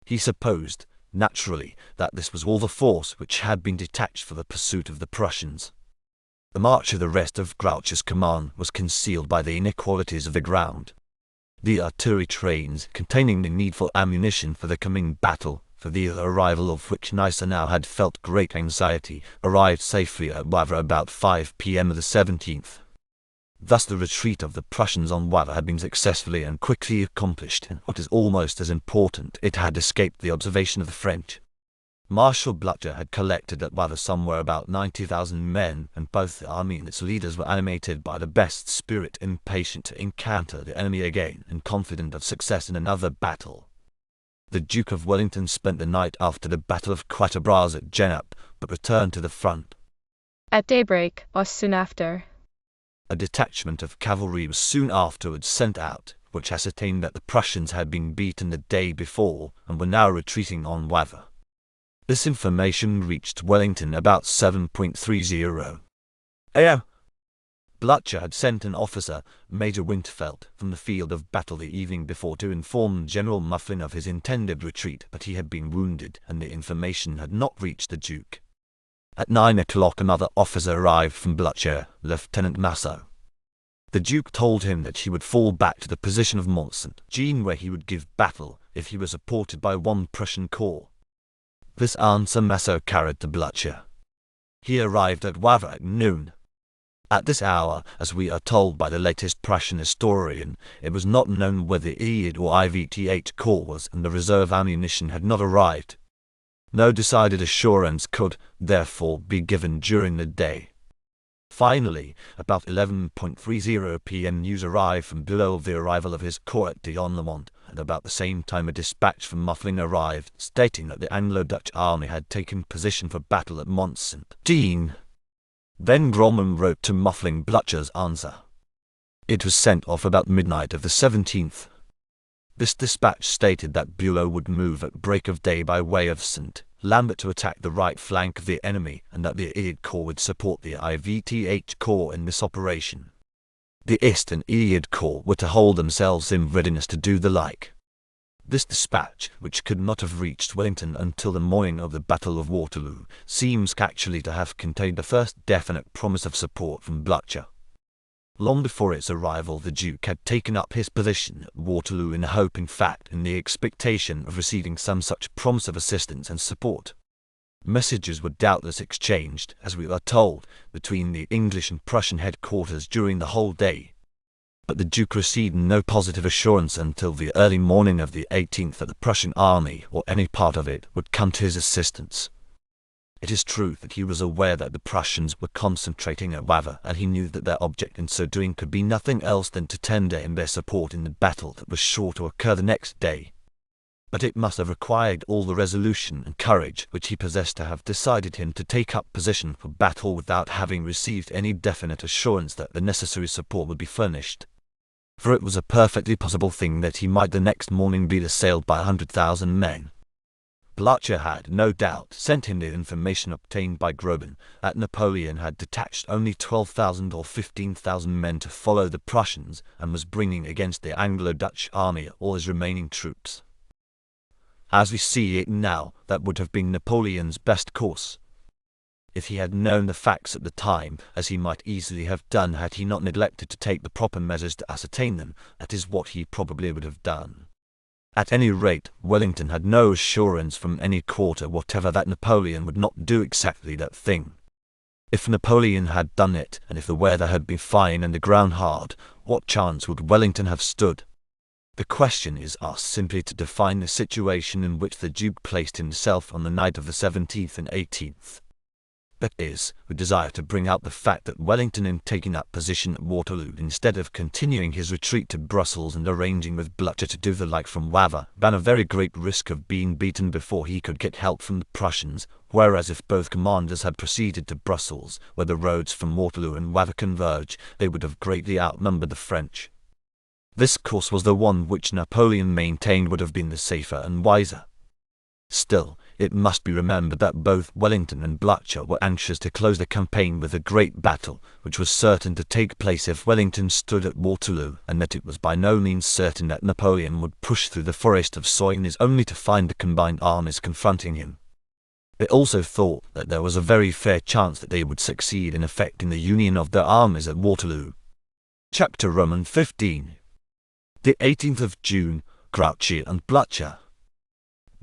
He supposed, naturally, that this was all the force which had been detached for the pursuit of the Prussians. The march of the rest of Grouch's command was concealed by the inequalities of the ground. The artillery trains, containing the needful ammunition for the coming battle, for the arrival of which Gneisenau had felt great anxiety, arrived safely at Wavre about 5 p.m. of the 17th. Thus the retreat of the Prussians on Wavre had been successfully and quickly accomplished, and what is almost as important, it had escaped the observation of the French. Marshal Blücher had collected at Wavre somewhere about 90,000 men, and both the army and its leaders were animated by the best spirit, impatient to encounter the enemy again, and confident of success in another battle. The Duke of Wellington spent the night after the Battle of Quatre-Bras at Genappe, but returned to the front. At daybreak, or soon after, A detachment of cavalry was soon afterwards sent out, which ascertained that the Prussians had been beaten the day before, and were now retreating on Wavre. This information reached Wellington about 7:30 a.m. Blücher had sent an officer, Major Winterfeldt, from the field of battle the evening before to inform General Mufflin of his intended retreat, but he had been wounded, and the information had not reached the Duke. At 9 o'clock another officer arrived from Blücher, Lieutenant Massot. The Duke told him that he would fall back to the position of Monsant, where he would give battle if he was supported by one Prussian corps. This answer Massot carried to Blücher. He arrived at Wavre at noon. At this hour, as we are told by the latest Prussian historian, it was not known whether Idiot or IVTH Corps was, and the reserve ammunition had not arrived. No decided assurance could, therefore, be given during the day. Finally, about 11:30 p.m. news arrived from Bülow of the arrival of his corps at Douarnenmont, and about the same time a dispatch from Muffling arrived, stating that the Anglo-Dutch army had taken position for battle at Mont Saint-Jean. Then Gromman wrote to Muffling Blücher's answer. It was sent off about midnight of the 17th. This dispatch stated that Bülow would move at break of day by way of St. Lambert to attack the right flank of the enemy, and that the Iliad Corps would support the IVTH Corps in this operation. The East and Iliad Corps were to hold themselves in readiness to do the like. This dispatch, which could not have reached Wellington until the morning of the Battle of Waterloo, seems actually to have contained the first definite promise of support from Blücher. Long before its arrival, the Duke had taken up his position at Waterloo in hope, in fact, in the expectation of receiving some such promise of assistance and support. Messages were doubtless exchanged, as we are told, between the English and Prussian headquarters during the whole day. But the Duke received no positive assurance until the early morning of the 18th that the Prussian army, or any part of it, would come to his assistance. It is true that he was aware that the Prussians were concentrating at Wavre, and he knew that their object in so doing could be nothing else than to tender him their support in the battle that was sure to occur the next day. But it must have required all the resolution and courage which he possessed to have decided him to take up position for battle without having received any definite assurance that the necessary support would be furnished. For it was a perfectly possible thing that he might the next morning be assailed by 100,000 men. Blücher had, no doubt, sent him the information obtained by Gromman that Napoleon had detached only 12,000 or 15,000 men to follow the Prussians, and was bringing against the Anglo-Dutch army all his remaining troops. As we see it now, that would have been Napoleon's best course. If he had known the facts at the time, as he might easily have done had he not neglected to take the proper measures to ascertain them, that is what he probably would have done. At any rate, Wellington had no assurance from any quarter whatever that Napoleon would not do exactly that thing. If Napoleon had done it, and if the weather had been fine and the ground hard, what chance would Wellington have stood? The question is asked simply to define the situation in which the Duke placed himself on the night of the 17th and 18th. That is, we desire to bring out the fact that Wellington, in taking up position at Waterloo, instead of continuing his retreat to Brussels and arranging with Blücher to do the like from Wavre, ran a very great risk of being beaten before he could get help from the Prussians, whereas if both commanders had proceeded to Brussels, where the roads from Waterloo and Wavre converge, they would have greatly outnumbered the French. This course was the one which Napoleon maintained would have been the safer and wiser. Still, it must be remembered that both Wellington and Blücher were anxious to close the campaign with a great battle, which was certain to take place if Wellington stood at Waterloo, and that it was by no means certain that Napoleon would push through the forest of Soignes only to find the combined armies confronting him. They also thought that there was a very fair chance that they would succeed in effecting the union of their armies at Waterloo. Chapter Roman 15. The 18th of June, Grouchy and Blücher.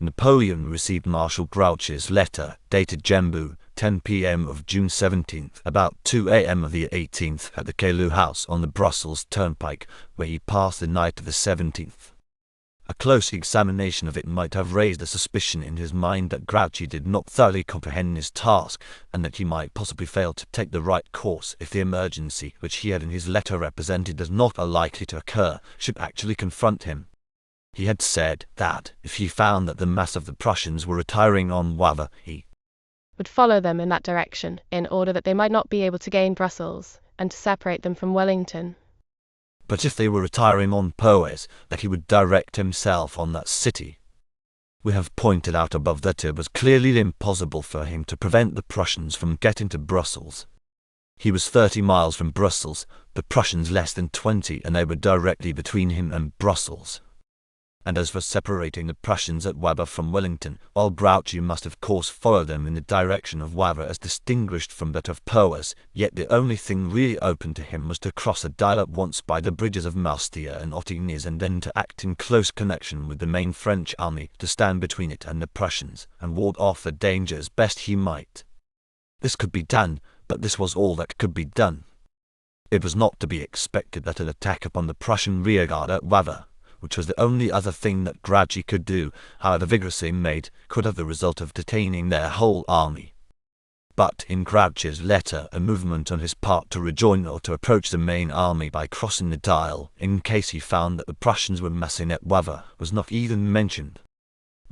Napoleon received Marshal Grouchy's letter, dated Gembu, 10 p.m. of June 17th, about 2 a.m. of the 18th, at the Caillou House on the Brussels turnpike, where he passed the night of the 17th. A close examination of it might have raised a suspicion in his mind that Grouchy did not thoroughly comprehend his task, and that he might possibly fail to take the right course if the emergency, which he had in his letter represented as not unlikely to occur, should actually confront him. He had said that, if he found that the mass of the Prussians were retiring on Wavre, he would follow them in that direction, in order that they might not be able to gain Brussels, and to separate them from Wellington. But if they were retiring on Poes, that he would direct himself on that city. We have pointed out above that it was clearly impossible for him to prevent the Prussians from getting to Brussels. He was 30 miles from Brussels, the Prussians less than 20, and they were directly between him and Brussels. And as for separating the Prussians at Wavre from Wellington, while Grouchy must of course follow them in the direction of Wavre as distinguished from that of Poes, yet the only thing really open to him was to cross a dial at once by the bridges of Moustier and Ottignies, and then to act in close connection with the main French army, to stand between it and the Prussians, and ward off the danger as best he might. This could be done, but this was all that could be done. It was not to be expected that an attack upon the Prussian rearguard at Wavre, which was the only other thing that Grouchy could do, however vigorously made, could have the result of detaining their whole army. But in Grouchy's letter, a movement on his part to rejoin or to approach the main army by crossing the Dial, in case he found that the Prussians were massing at Wavre, was not even mentioned.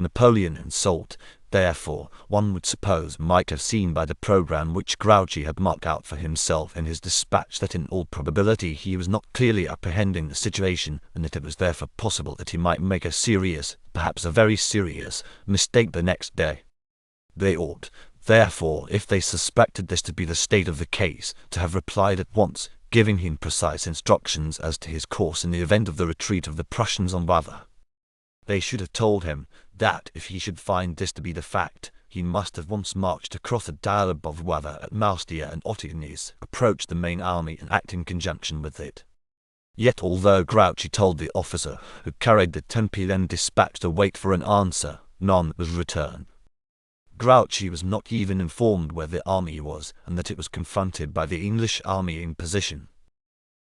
Napoleon and Soult, therefore, one would suppose, might have seen by the programme which Grouchy had marked out for himself in his dispatch that in all probability he was not clearly apprehending the situation, and that it was therefore possible that he might make a serious, perhaps a very serious, mistake the next day. They ought, therefore, if they suspected this to be the state of the case, to have replied at once, giving him precise instructions as to his course in the event of the retreat of the Prussians on Wavre. They should have told him that, if he should find this to be the fact, he must at once march across the Dial above Wavre at Moustier and Ottignies, approach the main army and act in conjunction with it. Yet although Grouchy told the officer who carried the 10 p.m. dispatch to wait for an answer, none was returned. Grouchy was not even informed where the army was, and that it was confronted by the English army in position.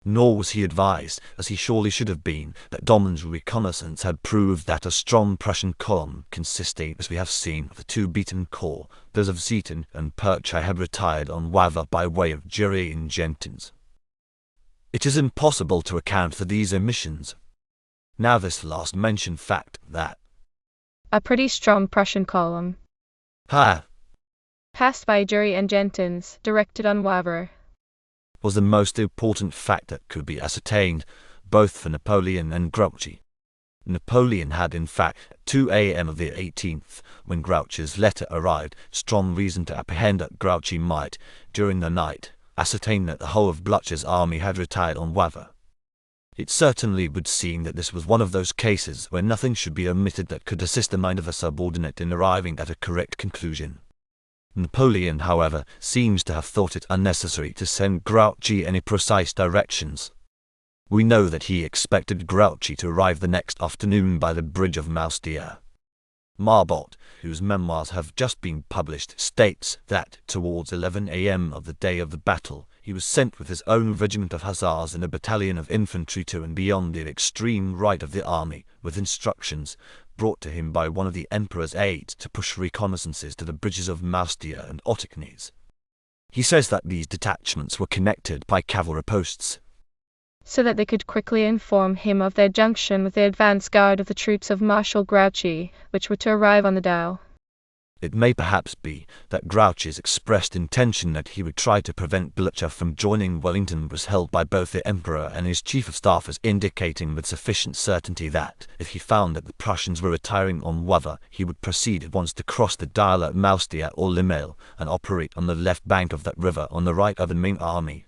Nor was he advised, as he surely should have been, that Dommon's reconnaissance had proved that a strong Prussian column, consisting, as we have seen, of the two beaten corps, those of Zieten and Perchay, had retired on Wavre by way of Dury and Gentins. It is impossible to account for these omissions. Now this last mentioned fact, that a pretty strong Prussian column passed by Dury and Gentins, directed on Wavre, was the most important fact that could be ascertained, both for Napoleon and Grouchy. Napoleon had, in fact, at 2 a.m. of the 18th, when Grouchy's letter arrived, strong reason to apprehend that Grouchy might, during the night, ascertain that the whole of Blucher's army had retired on Wavre. It certainly would seem that this was one of those cases where nothing should be omitted that could assist the mind of a subordinate in arriving at a correct conclusion. Napoleon, however, seems to have thought it unnecessary to send Grouchy any precise directions. We know that he expected Grouchy to arrive the next afternoon by the bridge of Moustier. Marbot, whose memoirs have just been published, states that, towards 11 a.m. of the day of the battle, he was sent with his own regiment of hussars and a battalion of infantry to and beyond the extreme right of the army, with instructions, brought to him by one of the Emperor's aides, to push reconnaissances to the bridges of Moustier and Ottignies. He says that these detachments were connected by cavalry posts, so that they could quickly inform him of their junction with the advance guard of the troops of Marshal Grouchy, which were to arrive on the Dial. It may perhaps be that Grouchy's expressed intention that he would try to prevent Blucher from joining Wellington was held by both the Emperor and his chief of staff as indicating with sufficient certainty that, if he found that the Prussians were retiring on Wavre, he would proceed at once to cross the Dial at Moustier or Limel, and operate on the left bank of that river on the right of the main army.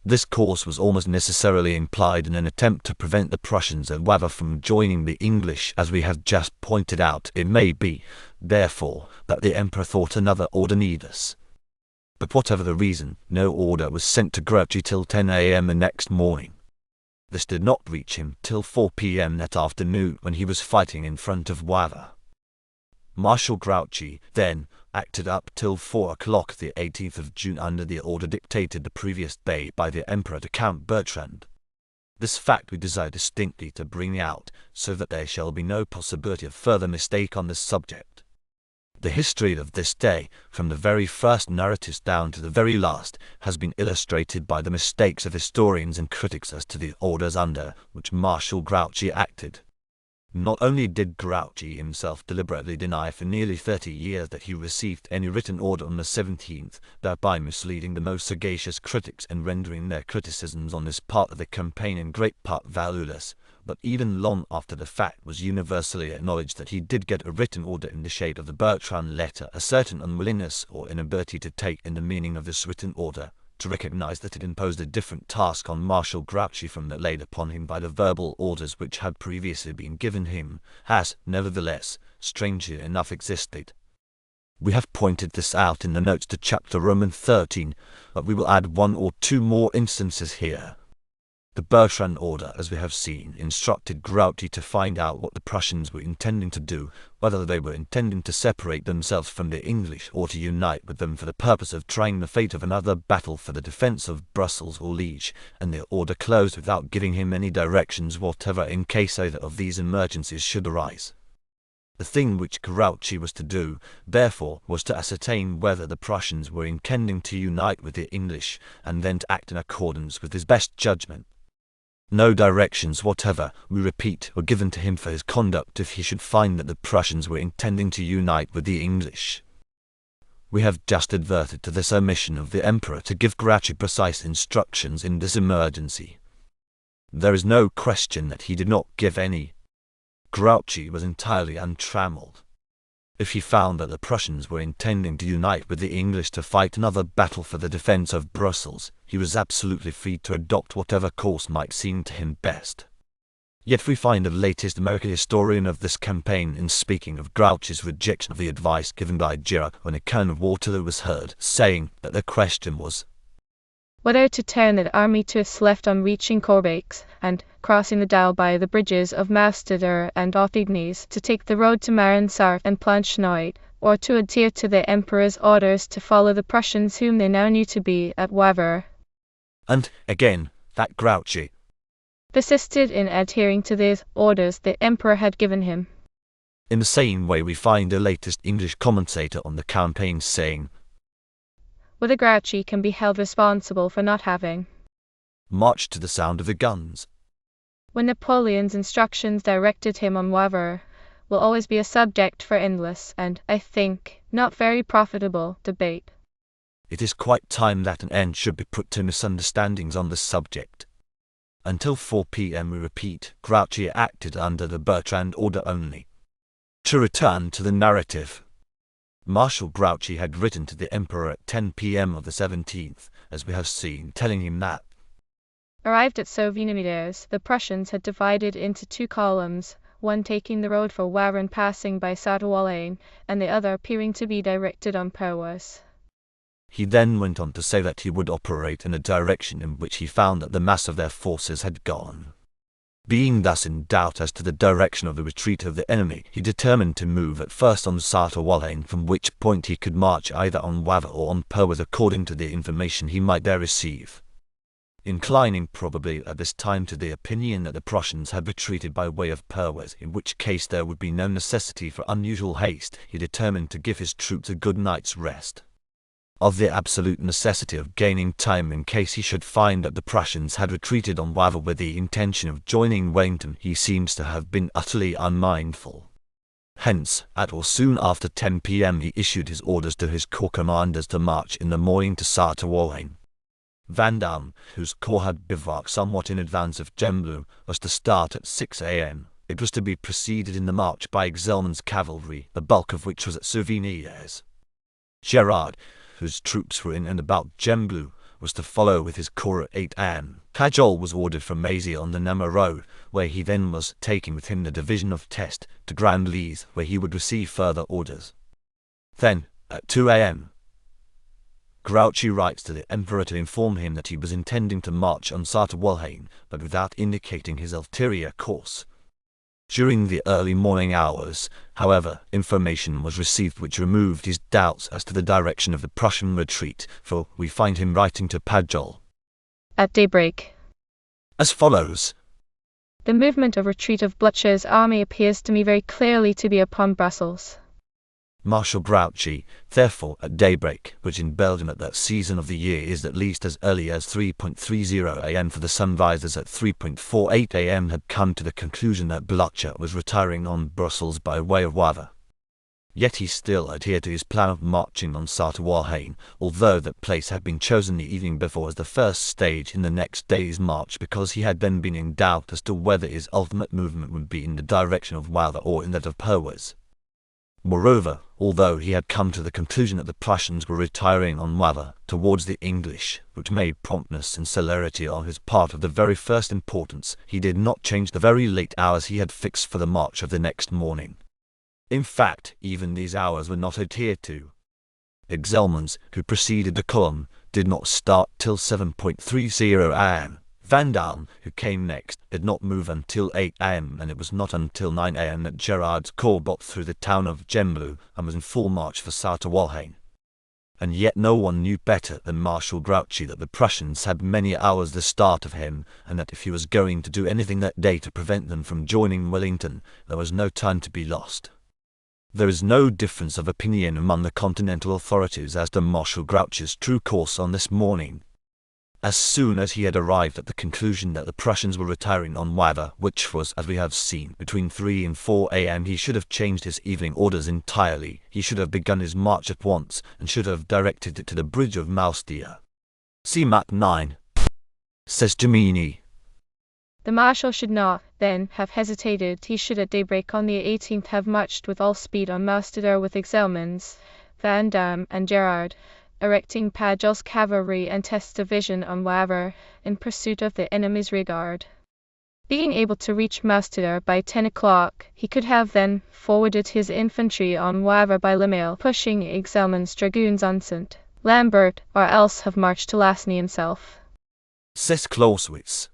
This course was almost necessarily implied in an attempt to prevent the Prussians at Wavre from joining the English, as we have just pointed out. It may be, therefore, that the Emperor thought another order needless. But whatever the reason, no order was sent to Grouchy till 10 a.m. the next morning. This did not reach him till 4 p.m. that afternoon, when he was fighting in front of Wavre. Marshal Grouchy, then, acted up till 4 o'clock the 18th of June under the order dictated the previous day by the Emperor to Count Bertrand. This fact we desire distinctly to bring out, so that there shall be no possibility of further mistake on this subject. The history of this day, from the very first narratives down to the very last, has been illustrated by the mistakes of historians and critics as to the orders under which Marshal Grouchy acted. Not only did Grouchy himself deliberately deny for nearly 30 years that he received any written order on the 17th, thereby misleading the most sagacious critics and rendering their criticisms on this part of the campaign in great part valueless, but even long after the fact was universally acknowledged that he did get a written order in the shape of the Bertrand letter, a certain unwillingness or inability to take in the meaning of this written order, to recognize that it imposed a different task on Marshal Grouchy from that laid upon him by the verbal orders which had previously been given him, has, nevertheless, strangely enough existed. We have pointed this out in the notes to chapter Roman 13, but we will add one or two more instances here. The Bertrand order, as we have seen, instructed Grouchy to find out what the Prussians were intending to do, whether they were intending to separate themselves from the English or to unite with them for the purpose of trying the fate of another battle for the defence of Brussels or Liege, and the order closed without giving him any directions whatever in case either of these emergencies should arise. The thing which Grouchy was to do, therefore, was to ascertain whether the Prussians were intending to unite with the English, and then to act in accordance with his best judgment. No directions whatever, we repeat, were given to him for his conduct if he should find that the Prussians were intending to unite with the English. We have just adverted to this omission of the Emperor to give Grouchy precise instructions in this emergency. There is no question that he did not give any. Grouchy was entirely untrammeled. If he found that the Prussians were intending to unite with the English to fight another battle for the defense of Brussels, he was absolutely free to adopt whatever course might seem to him best. Yet we find the latest American historian of this campaign in speaking of Grouchy's rejection of the advice given by Gerard when account of Waterloo was heard, saying that the question was whether to turn the army to its left on reaching Corbex, and, crossing the Doubs by the bridges of Mastador and Othignes, to take the road to Marinsart and Planchenoit, or to adhere to the Emperor's orders to follow the Prussians whom they now knew to be at Wavre. And, again, that Grouchy persisted in adhering to these orders the Emperor had given him. In the same way we find the latest English commentator on the campaign saying, whether Grouchy can be held responsible for not having marched to the sound of the guns, when Napoleon's instructions directed him on Wavre, will always be a subject for endless and, I think, not very profitable debate. It is quite time that an end should be put to misunderstandings on this subject. Until 4 p.m. we repeat, Grouchy acted under the Bertrand order only. To return to the narrative, Marshal Grouchy had written to the Emperor at 10 p.m. of the 17th, as we have seen, telling him that, arrived at Sauvigny-Metz, the Prussians had divided into two columns, one taking the road for Wavre and passing by Sainte-Wallane, and the other appearing to be directed on Perwas. He then went on to say that he would operate in a direction in which he found that the mass of their forces had gone. Being thus in doubt as to the direction of the retreat of the enemy, he determined to move at first on Sainte-Wallane, from which point he could march either on Wavre or on Perwas according to the information he might there receive. Inclining probably at this time to the opinion that the Prussians had retreated by way of Perwas, in which case there would be no necessity for unusual haste, he determined to give his troops a good night's rest. Of the absolute necessity of gaining time in case he should find that the Prussians had retreated on Wavre with the intention of joining Wellington, he seems to have been utterly unmindful. Hence, at or soon after 10 p.m. he issued his orders to his corps commanders to march in the morning to Sainte-Wallane. Vandamme, whose corps had bivouacked somewhat in advance of Gembloux, was to start at 6 a.m. It was to be preceded in the march by Exelmans' cavalry, the bulk of which was at Sauvigny-Metz. Gerard, whose troops were in and about Gembloux, was to follow with his corps at 8 a.m. Pajol was ordered from Mazy on the Namur road, where he then was taking with him the division of Test, to Grand Lys, where he would receive further orders. Then, at 2 a.m., Grouchy writes to the Emperor to inform him that he was intending to march on Sainte-Wallane, but without indicating his ulterior course. During the early morning hours, however, information was received which removed his doubts as to the direction of the Prussian retreat, for we find him writing to Pajol at daybreak as follows: the movement of retreat of Blücher's army appears to me very clearly to be upon Brussels. Marshal Grouchy, therefore, at daybreak, which in Belgium at that season of the year is at least as early as 3:30 a.m. for the sun rises at 3:48 a.m., had come to the conclusion that Blücher was retiring on Brussels by way of Wavre. Yet he still adhered to his plan of marching on Sainte-Wallane, although that place had been chosen the evening before as the first stage in the next day's march, because he had then been in doubt as to whether his ultimate movement would be in the direction of Wavre or in that of Perwas. Moreover, although he had come to the conclusion that the Prussians were retiring on Wavre towards the English, which made promptness and celerity on his part of the very first importance, he did not change the very late hours he had fixed for the march of the next morning. In fact, even these hours were not adhered to. Exelmans, who preceded the column, did not start till 7:30 a.m. Vandamme, who came next, did not move until 8 a.m., and it was not until 9 a.m. that Gerard's corps got through the town of Gembloux and was in full march for Sainte-Wallane. And yet no one knew better than Marshal Grouchy that the Prussians had many hours the start of him, and that if he was going to do anything that day to prevent them from joining Wellington, there was no time to be lost. There is no difference of opinion among the continental authorities as to Marshal Grouchy's true course on this morning. As soon as he had arrived at the conclusion that the Prussians were retiring on Waver, which was, as we have seen, between 3 and 4 a.m., he should have changed his evening orders entirely. He should have begun his march at once, and should have directed it to the bridge of Maustea. See map 9. Says Gemini. The Marshal should not, then, have hesitated. He should at daybreak on the 18th have marched with all speed on Maustea with Exelmans, Van Damme, and Gerard, erecting Pagel's cavalry and Test's division on Waver, in pursuit of the enemy's rearguard. Being able to reach Maustea by 10 o'clock, he could have then forwarded his infantry on Waver by Lemale, pushing Exelmans' dragoons on St. Lambert, or else have marched to Lasny himself. Says Clausewitz.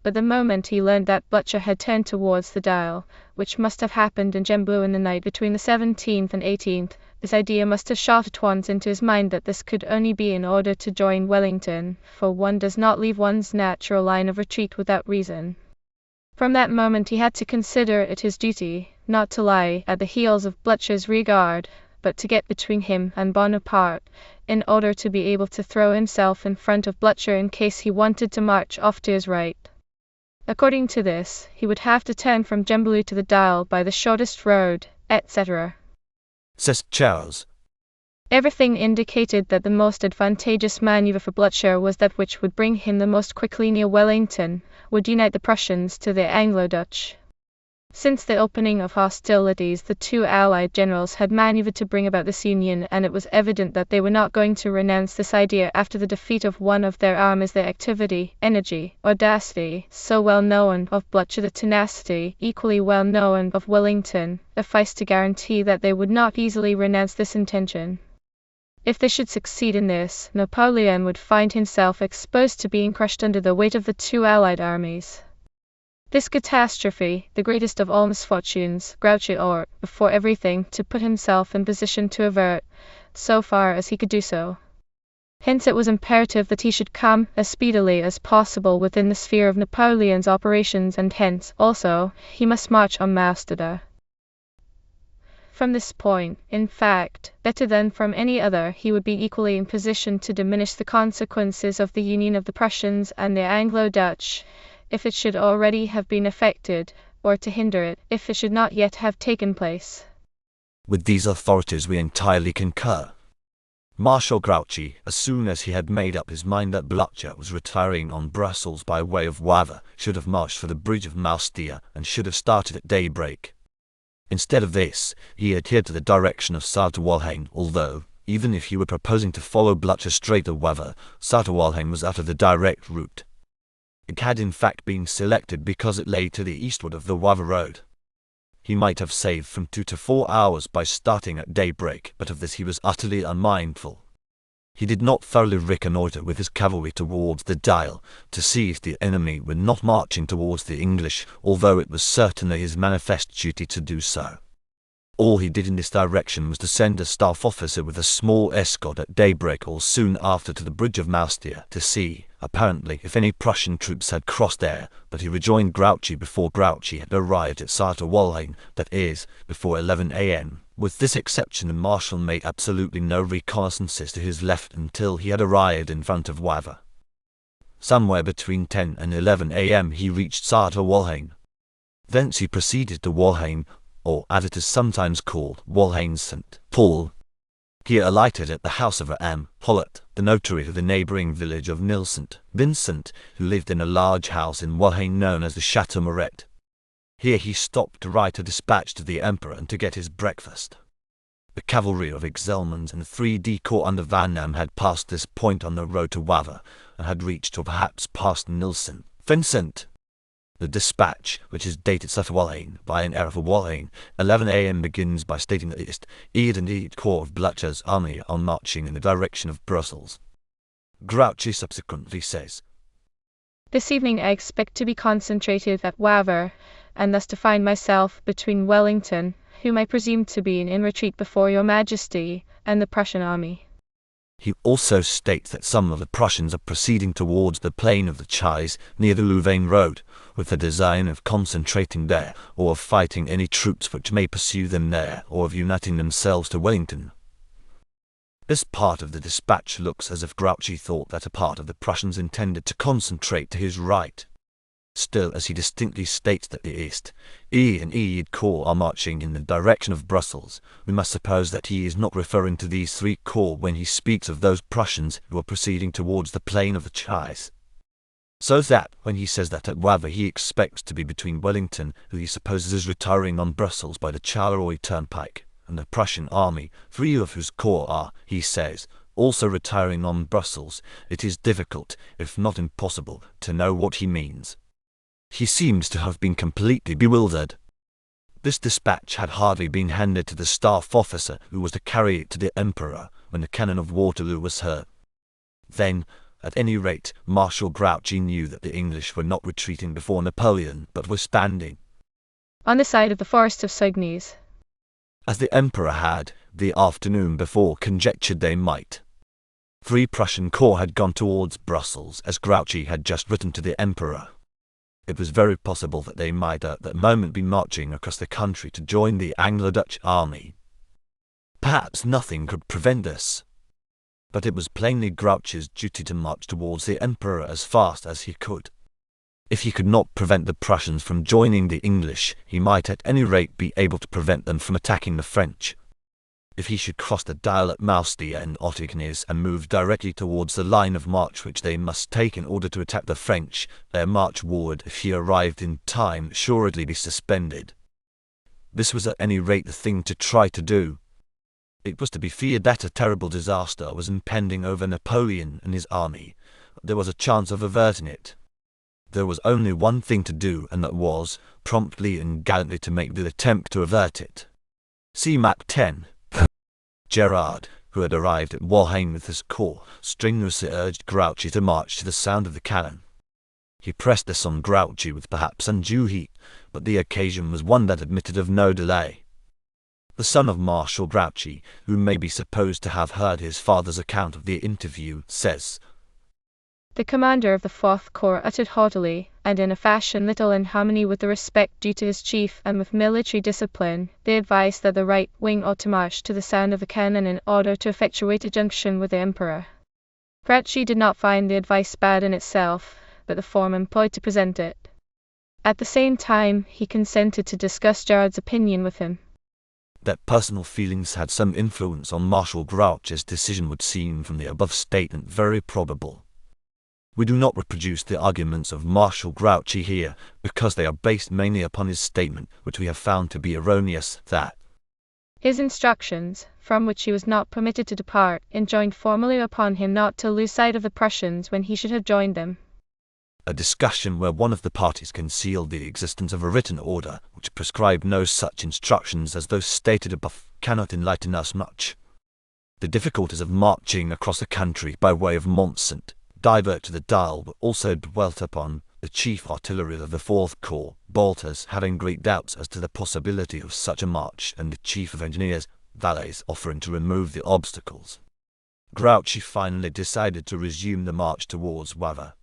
But the moment he learned that Blucher had turned towards the Dial, which must have happened in Gembloux in the night between the 17th and 18th, this idea must have shot at once into his mind that this could only be in order to join Wellington, for one does not leave one's natural line of retreat without reason. From that moment he had to consider it his duty, not to lie at the heels of Blucher's rearguard, but to get between him and Bonaparte, in order to be able to throw himself in front of Blucher in case he wanted to march off to his right. According to this, he would have to turn from Gembloux to the Dial by the shortest road, etc. Says Charles. Everything indicated that the most advantageous maneuver for Blucher was that which would bring him the most quickly near Wellington, would unite the Prussians to the Anglo-Dutch. Since the opening of hostilities, the two Allied generals had maneuvered to bring about this union, and it was evident that they were not going to renounce this idea after the defeat of one of their armies. The activity, energy, audacity, so well known of Blucher, the tenacity, equally well known of Wellington, sufficed to guarantee that they would not easily renounce this intention. If they should succeed in this, Napoleon would find himself exposed to being crushed under the weight of the two Allied armies. This catastrophe, the greatest of all misfortunes, Grouchy ought, before everything, to put himself in position to avert, so far as he could do so. Hence it was imperative that he should come as speedily as possible within the sphere of Napoleon's operations, and hence, also, he must march on Maustea. From this point, in fact, better than from any other, he would be equally in position to diminish the consequences of the union of the Prussians and the Anglo-Dutch, if it should already have been effected, or to hinder it, if it should not yet have taken place. With these authorities we entirely concur. Marshal Grouchy, as soon as he had made up his mind that Blucher was retiring on Brussels by way of Waver, should have marched for the bridge of Maustea, and should have started at daybreak. Instead of this, he adhered to the direction of Saartewolheim, although, even if he were proposing to follow Blucher straight to Waver, Saartewolheim was out of the direct route. It had in fact been selected because it lay to the eastward of the Waver road. He might have saved from 2 to 4 hours by starting at daybreak, but of this he was utterly unmindful. He did not thoroughly reconnoitre with his cavalry towards the Dial, to see if the enemy were not marching towards the English, although it was certainly his manifest duty to do so. All he did in this direction was to send a staff officer with a small escort at daybreak or soon after to the bridge of Maustea to see, apparently, if any Prussian troops had crossed there, but he rejoined Grouchy before Grouchy had arrived at Saartewolheim, that is, before 11 a.m. With this exception, the Marshal made absolutely no reconnaissances to his left until he had arrived in front of Waver. Somewhere between 10 and 11 a.m. he reached Saartewolheim. Thence he proceeded to Wolheim, or as it is sometimes called, Wolheim St. Paul. He alighted at the house of M. Pollet, the notary of the neighbouring village of Nil St. Vincent, who lived in a large house in Wolheim known as the Chateau Moret. Here he stopped to write a dispatch to the Emperor and to get his breakfast. The cavalry of Exelmans and 3D Corps under Van Damme had passed this point on the road to Waver, and had reached or perhaps passed Nil St. Vincent. The dispatch, which is dated Saartewolheim by an error for Wolheim, 11 a.m. begins by stating that Ist, Ed and Ed Corps of Blucher's army are marching in the direction of Brussels. Grouchy subsequently says, This evening I expect to be concentrated at Waver, and thus to find myself between Wellington, whom I presume to be in retreat before your Majesty, and the Prussian army. He also states that some of the Prussians are proceeding towards the plain of the Chais, near the Louvain road, with the design of concentrating there, or of fighting any troops which may pursue them there, or of uniting themselves to Wellington. This part of the dispatch looks as if Grouchy thought that a part of the Prussians intended to concentrate to his right. Still, as he distinctly states that the East, E and E Corps are marching in the direction of Brussels, we must suppose that he is not referring to these three corps when he speaks of those Prussians who are proceeding towards the plain of the Chais. So that, when he says that at Wavre he expects to be between Wellington, who he supposes is retiring on Brussels by the Charleroi turnpike, and the Prussian army, three of whose corps are, he says, also retiring on Brussels, it is difficult, if not impossible, to know what he means. He seems to have been completely bewildered. This dispatch had hardly been handed to the staff officer who was to carry it to the Emperor when the cannon of Waterloo was heard. Then, at any rate, Marshal Grouchy knew that the English were not retreating before Napoleon, but were standing on the side of the forest of Soignies, as the Emperor had, the afternoon before, conjectured they might. Three Prussian corps had gone towards Brussels, as Grouchy had just written to the Emperor. It was very possible that they might at that moment be marching across the country to join the Anglo-Dutch army. Perhaps nothing could prevent this. But it was plainly Grouchy's duty to march towards the Emperor as fast as he could. If he could not prevent the Prussians from joining the English, he might at any rate be able to prevent them from attacking the French. If he should cross the Dial at Moustia and Ottignies and move directly towards the line of march which they must take in order to attack the French, their march would, if he arrived in time, assuredly be suspended. This was at any rate the thing to try to do. It was to be feared that a terrible disaster was impending over Napoleon and his army, but there was a chance of averting it. There was only one thing to do, and that was, promptly and gallantly to make the attempt to avert it. See map 10. Gerard, who had arrived at Walheim with his corps, strenuously urged Grouchy to march to the sound of the cannon. He pressed this on Grouchy with perhaps undue heat, but the occasion was one that admitted of no delay. The son of Marshal Grouchy, who may be supposed to have heard his father's account of the interview, says, "The commander of the 4th Corps uttered haughtily, and in a fashion little in harmony with the respect due to his chief and with military discipline, the advice that the right wing ought to march to the sound of the cannon in order to effectuate a junction with the Emperor. Grouchy did not find the advice bad in itself, but the form employed to present it. At the same time, he consented to discuss Gerard's opinion with him." That personal feelings had some influence on Marshal Grouchy's decision would seem from the above statement very probable. We do not reproduce the arguments of Marshal Grouchy here, because they are based mainly upon his statement, which we have found to be erroneous, that his instructions, from which he was not permitted to depart, enjoined formally upon him not to lose sight of the Prussians when he should have joined them. A discussion where one of the parties concealed the existence of a written order which prescribed no such instructions as those stated above cannot enlighten us much. The difficulties of marching across the country by way of Mont-Saint divert to the Dial were also dwelt upon, the chief artillery of the 4th Corps, Bolters, having great doubts as to the possibility of such a march, and the chief of engineers, Valets, offering to remove the obstacles. Grouchy finally decided to resume the march towards Wavre.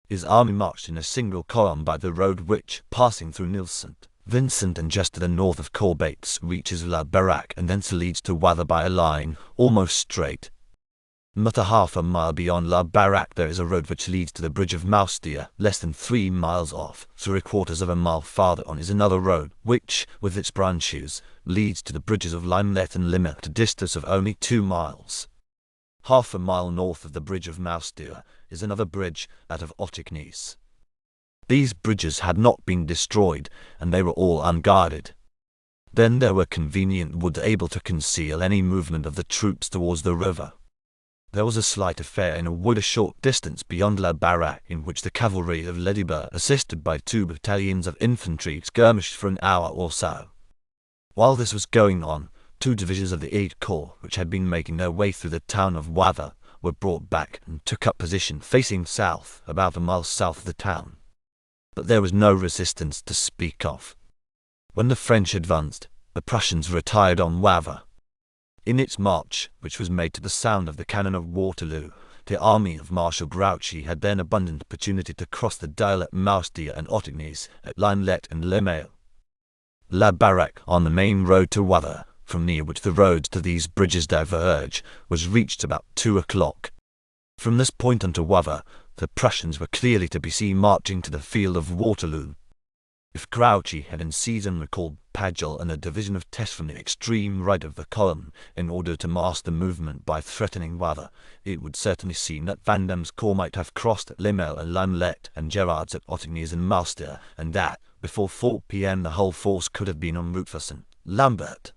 His army marched in a single column by the road which, passing through Nilsent, Vincent and just to the north of Colbates, reaches La Baraque and thence leads to Wavre by a line, almost straight. Not a half a mile beyond La Baraque there is a road which leads to the bridge of Moustia, less than 3 miles off. 3/4 of a mile farther on is another road, which, with its branches, leads to the bridges of Limelet and Limmer at a distance of only 2 miles. Half a mile north of the bridge of Moustia is another bridge, that of Ottignies. These bridges had not been destroyed, and they were all unguarded. Then there were convenient woods able to conceal any movement of the troops towards the river. There was a slight affair in a wood a short distance beyond La Baraque, in which the cavalry of Ledibur, assisted by 2 battalions of infantry, skirmished for an hour or so. While this was going on, 2 divisions of the 8th Corps, which had been making their way through the town of Wavre, were brought back and took up position facing south, about a mile south of the town. But there was no resistance to speak of. When the French advanced, the Prussians retired on Wavre. In its march, which was made to the sound of the cannon of Waterloo, The army of Marshal Grouchy had then abundant opportunity to cross the Dyle at Moustia and Ottignies, at Linelet and Le Mail. La Baraque, on the main road to Waver, from near which the roads to these bridges diverge, was reached about 2 o'clock. From this point unto Waver, the Prussians were clearly to be seen marching to the field of Waterloo. If Grouchy had in season recalled Paget and a division of Tess from the extreme right of the column, in order to mask the movement by threatening Waver, it would certainly seem that Vandame's corps might have crossed at Limel and Linelet, and Gerard's at Ottignies and Moustia, and that, before 4 p.m. the whole force could have been en route for St. Lambert.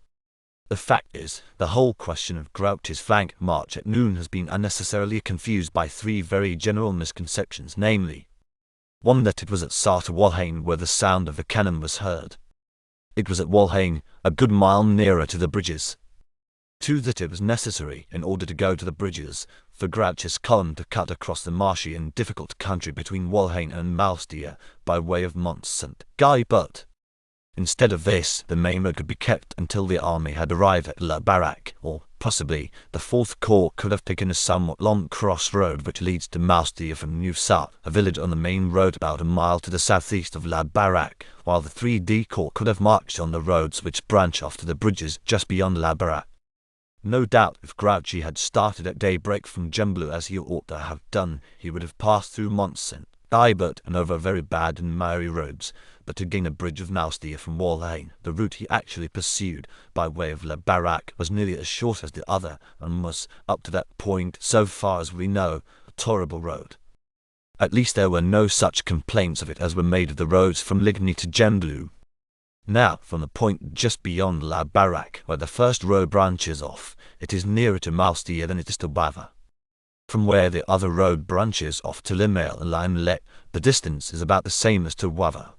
The fact is, the whole question of Grouchy's flank march at noon has been unnecessarily confused by 3 very general misconceptions, namely, 1. That it was at Sartor Walhain where the sound of the cannon was heard. It was at Walhain, a good mile nearer to the bridges. 2. That it was necessary, in order to go to the bridges, for Grouchy's column to cut across the marshy and difficult country between Walhain and Moustia by way of Mont St. Guy, but instead of this, the main road could be kept until the army had arrived at La Baraque, or, possibly, the 4th Corps could have taken a somewhat long cross-road which leads to Moustia from Neufsat, a village on the main road about a mile to the southeast of La Baraque, while the 3D Corps could have marched on the roads which branch off to the bridges just beyond La Baraque. No doubt if Grouchy had started at daybreak from Gembloux as he ought to have done, he would have passed through Mont St. Guibert and over very bad and miry roads, but to gain a bridge of Moustia from Walhain, the route he actually pursued, by way of La Baraque, was nearly as short as the other, and was, up to that point, so far as we know, a tolerable road. At least there were no such complaints of it as were made of the roads from Ligny to Gembloux. Now, from the point just beyond La Baraque, where the first road branches off, it is nearer to Moustia than it is to Waver. From where the other road branches off to Limel and Linelet, the distance is about the same as to Waver.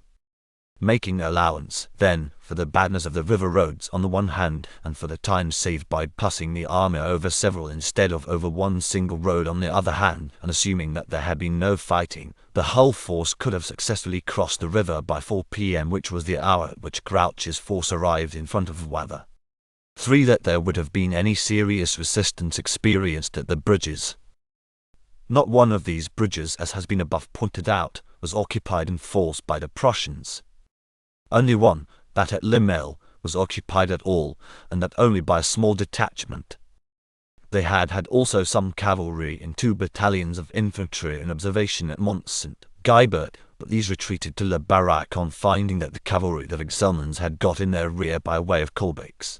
Making allowance, then, for the badness of the river roads on the one hand, and for the time saved by passing the army over several instead of over one single road on the other hand, and assuming that there had been no fighting, the whole force could have successfully crossed the river by 4 p.m., which was the hour at which Grouchy's force arrived in front of Waver. 3. That there would have been any serious resistance experienced at the bridges. Not one of these bridges, as has been above pointed out, was occupied in force by the Prussians. Only one, that at Limel, was occupied at all, and that only by a small detachment. They had also some cavalry and 2 battalions of infantry in observation at Mont St. Guibert, but these retreated to La Baraque on finding that the cavalry of Exelmans had got in their rear by way of Colbeck's.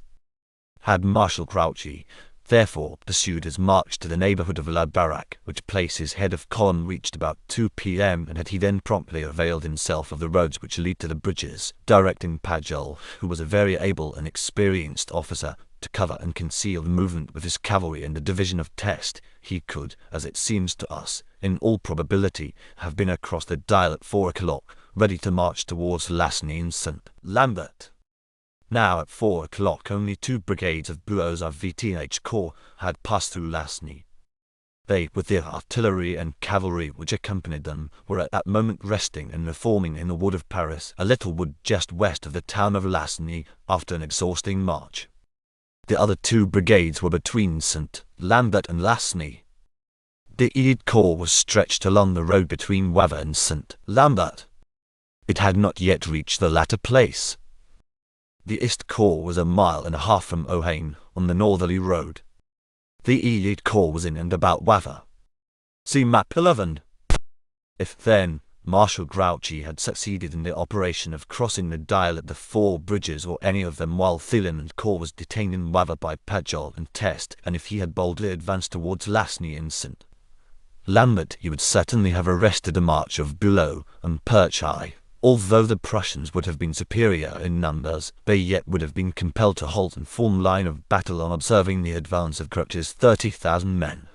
Had Marshal Grouchy, therefore, pursued his march to the neighbourhood of La Baraque, which place his head of column reached about 2 p.m., and had he then promptly availed himself of the roads which lead to the bridges, directing Paget, who was a very able and experienced officer, to cover and conceal the movement with his cavalry and the division of Test, he could, as it seems to us, in all probability, have been across the Dyle at 4 o'clock, ready to march towards Lasny and St. Lambert. Now at 4 o'clock only 2 brigades of Bureau's RVTH Corps had passed through Lasny. They, with the artillery and cavalry which accompanied them, were at that moment resting and reforming in the wood of Paris, a little wood just west of the town of Lasny, after an exhausting march. The other 2 brigades were between St. Lambert and Lasny. The Ied Corps was stretched along the road between Waver and St. Lambert. It had not yet reached the latter place. The East Corps was a mile and a half from Ohain, on the northerly road. The Ied Corps was in and about Waver. See map 11. If, then, Marshal Grouchy had succeeded in the operation of crossing the Dyle at the 4 bridges or any of them while Thielen and Corps was detained in Waver by Paget and Test, and if he had boldly advanced towards Lasny and St. Lambert, he would certainly have arrested the march of Bülow and Perchay. Although the Prussians would have been superior in numbers, they yet would have been compelled to halt and form line of battle on observing the advance of Grouchy's 30,000 men.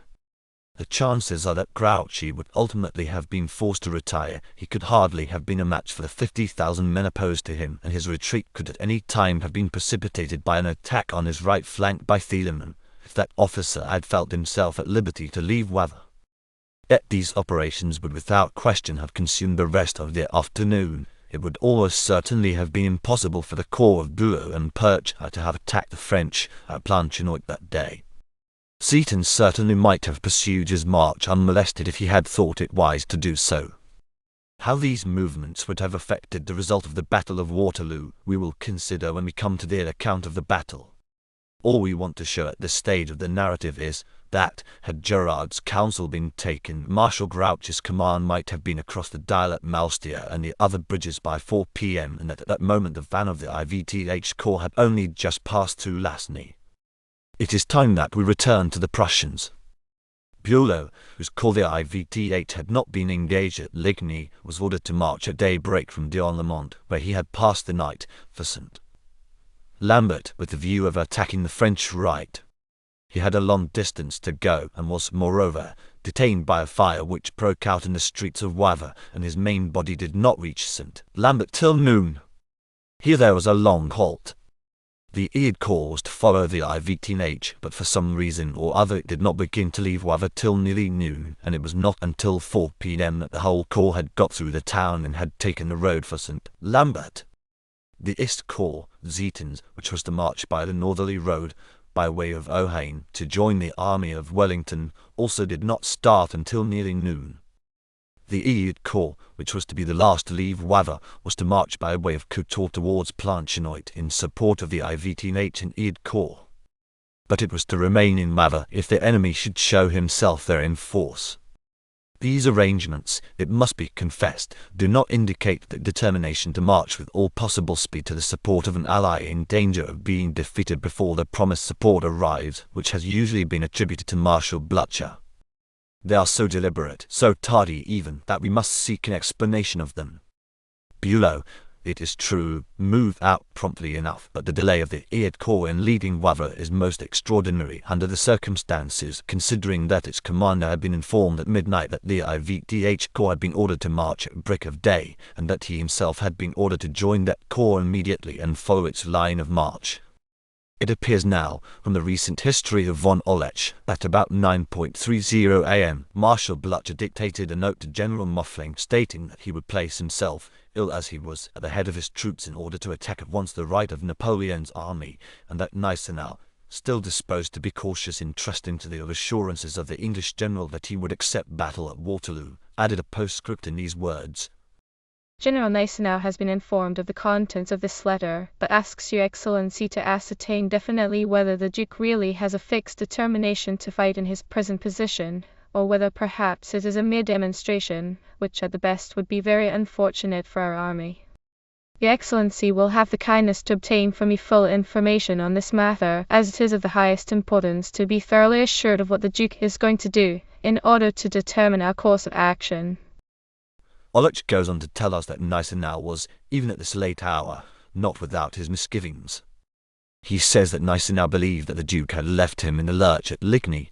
The chances are that Grouchy would ultimately have been forced to retire. He could hardly have been a match for the 50,000 men opposed to him, and his retreat could at any time have been precipitated by an attack on his right flank by Thielemann, if that officer had felt himself at liberty to leave Waver. Yet these operations would without question have consumed the rest of the afternoon. It would almost certainly have been impossible for the corps of Bülow and Perchay to have attacked the French at Planchenoit that day. Zieten certainly might have pursued his march unmolested if he had thought it wise to do so. How these movements would have affected the result of the Battle of Waterloo we will consider when we come to the account of the battle. All we want to show at this stage of the narrative is that, had Gerard's counsel been taken, Marshal Grouchy's command might have been across the Dyle at Malstier and the other bridges by 4 p.m. and that at that moment the van of the IVTH Corps had only just passed through Lasny. It is time that we return to the Prussians. Bülow, whose corps the IVTH had not been engaged at Ligny, was ordered to march at daybreak from Dion-le-Mont, where he had passed the night, for St. Lambert, with the view of attacking the French right. He had a long distance to go and was, moreover, detained by a fire which broke out in the streets of Wavre, and his main body did not reach St. Lambert till noon. Here there was a long halt. The Aide Corps was to follow the IVTH, but for some reason or other it did not begin to leave Wavre till nearly noon, and it was not until 4 p.m. that the whole corps had got through the town and had taken the road for St. Lambert. The East Corps, Zieten's, which was to march by the northerly road, by way of Ohain, to join the army of Wellington, also did not start until nearly noon. The Aide Corps, which was to be the last to leave Wavre, was to march by way of Couture towards Planchenoit in support of the IVTH and Aide Corps. But it was to remain in Wavre if the enemy should show himself there in force. These arrangements, it must be confessed, do not indicate the determination to march with all possible speed to the support of an ally in danger of being defeated before the promised support arrives, which has usually been attributed to Marshal Blucher. They are so deliberate, so tardy even, that we must seek an explanation of them. Bülow, it is true, moved out promptly enough, but the delay of the Aide Corps in leaving Wavre is most extraordinary under the circumstances, considering that its commander had been informed at midnight that the IVTH Corps had been ordered to march at break of day, and that he himself had been ordered to join that corps immediately and follow its line of march. It appears now, from the recent history of von Oelech, that about 9:30 a.m. Marshal Blucher dictated a note to General Muffling stating that he would place himself, ill as he was, at the head of his troops in order to attack at once the right of Napoleon's army, and that Gneisenau, still disposed to be cautious in trusting to the assurances of the English general that he would accept battle at Waterloo, added a postscript in these words: General Gneisenau has been informed of the contents of this letter, but asks your Excellency to ascertain definitely whether the Duke really has a fixed determination to fight in his present position, or whether perhaps it is a mere demonstration, which at the best would be very unfortunate for our army. Your Excellency will have the kindness to obtain from me full information on this matter, as it is of the highest importance to be thoroughly assured of what the Duke is going to do, in order to determine our course of action. Oelech goes on to tell us that Gneisenau was, even at this late hour, not without his misgivings. He says that Gneisenau believed that the Duke had left him in the lurch at Ligny.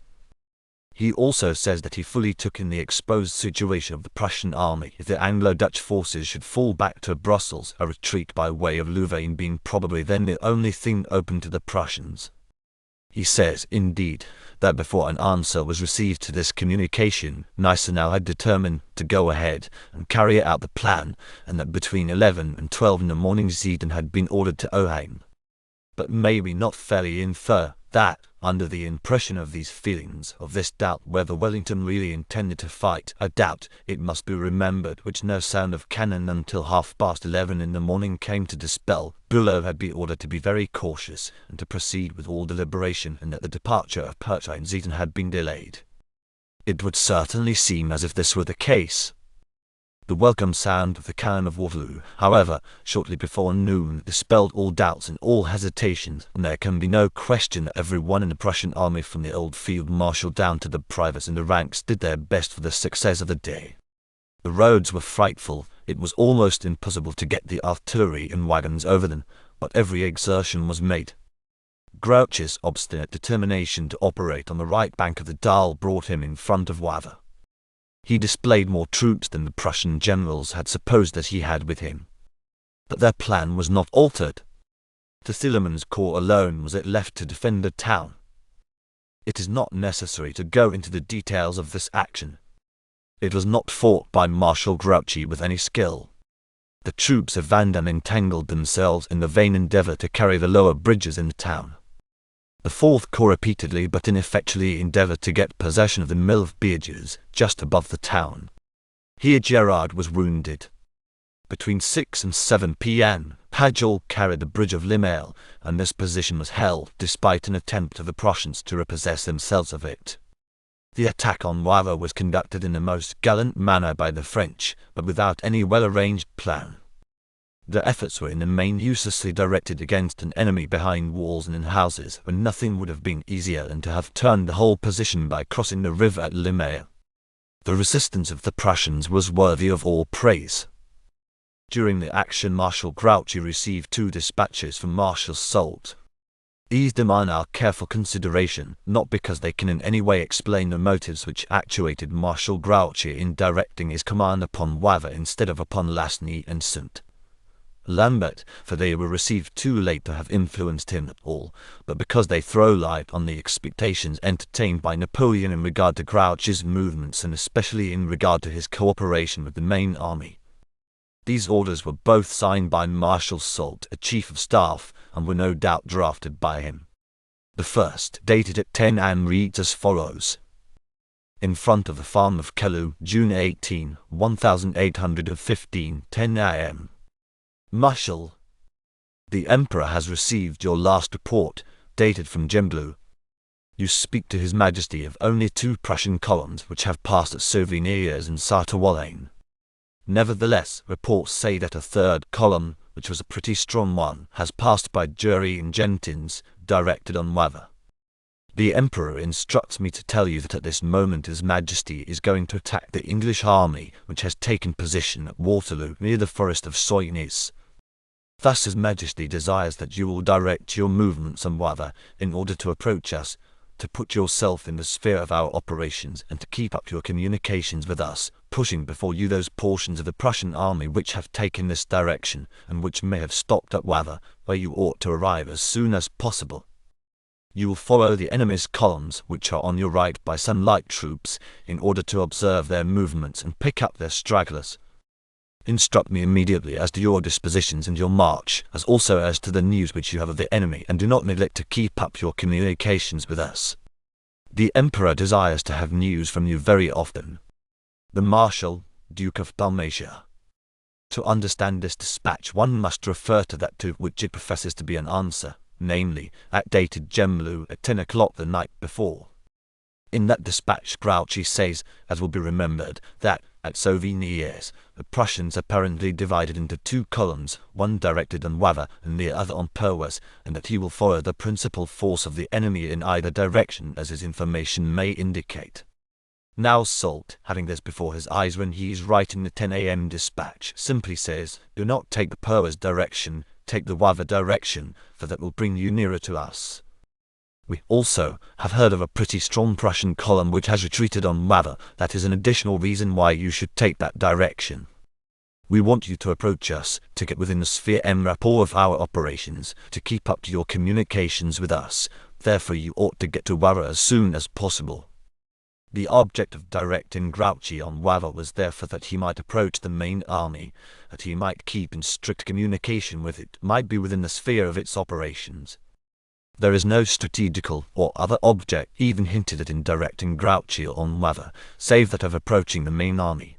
He also says that he fully took in the exposed situation of the Prussian army if the Anglo-Dutch forces should fall back to Brussels, a retreat by way of Louvain being probably then the only thing open to the Prussians. He says, indeed, that before an answer was received to this communication, Gneisenau had determined to go ahead and carry out the plan, and that between 11 and 12 in the morning Zieten had been ordered to Ohain. But may we not fairly infer that, under the impression of these feelings, of this doubt whether Wellington really intended to fight, a doubt, it must be remembered, which no sound of cannon until 11:30 in the morning came to dispel, Bülow had been ordered to be very cautious, and to proceed with all deliberation, and that the departure of Percha and Zieten had been delayed. It would certainly seem as if this were the case. The welcome sound of the cannon of Waterloo, however, shortly before noon, dispelled all doubts and all hesitations, and there can be no question that every one in the Prussian army, from the old field marshal down to the privates in the ranks, did their best for the success of the day. The roads were frightful, it was almost impossible to get the artillery and wagons over them, but every exertion was made. Grouchy's obstinate determination to operate on the right bank of the Dyle brought him in front of Wavre. He displayed more troops than the Prussian generals had supposed that he had with him. But their plan was not altered. To Thieleman's corps alone was it left to defend the town. It is not necessary to go into the details of this action. It was not fought by Marshal Grouchy with any skill. The troops of Vandamme entangled themselves in the vain endeavour to carry the lower bridges in the town. The Fourth Corps repeatedly but ineffectually endeavored to get possession of the mill of Beerges, just above the town. Here Gerard was wounded. Between 6 and 7 p.m., Pajol carried the bridge of Limail, and this position was held despite an attempt of the Prussians to repossess themselves of it. The attack on Wavre was conducted in a most gallant manner by the French, but without any well-arranged plan. Their efforts were in the main uselessly directed against an enemy behind walls and in houses, when nothing would have been easier than to have turned the whole position by crossing the river at Limail. The resistance of the Prussians was worthy of all praise. During the action, Marshal Grouchy received 2 dispatches from Marshal Soult. These demand our careful consideration, not because they can in any way explain the motives which actuated Marshal Grouchy in directing his command upon Wavre instead of upon Lasny and St. Lambert, for they were received too late to have influenced him at all, but because they throw light on the expectations entertained by Napoleon in regard to Grouchy's movements and especially in regard to his cooperation with the main army. These orders were both signed by Marshal Soult, a chief of staff, and were no doubt drafted by him. The first, dated at 10 am, reads as follows. In front of the farm of Kellou, June 18, 1815, 10 am. Marshal, the Emperor has received your last report, dated from Gembloux. You speak to His Majesty of only 2 Prussian columns which have passed at Sauvignières and Sartewallane. Nevertheless, reports say that a 3rd column, which was a pretty strong one, has passed by Jury and Gentins, directed on Wavre. The Emperor instructs me to tell you that at this moment His Majesty is going to attack the English army, which has taken position at Waterloo near the forest of Soignies. Thus His Majesty desires that you will direct your movements on Wavre in order to approach us, to put yourself in the sphere of our operations, and to keep up your communications with us, pushing before you those portions of the Prussian army which have taken this direction, and which may have stopped at Wavre, where you ought to arrive as soon as possible. You will follow the enemy's columns, which are on your right, by some light troops, in order to observe their movements and pick up their stragglers. Instruct me immediately as to your dispositions and your march, as also as to the news which you have of the enemy, and do not neglect to keep up your communications with us. The Emperor desires to have news from you very often. The Marshal, Duke of Dalmatia. To understand this dispatch one must refer to that to which it professes to be an answer, namely, that dated Gembloux at 10 o'clock the night before. In that dispatch Grouchy says, as will be remembered, that, at Sauvignières, the Prussians apparently divided into 2 columns, one directed on Wavre and the other on Perwas, and that he will follow the principal force of the enemy in either direction as his information may indicate. Now Soult, having this before his eyes when he is writing the 10 am dispatch, simply says, do not take the Perwas direction, take the Wavre direction, for that will bring you nearer to us. We also have heard of a pretty strong Prussian column which has retreated on Wavre. That is an additional reason why you should take that direction. We want you to approach us, to get within the sphere en rapport of our operations, to keep up to your communications with us. Therefore you ought to get to Wavre as soon as possible. The object of directing Grouchy on Wavre was therefore that he might approach the main army, that he might keep in strict communication with it, might be within the sphere of its operations. There is no strategical or other object even hinted at in directing Grouchy on Wavre, save that of approaching the main army.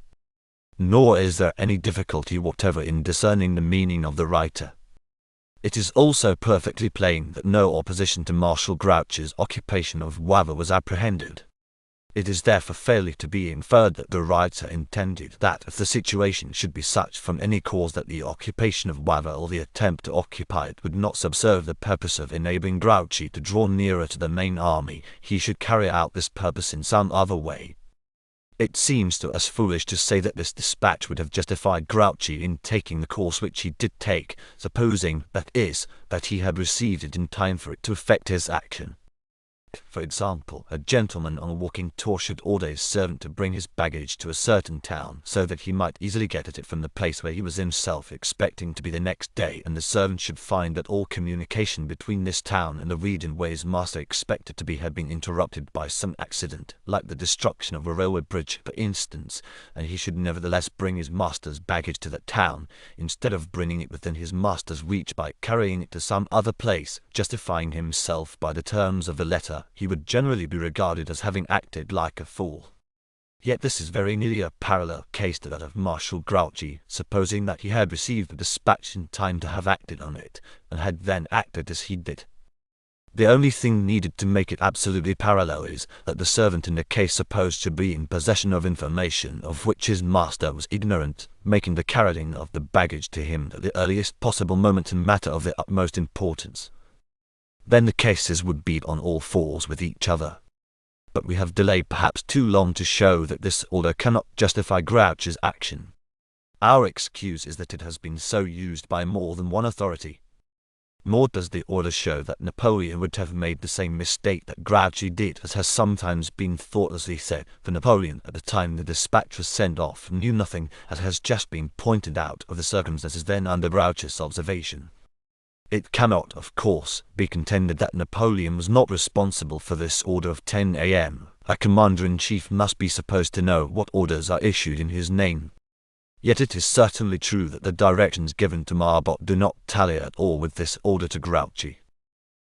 Nor is there any difficulty whatever in discerning the meaning of the writer. It is also perfectly plain that no opposition to Marshal Grouchy's occupation of Wavre was apprehended. It is therefore fairly to be inferred that the writer intended that if the situation should be such from any cause that the occupation of Wavre or the attempt to occupy it would not subserve the purpose of enabling Grouchy to draw nearer to the main army, he should carry out this purpose in some other way. It seems to us foolish to say that this dispatch would have justified Grouchy in taking the course which he did take, supposing, that is, that he had received it in time for it to effect his action. that, for example, a gentleman on a walking tour should order his servant to bring his baggage to a certain town so that he might easily get at it from the place where he was himself expecting to be the next day, and the servant should find that all communication between this town and the region where his master expected to be had been interrupted by some accident, like the destruction of a railway bridge, for instance, and he should nevertheless bring his master's baggage to that town, instead of bringing it within his master's reach by carrying it to some other place, justifying himself by the terms of the letter. He would generally be regarded as having acted like a fool. Yet this is very nearly a parallel case to that of Marshal Grouchy, supposing that he had received the dispatch in time to have acted on it, and had then acted as he did. The only thing needed to make it absolutely parallel is that the servant in the case supposed should be in possession of information of which his master was ignorant, making the carrying of the baggage to him at the earliest possible moment a matter of the utmost importance. Then the cases would be on all fours with each other. But we have delayed perhaps too long to show that this order cannot justify Grouchy's action. Our excuse is that it has been so used by more than one authority. Nor does the order show that Napoleon would have made the same mistake that Grouchy did, as has sometimes been thoughtlessly said, for Napoleon at the time the dispatch was sent off knew nothing, as has just been pointed out, of the circumstances then under Grouchy's observation. It cannot, of course, be contended that Napoleon was not responsible for this order of 10 a.m. A commander-in-chief must be supposed to know what orders are issued in his name. Yet it is certainly true that the directions given to Marbot do not tally at all with this order to Grouchy.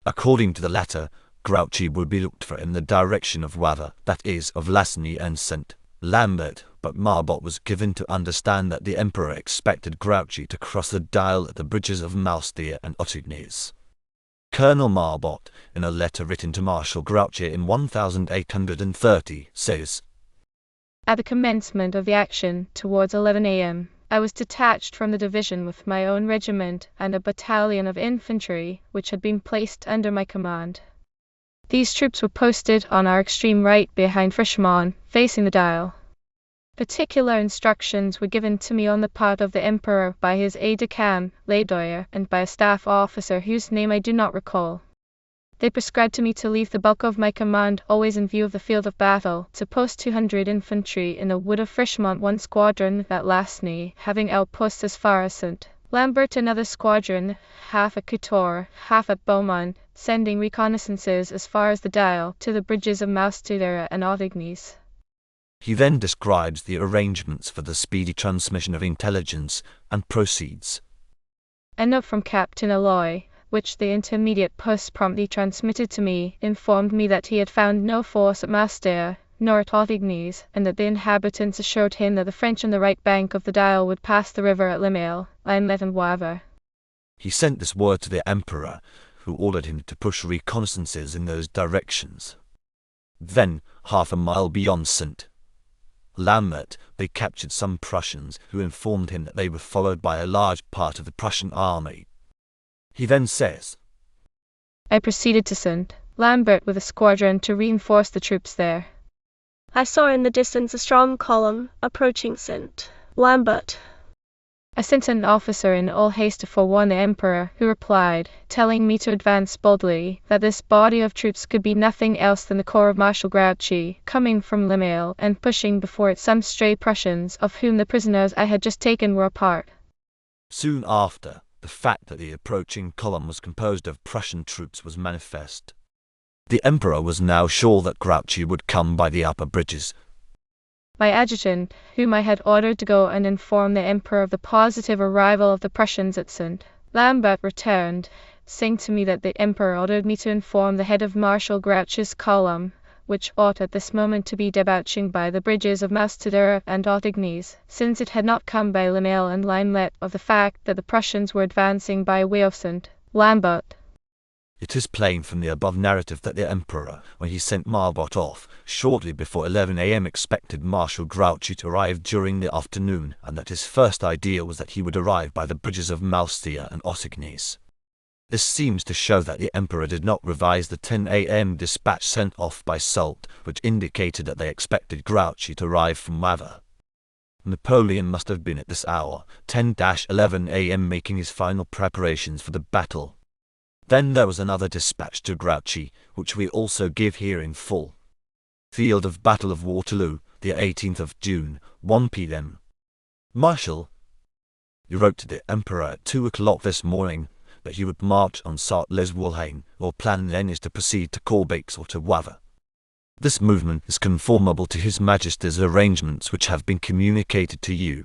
According to the latter, Grouchy would be looked for in the direction of Waver, that is, of Lasny and St. Lambert, but Marbot was given to understand that the Emperor expected Grouchy to cross the Dial at the bridges of Malsteer and Ottignies. Colonel Marbot, in a letter written to Marshal Grouchy in 1830, says, At the commencement of the action, towards 11 a.m., I was detached from the division with my own regiment and a battalion of infantry which had been placed under my command. These troops were posted on our extreme right behind Frischemont, facing the Dial. Particular instructions were given to me on the part of the Emperor by his aide-de-camp, Ladoyer, and by a staff officer whose name I do not recall. They prescribed to me to leave the bulk of my command always in view of the field of battle, to post 200 infantry in the wood of Frischemont, one squadron at Lasny, having outposts as far as St. Lambert, another squadron, half at Couture, half at Beaumont, sending reconnaissances as far as the Dial, to the bridges of Malsteer and Ottignies. He then describes the arrangements for the speedy transmission of intelligence, and proceeds. A note from Captain Alloy, which the intermediate post promptly transmitted to me, informed me that he had found no force at Malsteer, nor at Ottignies, and that the inhabitants assured him that the French on the right bank of the Dial would pass the river at Limel, Inlet and Waver. He sent this word to the Emperor, who ordered him to push reconnaissances in those directions. Then, half a mile beyond St. Lambert, they captured some Prussians, who informed him that they were followed by a large part of the Prussian army. He then says, I proceeded to St. Lambert with a squadron to reinforce the troops there. I saw in the distance a strong column approaching St. Lambert. I sent an officer in all haste to forewarn the Emperor, who replied, telling me to advance boldly, that this body of troops could be nothing else than the corps of Marshal Grouchy, coming from Limel, and pushing before it some stray Prussians, of whom the prisoners I had just taken were a part. Soon after, the fact that the approaching column was composed of Prussian troops was manifest. The Emperor was now sure that Grouchy would come by the upper bridges. My adjutant, whom I had ordered to go and inform the Emperor of the positive arrival of the Prussians at St. Lambert, returned, saying to me that the Emperor ordered me to inform the head of Marshal Grouchy's column, which ought at this moment to be debouching by the bridges of Malsteer and Ottignies, since it had not come by Limel and Inlet, of the fact that the Prussians were advancing by way of St. Lambert. It is plain from the above narrative that the Emperor, when he sent Marbot off, shortly before 11 a.m. expected Marshal Grouchy to arrive during the afternoon, and that his first idea was that he would arrive by the bridges of Malsteer and Ottignies. This seems to show that the Emperor did not revise the 10 a.m. dispatch sent off by Soult, which indicated that they expected Grouchy to arrive from Waver. Napoleon must have been at this hour, 10-11 a.m., making his final preparations for the battle. Then there was another dispatch to Grouchy, which we also give here in full. Field of Battle of Waterloo, the 18th of June, 1 p.m. Marshal, you wrote to the Emperor at 2 o'clock this morning that you would march on Sartles-Walhain. Your plan then is to proceed to Corbex or to Wavre. This movement is conformable to His Majesty's arrangements which have been communicated to you.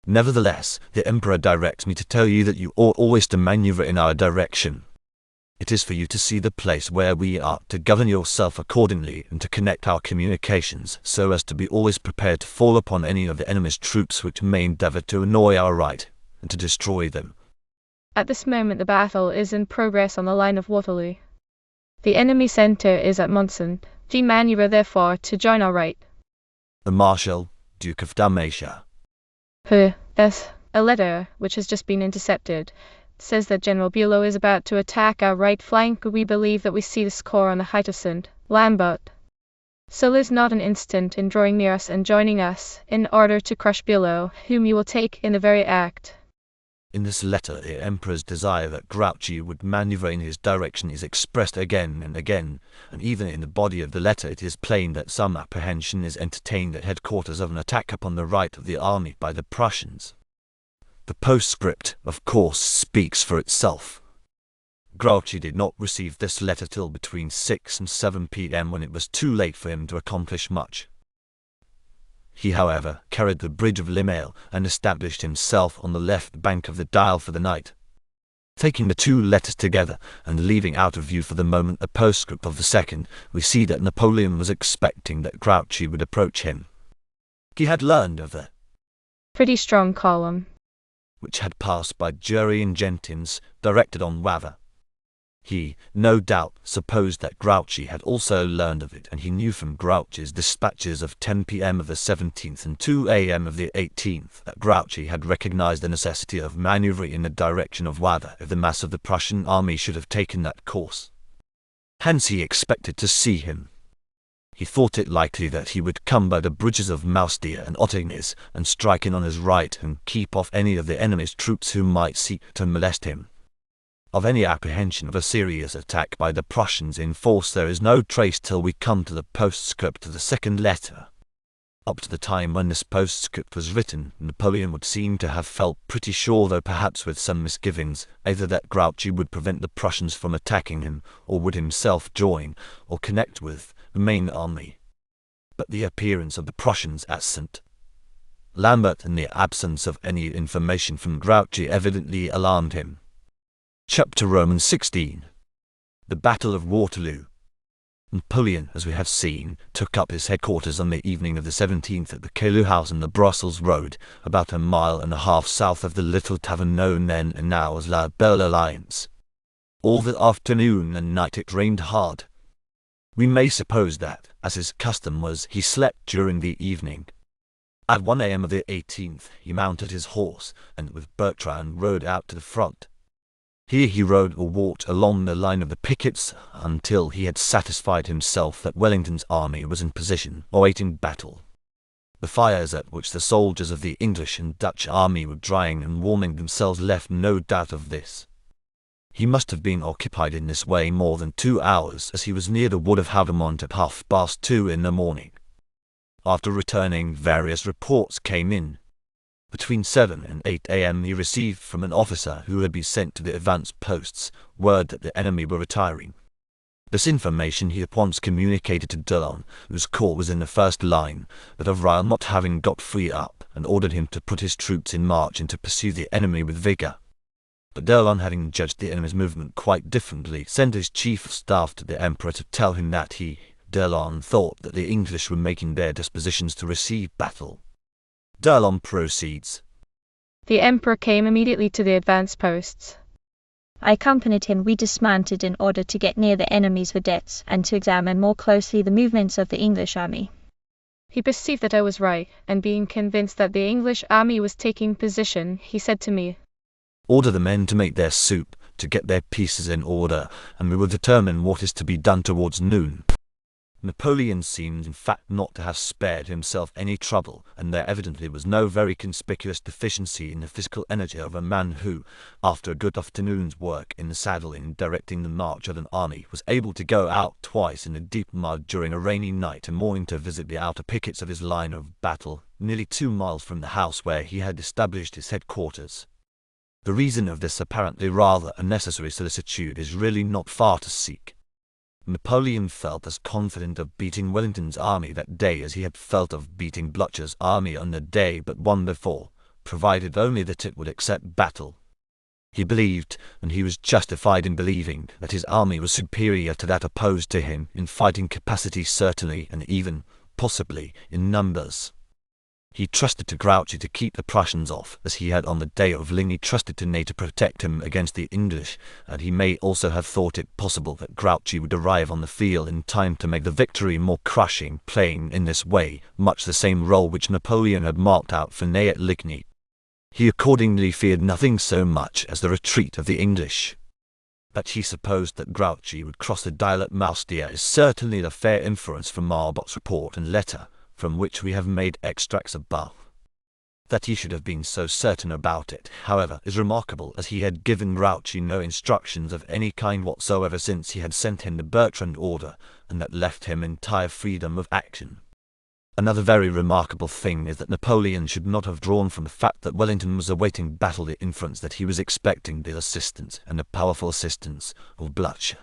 Nevertheless, the Emperor directs me to tell you that you ought always to maneuver in our direction. It is for you to see the place where we are, to govern yourself accordingly, and to connect our communications so as to be always prepared to fall upon any of the enemy's troops which may endeavour to annoy our right, and to destroy them. At this moment the battle is in progress on the line of Waterloo. The enemy centre is at Monson. Maneuver therefore to join our right. The Marshal, Duke of Dalmatia. Yes, a letter, which has just been intercepted, says that General Bülow is about to attack our right flank. We believe that we see this corps on the height of St. Lambert. So lose not an instant in drawing near us and joining us, in order to crush Bülow, whom you will take in the very act. In this letter the Emperor's desire that Grouchy would maneuver in his direction is expressed again and again, and even in the body of the letter it is plain that some apprehension is entertained at headquarters of an attack upon the right of the army by the Prussians. The postscript, of course, speaks for itself. Grouchy did not receive this letter till between 6 and 7 p.m. when it was too late for him to accomplish much. He, however, carried the bridge of Limail and established himself on the left bank of the Dial for the night. Taking the two letters together, and leaving out of view for the moment the postscript of the second, we see that Napoleon was expecting that Grouchy would approach him. He had learned of the pretty strong column which had passed by Jury and Jenkins, directed on Wavre. He, no doubt, supposed that Grouchy had also learned of it, and he knew from Grouchy's dispatches of 10 p.m. of the 17th and 2 a.m. of the 18th that Grouchy had recognized the necessity of maneuvering in the direction of Wavre if the mass of the Prussian army should have taken that course. Hence he expected to see him. He thought it likely that he would come by the bridges of Mousdier and Ottignies and strike in on his right and keep off any of the enemy's troops who might seek to molest him. Of any apprehension of a serious attack by the Prussians in force there is no trace till we come to the postscript of the second letter. Up to the time when this postscript was written, Napoleon would seem to have felt pretty sure, though perhaps with some misgivings, either that Grouchy would prevent the Prussians from attacking him, or would himself join, or connect with, the main army. But the appearance of the Prussians at St. Lambert and the absence of any information from Grouchy evidently alarmed him. Chapter Romans 16. The Battle of Waterloo. Napoleon, as we have seen, took up his headquarters on the evening of the 17th at the Caillou House in the Brussels Road, about 1.5 miles south of the little tavern known then and now as La Belle Alliance. All the afternoon and night it rained hard. We may suppose that, as his custom was, he slept during the evening. At 1 a.m. of the 18th he mounted his horse, and with Bertrand rode out to the front. Here he rode or walked along the line of the pickets until he had satisfied himself that Wellington's army was in position, awaiting battle. The fires at which the soldiers of the English and Dutch army were drying and warming themselves left no doubt of this. He must have been occupied in this way more than 2 hours, as he was near the wood of Hougoumont at 2:30 in the morning. After returning, various reports came in. Between 7 and 8 a.m. he received from an officer who had been sent to the advanced posts word that the enemy were retiring. This information he at once communicated to Delaune, whose corps was in the first line, but Avril not having got free up, and ordered him to put his troops in march and to pursue the enemy with vigour. But Delaune, having judged the enemy's movement quite differently, sent his chief of staff to the Emperor to tell him that he, Delaune, thought that the English were making their dispositions to receive battle. Delaune proceeds. The Emperor came immediately to the advanced posts. I accompanied him. We dismounted in order to get near the enemy's vedettes and to examine more closely the movements of the English army. He perceived that I was right, and being convinced that the English army was taking position, he said to me, "Order the men to make their soup, to get their pieces in order, and we will determine what is to be done towards noon." Napoleon seemed in fact not to have spared himself any trouble, and there evidently was no very conspicuous deficiency in the physical energy of a man who, after a good afternoon's work in the saddle in directing the march of an army, was able to go out twice in the deep mud during a rainy night and morning to visit the outer pickets of his line of battle, nearly 2 miles from the house where he had established his headquarters. The reason of this apparently rather unnecessary solicitude is really not far to seek. Napoleon felt as confident of beating Wellington's army that day as he had felt of beating Blücher's army on the day but one before, provided only that it would accept battle. He believed, and he was justified in believing, that his army was superior to that opposed to him in fighting capacity certainly, and even, possibly, in numbers. He trusted to Grouchy to keep the Prussians off, as he had on the day of Ligny trusted to Ney to protect him against the English, and he may also have thought it possible that Grouchy would arrive on the field in time to make the victory more crushing, playing in this way much the same role which Napoleon had marked out for Ney at Ligny. He accordingly feared nothing so much as the retreat of the English. That he supposed that Grouchy would cross the Dyle at Moustier is certainly the fair inference from Marbot's report and letter, from which we have made extracts above. That he should have been so certain about it, however, is remarkable, as he had given Grouchy no instructions of any kind whatsoever since he had sent him the Bertrand order, and that left him entire freedom of action. Another very remarkable thing is that Napoleon should not have drawn from the fact that Wellington was awaiting battle the inference that he was expecting the assistance, and the powerful assistance, of Blücher.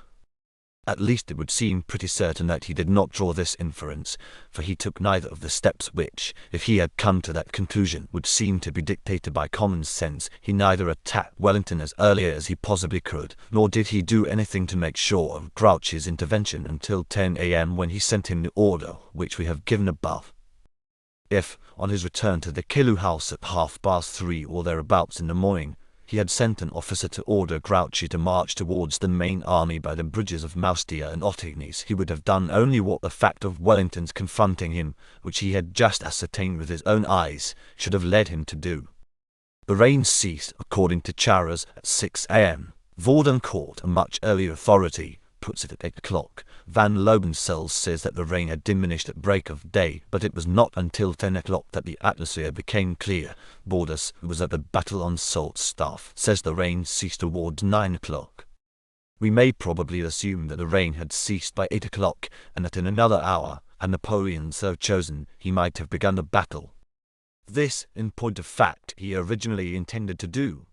At least it would seem pretty certain that he did not draw this inference, for he took neither of the steps which, if he had come to that conclusion, would seem to be dictated by common sense. He neither attacked Wellington as early as he possibly could, nor did he do anything to make sure of Grouchy's intervention until 10 a.m. when he sent him the order which we have given above. If, on his return to the Caillou house at 3:30 or thereabouts in the morning, he had sent an officer to order Grouchy to march towards the main army by the bridges of Moustier and Ottignies, he would have done only what the fact of Wellington's confronting him, which he had just ascertained with his own eyes, should have led him to do. The rain ceased, according to Charras, at 6 a.m. Vaudencourt, a much earlier authority, puts it at 8 o'clock. Van Lobencels says that the rain had diminished at break of day, but it was not until 10 o'clock that the atmosphere became clear. Borders, who was at the battle on Soult's staff, says the rain ceased towards 9 o'clock. We may probably assume that the rain had ceased by 8 o'clock, and that in another hour, had Napoleon so chosen, he might have begun the battle. This, in point of fact, he originally intended to do.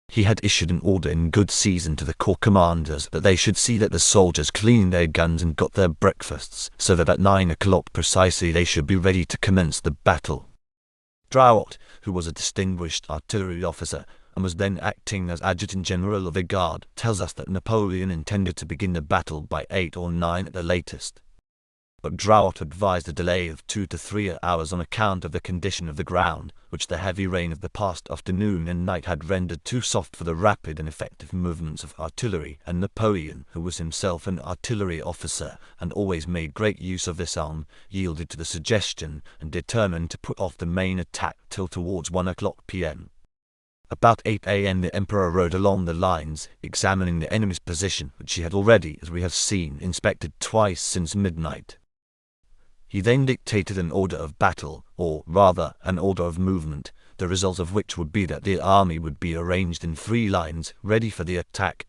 He had issued an order in good season to the corps commanders that they should see that the soldiers cleaned their guns and got their breakfasts, so that at 9 o'clock precisely they should be ready to commence the battle. Drouot, who was a distinguished artillery officer, and was then acting as adjutant-general of the guard, tells us that Napoleon intended to begin the battle by 8 or 9 at the latest. But Drouot advised a delay of 2 to 3 hours on account of the condition of the ground, which the heavy rain of the past afternoon and night had rendered too soft for the rapid and effective movements of artillery, and Napoleon, who was himself an artillery officer, and always made great use of this arm, yielded to the suggestion, and determined to put off the main attack till towards 1 o'clock p.m. About 8 a.m. the Emperor rode along the lines, examining the enemy's position, which he had already, as we have seen, inspected twice since midnight. He then dictated an order of battle, or rather an order of movement, the result of which would be that the army would be arranged in 3 lines, ready for the attack.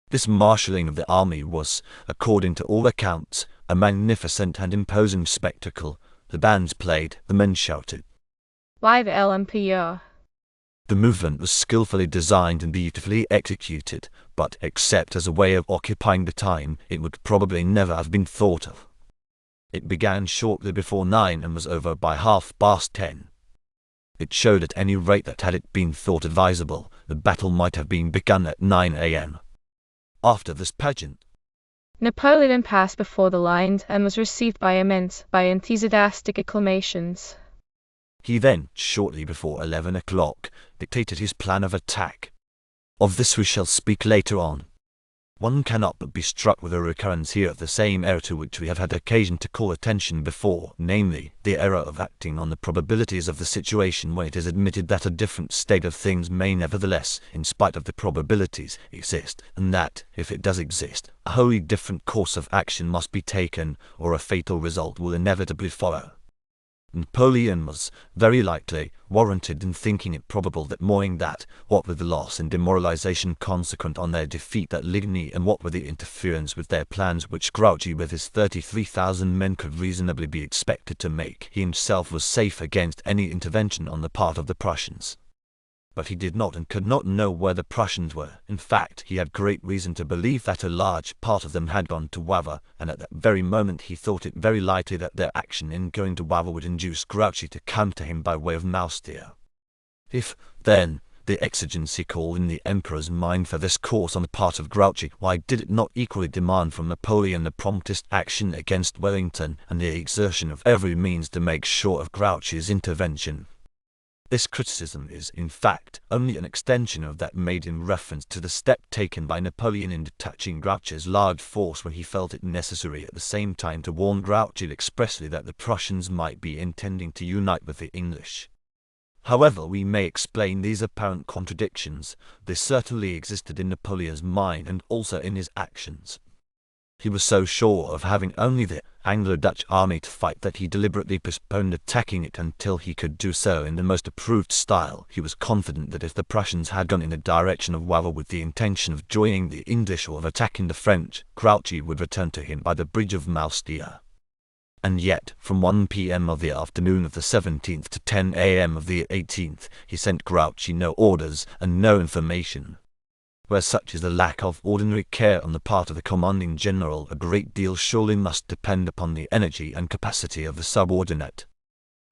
This marshalling of the army was, according to all accounts, a magnificent and imposing spectacle. The bands played, the men shouted. Vive l'Empire! The movement was skillfully designed and beautifully executed, but, except as a way of occupying the time, it would probably never have been thought of. It began shortly before 9 and was over by 10:30. It showed at any rate that had it been thought advisable, the battle might have been begun at 9 a.m. After this pageant, Napoleon passed before the lines and was received by enthusiastic acclamations. He then, shortly before 11 o'clock, dictated his plan of attack. Of this we shall speak later on. One cannot but be struck with a recurrence here of the same error to which we have had occasion to call attention before, namely, the error of acting on the probabilities of the situation when it is admitted that a different state of things may nevertheless, in spite of the probabilities, exist, and that, if it does exist, a wholly different course of action must be taken, or a fatal result will inevitably follow. Napoleon was, very likely, warranted in thinking it probable that knowing that, what with the loss and demoralization consequent on their defeat at Ligny, and what with the interference with their plans which Grouchy with his 33,000 men could reasonably be expected to make, he himself was safe against any intervention on the part of the Prussians. But he did not and could not know where the Prussians were. In fact, he had great reason to believe that a large part of them had gone to Wavre, and at that very moment he thought it very likely that their action in going to Wavre would induce Grouchy to come to him by way of Moustier. If, then, the exigency called in the Emperor's mind for this course on the part of Grouchy, why did it not equally demand from Napoleon the promptest action against Wellington, and the exertion of every means to make sure of Grouchy's intervention? This criticism is, in fact, only an extension of that made in reference to the step taken by Napoleon in detaching Grouchy's large force when he felt it necessary at the same time to warn Grouchy expressly that the Prussians might be intending to unite with the English. However we may explain these apparent contradictions, they certainly existed in Napoleon's mind and also in his actions. He was so sure of having only the Anglo-Dutch army to fight that he deliberately postponed attacking it until he could do so in the most approved style. He was confident that if the Prussians had gone in the direction of Wavre with the intention of joining the English or of attacking the French, Grouchy would return to him by the bridge of Moustier. And yet, from 1 p.m. of the afternoon of the 17th to 10 a.m. of the 18th, he sent Grouchy no orders and no information. Where such is the lack of ordinary care on the part of the commanding general, a great deal surely must depend upon the energy and capacity of the subordinate.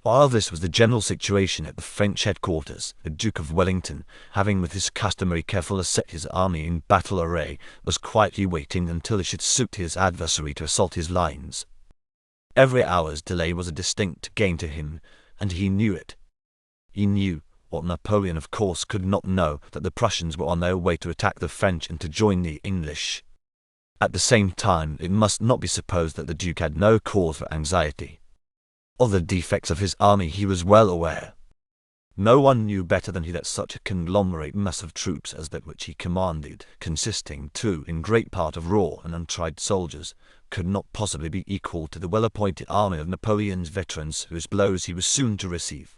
While this was the general situation at the French headquarters, the Duke of Wellington, having with his customary carefulness set his army in battle array, was quietly waiting until it should suit his adversary to assault his lines. Every hour's delay was a distinct gain to him, and he knew it. He knew, what Napoleon of course could not know, that the Prussians were on their way to attack the French and to join the English. At the same time, it must not be supposed that the Duke had no cause for anxiety. Of the defects of his army he was well aware. No one knew better than he that such a conglomerate mass of troops as that which he commanded, consisting, too, in great part of raw and untried soldiers, could not possibly be equal to the well-appointed army of Napoleon's veterans whose blows he was soon to receive.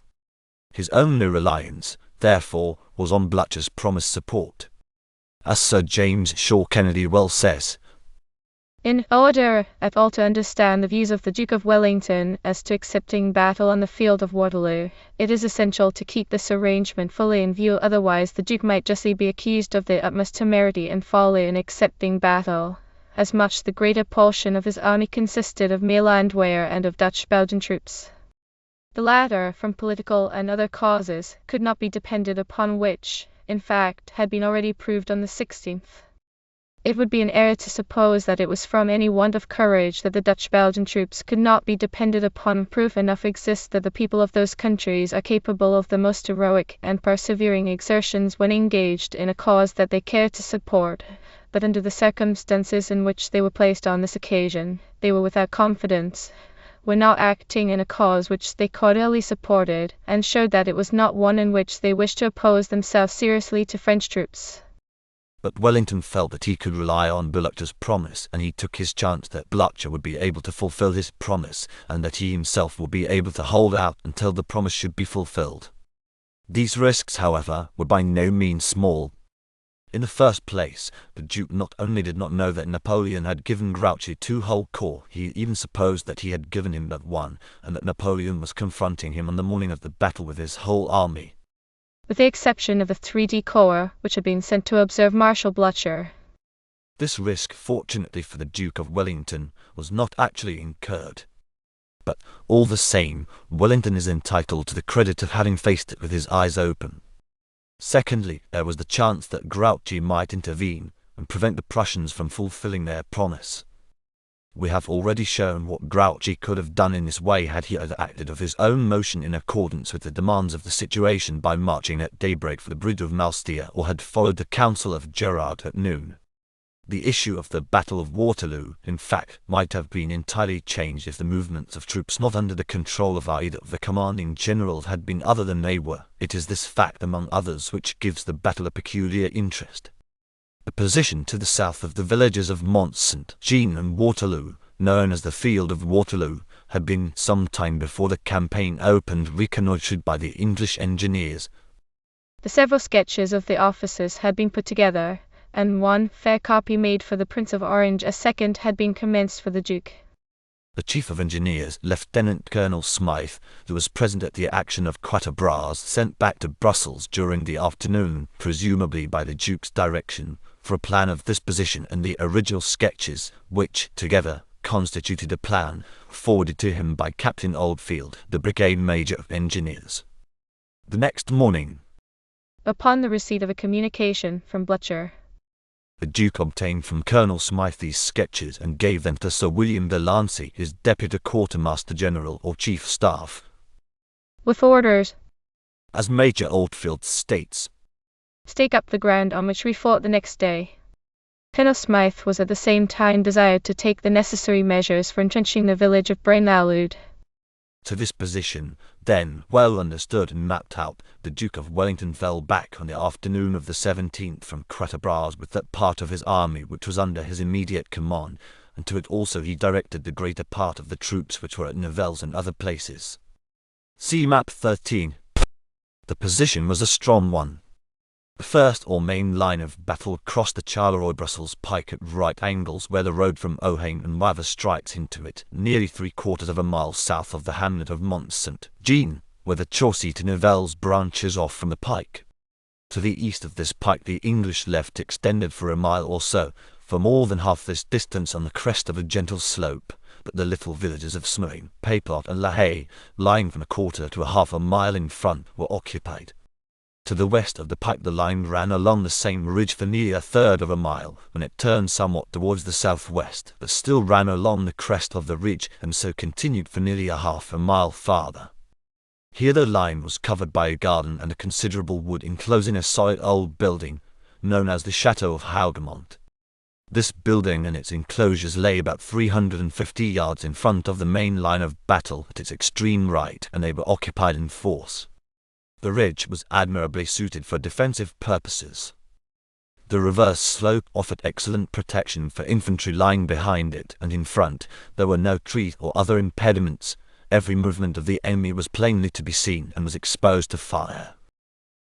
His only reliance, therefore, was on Blücher's promised support. As Sir James Shaw Kennedy well says, In order at all to understand the views of the Duke of Wellington as to accepting battle on the field of Waterloo, it is essential to keep this arrangement fully in view, otherwise the Duke might justly be accused of the utmost temerity and folly in accepting battle, as much the greater portion of his army consisted of mainland ware and of Dutch-Belgian troops. The latter, from political and other causes, could not be depended upon, which, in fact, had been already proved on the 16th. It would be an error to suppose that it was from any want of courage that the Dutch-Belgian troops could not be depended upon. Proof enough exists that the people of those countries are capable of the most heroic and persevering exertions when engaged in a cause that they care to support, but under the circumstances in which they were placed on this occasion, they were without confidence, were now acting in a cause which they cordially supported, and showed that it was not one in which they wished to oppose themselves seriously to French troops. But Wellington felt that he could rely on Blücher's promise, and he took his chance that Blücher would be able to fulfill his promise, and that he himself would be able to hold out until the promise should be fulfilled. These risks, however, were by no means small. In the first place, the Duke not only did not know that Napoleon had given Grouchy 2 whole corps, he even supposed that he had given him but 1, and that Napoleon was confronting him on the morning of the battle with his whole army. With the exception of the 3D Corps, which had been sent to observe Marshal Blücher. This risk, fortunately for the Duke of Wellington, was not actually incurred. But, all the same, Wellington is entitled to the credit of having faced it with his eyes open. Secondly, there was the chance that Grouchy might intervene and prevent the Prussians from fulfilling their promise. We have already shown what Grouchy could have done in this way had he either acted of his own motion in accordance with the demands of the situation by marching at daybreak for the bridge of Moustier, or had followed the counsel of Gerard at noon. The issue of the Battle of Waterloo, in fact, might have been entirely changed if the movements of troops not under the control of either of the commanding generals had been other than they were. It is this fact, among others, which gives the battle a peculiar interest. The position to the south of the villages of Mont Saint-Jean and Waterloo, known as the Field of Waterloo, had been some time before the campaign opened reconnoitred by the English engineers. The several sketches of the officers had been put together, and one fair copy made for the Prince of Orange. A second had been commenced for the Duke. The Chief of Engineers, Lieutenant Colonel Smythe, who was present at the action of Quatre Bras, sent back to Brussels during the afternoon, presumably by the Duke's direction, for a plan of this position and the original sketches, which, together, constituted a plan, forwarded to him by Captain Oldfield, the Brigade Major of Engineers. The next morning, upon the receipt of a communication from Blucher, the Duke obtained from Colonel Smythe these sketches and gave them to Sir William Delancey, his Deputy Quartermaster General or Chief Staff, with orders, as Major Oldfield states, stake up the ground on which we fought the next day. Colonel Smythe was at the same time desired to take the necessary measures for entrenching the village of Braine-l'Alleud. To this position, then well understood and mapped out, the Duke of Wellington fell back on the afternoon of the 17th from Quatre Bras with that part of his army which was under his immediate command, and to it also he directed the greater part of the troops which were at Nivelles and other places. See Map 13. The position was a strong one. The first or main line of battle crossed the Charleroi-Brussels pike at right angles where the road from Ohain and Wavre strikes into it, nearly 3/4 of a mile south of the hamlet of Mont Saint-Jean, where the Chaussee to Nivelles branches off from the pike. To the east of this pike the English left extended for a mile or so, for more than half this distance on the crest of a gentle slope, but the little villages of Smoin, Payplot and La Haye, lying from a quarter to a half a mile in front, were occupied. To the west of the pike the line ran along the same ridge for nearly 1/3 of a mile, when it turned somewhat towards the southwest, but still ran along the crest of the ridge, and so continued for nearly a half a mile farther. Here the line was covered by a garden and a considerable wood enclosing a solid old building, known as the Chateau of Hougoumont. This building and its enclosures lay about 350 yards in front of the main line of battle at its extreme right, and they were occupied in force. The ridge was admirably suited for defensive purposes. The reverse slope offered excellent protection for infantry lying behind it, and in front there were no trees or other impediments. Every movement of the enemy was plainly to be seen and was exposed to fire.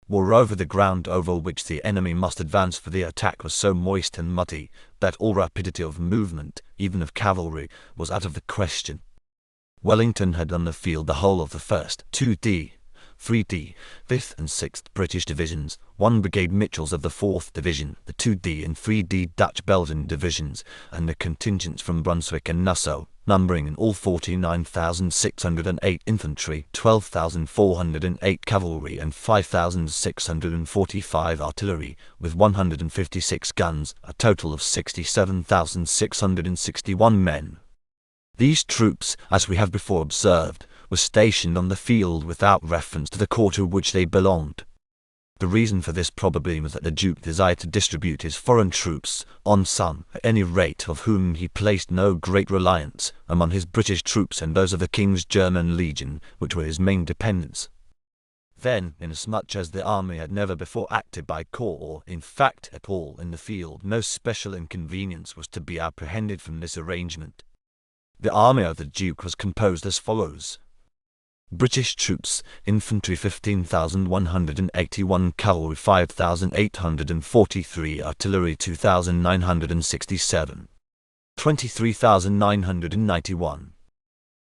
Moreover, the ground over which the enemy must advance for the attack was so moist and muddy that all rapidity of movement, even of cavalry, was out of the question. Wellington had on the field the whole of the 1st, 2d, 3d, 5th and 6th British Divisions, 1 Brigade Mitchells of the 4th Division, the 2d and 3d Dutch-Belgian Divisions, and the contingents from Brunswick and Nassau, numbering in all 49,608 infantry, 12,408 cavalry and 5,645 artillery, with 156 guns, a total of 67,661 men. These troops, as we have before observed, were stationed on the field without reference to the corps to which they belonged. The reason for this probably was that the Duke desired to distribute his foreign troops, on some, at any rate, of whom he placed no great reliance, among his British troops and those of the King's German Legion, which were his main dependents. Then, inasmuch as the army had never before acted by corps, or, in fact, at all in the field, no special inconvenience was to be apprehended from this arrangement. The army of the Duke was composed as follows: British troops, infantry 15,181, cavalry 5,843, artillery 2,967, 23,991.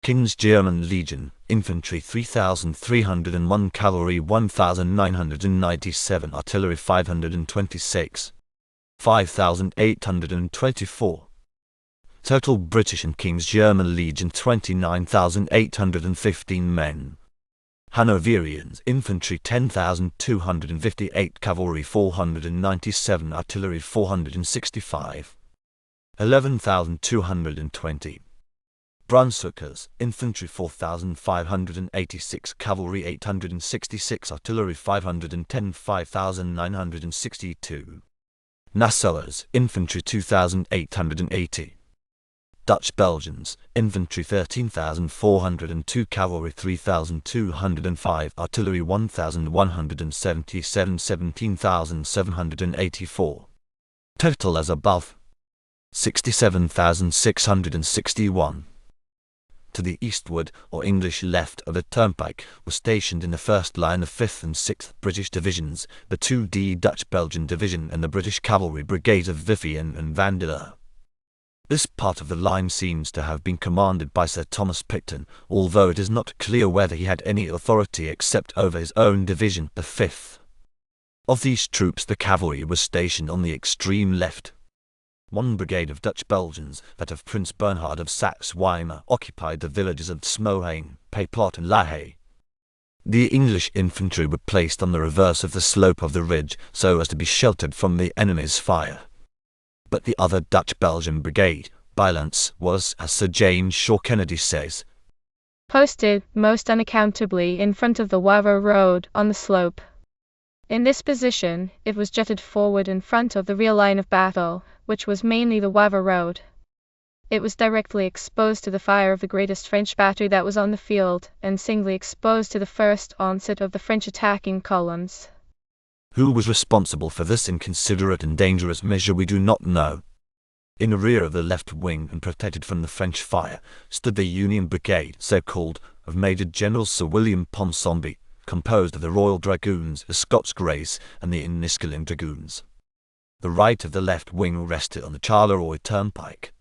King's German Legion, infantry 3,301, cavalry 1,997, artillery 526, 5,824. Total British and King's German Legion 29,815 men. Hanoverians, infantry 10,258, cavalry 497, artillery 465, 11,220. Brunswickers, infantry 4,586, cavalry 866, artillery 510, 5,962. Nassauers, infantry 2,880. Dutch Belgians, infantry 13,402, cavalry 3,205, artillery 1,177, 17,784. Total as above. 67,661. To the eastward, or English left of the turnpike, were stationed in the first line the 5th and 6th British Divisions, the 2D Dutch-Belgian Division and the British Cavalry Brigades of Vivian and Vandeleur. This part of the line seems to have been commanded by Sir Thomas Picton, although it is not clear whether he had any authority except over his own division, the 5th. Of these troops the cavalry was stationed on the extreme left. One brigade of Dutch Belgians, that of Prince Bernhard of Saxe-Weimar, occupied the villages of Smohain, Payplot and La Haye. The English infantry were placed on the reverse of the slope of the ridge so as to be sheltered from the enemy's fire. But the other Dutch-Belgian brigade, Bylance, was, as Sir James Shaw Kennedy says, posted, most unaccountably, in front of the Wavre road on the slope. In this position, it was jutted forward in front of the real line of battle, which was mainly the Wavre road. It was directly exposed to the fire of the greatest French battery that was on the field, and singly exposed to the first onset of the French attacking columns. Who was responsible for this inconsiderate and dangerous measure we do not know. In the rear of the left wing and protected from the French fire stood the Union Brigade, so called, of Major General Sir William Ponsonby, composed of the Royal Dragoons, the Scots Greys, and the Enniskillen Dragoons. The right of the left wing rested on the Charleroi Turnpike.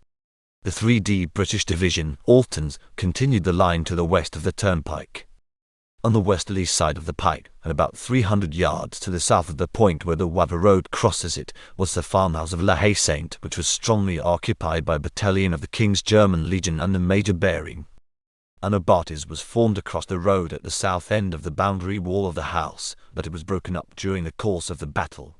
The 3D British Division, Altons, continued the line to the west of the turnpike. On the westerly side of the pike, and about 300 yards to the south of the point where the Wavre road crosses it, was the farmhouse of La Haye Saint, which was strongly occupied by a battalion of the King's German Legion under Major Bering. An abattis was formed across the road at the south end of the boundary wall of the house, but it was broken up during the course of the battle.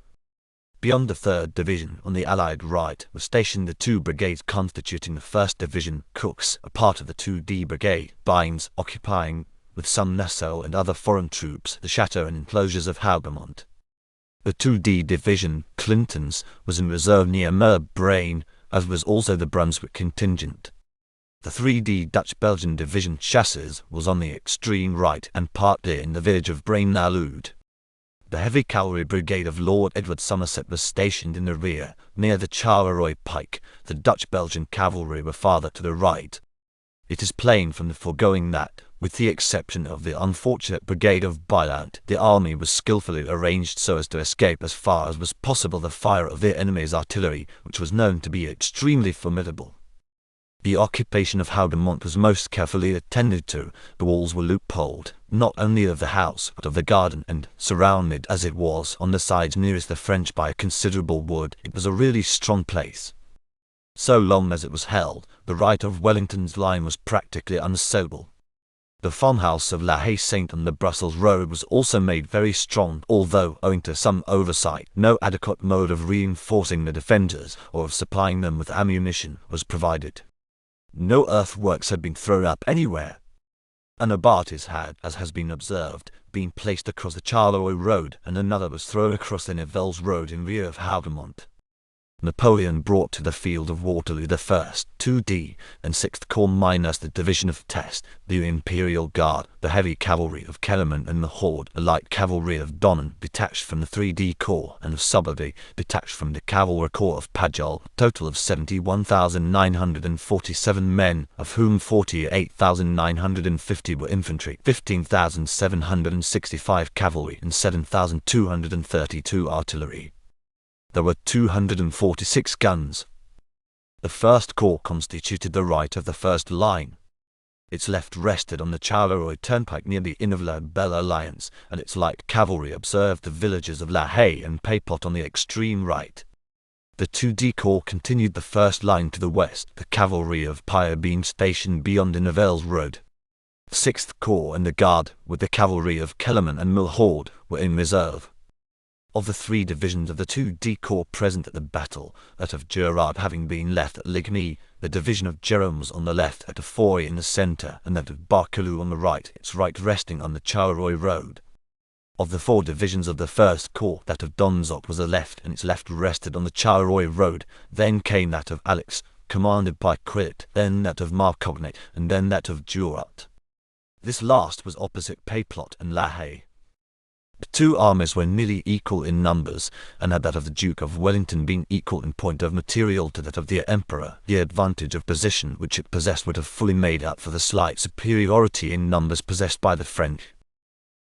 Beyond the 3rd Division, on the Allied right, were stationed the 2 brigades constituting the 1st Division, Cooks, a part of the 2D Brigade, Bynes, occupying, with some Nassau and other foreign troops, the chateau and enclosures of Hougoumont. The 2D Division, Clintons, was in reserve near Mer-Braine, as was also the Brunswick contingent. The 3D Dutch-Belgian Division, Chasseurs, was on the extreme right and partly in the village of Braine-l'Alleud. The Heavy Cavalry Brigade of Lord Edward Somerset was stationed in the rear, near the Charleroi Pike. The Dutch-Belgian cavalry were farther to the right. It is plain from the foregoing that, with the exception of the unfortunate brigade of Bylance, the army was skilfully arranged so as to escape as far as was possible the fire of the enemy's artillery, which was known to be extremely formidable. The occupation of Hougoumont was most carefully attended to. The walls were loopholed, not only of the house but of the garden, and, surrounded as it was on the sides nearest the French by a considerable wood, it was a really strong place. So long as it was held, the right of Wellington's line was practically unassailable. The farmhouse of La Haye Saint on the Brussels road was also made very strong, although, owing to some oversight, no adequate mode of reinforcing the defenders, or of supplying them with ammunition, was provided. No earthworks had been thrown up anywhere. An abattis had, as has been observed, been placed across the Charleroi road, and another was thrown across the Nivelles road in rear of Hougoumont. Napoleon brought to the field of Waterloo the 1st, 2D, and 6th Corps minus the Division of Test, the Imperial Guard, the Heavy Cavalry of Kellerman and the Horde, the Light Cavalry of Donnen, detached from the 3D Corps, and of Subleby, detached from the Cavalry Corps of Pajol, a total of 71,947 men, of whom 48,950 were infantry, 15,765 cavalry, and 7,232 artillery. There were 246 guns. The 1st Corps constituted the right of the first line. Its left rested on the Charleroi Turnpike near the Inn of La Belle Alliance, and its light cavalry observed the villages of La Haye and Payplot on the extreme right. The 2D Corps continued the first line to the west, the cavalry of Pire being stationed beyond the Nivelles road. The 6th Corps and the Guard, with the cavalry of Kellerman and Milhaud, were in reserve. Of the 3 divisions of the 2D Corps present at the battle, that of Gerard having been left at Ligny, the division of Jerome was on the left at Foy in the centre, and that of Barcalou on the right, its right resting on the Charleroi road. Of the 4 divisions of the First Corps, that of Donzoc was the left, and its left rested on the Charleroi road. Then came that of Alex, commanded by Crit, then that of Marcognet, and then that of Durat. This last was opposite Payplot and La Haye. The 2 armies were nearly equal in numbers, and had that of the Duke of Wellington been equal in point of material to that of the Emperor, the advantage of position which it possessed would have fully made up for the slight superiority in numbers possessed by the French.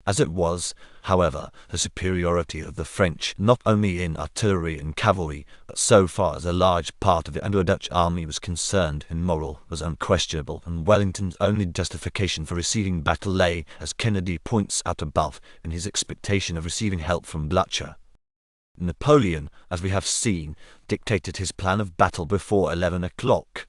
As it was, however, the superiority of the French, not only in artillery and cavalry, but so far as a large part of the Anglo-Dutch army was concerned in moral, was unquestionable, and Wellington's only justification for receiving battle lay, as Kennedy points out above, in his expectation of receiving help from Blücher. Napoleon, as we have seen, dictated his plan of battle before 11 o'clock.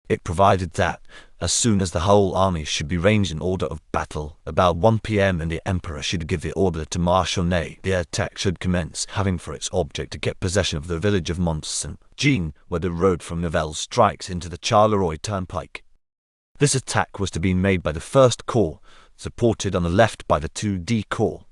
It provided that, as soon as the whole army should be ranged in order of battle, about 1 p.m. and the Emperor should give the order to Marshal Ney, the attack should commence, having for its object to get possession of the village of Mont-Saint-Jean, where the road from Nivelles strikes into the Charleroi turnpike. This attack was to be made by the First Corps, supported on the left by the 2D Corps.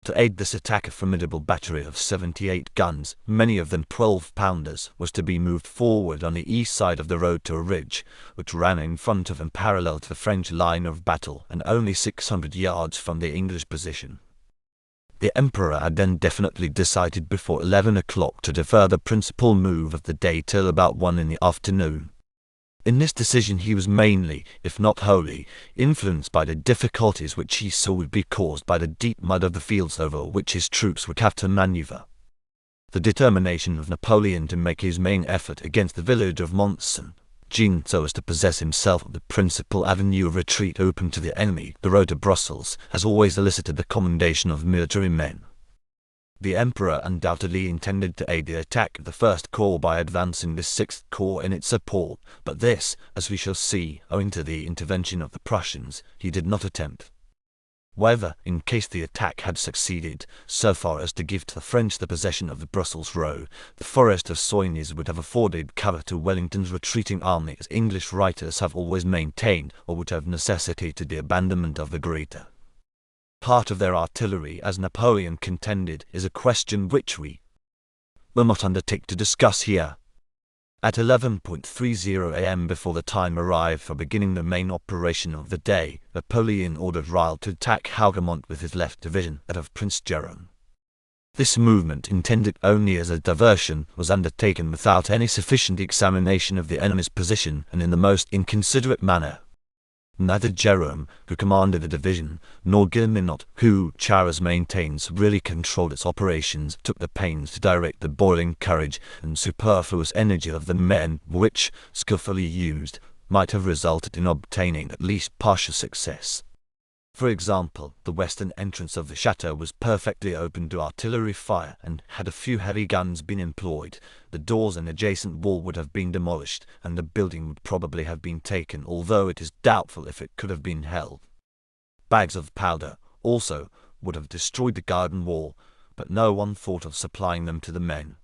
To aid this attack, a formidable battery of 78 guns, many of them 12-pounders, was to be moved forward on the east side of the road to a ridge, which ran in front of and parallel to the French line of battle, and only 600 yards from the English position. The Emperor had then definitely decided before 11 o'clock to defer the principal move of the day till about 1 in the afternoon. In this decision he was mainly, if not wholly, influenced by the difficulties which he saw would be caused by the deep mud of the fields over which his troops would have to maneuver. The determination of Napoleon to make his main effort against the village of Mont-Saint-Jean so as to possess himself of the principal avenue of retreat open to the enemy, the road to Brussels, has always elicited the commendation of military men. The Emperor undoubtedly intended to aid the attack of the First Corps by advancing the Sixth Corps in its support, but this, as we shall see, owing to the intervention of the Prussians, he did not attempt. However, in case the attack had succeeded, so far as to give to the French the possession of the Brussels road, the forest of Soignies would have afforded cover to Wellington's retreating army, as English writers have always maintained, or would have necessitated the abandonment of the greater part of their artillery, as Napoleon contended, is a question which we will not undertake to discuss here. At 11:30 a.m. before the time arrived for beginning the main operation of the day, Napoleon ordered Reille to attack Hougoumont with his left division, that of Prince Jerome. This movement, intended only as a diversion, was undertaken without any sufficient examination of the enemy's position and in the most inconsiderate manner. Neither Jerome, who commanded the division, nor Guilleminot, who, Charras maintains, really controlled its operations, took the pains to direct the boiling courage and superfluous energy of the men, which, skillfully used, might have resulted in obtaining at least partial success. For example, the western entrance of the chateau was perfectly open to artillery fire, and had a few heavy guns been employed, the doors and adjacent wall would have been demolished, and the building would probably have been taken, although it is doubtful if it could have been held. Bags of powder, also, would have destroyed the garden wall, but no one thought of supplying them to the men.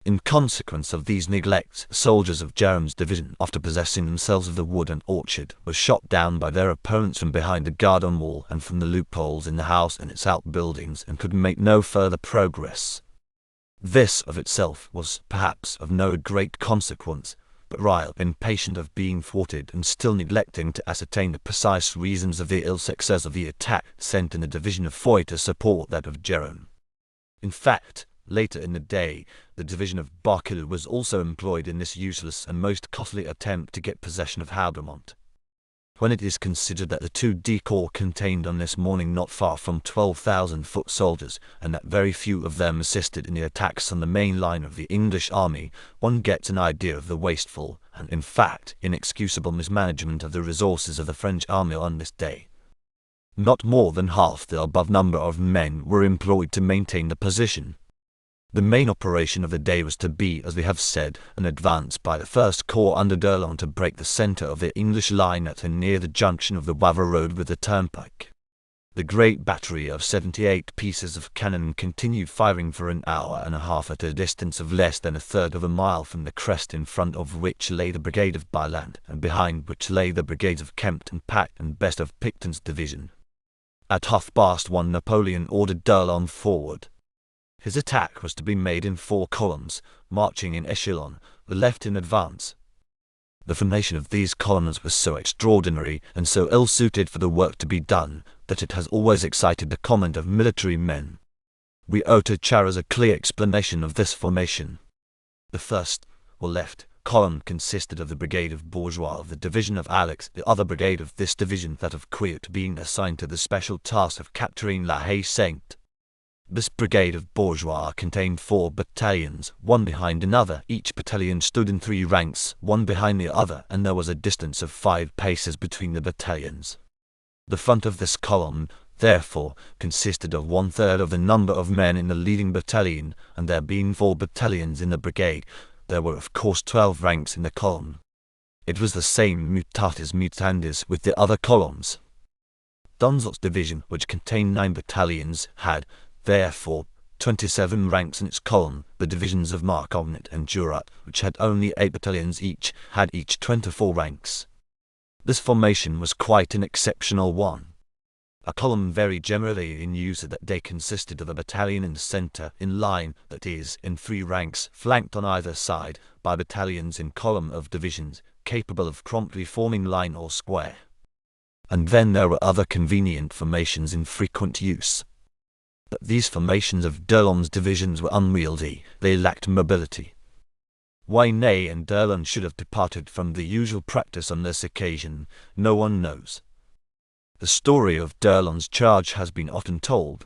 In consequence of these neglects, soldiers of Jerome's division, after possessing themselves of the wood and orchard, were shot down by their opponents from behind the garden wall and from the loopholes in the house and its outbuildings, and could make no further progress. This of itself was, perhaps, of no great consequence, but Reille, impatient of being thwarted and still neglecting to ascertain the precise reasons of the ill success of the attack, sent in the division of Foy to support that of Jerome. In fact, later in the day, the division of Barquillou was also employed in this useless and most costly attempt to get possession of Hougoumont. When it is considered that the 2D Corps contained on this morning not far from 12,000 foot soldiers, and that very few of them assisted in the attacks on the main line of the English army, one gets an idea of the wasteful, and in fact inexcusable mismanagement of the resources of the French army on this day. Not more than half the above number of men were employed to maintain the position. The main operation of the day was to be, as we have said, an advance by the First Corps under D'Erlon to break the centre of the English line at and near the junction of the Wavre road with the turnpike. The great battery of 78 pieces of cannon continued firing for an hour and a half at a distance of less than a third of a mile from the crest, in front of which lay the brigade of Byland, and behind which lay the brigades of Kempt and Pack and Best of Picton's division. At 1:30 Napoleon ordered d'Erlon forward. His attack was to be made in 4 columns, marching in echelon, the left in advance. The formation of these columns was so extraordinary and so ill-suited for the work to be done, that it has always excited the comment of military men. We owe to Charras a clear explanation of this formation. The first, or left, column consisted of the brigade of Bourgeois of the division of Alex, the other brigade of this division, that of Quiot, being assigned to the special task of capturing La Haye-Sainte. This brigade of Bourgeois contained 4 battalions, one behind another. Each battalion stood in 3 ranks, one behind the other, and there was a distance of 5 paces between the battalions. The front of this column, therefore, consisted of 1/3 of the number of men in the leading battalion, and there being 4 battalions in the brigade, there were of course 12 ranks in the column. It was the same mutatis mutandis with the other columns. Donzel's division, which contained 9 battalions, had, therefore, 27 ranks in its column. The divisions of Marcognet and Jurat, which had only 8 battalions each, had each 24 ranks. This formation was quite an exceptional one. A column very generally in use at that day consisted of a battalion in the centre, in line, that is, in 3 ranks, flanked on either side by battalions in column of divisions, capable of promptly forming line or square. And then there were other convenient formations in frequent use. But these formations of d'Erlon's divisions were unwieldy, they lacked mobility. Why Ney and d'Erlon should have departed from the usual practice on this occasion, no one knows. The story of d'Erlon's charge has been often told.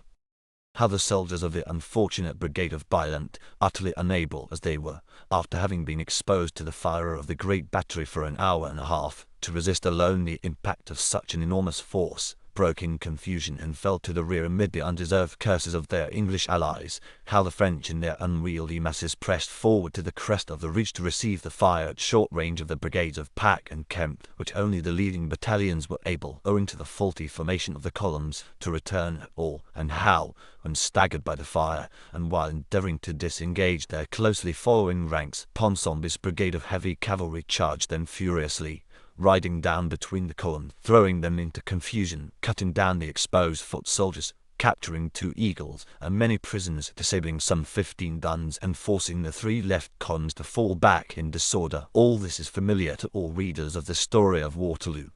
How the soldiers of the unfortunate brigade of Byllant, utterly unable as they were, after having been exposed to the fire of the great battery for an hour and a half, to resist alone the impact of such an enormous force, broke in confusion and fell to the rear amid the undeserved curses of their English allies, how the French in their unwieldy masses pressed forward to the crest of the ridge to receive the fire at short range of the brigades of Pack and Kemp, which only the leading battalions were able, owing to the faulty formation of the columns, to return at all, and how, when staggered by the fire, and while endeavouring to disengage their closely following ranks, Ponsonby's brigade of heavy cavalry charged them furiously, riding down between the columns, throwing them into confusion, cutting down the exposed foot soldiers, capturing 2 eagles and many prisoners, disabling some 15 guns, and forcing the 3 left columns to fall back in disorder. All this is familiar to all readers of the story of Waterloo.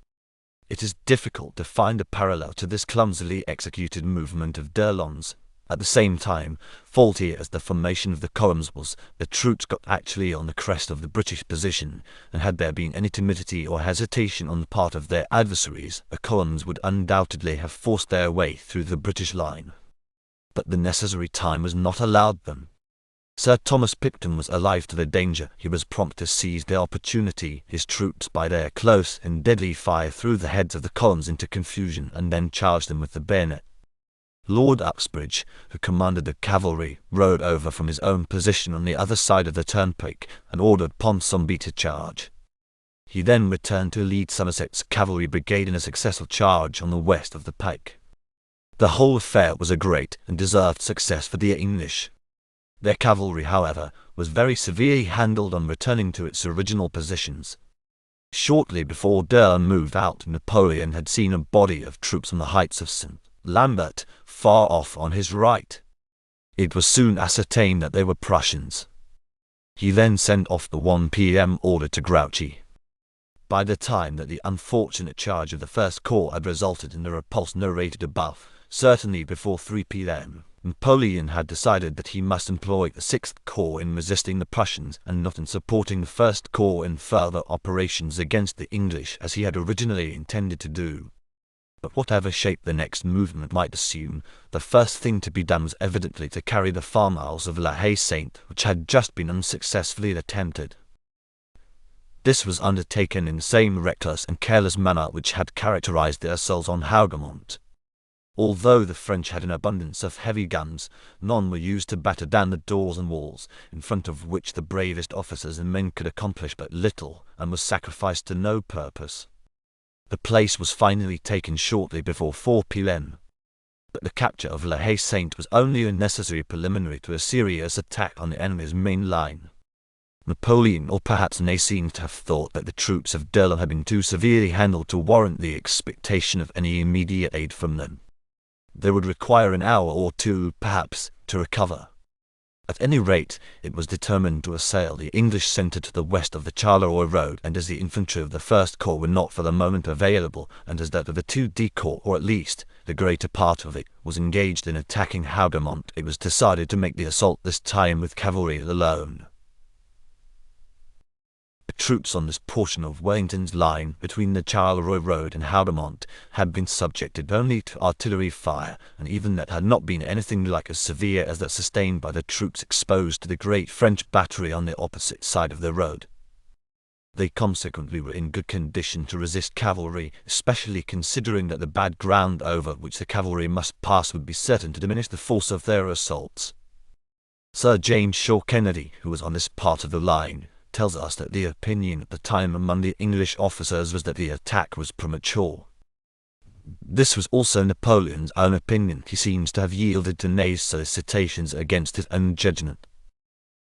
It is difficult to find a parallel to this clumsily executed movement of d'Erlon's. At the same time, faulty as the formation of the columns was, the troops got actually on the crest of the British position, and had there been any timidity or hesitation on the part of their adversaries, the columns would undoubtedly have forced their way through the British line. But the necessary time was not allowed them. Sir Thomas Picton was alive to the danger. He was prompt to seize the opportunity. His troops, by their close and deadly fire, threw the heads of the columns into confusion, and then charged them with the bayonet. Lord Uxbridge, who commanded the cavalry, rode over from his own position on the other side of the turnpike, and ordered Ponsonby to charge. He then returned to lead Somerset's cavalry brigade in a successful charge on the west of the pike. The whole affair was a great and deserved success for the English. Their cavalry, however, was very severely handled on returning to its original positions. Shortly before d'Erlon moved out, Napoleon had seen a body of troops on the heights of St. Lambert, far off on his right. It was soon ascertained that they were Prussians. He then sent off the 1 p.m. order to Grouchy. By the time that the unfortunate charge of the First Corps had resulted in the repulse narrated above, certainly before 3 p.m., Napoleon had decided that he must employ the 6th Corps in resisting the Prussians, and not in supporting the First Corps in further operations against the English, as he had originally intended to do. But whatever shape the next movement might assume, the first thing to be done was evidently to carry the farmhouse of La Haye-Sainte, which had just been unsuccessfully attempted. This was undertaken in the same reckless and careless manner which had characterized the assault on Hougoumont. Although the French had an abundance of heavy guns, none were used to batter down the doors and walls, in front of which the bravest officers and men could accomplish but little, and was sacrificed to no purpose. The place was finally taken shortly before 4 p.m. But the capture of La Haye-Sainte was only a necessary preliminary to a serious attack on the enemy's main line. Napoleon, or perhaps Ney, seemed to have thought that the troops of d'Erlon had been too severely handled to warrant the expectation of any immediate aid from them. they would require an hour or two, perhaps, to recover. At any rate, it was determined to assail the English centre to the west of the Charleroi road, and as the infantry of the First Corps were not for the moment available, and as that of the 2D Corps, or at least the greater part of it, was engaged in attacking Hougoumont, it was decided to make the assault this time with cavalry alone. The troops on this portion of Wellington's line between the Charleroi road and Hougoumont had been subjected only to artillery fire, and even that had not been anything like as severe as that sustained by the troops exposed to the great French battery on the opposite side of the road. They consequently were in good condition to resist cavalry, especially considering that the bad ground over which the cavalry must pass would be certain to diminish the force of their assaults. Sir James Shaw Kennedy, who was on this part of the line, tells us that the opinion at the time among the English officers was that the attack was premature. This was also Napoleon's own opinion. He seems to have yielded to Ney's solicitations against his own judgment.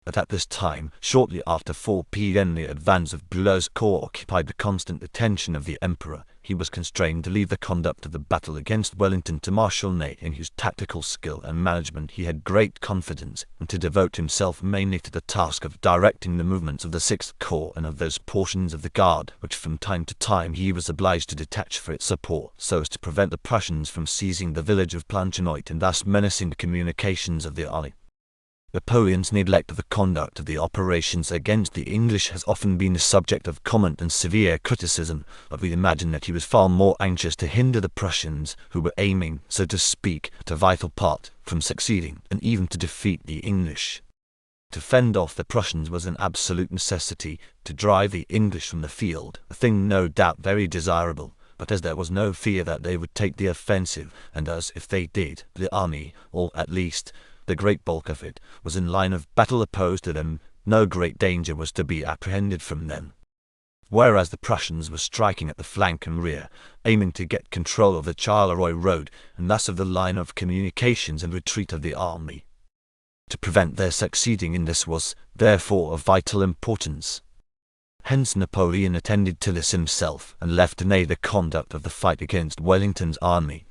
But at this time, shortly after 4 p.m., the advance of Bulow's corps occupied the constant attention of the Emperor. He was constrained to leave the conduct of the battle against Wellington to Marshal Ney, in whose tactical skill and management he had great confidence, and to devote himself mainly to the task of directing the movements of the 6th Corps and of those portions of the Guard which from time to time he was obliged to detach for its support, so as to prevent the Prussians from seizing the village of Planchenoit and thus menacing the communications of the army. Napoleon's neglect of the conduct of the operations against the English has often been the subject of comment and severe criticism, but we imagine that he was far more anxious to hinder the Prussians, who were aiming, so to speak, at a vital part, from succeeding, and even to defeat the English. To fend off the Prussians was an absolute necessity, to drive the English from the field, a thing no doubt very desirable, but as there was no fear that they would take the offensive, and as, if they did, the army, or at least the great bulk of it, was in line of battle opposed to them, no great danger was to be apprehended from them. Whereas the Prussians were striking at the flank and rear, aiming to get control of the Charleroi road, and thus of the line of communications and retreat of the army. To prevent their succeeding in this was, therefore, of vital importance. Hence Napoleon attended to this himself, and left to Ney the conduct of the fight against Wellington's army.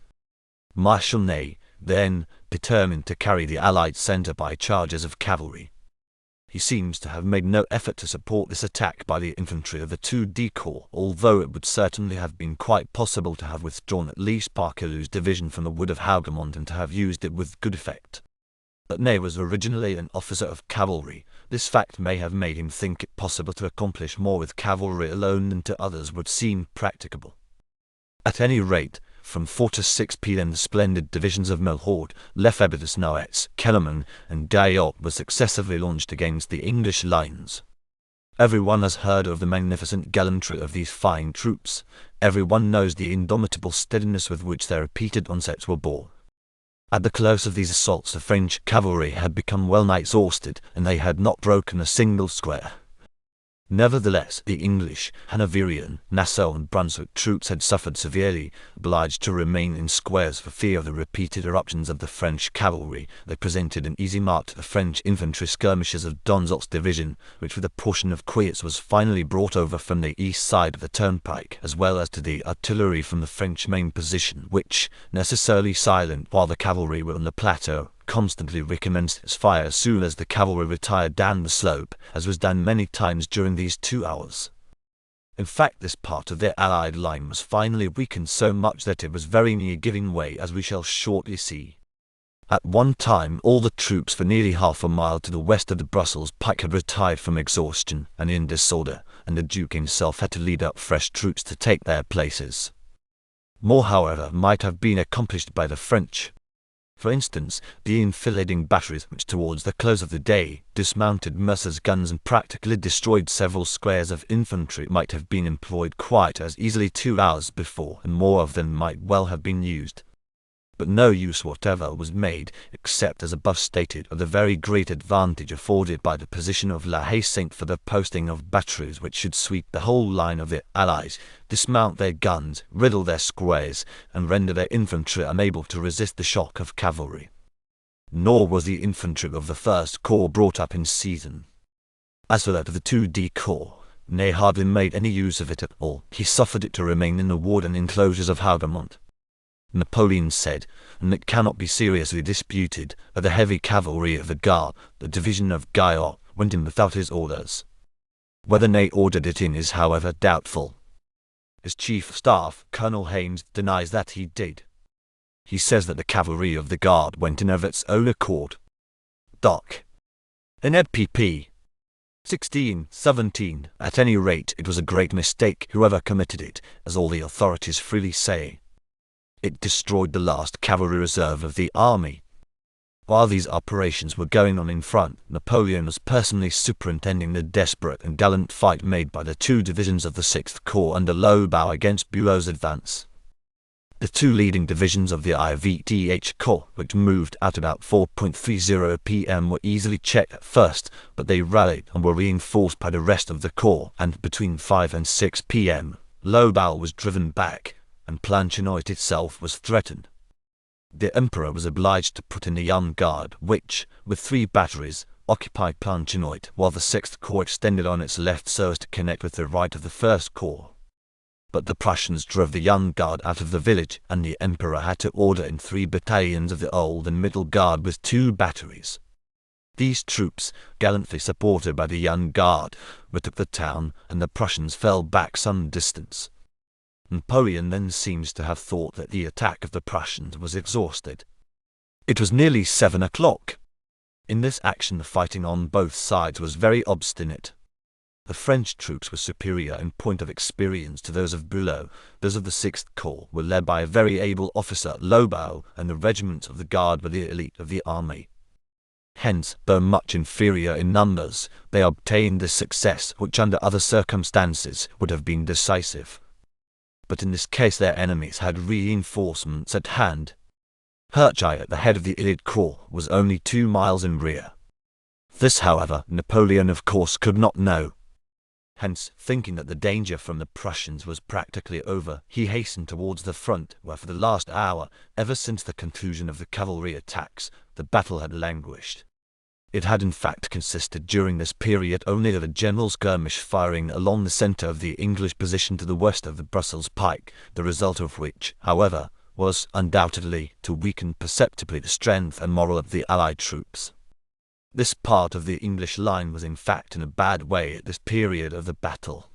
Marshal Ney, then, determined to carry the Allied centre by charges of cavalry. He seems to have made no effort to support this attack by the infantry of the 2D Corps, although it would certainly have been quite possible to have withdrawn at least Parkelow's division from the wood of Hougoumont and to have used it with good effect. But Ney was originally an officer of cavalry. This fact may have made him think it possible to accomplish more with cavalry alone than to others would seem practicable. At any rate, from 4 to 6 p.m. the splendid divisions of Milhaud, Lefebvre, Noailles, Kellerman, and Gaillot were successively launched against the English lines. Everyone has heard of the magnificent gallantry of these fine troops. Everyone knows the indomitable steadiness with which their repeated onsets were borne. At the close of these assaults the French cavalry had become well-nigh exhausted, and they had not broken a single square. Nevertheless, the English, Hanoverian, Nassau and Brunswick troops had suffered severely, obliged to remain in squares for fear of the repeated eruptions of the French cavalry. They presented an easy mark to the French infantry skirmishers of Donzel's division, which with a portion of Quiet's was finally brought over from the east side of the turnpike, as well as to the artillery from the French main position, which, necessarily silent while the cavalry were on the plateau, constantly recommenced its fire as soon as the cavalry retired down the slope, as was done many times during these 2 hours. In fact, this part of their Allied line was finally weakened so much that it was very near giving way, as we shall shortly see. At one time all the troops for nearly half a mile to the west of the Brussels pike had retired from exhaustion and in disorder, and the Duke himself had to lead up fresh troops to take their places. More, however, might have been accomplished by the French. For instance, the enfilading batteries which towards the close of the day dismounted Mercer's guns and practically destroyed several squares of infantry might have been employed quite as easily 2 hours before, and more of them might well have been used. But no use whatever was made, except as above stated, of the very great advantage afforded by the position of La Haye-Sainte for the posting of batteries which should sweep the whole line of the Allies, dismount their guns, riddle their squares, and render their infantry unable to resist the shock of cavalry. Nor was the infantry of the First Corps brought up in season. As for that of the 2D Corps, Ney hardly made any use of it at all. He suffered it to remain in the wood and enclosures of Hougoumont. Napoleon said, and it cannot be seriously disputed, that the heavy cavalry of the Guard, the division of Guyot, went in without his orders. Whether Ney ordered it in is however doubtful. His chief of staff, Colonel Haynes, denies that he did. He says that the cavalry of the Guard went in of its own accord. Doc. In EPP 1617, at any rate it was a great mistake whoever committed it, as all the authorities freely say. It destroyed the last cavalry reserve of the army. While these operations were going on in front, Napoleon was personally superintending the desperate and gallant fight made by the two divisions of the 6th Corps under Lobau against Bulow's advance. The two leading divisions of the IVTH Corps, which moved at about 4:30 p.m. were easily checked at first, but they rallied and were reinforced by the rest of the Corps, and between 5 and 6 p.m., Lobau was driven back, and Planchenoit itself was threatened. The Emperor was obliged to put in the Young Guard, which, with 3 batteries, occupied Planchenoit, while the 6th Corps extended on its left so as to connect with the right of the 1st Corps. But the Prussians drove the Young Guard out of the village, and the Emperor had to order in 3 battalions of the Old and Middle Guard with 2 batteries. These troops, gallantly supported by the Young Guard, retook the town, and the Prussians fell back some distance. Napoleon then seems to have thought that the attack of the Prussians was exhausted. It was nearly 7 o'clock. In this action the fighting on both sides was very obstinate. The French troops were superior in point of experience to those of Bülow. Those of the 6th Corps were led by a very able officer, Lobau, and the regiments of the Guard were the elite of the army. Hence, though much inferior in numbers, they obtained this success which under other circumstances would have been decisive. But in this case their enemies had reinforcements at hand. Herchai at the head of the Ilid Corps was only 2 miles in rear. This, however, Napoleon of course could not know. Hence, thinking that the danger from the Prussians was practically over, he hastened towards the front, where for the last hour, ever since the conclusion of the cavalry attacks, the battle had languished. It had in fact consisted during this period only of a general skirmish firing along the centre of the English position to the west of the Brussels pike, the result of which, however, was undoubtedly to weaken perceptibly the strength and morale of the Allied troops. This part of the English line was in fact in a bad way at this period of the battle.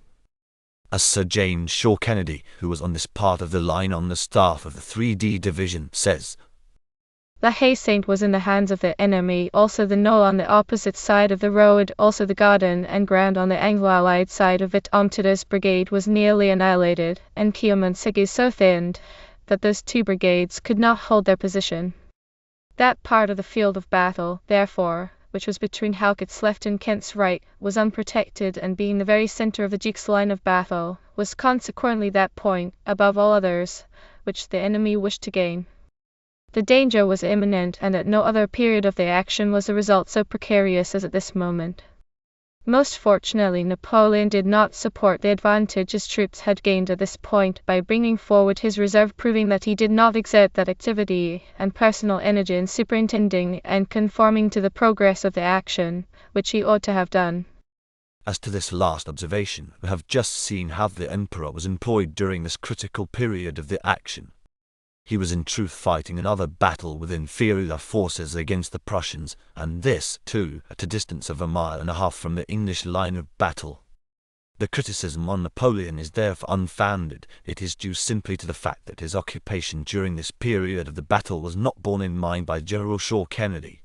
As Sir James Shaw Kennedy, who was on this part of the line on the staff of the 3D Division, says, "The Haysaint was in the hands of the enemy, also the knoll on the opposite side of the road, also the garden and ground on the Anglo-Allied side of it. Armita's brigade was nearly annihilated, and Kielmansegge so thinned that those 2 brigades could not hold their position. That part of the field of battle, therefore, which was between Halkett's left and Kent's right, was unprotected, and being the very centre of the Duke's line of battle, was consequently that point, above all others, which the enemy wished to gain. The danger was imminent, and at no other period of the action was the result so precarious as at this moment. Most fortunately, Napoleon did not support the advantage his troops had gained at this point by bringing forward his reserve, proving that he did not exert that activity and personal energy in superintending and conforming to the progress of the action, which he ought to have done." As to this last observation, we have just seen how the Emperor was employed during this critical period of the action. He was in truth fighting another battle with inferior forces against the Prussians, and this, too, at a distance of 1.5 miles from the English line of battle. The criticism on Napoleon is therefore unfounded. It is due simply to the fact that his occupation during this period of the battle was not borne in mind by General Shaw Kennedy.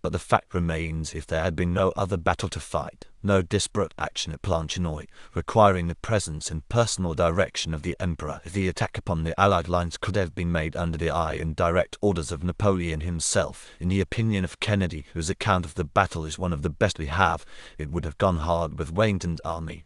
But the fact remains, if there had been no other battle to fight, no desperate action at Planchenoit, requiring the presence and personal direction of the Emperor, the attack upon the Allied lines could have been made under the eye and direct orders of Napoleon himself. In the opinion of Kennedy, whose account of the battle is one of the best we have, it would have gone hard with Wellington's army.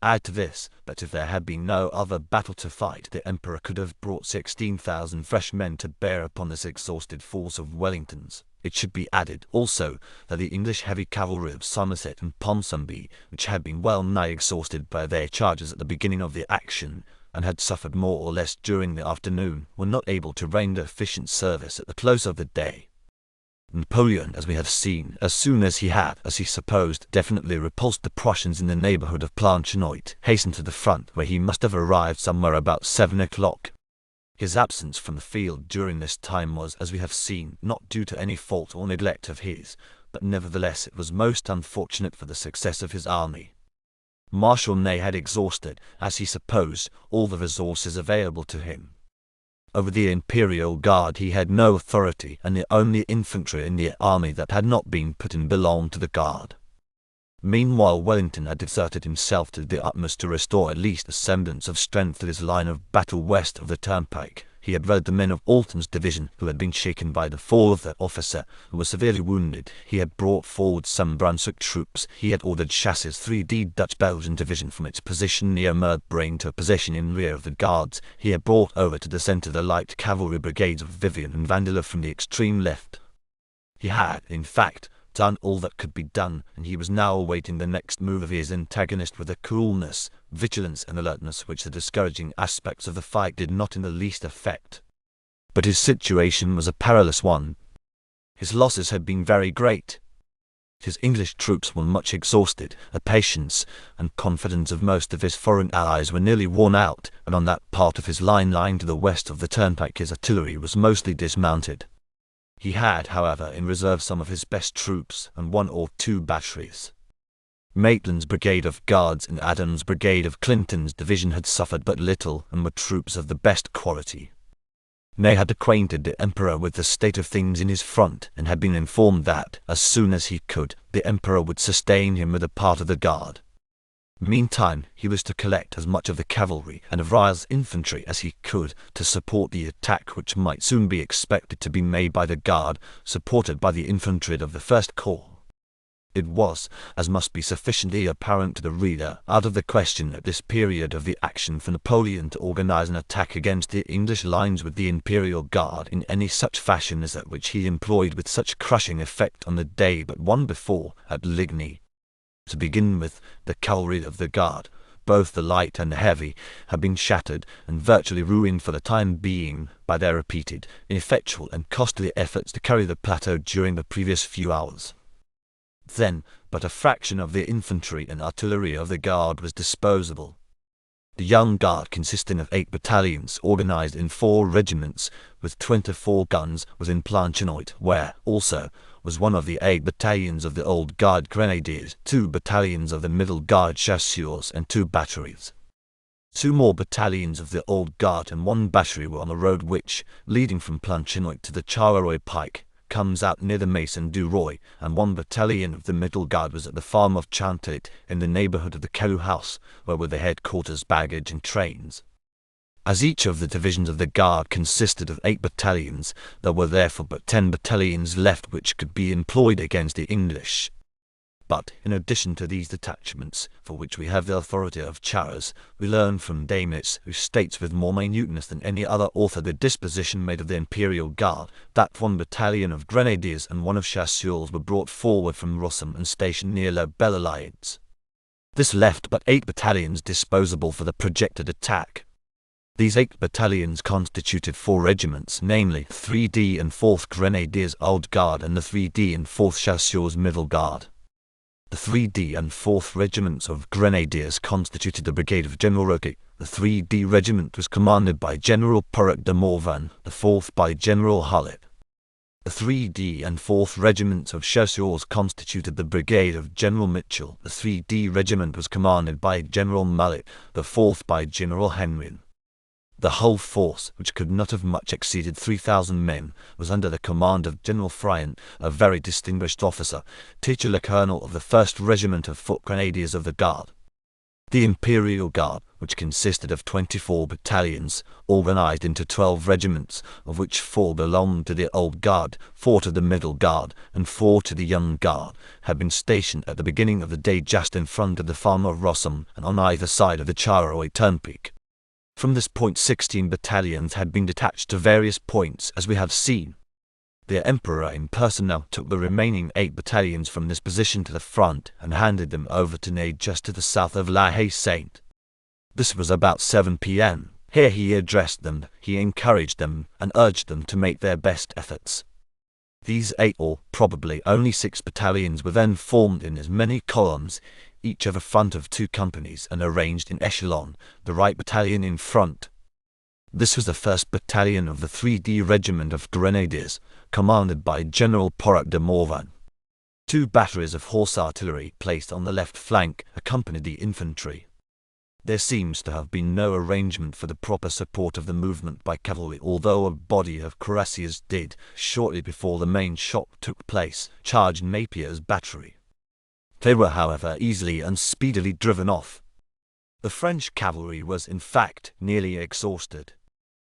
Add to this, that if there had been no other battle to fight, the Emperor could have brought 16,000 fresh men to bear upon this exhausted force of Wellington's. It should be added, also, that the English heavy cavalry of Somerset and Ponsonby, which had been well nigh exhausted by their charges at the beginning of the action, and had suffered more or less during the afternoon, were not able to render efficient service at the close of the day. Napoleon, as we have seen, as soon as he had, as he supposed, definitely repulsed the Prussians in the neighbourhood of Planchenoit, hastened to the front, where he must have arrived somewhere about 7 o'clock. His absence from the field during this time was, as we have seen, not due to any fault or neglect of his, but nevertheless it was most unfortunate for the success of his army. Marshal Ney had exhausted, as he supposed, all the resources available to him. Over the Imperial Guard he had no authority, and the only infantry in the army that had not been put in belonged to the Guard. Meanwhile Wellington had exerted himself to the utmost to restore at least a semblance of strength to his line of battle west of the turnpike. He had read the men of Alton's division, who had been shaken by the fall of their officer, who was severely wounded. He had brought forward some Brunswick troops. He had ordered Chassez's 3D Dutch-Belgian division from its position near Murbrain to a position in rear of the Guards. He had brought over to the centre the light cavalry brigades of Vivian and Vandeleur from the extreme left. He had, in fact, done all that could be done, and he was now awaiting the next move of his antagonist with a coolness, vigilance, and alertness which the discouraging aspects of the fight did not in the least affect. But his situation was a perilous one. His losses had been very great. His English troops were much exhausted, the patience and confidence of most of his foreign allies were nearly worn out, and on that part of his line lying to the west of the turnpike his artillery was mostly dismounted. He had, however, in reserve some of his best troops and 1 or 2 batteries. Maitland's brigade of Guards and Adams' brigade of Clinton's division had suffered but little and were troops of the best quality. Ney had acquainted the Emperor with the state of things in his front, and had been informed that, as soon as he could, the Emperor would sustain him with a part of the Guard. Meantime, he was to collect as much of the cavalry and of Ryle's infantry as he could to support the attack which might soon be expected to be made by the Guard, supported by the infantry of the First Corps. It was, as must be sufficiently apparent to the reader, out of the question at this period of the action for Napoleon to organize an attack against the English lines with the Imperial Guard in any such fashion as that which he employed with such crushing effect on the day but one before at Ligny. To begin with, the cavalry of the Guard, both the light and the heavy, had been shattered and virtually ruined for the time being by their repeated, ineffectual and costly efforts to carry the plateau during the previous few hours. Then, but a fraction of the infantry and artillery of the Guard was disposable. The Young Guard, consisting of 8 battalions organized in 4 regiments with 24 guns, was in Planchenoit, where, also, was one of the 8 battalions of the Old Guard Grenadiers, 2 battalions of the Middle Guard Chasseurs, and 2 batteries. 2 more battalions of the Old Guard and 1 battery were on the road which, leading from Planchenoit to the Charleroi Pike, comes out near the Maison du Roy, and 1 battalion of the Middle Guard was at the farm of Chantelet in the neighbourhood of the Carew House, where were the headquarters, baggage, and trains. As each of the divisions of the Guard consisted of 8 battalions, there were therefore but 10 battalions left which could be employed against the English. But, in addition to these detachments, for which we have the authority of Charras, we learn from Damis, who states with more minuteness than any other author the disposition made of the Imperial Guard, that 1 battalion of Grenadiers and 1 of Chasseurs were brought forward from Rossum and stationed near La Belle-Alliance. This left but 8 battalions disposable for the projected attack. These 8 battalions constituted 4 regiments, namely 3D and 4th Grenadiers Old Guard and the 3D and 4th Chasseurs Middle Guard. The 3D and 4th regiments of Grenadiers constituted the brigade of General Roquet. The 3D regiment was commanded by General Porrec de Morvan, the 4th by General Hullet. The 3D and 4th regiments of Chasseurs constituted the brigade of General Mitchell. The 3D regiment was commanded by General Mallet, the 4th by General Henrien. The whole force, which could not have much exceeded 3,000 men, was under the command of General Friant, a very distinguished officer, titular colonel of the 1st Regiment of Foot Grenadiers of the Guard. The Imperial Guard, which consisted of 24 battalions, organized into 12 regiments, of which 4 belonged to the Old Guard, 4 to the Middle Guard, and 4 to the Young Guard, had been stationed at the beginning of the day just in front of the farm of Rossum and on either side of the Charleroi Turnpike. From this point 16 battalions had been detached to various points, as we have seen. The Emperor in person now took the remaining 8 battalions from this position to the front and handed them over to Ney just to the south of La Haye-Sainte. This was about 7 p.m. Here he addressed them, he encouraged them, and urged them to make their best efforts. These 8 or probably only 6 battalions were then formed in as many columns, each of a front of 2 companies, and arranged in echelon, the right battalion in front. This was the 1st Battalion of the 3D Regiment of Grenadiers, commanded by General Porrat de Morvan. 2 batteries of horse artillery placed on the left flank accompanied the infantry. There seems to have been no arrangement for the proper support of the movement by cavalry, although a body of cuirassiers did, shortly before the main shock took place, charge Napier's battery. They were, however, easily and speedily driven off. The French cavalry was, in fact, nearly exhausted.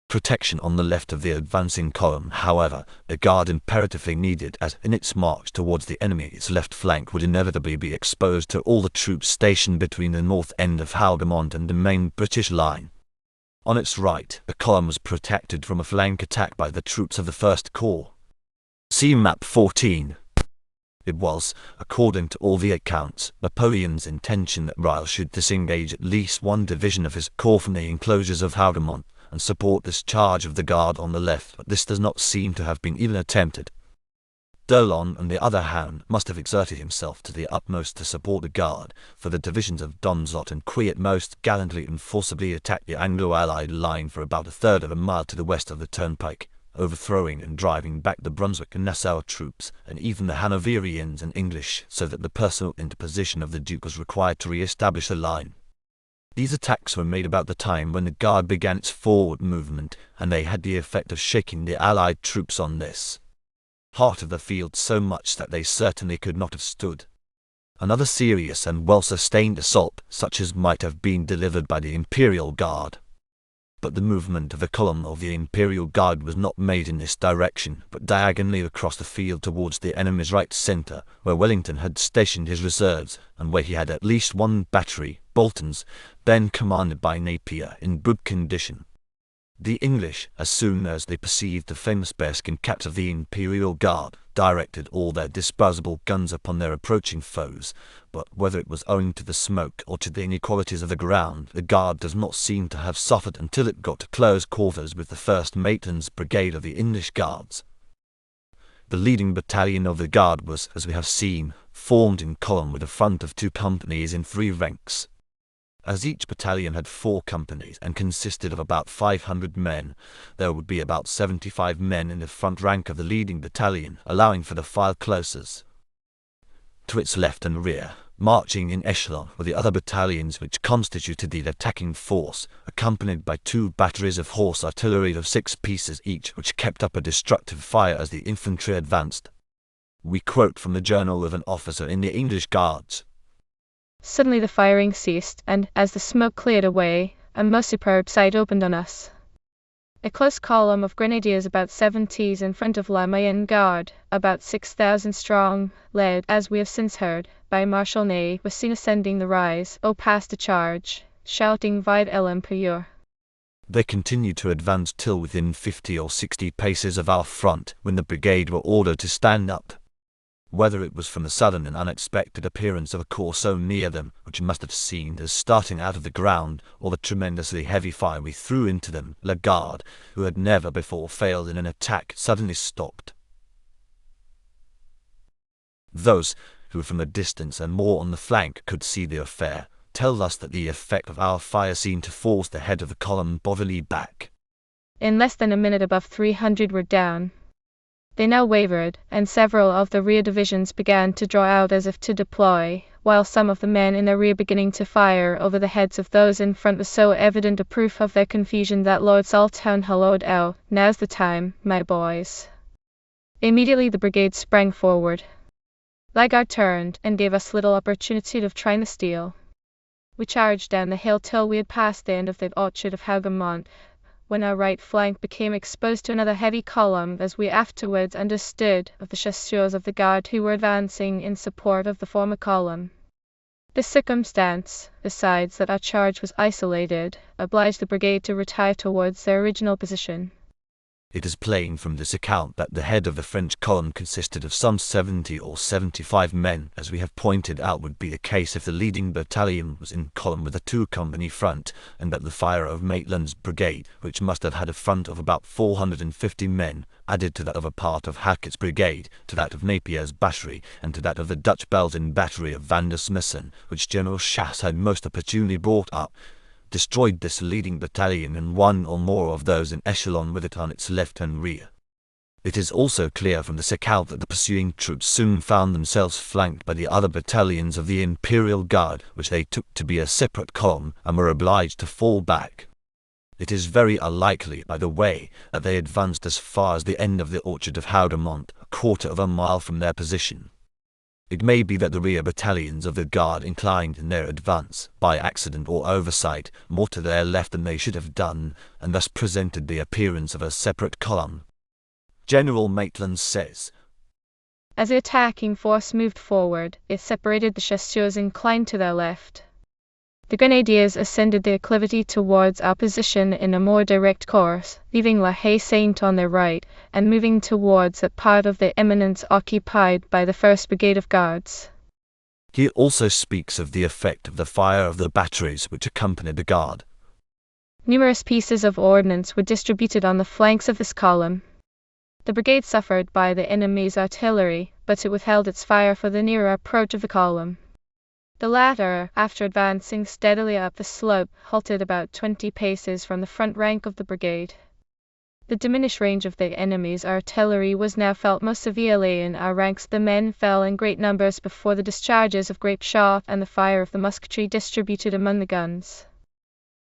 Protection on the left of the advancing column, however, the Guard imperatively needed, as in its march towards the enemy its left flank would inevitably be exposed to all the troops stationed between the north end of Hougoumont and the main British line. On its right, the column was protected from a flank attack by the troops of the 1st Corps. See Map 14. It was, according to all the accounts, Napoleon's intention that Reille should disengage at least one division of his corps from the enclosures of Hougoumont and support this charge of the Guard on the left, but this does not seem to have been even attempted. D'Aulon, on the other hand, must have exerted himself to the utmost to support the Guard, for the divisions of Domzot and Queat most gallantly and forcibly attacked the Anglo-Allied line for about a third of a mile to the west of the turnpike, overthrowing and driving back the Brunswick and Nassau troops, and even the Hanoverians and English, so that the personal interposition of the Duke was required to re-establish the line. These attacks were made about the time when the Guard began its forward movement, and they had the effect of shaking the Allied troops on this heart of the field so much that they certainly could not have stood another serious and well-sustained assault, such as might have been delivered by the Imperial Guard. But the movement of the column of the Imperial Guard was not made in this direction, but diagonally across the field towards the enemy's right centre, where Wellington had stationed his reserves, and where he had at least 1 battery, Bolton's, then commanded by Napier, in good condition. The English, as soon as they perceived the famous bearskin caps of the Imperial Guard, directed all their disposable guns upon their approaching foes, but whether it was owing to the smoke or to the inequalities of the ground, the Guard does not seem to have suffered until it got to close quarters with the 1st Maitland's brigade of the English Guards. The leading battalion of the Guard was, as we have seen, formed in column with a front of 2 companies in 3 ranks. As each battalion had 4 companies and consisted of about 500 men, there would be about 75 men in the front rank of the leading battalion, allowing for the file closest to its left and rear. Marching in echelon were the other battalions which constituted the attacking force, accompanied by 2 batteries of horse artillery of 6 pieces each, which kept up a destructive fire as the infantry advanced. We quote from the journal of an officer in the English Guards. Suddenly the firing ceased, and, as the smoke cleared away, a most superb sight opened on us. A close column of grenadiers, about 70s, in front of La Mayenne Guard, about 6,000 strong, led, as we have since heard, by Marshal Ney, was seen ascending the rise, past the charge, shouting Vide l'Empire. They continued to advance till within 50 or 60 paces of our front, when the brigade were ordered to stand up. Whether it was from the sudden and unexpected appearance of a corps so near them, which must have seemed as starting out of the ground, or the tremendously heavy fire we threw into them, La Garde, who had never before failed in an attack, suddenly stopped. Those who from a distance and more on the flank could see the affair, tell us that the effect of our fire seemed to force the head of the column bodily back. In less than a minute above 300 were down. They now wavered, and several of the rear divisions began to draw out as if to deploy, while some of the men in their rear beginning to fire over the heads of those in front was so evident a proof of their confusion that Lord Saltown halloed out, "Now's the time, my boys." Immediately the brigade sprang forward. Lagarde turned, and gave us little opportunity of trying the steel. We charged down the hill till we had passed the end of the orchard of Hougoumont, when our right flank became exposed to another heavy column, as we afterwards understood, of the chasseurs of the Guard who were advancing in support of the former column. This circumstance, besides that our charge was isolated, obliged the brigade to retire towards their original position. It is plain from this account that the head of the French column consisted of some 70 or 75 men, as we have pointed out would be the case if the leading battalion was in column with a 2-company front, and that the fire of Maitland's brigade, which must have had a front of about 450 men, added to that of a part of Hackett's brigade, to that of Napier's battery, and to that of the Dutch Belgian battery of Van der Smissen, which General Chasse had most opportunely brought up, destroyed this leading battalion and one or more of those in echelon with it on its left and rear. It is also clear from this account that the pursuing troops soon found themselves flanked by the other battalions of the Imperial Guard, which they took to be a separate column, and were obliged to fall back. It is very unlikely, by the way, that they advanced as far as the end of the orchard of Houdomont, a quarter of a mile from their position. It may be that the rear battalions of the Guard inclined in their advance, by accident or oversight, more to their left than they should have done, and thus presented the appearance of a separate column. General Maitland says, As the attacking force moved forward, it separated the chasseurs inclined to their left. The grenadiers ascended the acclivity towards our position in a more direct course, leaving La Haye-Saint on their right, and moving towards that part of the eminence occupied by the 1st Brigade of Guards. He also speaks of the effect of the fire of the batteries which accompanied the Guard. Numerous pieces of ordnance were distributed on the flanks of this column. The brigade suffered by the enemy's artillery, but it withheld its fire for the nearer approach of the column. The latter, after advancing steadily up the slope, halted about 20 paces from the front rank of the brigade. The diminished range of the enemy's artillery was now felt most severely in our ranks. The men fell in great numbers before the discharges of grape shot and the fire of the musketry distributed among the guns.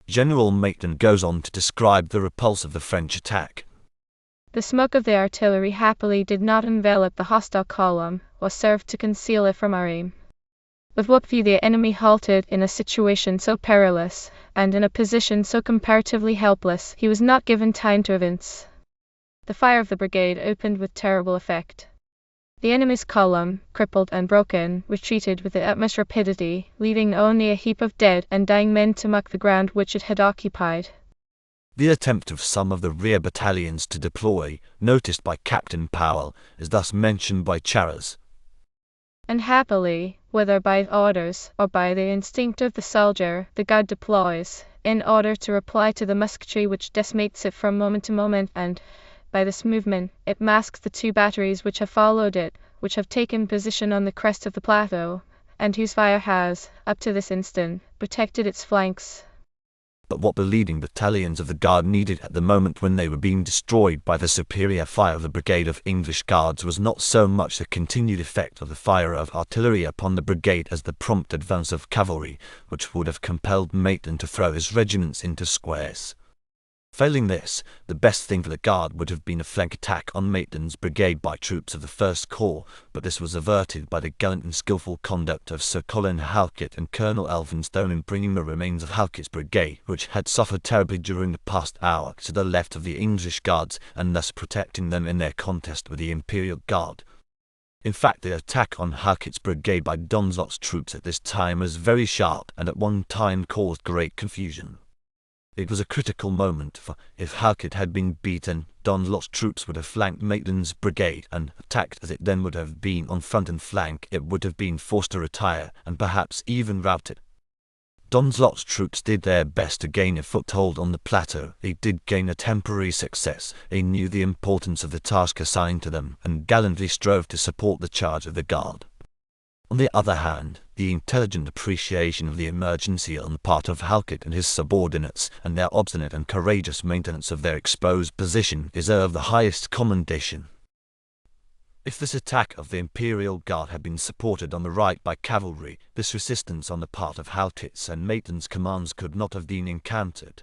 General Maitland goes on to describe the repulse of the French attack. The smoke of the artillery happily did not envelop the hostile column, or serve to conceal it from our aim. With what view the enemy halted in a situation so perilous, and in a position so comparatively helpless, he was not given time to evince. The fire of the brigade opened with terrible effect. The enemy's column, crippled and broken, retreated with the utmost rapidity, leaving only a heap of dead and dying men to mark the ground which it had occupied. The attempt of some of the rear battalions to deploy, noticed by Captain Powell, is thus mentioned by Charras. Unhappily, whether by orders or by the instinct of the soldier, the Guard deploys, in order to reply to the musketry which decimates it from moment to moment, and, by this movement, it masks the 2 batteries which have followed it, which have taken position on the crest of the plateau, and whose fire has, up to this instant, protected its flanks. But what the leading battalions of the Guard needed at the moment when they were being destroyed by the superior fire of the brigade of English Guards was not so much the continued effect of the fire of artillery upon the brigade as the prompt advance of cavalry, which would have compelled Maitland to throw his regiments into squares. Failing this, the best thing for the Guard would have been a flank attack on Maitland's brigade by troops of the 1st Corps, but this was averted by the gallant and skilful conduct of Sir Colin Halkett and Colonel Elphinstone in bringing the remains of Halkett's brigade, which had suffered terribly during the past hour, to the left of the English Guards, and thus protecting them in their contest with the Imperial Guard. In fact, the attack on Halkett's brigade by Donzelot's troops at this time was very sharp and at one time caused great confusion. It was a critical moment, for if Halkett had been beaten, Donzelot's troops would have flanked Maitland's brigade, and, attacked as it then would have been on front and flank, it would have been forced to retire, and perhaps even routed. Donzelot's troops did their best to gain a foothold on the plateau. They did gain a temporary success. They knew the importance of the task assigned to them, and gallantly strove to support the charge of the Guard. On the other hand, the intelligent appreciation of the emergency on the part of Halkett and his subordinates, and their obstinate and courageous maintenance of their exposed position, deserve the highest commendation. If this attack of the Imperial Guard had been supported on the right by cavalry, this resistance on the part of Halkett's and Maitland's commands could not have been encountered.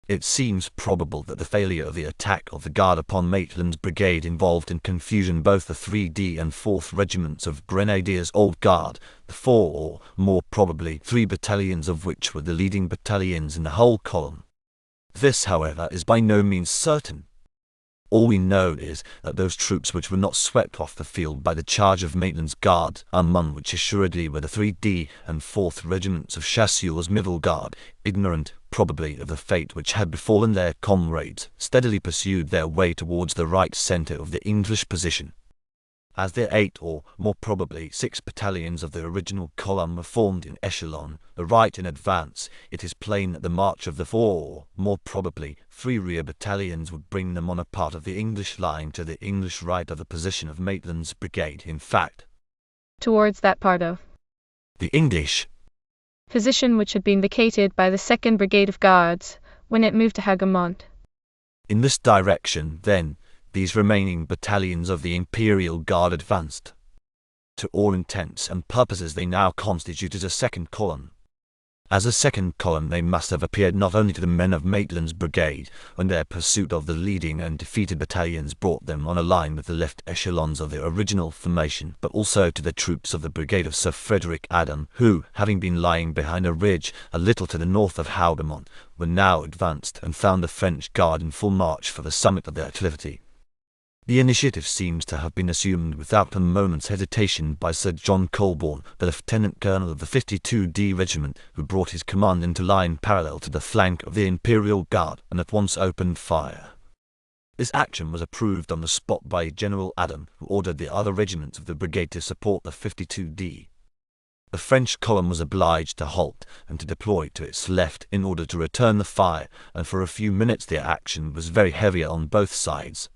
It seems probable that the failure of the attack of the Guard upon Maitland's brigade involved in confusion both the 3D and 4th regiments of Grenadiers Old Guard, the 4 or, more probably, 3 battalions of which were the leading battalions in the whole column. This, however, is by no means certain. All we know is that those troops which were not swept off the field by the charge of Maitland's Guard, among which assuredly were the 3D and 4th regiments of Chasseurs Middle Guard, ignorant, probably, of the fate which had befallen their comrades, steadily pursued their way towards the right centre of the English position. As the 8 or, more probably, 6 battalions of the original column were formed in echelon, the right in advance, it is plain that the march of the 4 or, more probably, 3 rear battalions would bring them on a part of the English line to the English right of the position of Maitland's brigade, in fact, towards that part of the English position which had been vacated by the 2nd Brigade of Guards when it moved to Hougoumont. In this direction, then, these remaining battalions of the Imperial Guard advanced. To all intents and purposes they now constituted a second column. As a second column they must have appeared not only to the men of Maitland's brigade, when their pursuit of the leading and defeated battalions brought them on a line with the left echelons of their original formation, but also to the troops of the brigade of Sir Frederick Adam, who, having been lying behind a ridge a little to the north of Hougoumont, were now advanced and found the French guard in full march for the summit of their acclivity. The initiative seems to have been assumed without a moment's hesitation by Sir John Colborne, the lieutenant colonel of the 52D Regiment, who brought his command into line parallel to the flank of the Imperial Guard and at once opened fire. This action was approved on the spot by General Adam, who ordered the other regiments of the brigade to support the 52D. The French column was obliged to halt and to deploy to its left in order to return the fire, and for a few minutes the action was very heavy on both sides.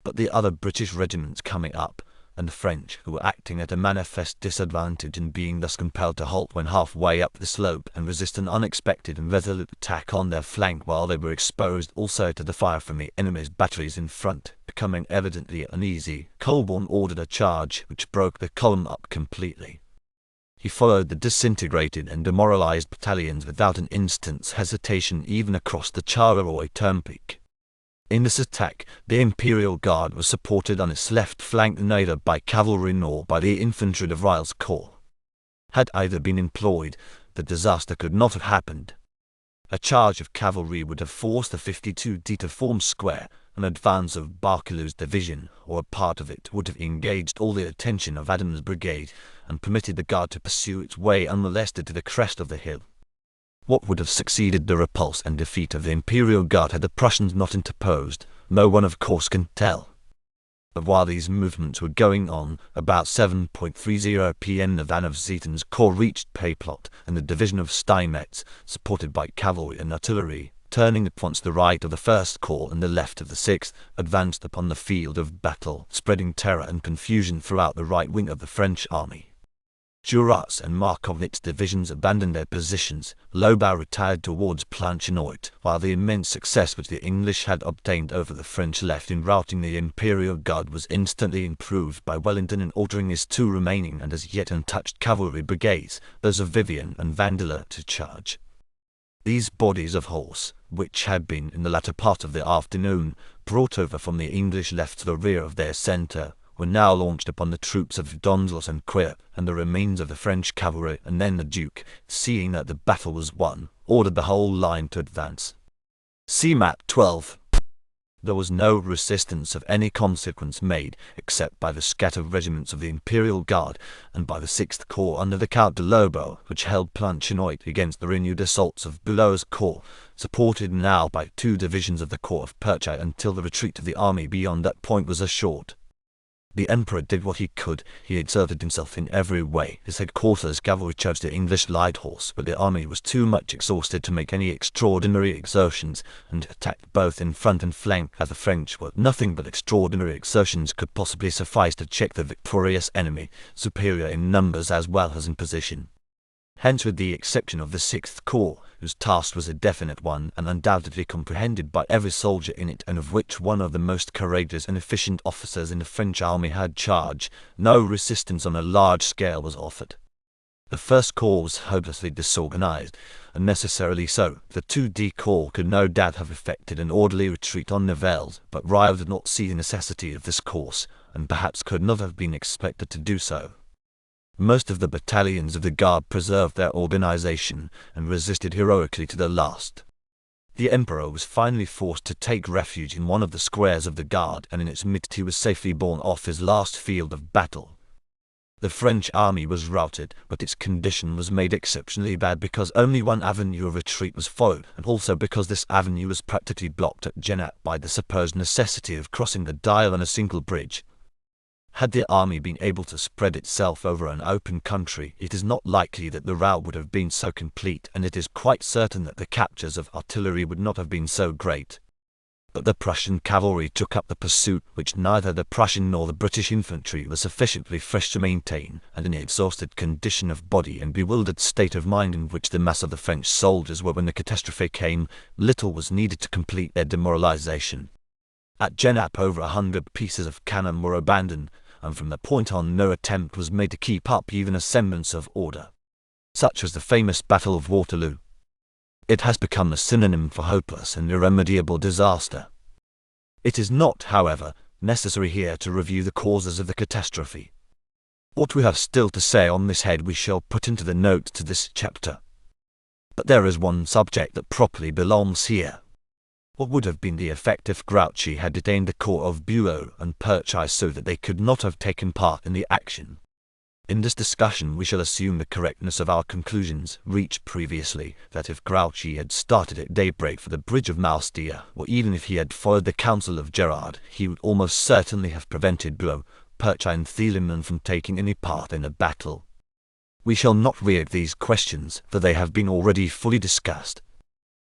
But the other British regiments coming up, and the French, who were acting at a manifest disadvantage in being thus compelled to halt when halfway up the slope and resist an unexpected and resolute attack on their flank while they were exposed also to the fire from the enemy's batteries in front, becoming evidently uneasy, Colborne ordered a charge which broke the column up completely. He followed the disintegrated and demoralized battalions without an instant's hesitation even across the Charleroi turnpike. In this attack, the Imperial Guard was supported on its left flank neither by cavalry nor by the infantry of Rile's corps. Had either been employed, the disaster could not have happened. A charge of cavalry would have forced the 52D to form square. An advance of Barkelow's division, or a part of it, would have engaged all the attention of Adams' brigade, and permitted the Guard to pursue its way unmolested to the crest of the hill. What would have succeeded the repulse and defeat of the Imperial Guard had the Prussians not interposed, no one of course can tell. But while these movements were going on, about 7:30 p.m. the van of Zieten's corps reached Peyplot, and the division of Steinmetz, supported by cavalry and artillery, turning at once the right of the 1st Corps and the left of the 6th, advanced upon the field of battle, spreading terror and confusion throughout the right wing of the French army. Duras and Markovnitz's divisions abandoned their positions. Elba retired towards Planchenoit, while the immense success which the English had obtained over the French left in routing the Imperial Guard was instantly improved by Wellington in ordering his 2 remaining and as yet untouched cavalry brigades, those of Vivian and Vandeleur, to charge. These bodies of horse, which had been in the latter part of the afternoon brought over from the English left to the rear of their centre, were now launched upon the troops of Donzelot and Quer and the remains of the French cavalry, and then the Duke, seeing that the battle was won, ordered the whole line to advance. See map 12. There was no resistance of any consequence made, except by the scattered regiments of the Imperial Guard, and by the 6th Corps under the Count de Lobau, which held Planchenoit against the renewed assaults of Bulow's corps, supported now by 2 divisions of the Corps of Perchay, until the retreat of the army beyond that point was assured. The Emperor did what he could. He exerted himself in every way. His headquarters cavalry charged the English light horse, but the army was too much exhausted to make any extraordinary exertions, and attacked both in front and flank as the French were. Nothing but extraordinary exertions could possibly suffice to check the victorious enemy, superior in numbers as well as in position. Hence, with the exception of the 6th Corps, whose task was a definite one and undoubtedly comprehended by every soldier in it, and of which one of the most courageous and efficient officers in the French army had charge, no resistance on a large scale was offered. The 1st Corps was hopelessly disorganized, and necessarily so. The 2D Corps could no doubt have effected an orderly retreat on Nivelles, but Ryle did not see the necessity of this course, and perhaps could not have been expected to do so. Most of the battalions of the Guard preserved their organization and resisted heroically to the last. The Emperor was finally forced to take refuge in one of the squares of the Guard, and in its midst he was safely borne off his last field of battle. The French army was routed, but its condition was made exceptionally bad because only one avenue of retreat was followed, and also because this avenue was practically blocked at Genappe by the supposed necessity of crossing the Dyle on a single bridge. Had the army been able to spread itself over an open country, it is not likely that the rout would have been so complete, and it is quite certain that the captures of artillery would not have been so great. but the Prussian cavalry took up the pursuit, which neither the Prussian nor the British infantry was sufficiently fresh to maintain, and in the exhausted condition of body and bewildered state of mind in which the mass of the French soldiers were when the catastrophe came, little was needed to complete their demoralization. At Genappe over 100 pieces of cannon were abandoned, and from that point on no attempt was made to keep up even a semblance of order. Such was the famous Battle of Waterloo. It has become a synonym for hopeless and irremediable disaster. It is not, however, necessary here to review the causes of the catastrophe. What we have still to say on this head we shall put into the notes to this chapter. But there is one subject that properly belongs here. What would have been the effect if Grouchy had detained the corps of Bulow and Perchay so that they could not have taken part in the action? In this discussion we shall assume the correctness of our conclusions reached previously, that if Grouchy had started at daybreak for the bridge of Maustia, or even if he had followed the counsel of Gerard, he would almost certainly have prevented Bulow, Perchay and Thielemann from taking any part in the battle. We shall not re-egg these questions, for they have been already fully discussed.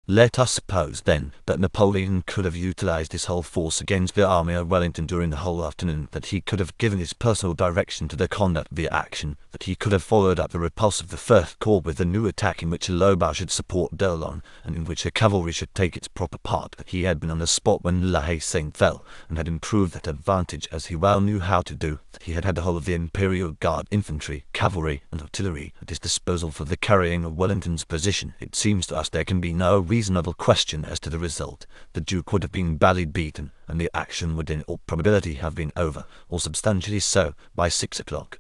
Let us suppose, then, that Napoleon could have utilized his whole force against the army of Wellington during the whole afternoon, that he could have given his personal direction to the conduct of the action, that he could have followed up the repulse of the First Corps with a new attack in which Elba should support D'Erlon, and in which the cavalry should take its proper part, that he had been on the spot when La Haye Saint fell, and had improved that advantage as he well knew how to do, that he had had the whole of the Imperial Guard infantry, cavalry, and artillery at his disposal for the carrying of Wellington's position. It seems to us there can be no reasonable question as to the result. The Duke would have been badly beaten, and the action would in all probability have been over, or substantially so, by 6 o'clock.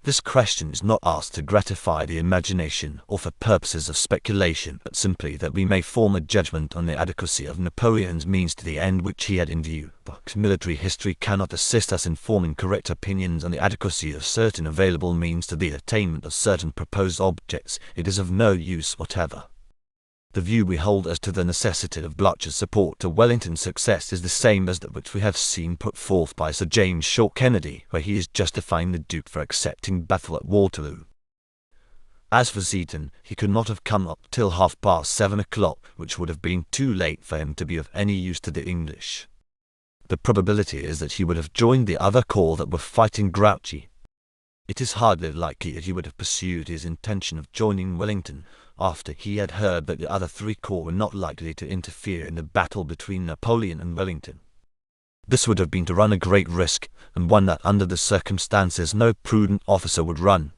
This question is not asked to gratify the imagination or for purposes of speculation, but simply that we may form a judgment on the adequacy of Napoleon's means to the end which he had in view. But military history cannot assist us in forming correct opinions on the adequacy of certain available means to the attainment of certain proposed objects. It is of no use whatever. The view we hold as to the necessity of Blücher's support to Wellington's success is the same as that which we have seen put forth by Sir James Shaw Kennedy, where he is justifying the Duke for accepting battle at Waterloo. As for Zieten, he could not have come up till 7:30 o'clock, which would have been too late for him to be of any use to the English. The probability is that he would have joined the other corps that were fighting Grouchy. It is hardly likely that he would have pursued his intention of joining Wellington, after he had heard that the other 3 corps were not likely to interfere in the battle between Napoleon and Wellington. This would have been to run a great risk, and one that under the circumstances no prudent officer would run.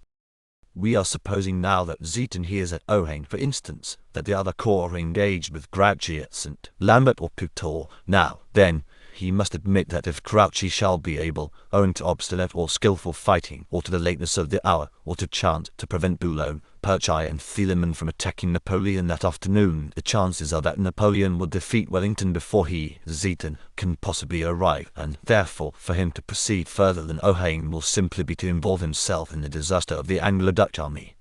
We are supposing now that Zieten hears at Ohain, for instance, that the other corps are engaged with Grouchy at St. Lambert or Puteaux. Now, then, he must admit that if Grouchy shall be able, owing to obstinate or skilful fighting, or to the lateness of the hour, or to chance, to prevent Bulow, Perchay and Thielemann from attacking Napoleon that afternoon, the chances are that Napoleon will defeat Wellington before he, Zieten, can possibly arrive, and therefore for him to proceed further than Ohain will simply be to involve himself in the disaster of the Anglo-Dutch army.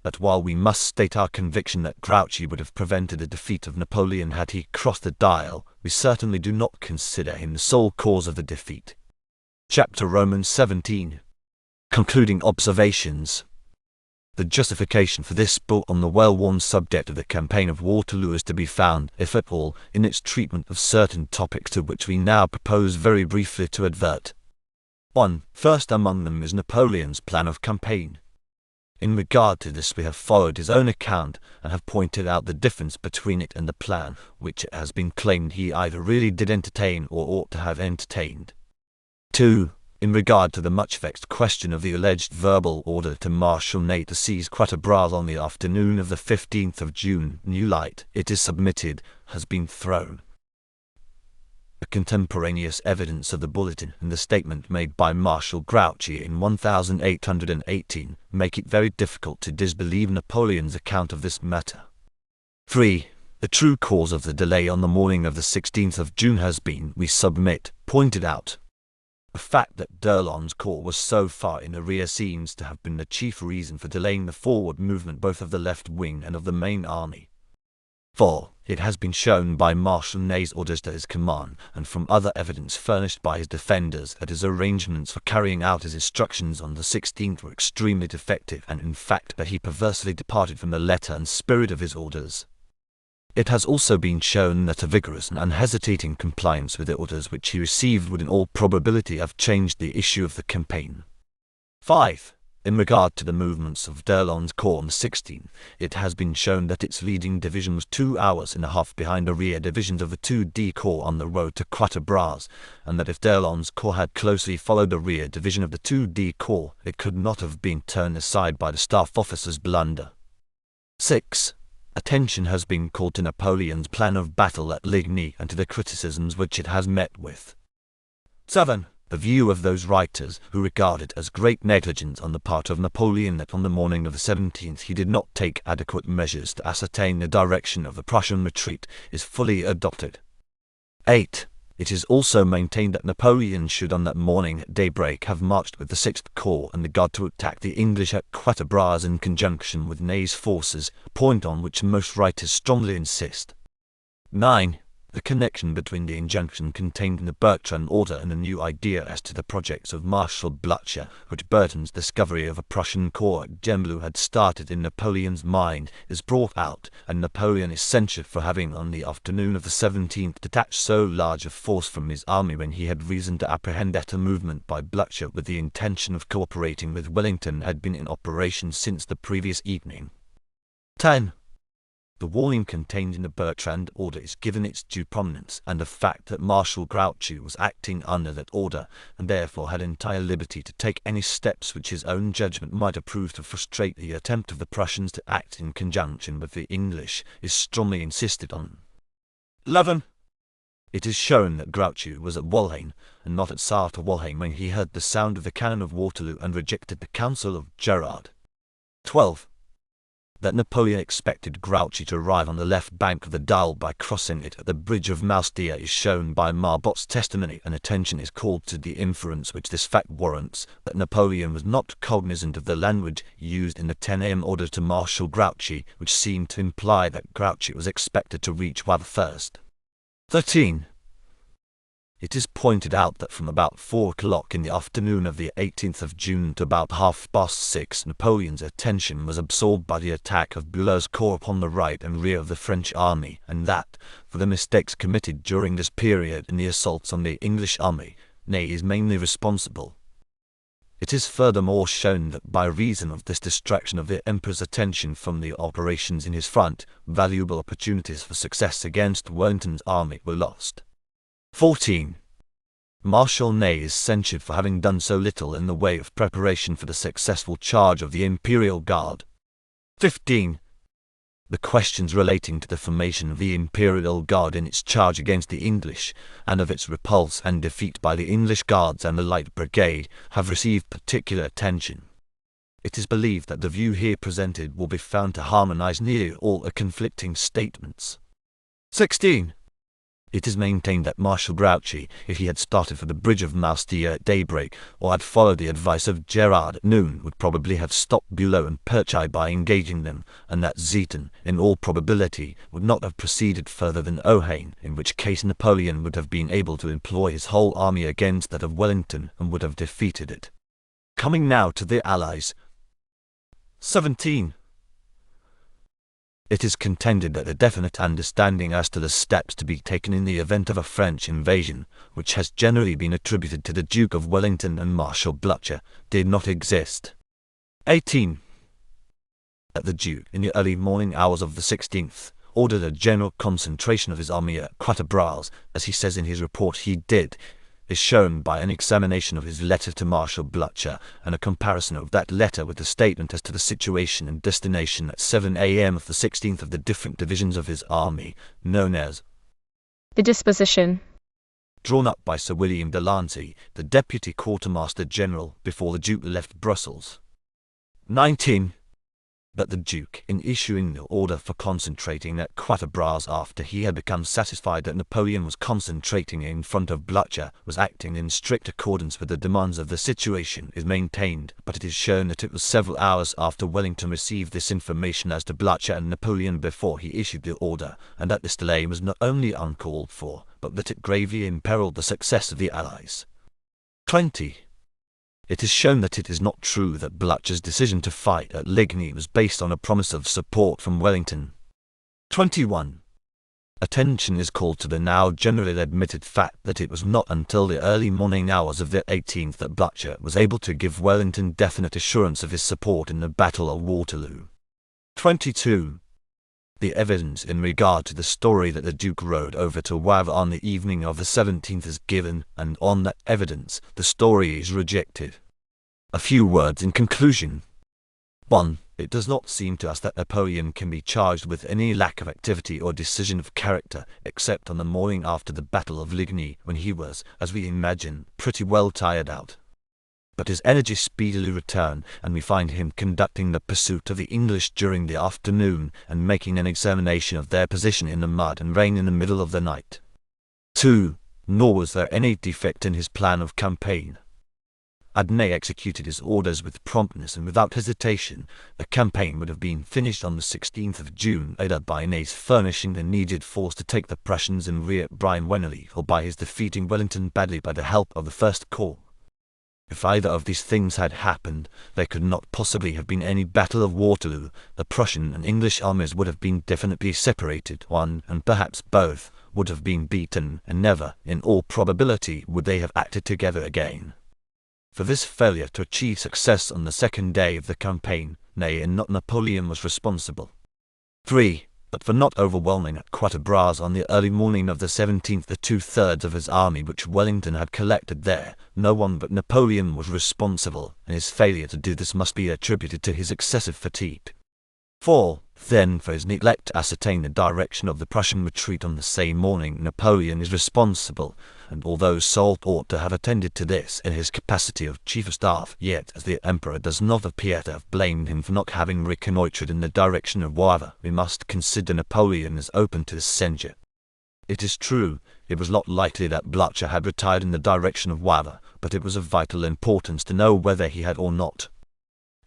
But while we must state our conviction that Grouchy would have prevented the defeat of Napoleon had he crossed the Dial, we certainly do not consider him the sole cause of the defeat. Chapter Romans 17. Concluding observations. The justification for this book on the well-worn subject of the campaign of Waterloo is to be found, if at all, in its treatment of certain topics to which we now propose very briefly to advert. 1. First among them is Napoleon's plan of campaign. In regard to this we have followed his own account, and have pointed out the difference between it and the plan, which it has been claimed he either really did entertain or ought to have entertained. 2. In regard to the much vexed question of the alleged verbal order to Marshal Ney to seize Quatre Bras on the afternoon of the 15th of June, new light, it is submitted, has been thrown. The contemporaneous evidence of the bulletin and the statement made by Marshal Grouchy in 1818 make it very difficult to disbelieve Napoleon's account of this matter. 3. The true cause of the delay on the morning of the 16th of June has been, we submit, pointed out. The fact that D'Erlon's corps was so far in the rear seems to have been the chief reason for delaying the forward movement both of the left wing and of the main army. 4. It has been shown by Marshal Ney's orders to his command, and from other evidence furnished by his defenders, that his arrangements for carrying out his instructions on the 16th were extremely defective, and in fact that he perversely departed from the letter and spirit of his orders. It has also been shown that a vigorous and unhesitating compliance with the orders which he received would in all probability have changed the issue of the campaign. 5. In regard to the movements of d'Erlon's corps on the 16th, it has been shown that its leading division was 2 hours and a half behind the rear divisions of the 2D Corps on the road to Quatre Bras, and that if d'Erlon's corps had closely followed the rear division of the 2D Corps, it could not have been turned aside by the staff officer's blunder. 6. Attention has been called to Napoleon's plan of battle at Ligny and to the criticisms which it has met with. 7. The view of those writers who regard it as great negligence on the part of Napoleon that on the morning of the 17th he did not take adequate measures to ascertain the direction of the Prussian retreat is fully adopted. 8. It is also maintained that Napoleon should on that morning at daybreak have marched with the 6th Corps and the Guard to attack the English at Quatre Bras in conjunction with Ney's forces, a point on which most writers strongly insist. 9. The connection between the injunction contained in the Bertrand order and the new idea as to the projects of Marshal Blucher, which Bertrand's discovery of a Prussian corps at Gembloux had started in Napoleon's mind, is brought out, and Napoleon is censured for having on the afternoon of the 17th detached so large a force from his army when he had reason to apprehend that a movement by Blucher with the intention of cooperating with Wellington had been in operation since the previous evening. 10. The warning contained in the Bertrand order is given its due prominence, and the fact that Marshal Grouchy was acting under that order, and therefore had entire liberty to take any steps which his own judgment might approve to frustrate the attempt of the Prussians to act in conjunction with the English, is strongly insisted on. 11. It is shown that Grouchy was at Walheim, and not at Sartre Walheim when he heard the sound of the cannon of Waterloo and rejected the counsel of Gerard. 12. That Napoleon expected Grouchy to arrive on the left bank of the Daule by crossing it at the bridge of Malstia is shown by Marbot's testimony, and attention is called to the inference which this fact warrants, that Napoleon was not cognizant of the language used in the 10 a.m. order to Marshal Grouchy, which seemed to imply that Grouchy was expected to reach Wavre first. 13. It is pointed out that from about 4 o'clock in the afternoon of the 18th of June to about 6:30, Napoleon's attention was absorbed by the attack of Buller's corps upon the right and rear of the French army, and that, for the mistakes committed during this period in the assaults on the English army, Ney is mainly responsible. It is furthermore shown that by reason of this distraction of the Emperor's attention from the operations in his front, valuable opportunities for success against Wellington's army were lost. 14. Marshal Ney is censured for having done so little in the way of preparation for the successful charge of the Imperial Guard. 15. The questions relating to the formation of the Imperial Guard in its charge against the English, and of its repulse and defeat by the English Guards and the Light Brigade, have received particular attention. It is believed that the view here presented will be found to harmonize nearly all the conflicting statements. 16. It is maintained that Marshal Grouchy, if he had started for the bridge of Malstia at daybreak, or had followed the advice of Gerard at noon, would probably have stopped Bülow and Perchay by engaging them, and that Zieten, in all probability, would not have proceeded further than Ohain, in which case Napoleon would have been able to employ his whole army against that of Wellington, and would have defeated it. Coming now to the Allies. 17. It is contended that a definite understanding as to the steps to be taken in the event of a French invasion, which has generally been attributed to the Duke of Wellington and Marshal Blucher, did not exist. 18. That the Duke, in the early morning hours of the 16th, ordered a general concentration of his army at Quatre Bras, as he says in his report he did, is shown by an examination of his letter to Marshal Blucher, and a comparison of that letter with the statement as to the situation and destination at 7 a.m. of the 16th of the different divisions of his army, known as the disposition, drawn up by Sir William Delancey, the Deputy Quartermaster General, before the Duke left Brussels. 19. That the Duke, in issuing the order for concentrating at Quatre Bras after he had become satisfied that Napoleon was concentrating in front of Blucher, was acting in strict accordance with the demands of the situation, is maintained, but it is shown that it was several hours after Wellington received this information as to Blucher and Napoleon before he issued the order, and that this delay was not only uncalled for, but that it gravely imperiled the success of the Allies. 20. It is shown that it is not true that Blucher's decision to fight at Ligny was based on a promise of support from Wellington. 21. Attention is called to the now generally admitted fact that it was not until the early morning hours of the 18th that Blücher was able to give Wellington definite assurance of his support in the Battle of Waterloo. 22. The evidence in regard to the story that the Duke rode over to Wavre on the evening of the 17th is given, and on that evidence the story is rejected. A few words in conclusion. 1. It does not seem to us that Napoleon can be charged with any lack of activity or decision of character, except on the morning after the Battle of Ligny, when he was, as we imagine, pretty well tired out. But his energy speedily returned, and we find him conducting the pursuit of the English during the afternoon, and making an examination of their position in the mud and rain in the middle of the night. 2. Nor was there any defect in his plan of campaign. Adney executed his orders with promptness and without hesitation. The campaign would have been finished on the 16th of June, either by Ney's furnishing the needed force to take the Prussians in rear at Braine-l'Alleud, or by his defeating Wellington badly by the help of the First Corps. If either of these things had happened, there could not possibly have been any Battle of Waterloo. The Prussian and English armies would have been definitely separated. One, and perhaps both, would have been beaten, and never, in all probability, would they have acted together again. For this failure to achieve success on the second day of the campaign, Ney and not Napoleon was responsible. 3. But for not overwhelming at Quatre Bras on the early morning of the 17th the 2/3 of his army which Wellington had collected there, no one but Napoleon was responsible, and his failure to do this must be attributed to his excessive fatigue. 4. Then, for his neglect to ascertain the direction of the Prussian retreat on the same morning, Napoleon is responsible, and although Soult ought to have attended to this in his capacity of chief of staff, yet as the Emperor does not appear to have blamed him for not having reconnoitred in the direction of Wavre, we must consider Napoleon as open to this censure. It is true, it was not likely that Blücher had retired in the direction of Wavre, but it was of vital importance to know whether he had or not.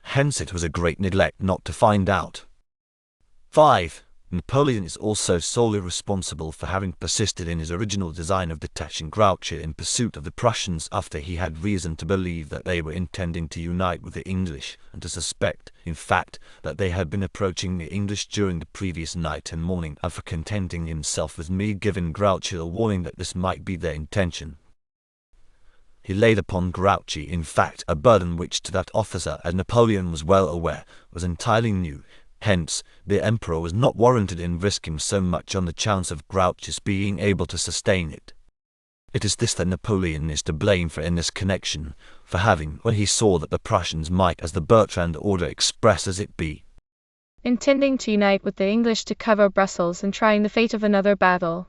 Hence it was a great neglect not to find out. 5. Napoleon is also solely responsible for having persisted in his original design of detaching Grouchy in pursuit of the Prussians after he had reason to believe that they were intending to unite with the English, and to suspect, in fact, that they had been approaching the English during the previous night and morning, and for contenting himself with me giving Grouchy a warning that this might be their intention. He laid upon Grouchy, in fact, a burden which to that officer, as Napoleon was well aware, was entirely new. Hence, the Emperor was not warranted in risking so much on the chance of Grouchy's being able to sustain it. It is this that Napoleon is to blame for in this connection, for having, when he saw that the Prussians might, as the Bertrand order expresses it, be intending to unite with the English to cover Brussels and trying the fate of another battle,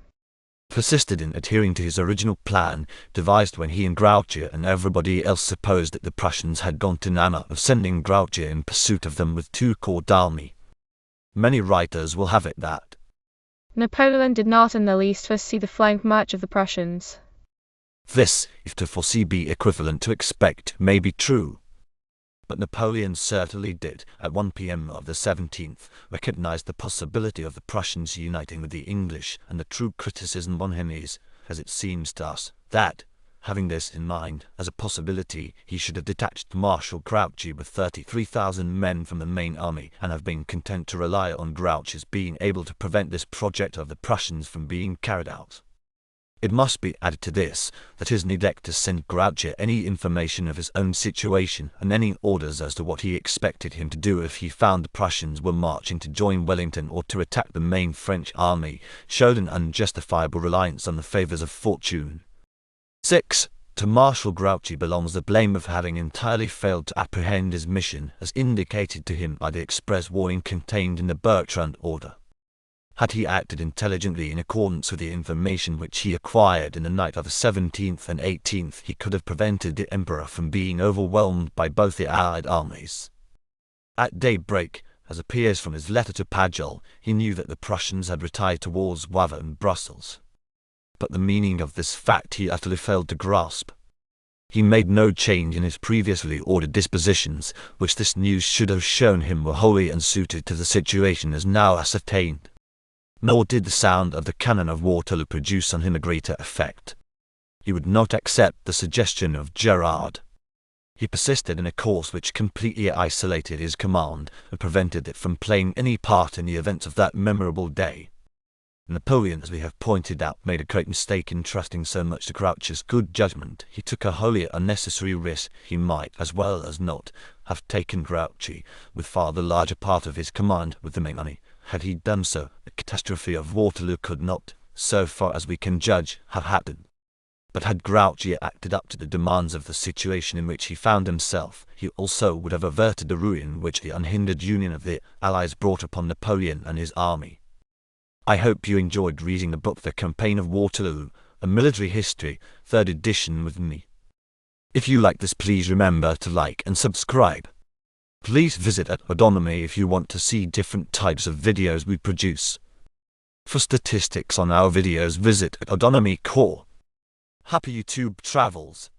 persisted in adhering to his original plan, devised when he and Grouchy and everybody else supposed that the Prussians had gone to Namur, of sending Grouchy in pursuit of them with 2 corps d'army. Many writers will have it that Napoleon did not in the least foresee the flank march of the Prussians. This, if to foresee be equivalent to expect, may be true. But Napoleon certainly did, at 1 p.m. of the 17th, recognize the possibility of the Prussians uniting with the English, and the true criticism on him is, as it seems to us, that, having this in mind, as a possibility, he should have detached Marshal Grouchy with 33,000 men from the main army, and have been content to rely on Grouchy's being able to prevent this project of the Prussians from being carried out. It must be added to this, that his neglect to send Grouchy any information of his own situation, and any orders as to what he expected him to do if he found the Prussians were marching to join Wellington or to attack the main French army, showed an unjustifiable reliance on the favours of fortune. 6. To Marshal Grouchy belongs the blame of having entirely failed to apprehend his mission, as indicated to him by the express warning contained in the Bertrand order. Had he acted intelligently in accordance with the information which he acquired in the night of the 17th and 18th, he could have prevented the Emperor from being overwhelmed by both the Allied armies. At daybreak, as appears from his letter to Pagel, he knew that the Prussians had retired towards Wavre and Brussels. But the meaning of this fact he utterly failed to grasp. He made no change in his previously ordered dispositions, which this news should have shown him were wholly unsuited to the situation as now ascertained. Nor did the sound of the cannon of Waterloo produce on him a greater effect. He would not accept the suggestion of Gerard. He persisted in a course which completely isolated his command, and prevented it from playing any part in the events of that memorable day. Napoleon, as we have pointed out, made a great mistake in trusting so much to Groucho's good judgment. He took a wholly unnecessary risk. He might, as well as not, have taken Grouchy, with far the larger part of his command, with the main army. Had he done so, the catastrophe of Waterloo could not, so far as we can judge, have happened. But had Grouchy acted up to the demands of the situation in which he found himself, he also would have averted the ruin which the unhindered union of the Allies brought upon Napoleon and his army. I hope you enjoyed reading the book The Campaign of Waterloo, a Military History, 3rd edition with me. If you like this, please remember to like and subscribe. Please visit at Odonomy if you want to see different types of videos we produce. For statistics on our videos, visit at Odonomy Core. Happy YouTube travels!